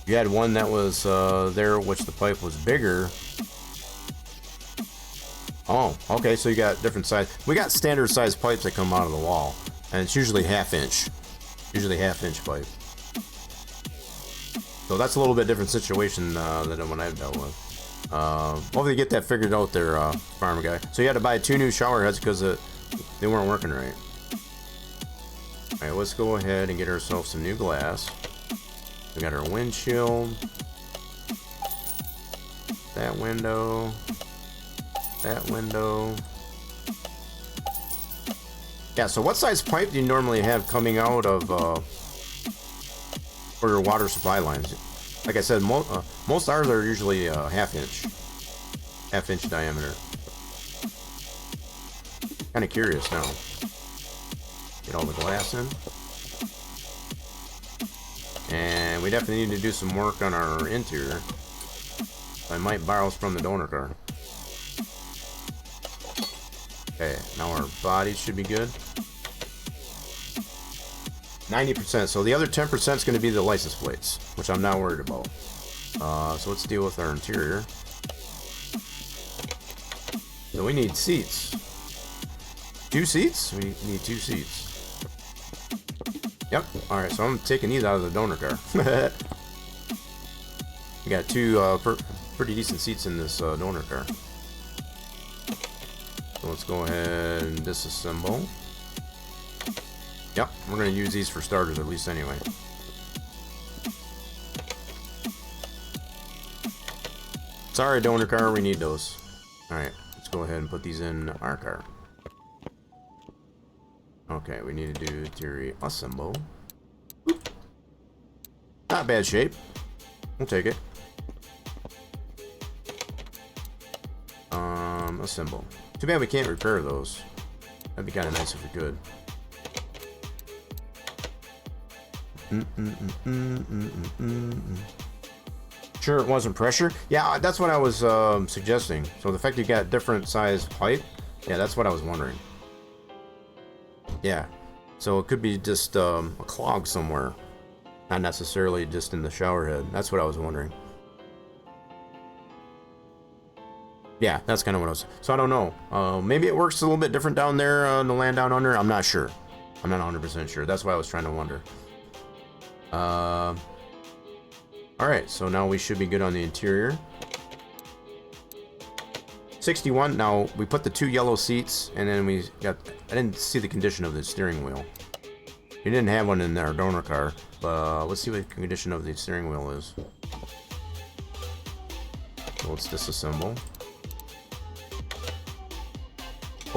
A: You had one that was there, which the pipe was bigger. Oh, okay. So you got different size. We got standard size pipes that come out of the wall, and it's usually half-inch. Usually half-inch pipe. So that's a little bit different situation than what I've dealt with. Hopefully you get that figured out there, farmer guy. So you had to buy 2 new shower heads because they weren't working right. Alright, let's go ahead and get ourselves some new glass. We got our windshield. That window. That window. Yeah, so what size pipe do you normally have coming out of for your water supply lines? Like I said, most ours are usually half-inch diameter. Kind of curious now. Get all the glass in. And we definitely need to do some work on our interior. I might borrow from the donor car. Okay, now our body should be good. 90%. So the other 10% is going to be the license plates, which I'm not worried about. So let's deal with our interior. So we need seats. 2 seats? We need 2 seats. Yep. Alright, so I'm taking these out of the donor car. We got 2 pretty decent seats in this donor car. So let's go ahead and disassemble. Yep, we're going to use these for starters at least anyway. Sorry, donor car, we need those. Alright, let's go ahead and put these in our car. Okay, we need to do interior assemble. Oop. Not bad shape. We'll take it. Assemble. Too bad we can't repair those. That'd be kind of nice if we could. Sure, it wasn't pressure. Yeah, that's what I was suggesting. So the fact you got different size pipe, yeah, that's what I was wondering. Yeah, so it could be just a clog somewhere, not necessarily just in the shower head. That's what I was wondering. Yeah, that's kind of what I was. So I don't know. Maybe it works a little bit different down there on the land down under. I'm not sure. I'm not 100% sure. That's why I was trying to wonder. All right, so now we should be good on the interior. 61. Now we put the 2 yellow seats, and then we got. I didn't see the condition of the steering wheel. We didn't have one in our donor car, but let's see what the condition of the steering wheel is. So let's disassemble.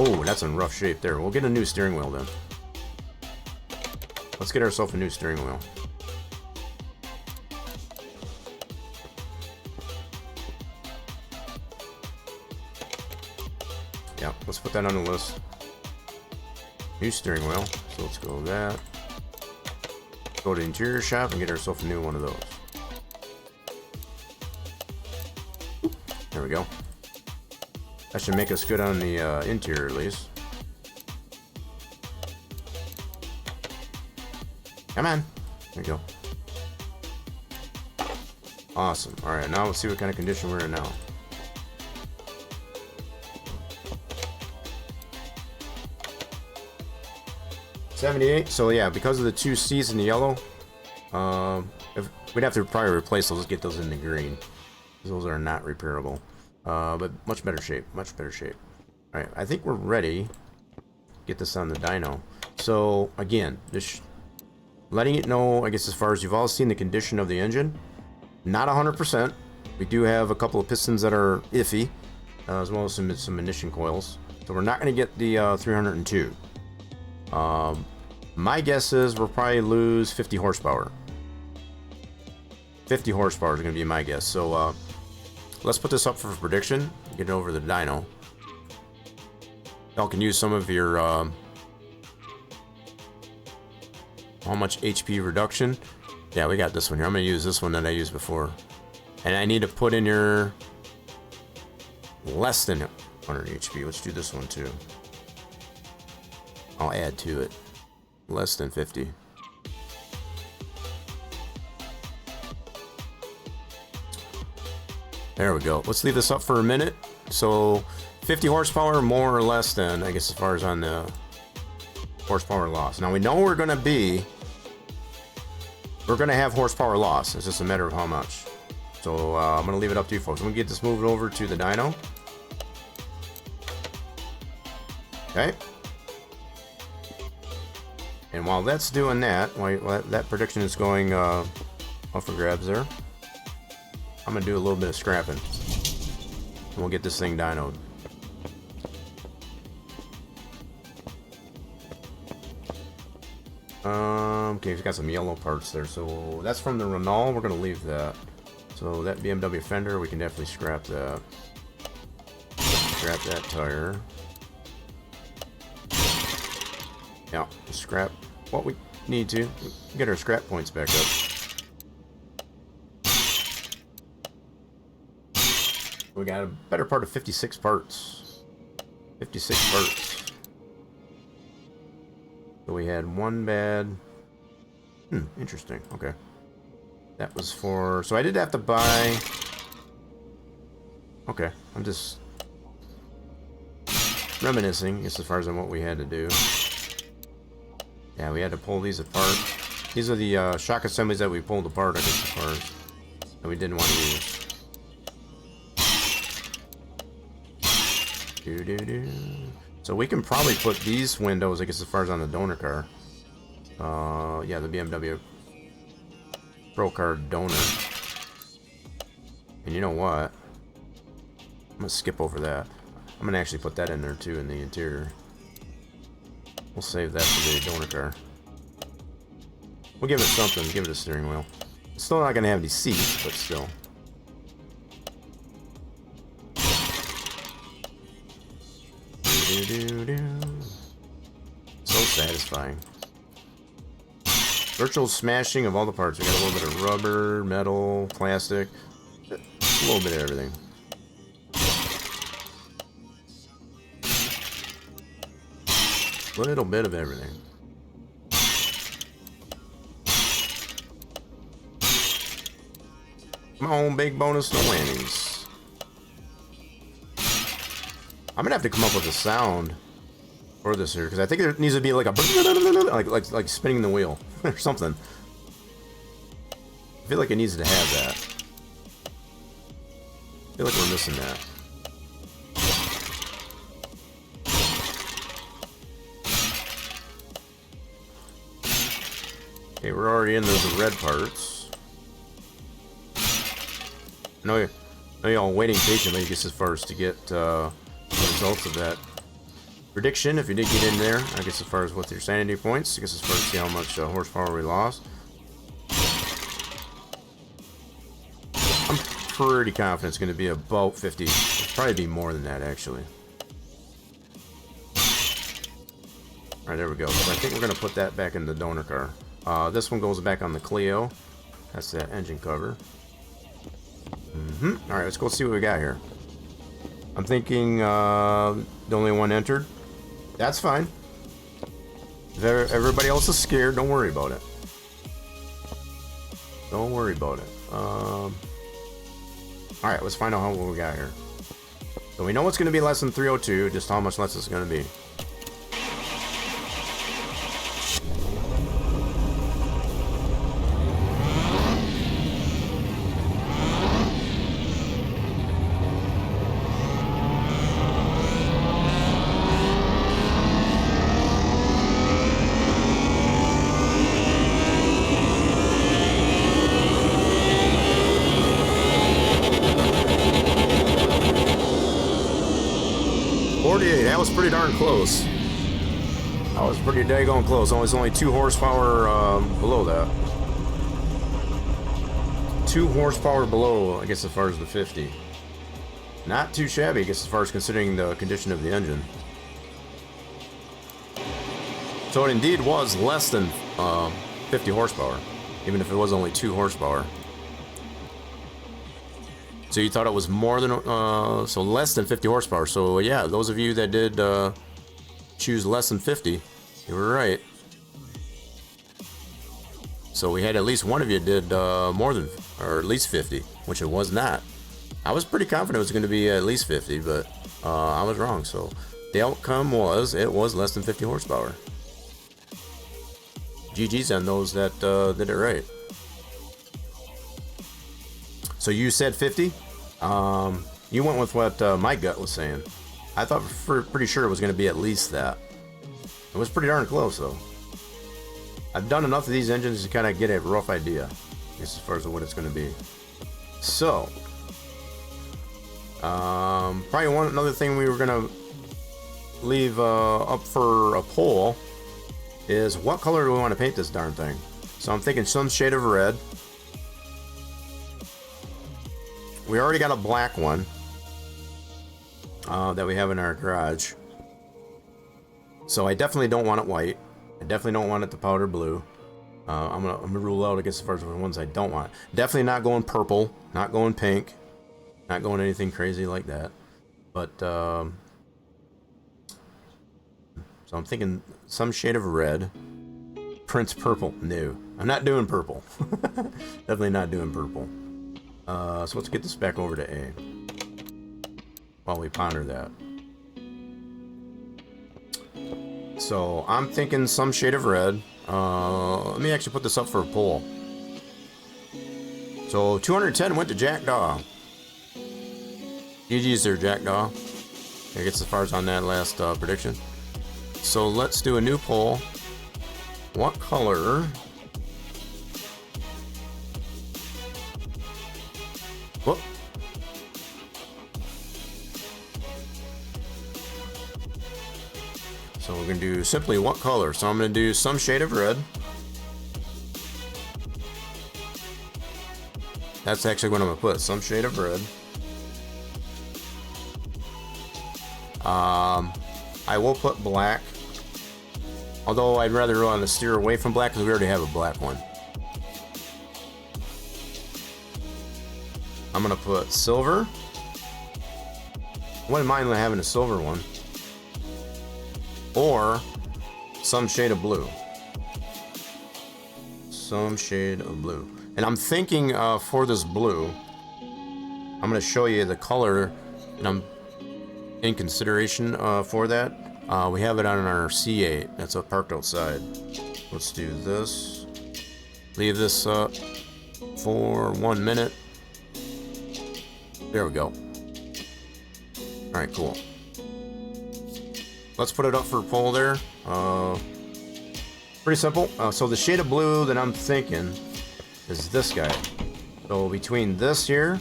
A: Oh, that's in rough shape there. We'll get a new steering wheel then. Let's get ourselves a new steering wheel. Yeah, let's put that on the list. New steering wheel. So let's go with that. Go to the interior shop and get ourselves a new one of those. There we go. That should make us good on the interior at least. Come on. There we go. Awesome. Alright, now let's see what kind of condition we're in now. $78. So yeah, because of the two C's in the yellow, we'd have to probably replace those, get those in the green. Those are not repairable. But much better shape, much better shape. Alright, I think we're ready. Get this on the dyno. So again, just letting it know, I guess as far as you've all seen the condition of the engine, not 100%. We do have a couple of pistons that are iffy, as well as some ignition coils. So we're not going to get the 302. My guess is we'll probably lose 50 horsepower. 50 horsepower is going to be my guess. So let's put this up for prediction. Get it over the dyno. Y'all can use some of your how much HP reduction. Yeah, we got this one here. I'm going to use this one that I used before. And I need to put in your less than 100 HP. Let's do this one too. I'll add to it. Less than 50. There we go. Let's leave this up for a minute. So 50 horsepower more or less than, I guess, as far as on the horsepower loss. Now we know we're going to have horsepower loss. It's just a matter of how much. So I'm going to leave it up to you folks. I'm going to get this moved over to the dyno. Okay. And while that's doing that, while that prediction is going up for grabs there, I'm going to do a little bit of scrapping. And we'll get this thing dynoed. Okay, we've got some yellow parts there. So that's from the Renault. We're going to leave that. So that BMW fender, we can definitely scrap that. Scrap that tire. Yeah, scrap what we need to. Get our scrap points back up. We got a better part of 56 parts. 56 parts. So we had one bad. Interesting. Okay. That was for... So I did have to buy... Okay, I'm just reminiscing as far as on what we had to do. Yeah, we had to pull these apart. These are the shock assemblies that we pulled apart, I guess, as far as that we didn't want to use. So we can probably put these windows, I guess, as far as on the donor car. Yeah, the BMW Procar donor. And you know what? I'm gonna skip over that. I'm gonna actually put that in there too in the interior. We'll save that for the donor car. We'll give it something. Give it a steering wheel. It's still not gonna have any seats, but still. So satisfying. Virtual smashing of all the parts. We got a little bit of rubber, metal, plastic, a little bit of everything. A little bit of everything. Come on, big bonus, no whammies. I'm gonna have to come up with a sound for this here because I think there needs to be like a like spinning the wheel or something. I feel like it needs to have that. I feel like we're missing that. Okay, we're already in those red parts. I know y'all waiting patiently, I guess, as far as to get the results of that prediction. If you did get in there, I guess as far as with your sanity points, I guess as far as see how much horsepower we lost. I'm pretty confident it's going to be about 50. It'll probably be more than that, actually. All right, there we go. So I think we're gonna put that back in the donor car. This one goes back on the Clio. That's that engine cover. All right, let's go see what we got here. I'm thinking the only one entered. That's fine. If everybody else is scared, don't worry about it. Don't worry about it. All right, let's find out what we got here. So we know it's going to be less than 302. Just how much less it's going to be. That was pretty darn close. That was pretty daggone close. Only 2 horsepower below that. 2 horsepower below, I guess, as far as the 50. Not too shabby, I guess, as far as considering the condition of the engine. So it indeed was less than 50 horsepower, even if it was only 2 horsepower. So you thought it was more than, so less than 50 horsepower. So yeah, those of you that did choose less than 50, you were right. So we had at least one of you did more than, or at least 50, which it was not. I was pretty confident it was going to be at least 50, but I was wrong. So the outcome was, it was less than 50 horsepower. GG's on those that did it right. So you said 50? You went with what my gut was saying. I thought pretty sure it was going to be at least that. It was pretty darn close, though. I've done enough of these engines to kind of get a rough idea as far as what it's going to be. So, probably another thing we were going to leave up for a poll is what color do we want to paint this darn thing? So I'm thinking some shade of red. We already got a black one that we have in our garage. So I definitely don't want it white. I definitely don't want it the powder blue. I'm gonna rule out, I guess, as far as the ones I don't want. Definitely not going purple, not going pink, not going anything crazy like that. But so I'm thinking some shade of red. Prince purple. No, I'm not doing purple. Definitely not doing purple. So let's get this back over to A while we ponder that. So I'm thinking some shade of red. Let me actually put this up for a poll. So 210 went to Jackdaw. GG's there, Jackdaw. I guess as far as on that last prediction. So let's do a new poll. What color? Whoop. So we're going to do simply what color. So I'm going to do some shade of red. That's actually what I'm going to put. Some shade of red. I will put black. Although I'd rather want to steer away from black because we already have a black one. I'm going to put silver. I wouldn't mind having a silver one. Or some shade of blue. Some shade of blue. And I'm thinking for this blue, I'm going to show you the color, and I'm in consideration for that. We have it on our C8 that's parked outside. Let's do this. Leave this up for 1 minute. There we go. All right, cool. Let's put it up for a poll there. Pretty simple. So the shade of blue that I'm thinking is this guy. So between this here,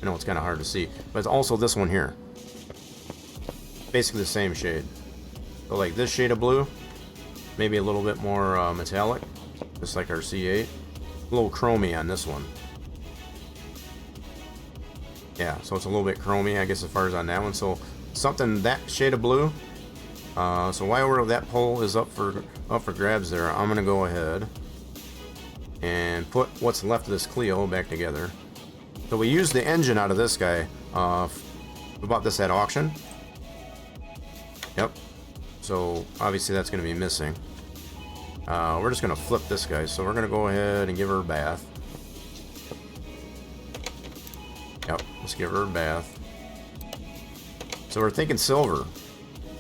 A: I know it's kind of hard to see, but it's also this one here. Basically the same shade. So like this shade of blue, maybe a little bit more metallic, just like our C8. A little chromy on this one. Yeah, so it's a little bit chromy, I guess, as far as on that one. So something that shade of blue. So while that pole is up for grabs there, I'm gonna go ahead and put what's left of this Clio back together. So we used the engine out of this guy. We bought this at auction. Yep. So obviously that's going to be missing. We're just going to flip this guy. So we're going to go ahead and give her a bath. Yep. Let's give her a bath. So we're thinking silver.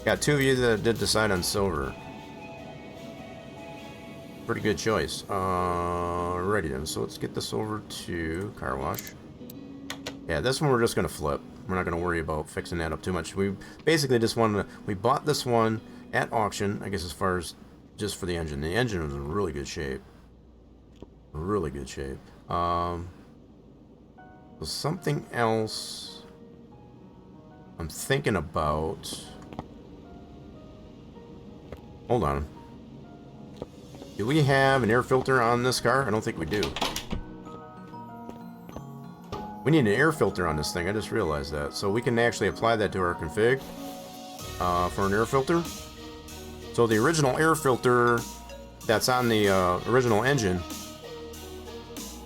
A: Got two of you that did decide on silver. Pretty good choice. Alrighty then. So let's get this over to car wash. Yeah, this one we're just going to flip. We're not going to worry about fixing that up too much. We basically just wanted to... We bought this one at auction, I guess, as far as just for the engine. The engine was in really good shape. Really good shape. So something else I'm thinking about... Hold on. Do we have an air filter on this car? I don't think we do. We need an air filter on this thing. I just realized that. So we can actually apply that to our config for an air filter. So the original air filter that's on the original engine,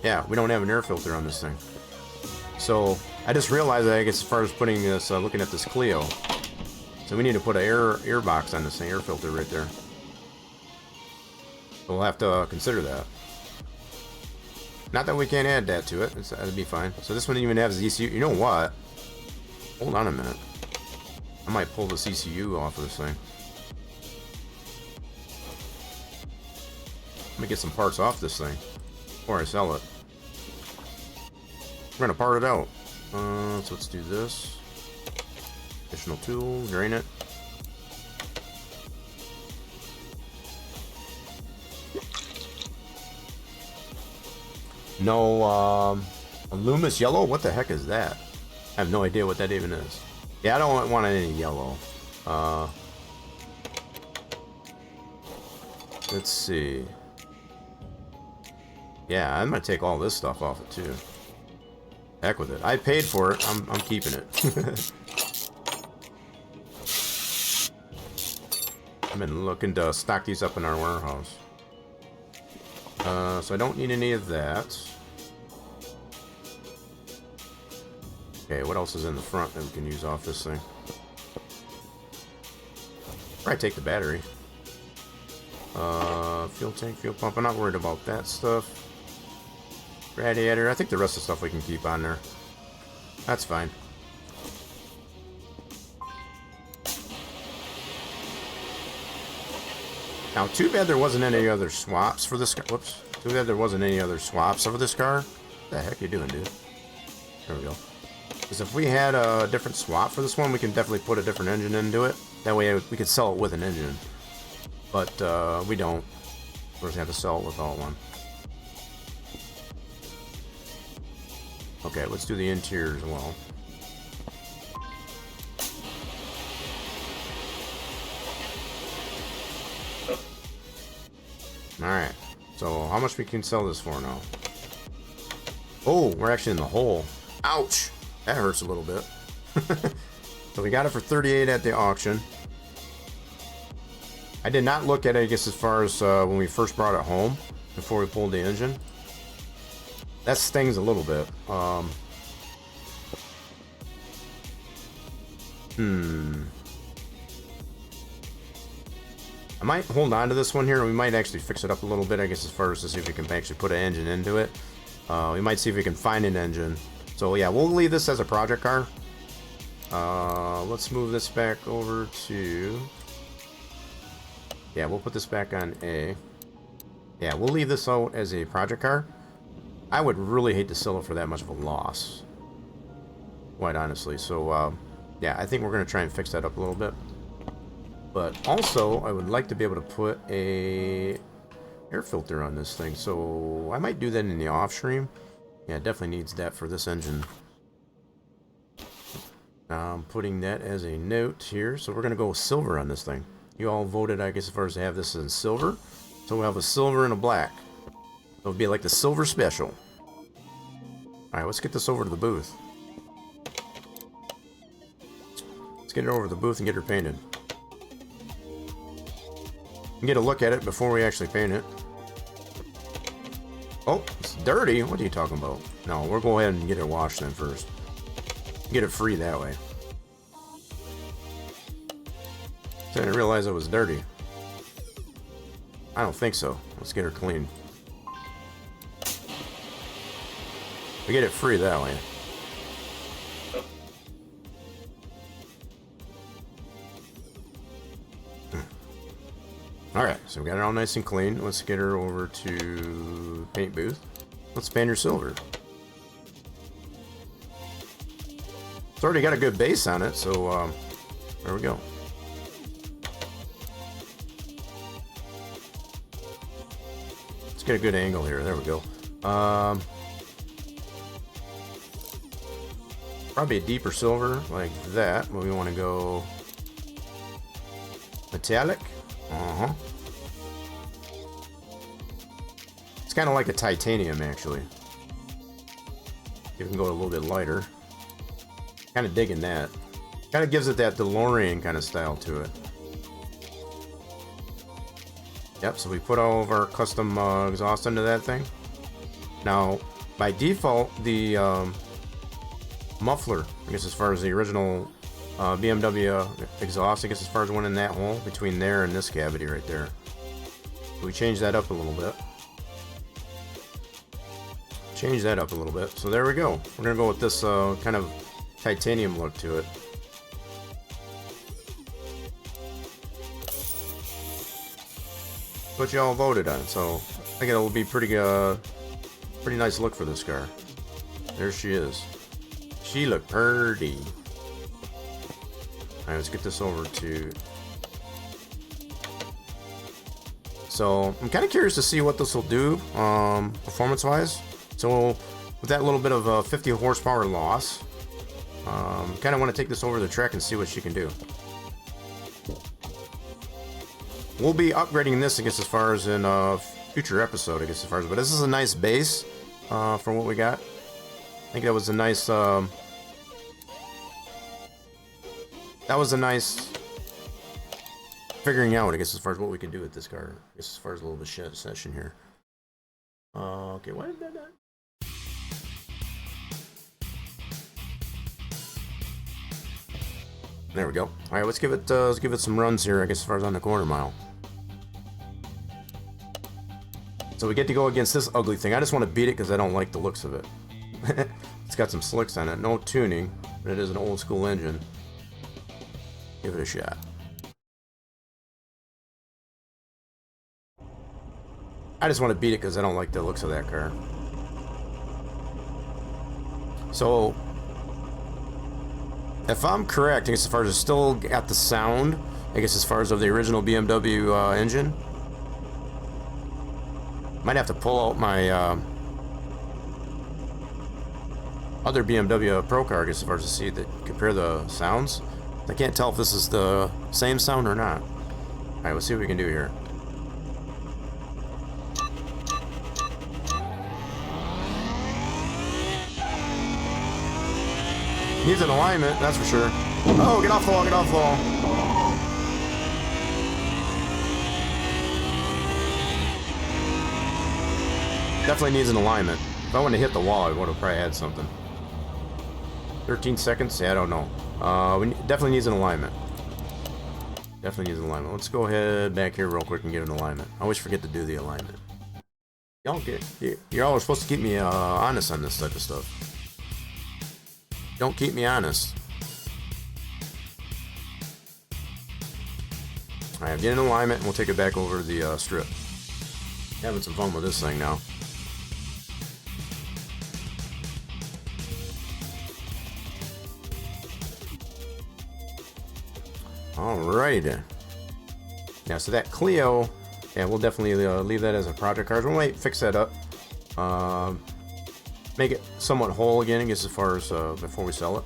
A: yeah, we don't have an air filter on this thing. So I just realized that, I guess, as far as putting this, looking at this Clio, so we need to put an air box on this thing, air filter right there. So we'll have to consider that. Not that we can't add that to it. That'd be fine. So this one even has ECU. You know what? Hold on a minute. I might pull this ECU off of this thing. Let me get some parts off this thing before I sell it. We're gonna part it out. So let's do this. Additional tools. Drain it. No, Loomis yellow? What the heck is that? I have no idea what that even is. Yeah, I don't want any yellow. Let's see. Yeah, I'm gonna take all this stuff off it too. Heck with it. I paid for it. I'm keeping it. I've been looking to stock these up in our warehouse. So I don't need any of that. Okay, what else is in the front that we can use off this thing? Probably take the battery. Fuel tank, fuel pump. I'm not worried about that stuff. Radiator. I think the rest of the stuff we can keep on there. That's fine. Now, too bad there wasn't any other swaps for this car. Whoops. Too bad there wasn't any other swaps for this car. What the heck are you doing, dude? There we go. Because if we had a different swap for this one, we can definitely put a different engine into it. That way we could sell it with an engine. But we don't. We're just going to have to sell it without one. Okay, let's do the interior as well. Alright, so how much we can sell this for now? Oh, we're actually in the hole. Ouch! That hurts a little bit. So we got it for 38 at the auction. I did not look at it, I guess, as far as when we first brought it home, before we pulled the engine. That stings a little bit. I might hold on to this one here. We might actually fix it up a little bit, I guess, as far as to see if we can actually put an engine into it. We might see if we can find an engine. So yeah, we'll leave this as a project car. Let's move this back over to... Yeah, we'll put this back on A. Yeah, we'll leave this out as a project car. I would really hate to sell it for that much of a loss, quite honestly. So yeah, I think we're going to try and fix that up a little bit. But also, I would like to be able to put a air filter on this thing. So I might do that in the off stream. Yeah, it definitely needs that for this engine. I'm putting that as a note here. So we're going to go with silver on this thing. You all voted, I guess, as far as to have this in silver. So we'll have a silver and a black. It'll be like the silver special. Alright, let's get this over to the booth. Let's get it over to the booth and get her painted. Get a look at it before we actually paint it. Oh, it's dirty. What are you talking about? No, we'll go ahead and get it washed then first. Get it free that way. I didn't realize it was dirty. I don't think so. Let's get her clean. We get it free that way. Alright, so we got her all nice and clean. Let's get her over to paint booth. Let's paint her silver. It's already got a good base on it, so there we go. Let's get a good angle here. There we go. Probably a deeper silver like that, but we want to go metallic. It's kind of like a titanium, actually. You can go a little bit lighter. Kind of digging that. Kind of gives it that DeLorean kind of style to it. Yep, so we put all of our custom exhaust into that thing. Now, by default, the muffler, I guess as far as the original BMW exhaust, I guess as far as one in that hole, between there and this cavity right there. We changed that up a little bit. Change that up a little bit. So there we go. We're going to go with this kind of titanium look to it. What y'all voted on, so I think it'll be pretty nice look for this car. There she is. She looked pretty. Alright, let's get this over to... So, I'm kind of curious to see what this will do, performance-wise. So, with that little bit of 50 horsepower loss, kind of want to take this over the track and see what she can do. We'll be upgrading this, I guess, as far as in a future episode, I guess, as far as... But this is a nice base for what we got. I think that was a nice... that was a nice figuring out, I guess, as far as what we can do with this car. I guess as far as a little bit of session here. Okay, why did that not? There we go. All right, let's give it some runs here, I guess, as far as on the quarter mile. So we get to go against this ugly thing. I just want to beat it because I don't like the looks of it. It's got some slicks on it. No tuning, but it is an old school engine. Give it a shot. I just want to beat it because I don't like the looks of that car. So, if I'm correct, I guess as far as it's still got the sound, I guess as far as of the original BMW engine, might have to pull out my other BMW Procar, I guess, as far as to see that compare the sounds. I can't tell if this is the same sound or not. All right, let's see what we can do here. Needs an alignment, that's for sure. Oh, get off the wall, get off the wall. Definitely needs an alignment. If I wanted to hit the wall, I would have probably had something. 13 seconds? Yeah, I don't know. Definitely needs an alignment. Definitely needs an alignment. Let's go ahead back here real quick and get an alignment. I always forget to do the alignment. Y'all are supposed to keep me honest on this type of stuff. Don't keep me honest. Alright, get an alignment and we'll take it back over the strip. Having some fun with this thing now. Alrighty then. Yeah, so that Clio, yeah, we'll definitely leave that as a project car. We might fix that up. Make it somewhat whole again, I guess, as far as before we sell it.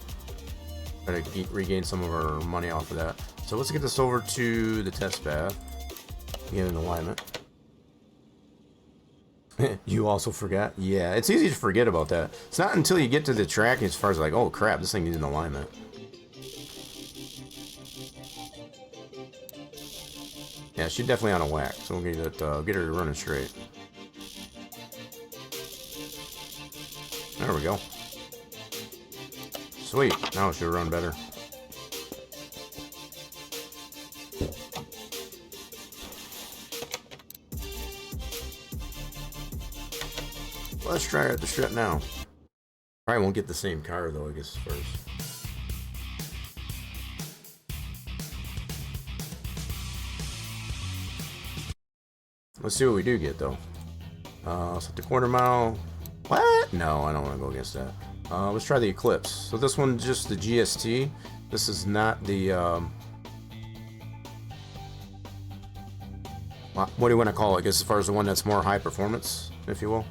A: Try to regain some of our money off of that. So let's get this over to the test path. Get an alignment. You also forgot? Yeah, it's easy to forget about that. It's not until you get to the track as far as like, oh crap, this thing needs an alignment. Yeah, she's definitely on a whack, so we'll get her running straight. There we go. Sweet, now it should run better. Let's try it at the strip now. Probably won't get the same car though, I guess, first. Let's see what we do get though. Set the quarter mile. What? No, I don't want to go against that. Let's try the Eclipse. So this one's just the GST. This is not the what do you want to call it? I guess as far as the one that's more high performance, if you will.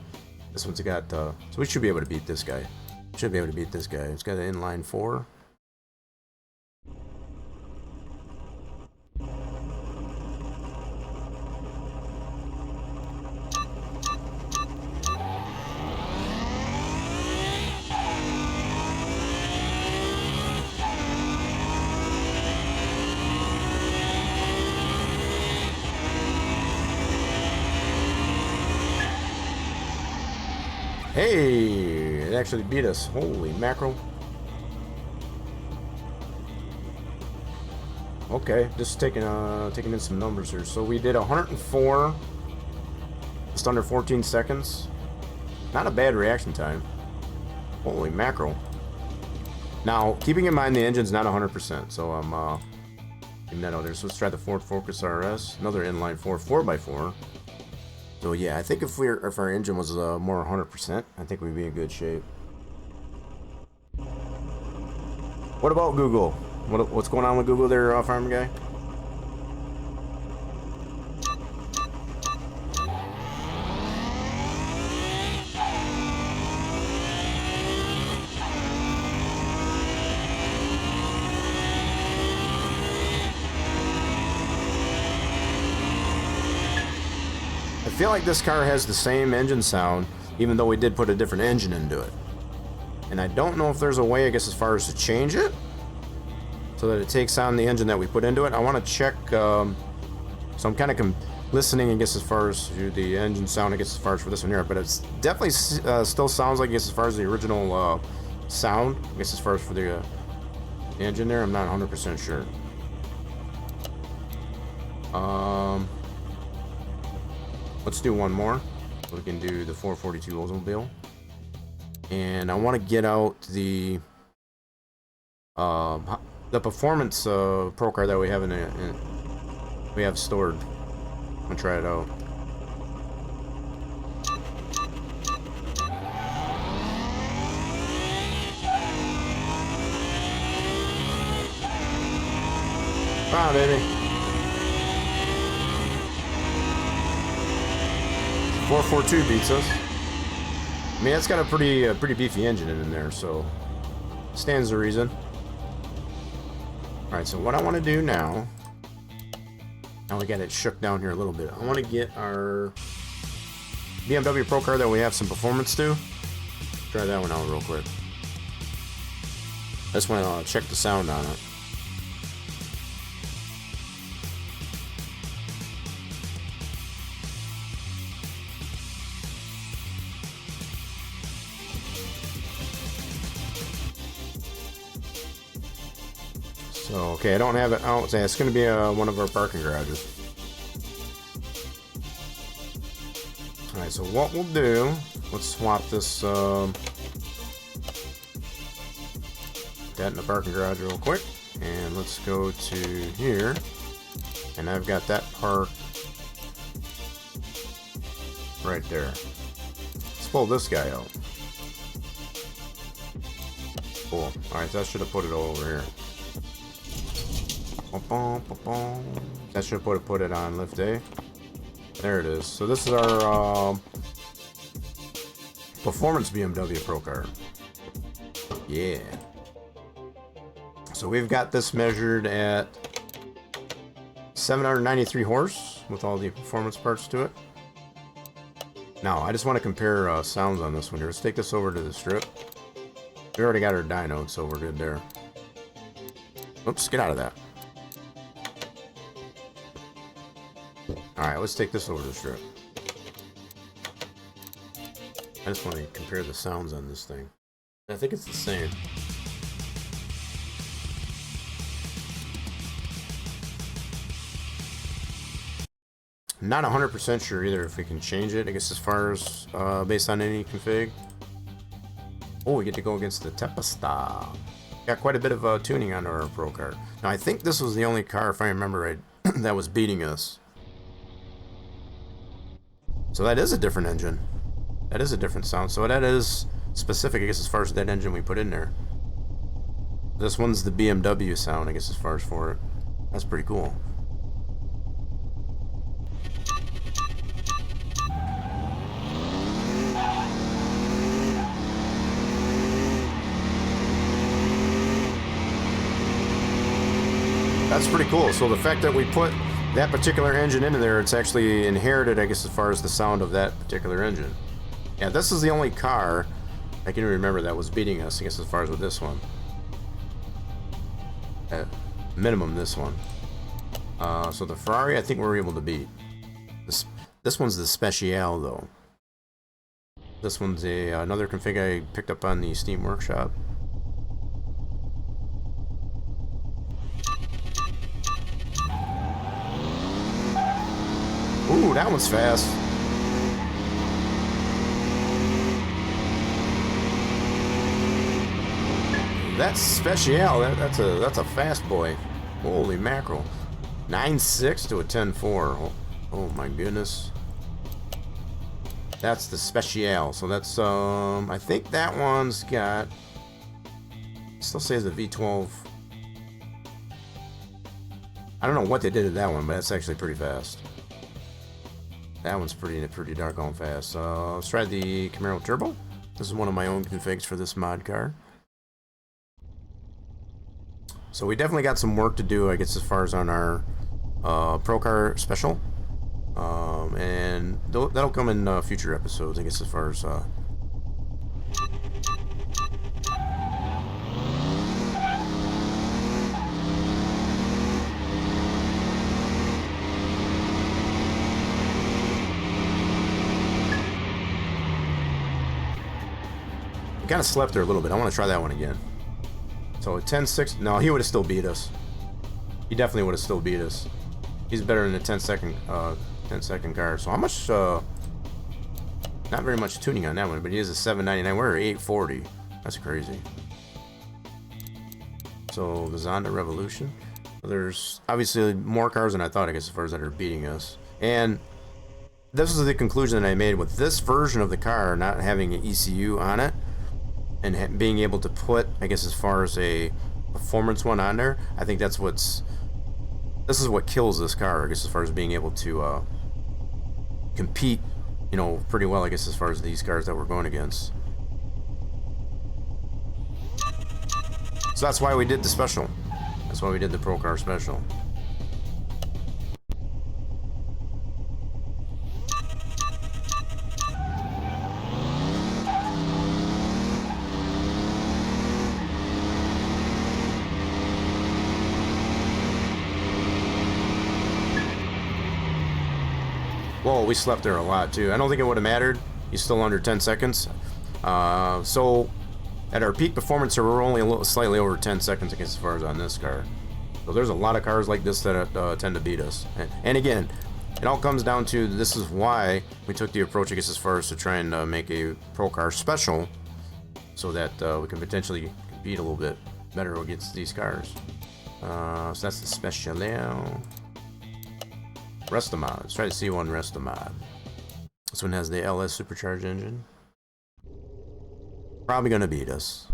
A: This one's got so we should be able to beat this guy. Should be able to beat this guy. It's got an inline 4. Hey, it actually beat us. Holy mackerel. Okay, just taking in some numbers here. So we did 104, just under 14 seconds. Not a bad reaction time. Holy mackerel. Now, keeping in mind the engine's not 100%, so I'm keeping that out there. So let's try the Ford Focus RS, another inline 4 4x4. So yeah, I think if our engine was more 100%, I think we'd be in good shape. What about Google? What's going on with Google there, farm guy? I feel like this car has the same engine sound, even though we did put a different engine into it. And I don't know if there's a way, I guess, as far as to change it, so that it takes on the engine that we put into it. I want to check, so I'm kind of listening, I guess, as far as to the engine sound, I guess, as far as for this one here. But it's definitely still sounds like, I guess, as far as the original sound, I guess, as far as for the engine there, I'm not 100% sure. Let's do one more. We can do the 442 Oldsmobile. And I want to get out the performance Procar that we have we have stored. I'm gonna try it out. Come on, baby. 442 beats us. I mean, it's got a pretty beefy engine in there, so stands to reason. All right, so what I want to do now we got it shook down here a little bit. I want to get our BMW Procar that we have some performance to. Try that one out real quick. I just want to check the sound on it. So, okay, I don't have it out. It's going to be one of our parking garages. Alright, so what we'll do, let's swap this, that in the parking garage real quick. And let's go to here. And I've got that parked right there. Let's pull this guy out. Cool. Alright, so I should have put it over here. That should put it on lift A. There it is. So this is our performance BMW Procar. Yeah. So we've got this measured at 793 horse with all the performance parts to it. Now I just want to compare sounds on this one here. Let's take this over to the strip. We already got our dyno, so we're good there. Oops, get out of that. Alright, let's take this over the strip. I just want to compare the sounds on this thing. I think it's the same. Not 100% sure either if we can change it, I guess, as far as based on any config. Oh, we get to go against the Tempesta. Got quite a bit of tuning on our Procar. Now, I think this was the only car, if I remember right, that was beating us. So that is a different engine. That is a different sound. So that is specific, I guess, as far as that engine we put in there. This one's the BMW sound, I guess, as far as for it. That's pretty cool. That's pretty cool. So the fact that we put that particular engine into there, it's actually inherited, I guess, as far as the sound of that particular engine. Yeah, this is the only car I can remember that was beating us, I guess, as far as with this one. At minimum, this one. So the Ferrari, I think we were able to beat. This one's the Speciale, though. This one's another config I picked up on the Steam Workshop. Ooh, that one's fast. That's Speciale. That's a fast boy. Holy mackerel. 9.6 to a 10.4. Oh my goodness. That's the Speciale. So that's I think that one's got, still says the V12. I don't know what they did to that one, but that's actually pretty fast. That one's pretty doggone fast. Let's try the Camaro Turbo. This is one of my own configs for this mod car. So we definitely got some work to do, I guess, as far as on our Procar special. And that'll come in future episodes, I guess, as far as... kind of slept there a little bit. I want to try that one again. So 10.6. No, he would have still beat us. He definitely would have still beat us. He's better than the 10-second car. So how much? Not very much tuning on that one, but he is a 799. We're at 840. That's crazy. So the Zonda Revolution. There's obviously more cars than I thought, I guess, as far as that are beating us. And this is the conclusion that I made with this version of the car not having an ECU on it. And being able to put, I guess, as far as a performance one on there, I think this is what kills this car, I guess, as far as being able to compete, you know, pretty well, I guess, as far as these cars that we're going against. So that's why we did the special. That's why we did the Procar special. Whoa, we slept there a lot too. I don't think it would have mattered. He's still under 10 seconds. So at our peak performance, we're only slightly over 10 seconds, I guess, as far as on this car. So there's a lot of cars like this that tend to beat us. And again, it all comes down to, this is why we took the approach, I guess, as far as to try and make a Procar special, so that we can potentially compete a little bit better against these cars. So that's the Speciale. Restomod. Let's try the C1 Restomod. This one has the LS supercharged engine. Probably gonna beat us.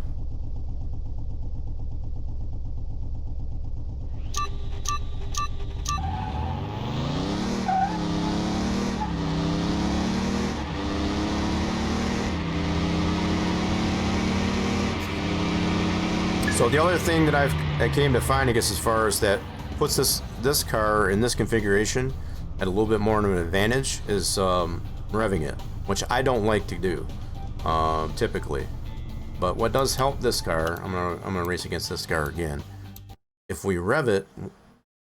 A: So the other thing that I came to find, I guess, as far as that puts this car in this configuration at a little bit more of an advantage is revving it, which I don't like to do typically. But what does help this car, I'm gonna race against this car again. If we rev it,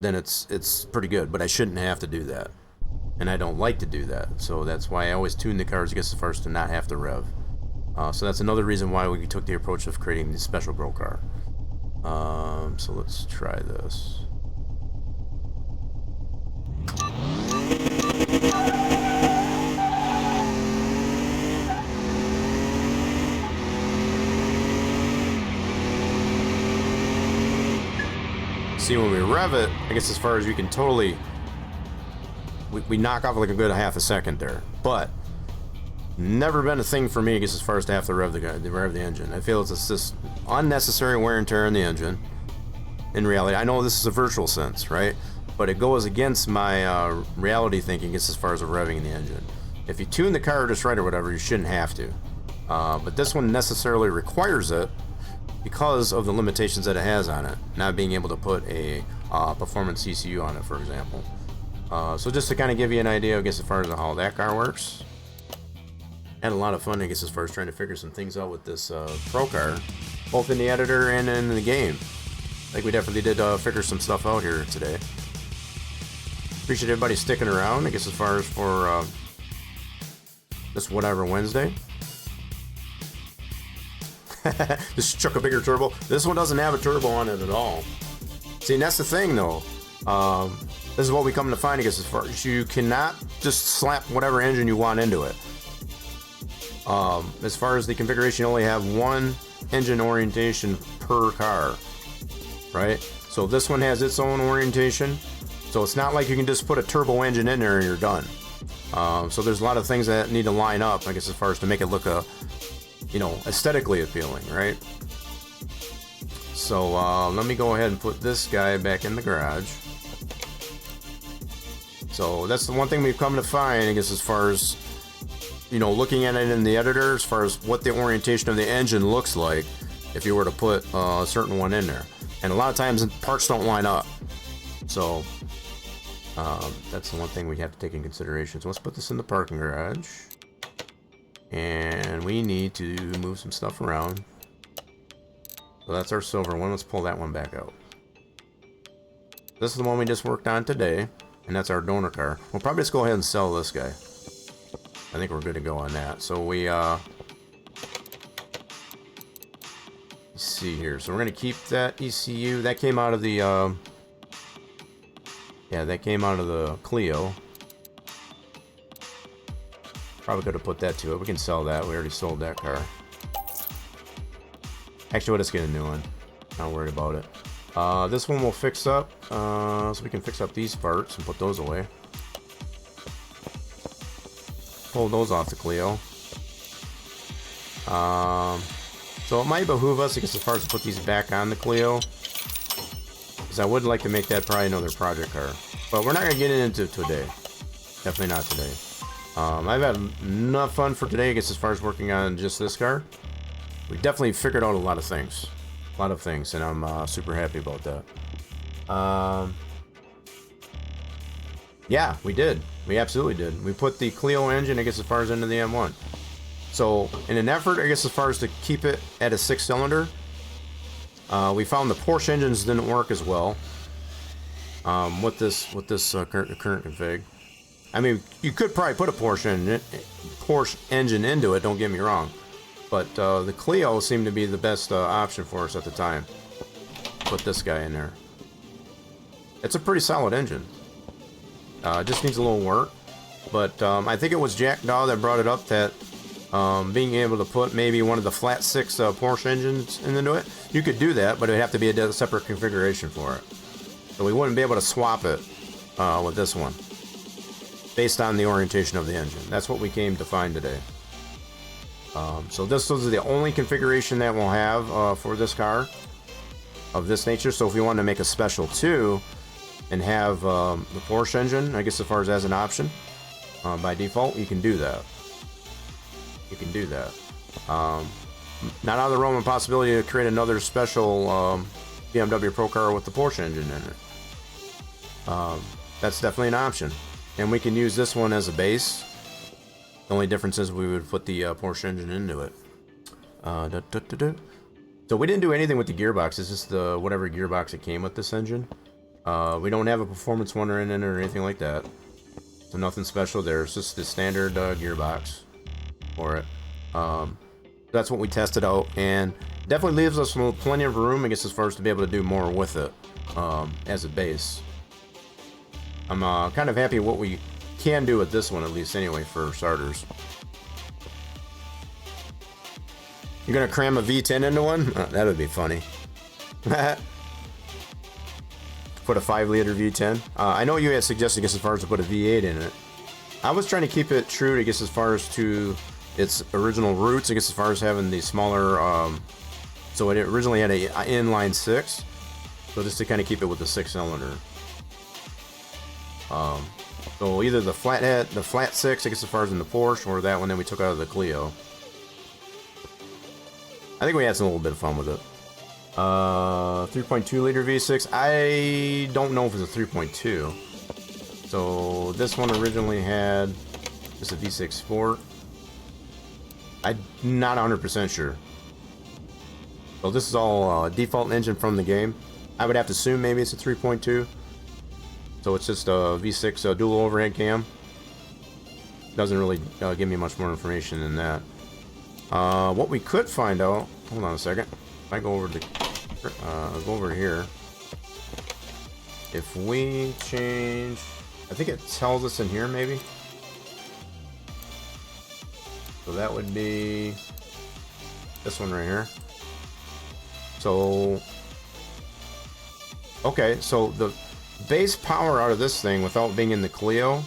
A: then it's pretty good, but I shouldn't have to do that. and I don't like to do that. So that's why I always tune the cars against the first to not have to rev. So that's another reason why we took the approach of creating the special Procar. So let's try this. See, when we rev it, I guess as far as you can totally, we knock off like a good half a second there. But never been a thing for me, I guess, as far as to have to rev the engine. I feel it's just unnecessary wear and tear in the engine. In reality, I know this is a virtual sense, right? But it goes against my reality thinking, as far as the revving in the engine. If you tune the car just right or whatever, you shouldn't have to. But this one necessarily requires it, because of the limitations that it has on it, not being able to put a performance ECU on it, for example. So just to kind of give you an idea, I guess, as far as how that car works. Had a lot of fun, I guess, as far as trying to figure some things out with this Procar, both in the editor and in the game. I think we definitely did figure some stuff out here today. Appreciate everybody sticking around, I guess, as far as for this WhatEver Wednesday. Just chuck a bigger turbo. This one doesn't have a turbo on it at all. See, and that's the thing, though. This is what we come to find, I guess, as far as you cannot just slap whatever engine you want into it. As far as the configuration, you only have one engine orientation per car, right? So this one has its own orientation. So it's not like you can just put a turbo engine in there and you're done. So there's a lot of things that need to line up, I guess, as far as to make it look aesthetically appealing, right? So let me go ahead and put this guy back in the garage. So that's the one thing we've come to find, I guess, as far as looking at it in the editor, as far as what the orientation of the engine looks like if you were to put a certain one in there. And a lot of times parts don't line up. So that's the one thing we have to take in consideration. So let's put this in the parking garage. And we need to move some stuff around. So that's our silver one. Let's pull that one back out. This is the one we just worked on today. And that's our donor car. We'll probably just go ahead and sell this guy. I think we're good to go on that. So we, let's see here. So we're going to keep that ECU. That came out of the, yeah, that came out of the Clio. Probably could have put that to it. We can sell that. We already sold that car. Actually, we'll just get a new one. Not worried about it. This one we'll fix up. So we can fix up these parts and put those away. Pull those off the Clio. So it might behoove us, I guess, as far as put these back on the Clio. Because I would like to make that probably another project car. But we're not going to get into it today. Definitely not today. I've had enough fun for today, I guess, as far as working on just this car. We definitely figured out a lot of things. A lot of things, and I'm super happy about that. Yeah, we did. We absolutely did. We put the Clio engine, I guess, as far as into the M1. So, in an effort, I guess, as far as to keep it at a 6-cylinder, we found the Porsche engines didn't work as well with this current config. I mean, you could probably put a Porsche engine into it, don't get me wrong. But the Clio seemed to be the best option for us at the time. Put this guy in there. It's a pretty solid engine. It just needs a little work. But I think it was Jack Daw that brought it up that being able to put maybe one of the flat 6 Porsche engines into it, you could do that, but it would have to be a separate configuration for it. So we wouldn't be able to swap it with this one, based on the orientation of the engine. That's what we came to find today. So this is the only configuration that we'll have for this car of this nature. So if we want to make a special 2 and have the Porsche engine, I guess, as far as an option, by default, you can do that. You can do that. Not out of the realm of possibility to create another special BMW Procar with the Porsche engine in it. That's definitely an option. And we can use this one as a base. The only difference is we would put the Porsche engine into it. So we didn't do anything with the gearbox. It's just the whatever gearbox it came with this engine. We don't have a performance one in it or anything like that. So nothing special there. It's just the standard gearbox for it. That's what we tested out, and definitely leaves us plenty of room, I guess, as far as to be able to do more with it as a base. I'm kind of happy what we can do with this one, at least anyway, for starters. You're gonna cram a V10 into one? That would be funny. Put a 5-liter V10. I know you had suggested, I guess, as far as to put a V8 in it. I was trying to keep it true, I guess, as far as to its original roots, I guess, as far as having the smaller, so it originally had a inline 6, so just to kind of keep it with the 6-cylinder. So either the flat 6, I guess, as far as in the Porsche, or that one that we took out of the Clio. I think we had some little bit of fun with it. 3.2 liter V6. I don't know if it's a 3.2. So this one originally had just a V6 Sport. I'm not 100% sure. So this is all default engine from the game. I would have to assume maybe it's a 3.2. So it's just a V6 dual overhead cam. Doesn't really give me much more information than that. What we could find out. Hold on a second. If I go over to go over here. If we change, I think it tells us in here maybe. So that would be this one right here. So okay, so the base power out of this thing without being in the Clio,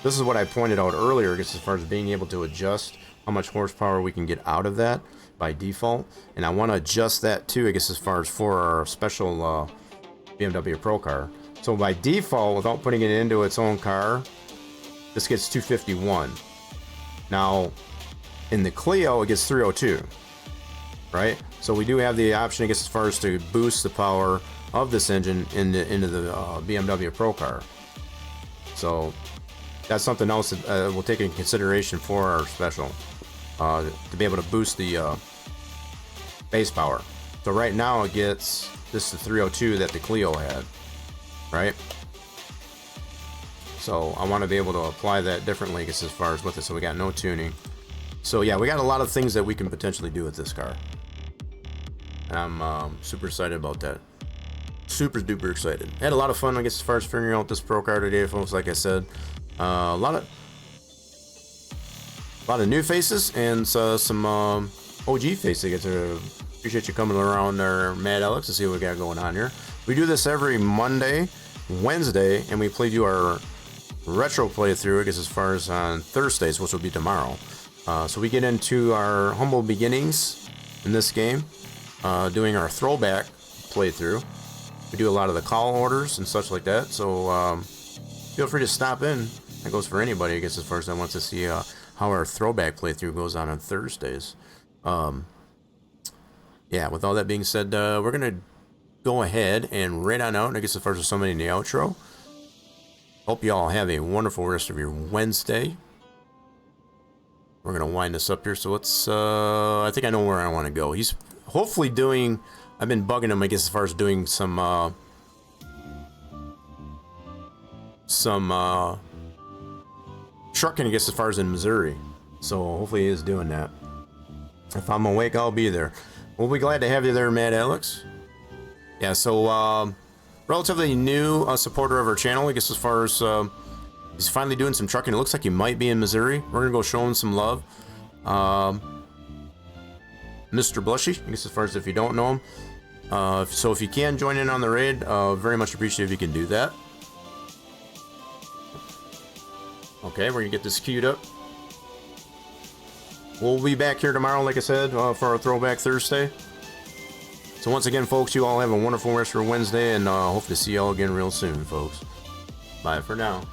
A: this is what I pointed out earlier, I guess, as far as being able to adjust how much horsepower we can get out of that by default, and I want to adjust that too, I guess, as far as for our special BMW Procar. So by default, without putting it into its own car, this gets 251. Now in the Clio, it gets 302, right? So we do have the option, I guess, as far as to boost the power of this engine into the BMW Procar. So that's something else that we'll take into consideration for our special, to be able to boost the base power. So right now it gets this is the 302 that the Clio had, right? So I want to be able to apply that differently, I guess, as far as with it. So we got no tuning. So yeah, we got a lot of things that we can potentially do with this car. And I'm super excited about that. Super duper excited. Had a lot of fun, I guess, as far as figuring out this Procar today, folks. Like I said, a lot of new faces and some OG faces. I guess appreciate you coming around there, Mad Alex, to see what we got going on here. We do this every Monday, Wednesday, and we play you our retro playthrough, I guess, as far as on Thursdays, which will be tomorrow. So we get into our humble beginnings in this game, doing our throwback playthrough. We do a lot of the call orders and such like that, so feel free to stop in. That goes for anybody, I guess, as far as that wants to see how our throwback playthrough goes on Thursdays. Yeah, with all that being said, we're going to go ahead and right on out, I guess, as far as somebody in the outro. Hope you all have a wonderful rest of your Wednesday. We're going to wind this up here, so let's, I think I know where I want to go. He's hopefully doing, I've been bugging him, I guess, as far as doing some trucking, I guess, as far as in Missouri. So hopefully he is doing that. If I'm awake, I'll be there. We'll be glad to have you there, Mad Alex. Yeah, so relatively new supporter of our channel, I guess, as far as he's finally doing some trucking. It looks like he might be in Missouri. We're gonna go show him some love. Mr. Blushy, I guess, as far as if you don't know him. So if you can join in on the raid, very much appreciate if you can do that. Okay, we're gonna get this queued up. We'll be back here tomorrow, like I said, for our Throwback Thursday. So once again, folks, you all have a wonderful rest of your Wednesday, and hope to see you all again real soon, folks. Bye for now.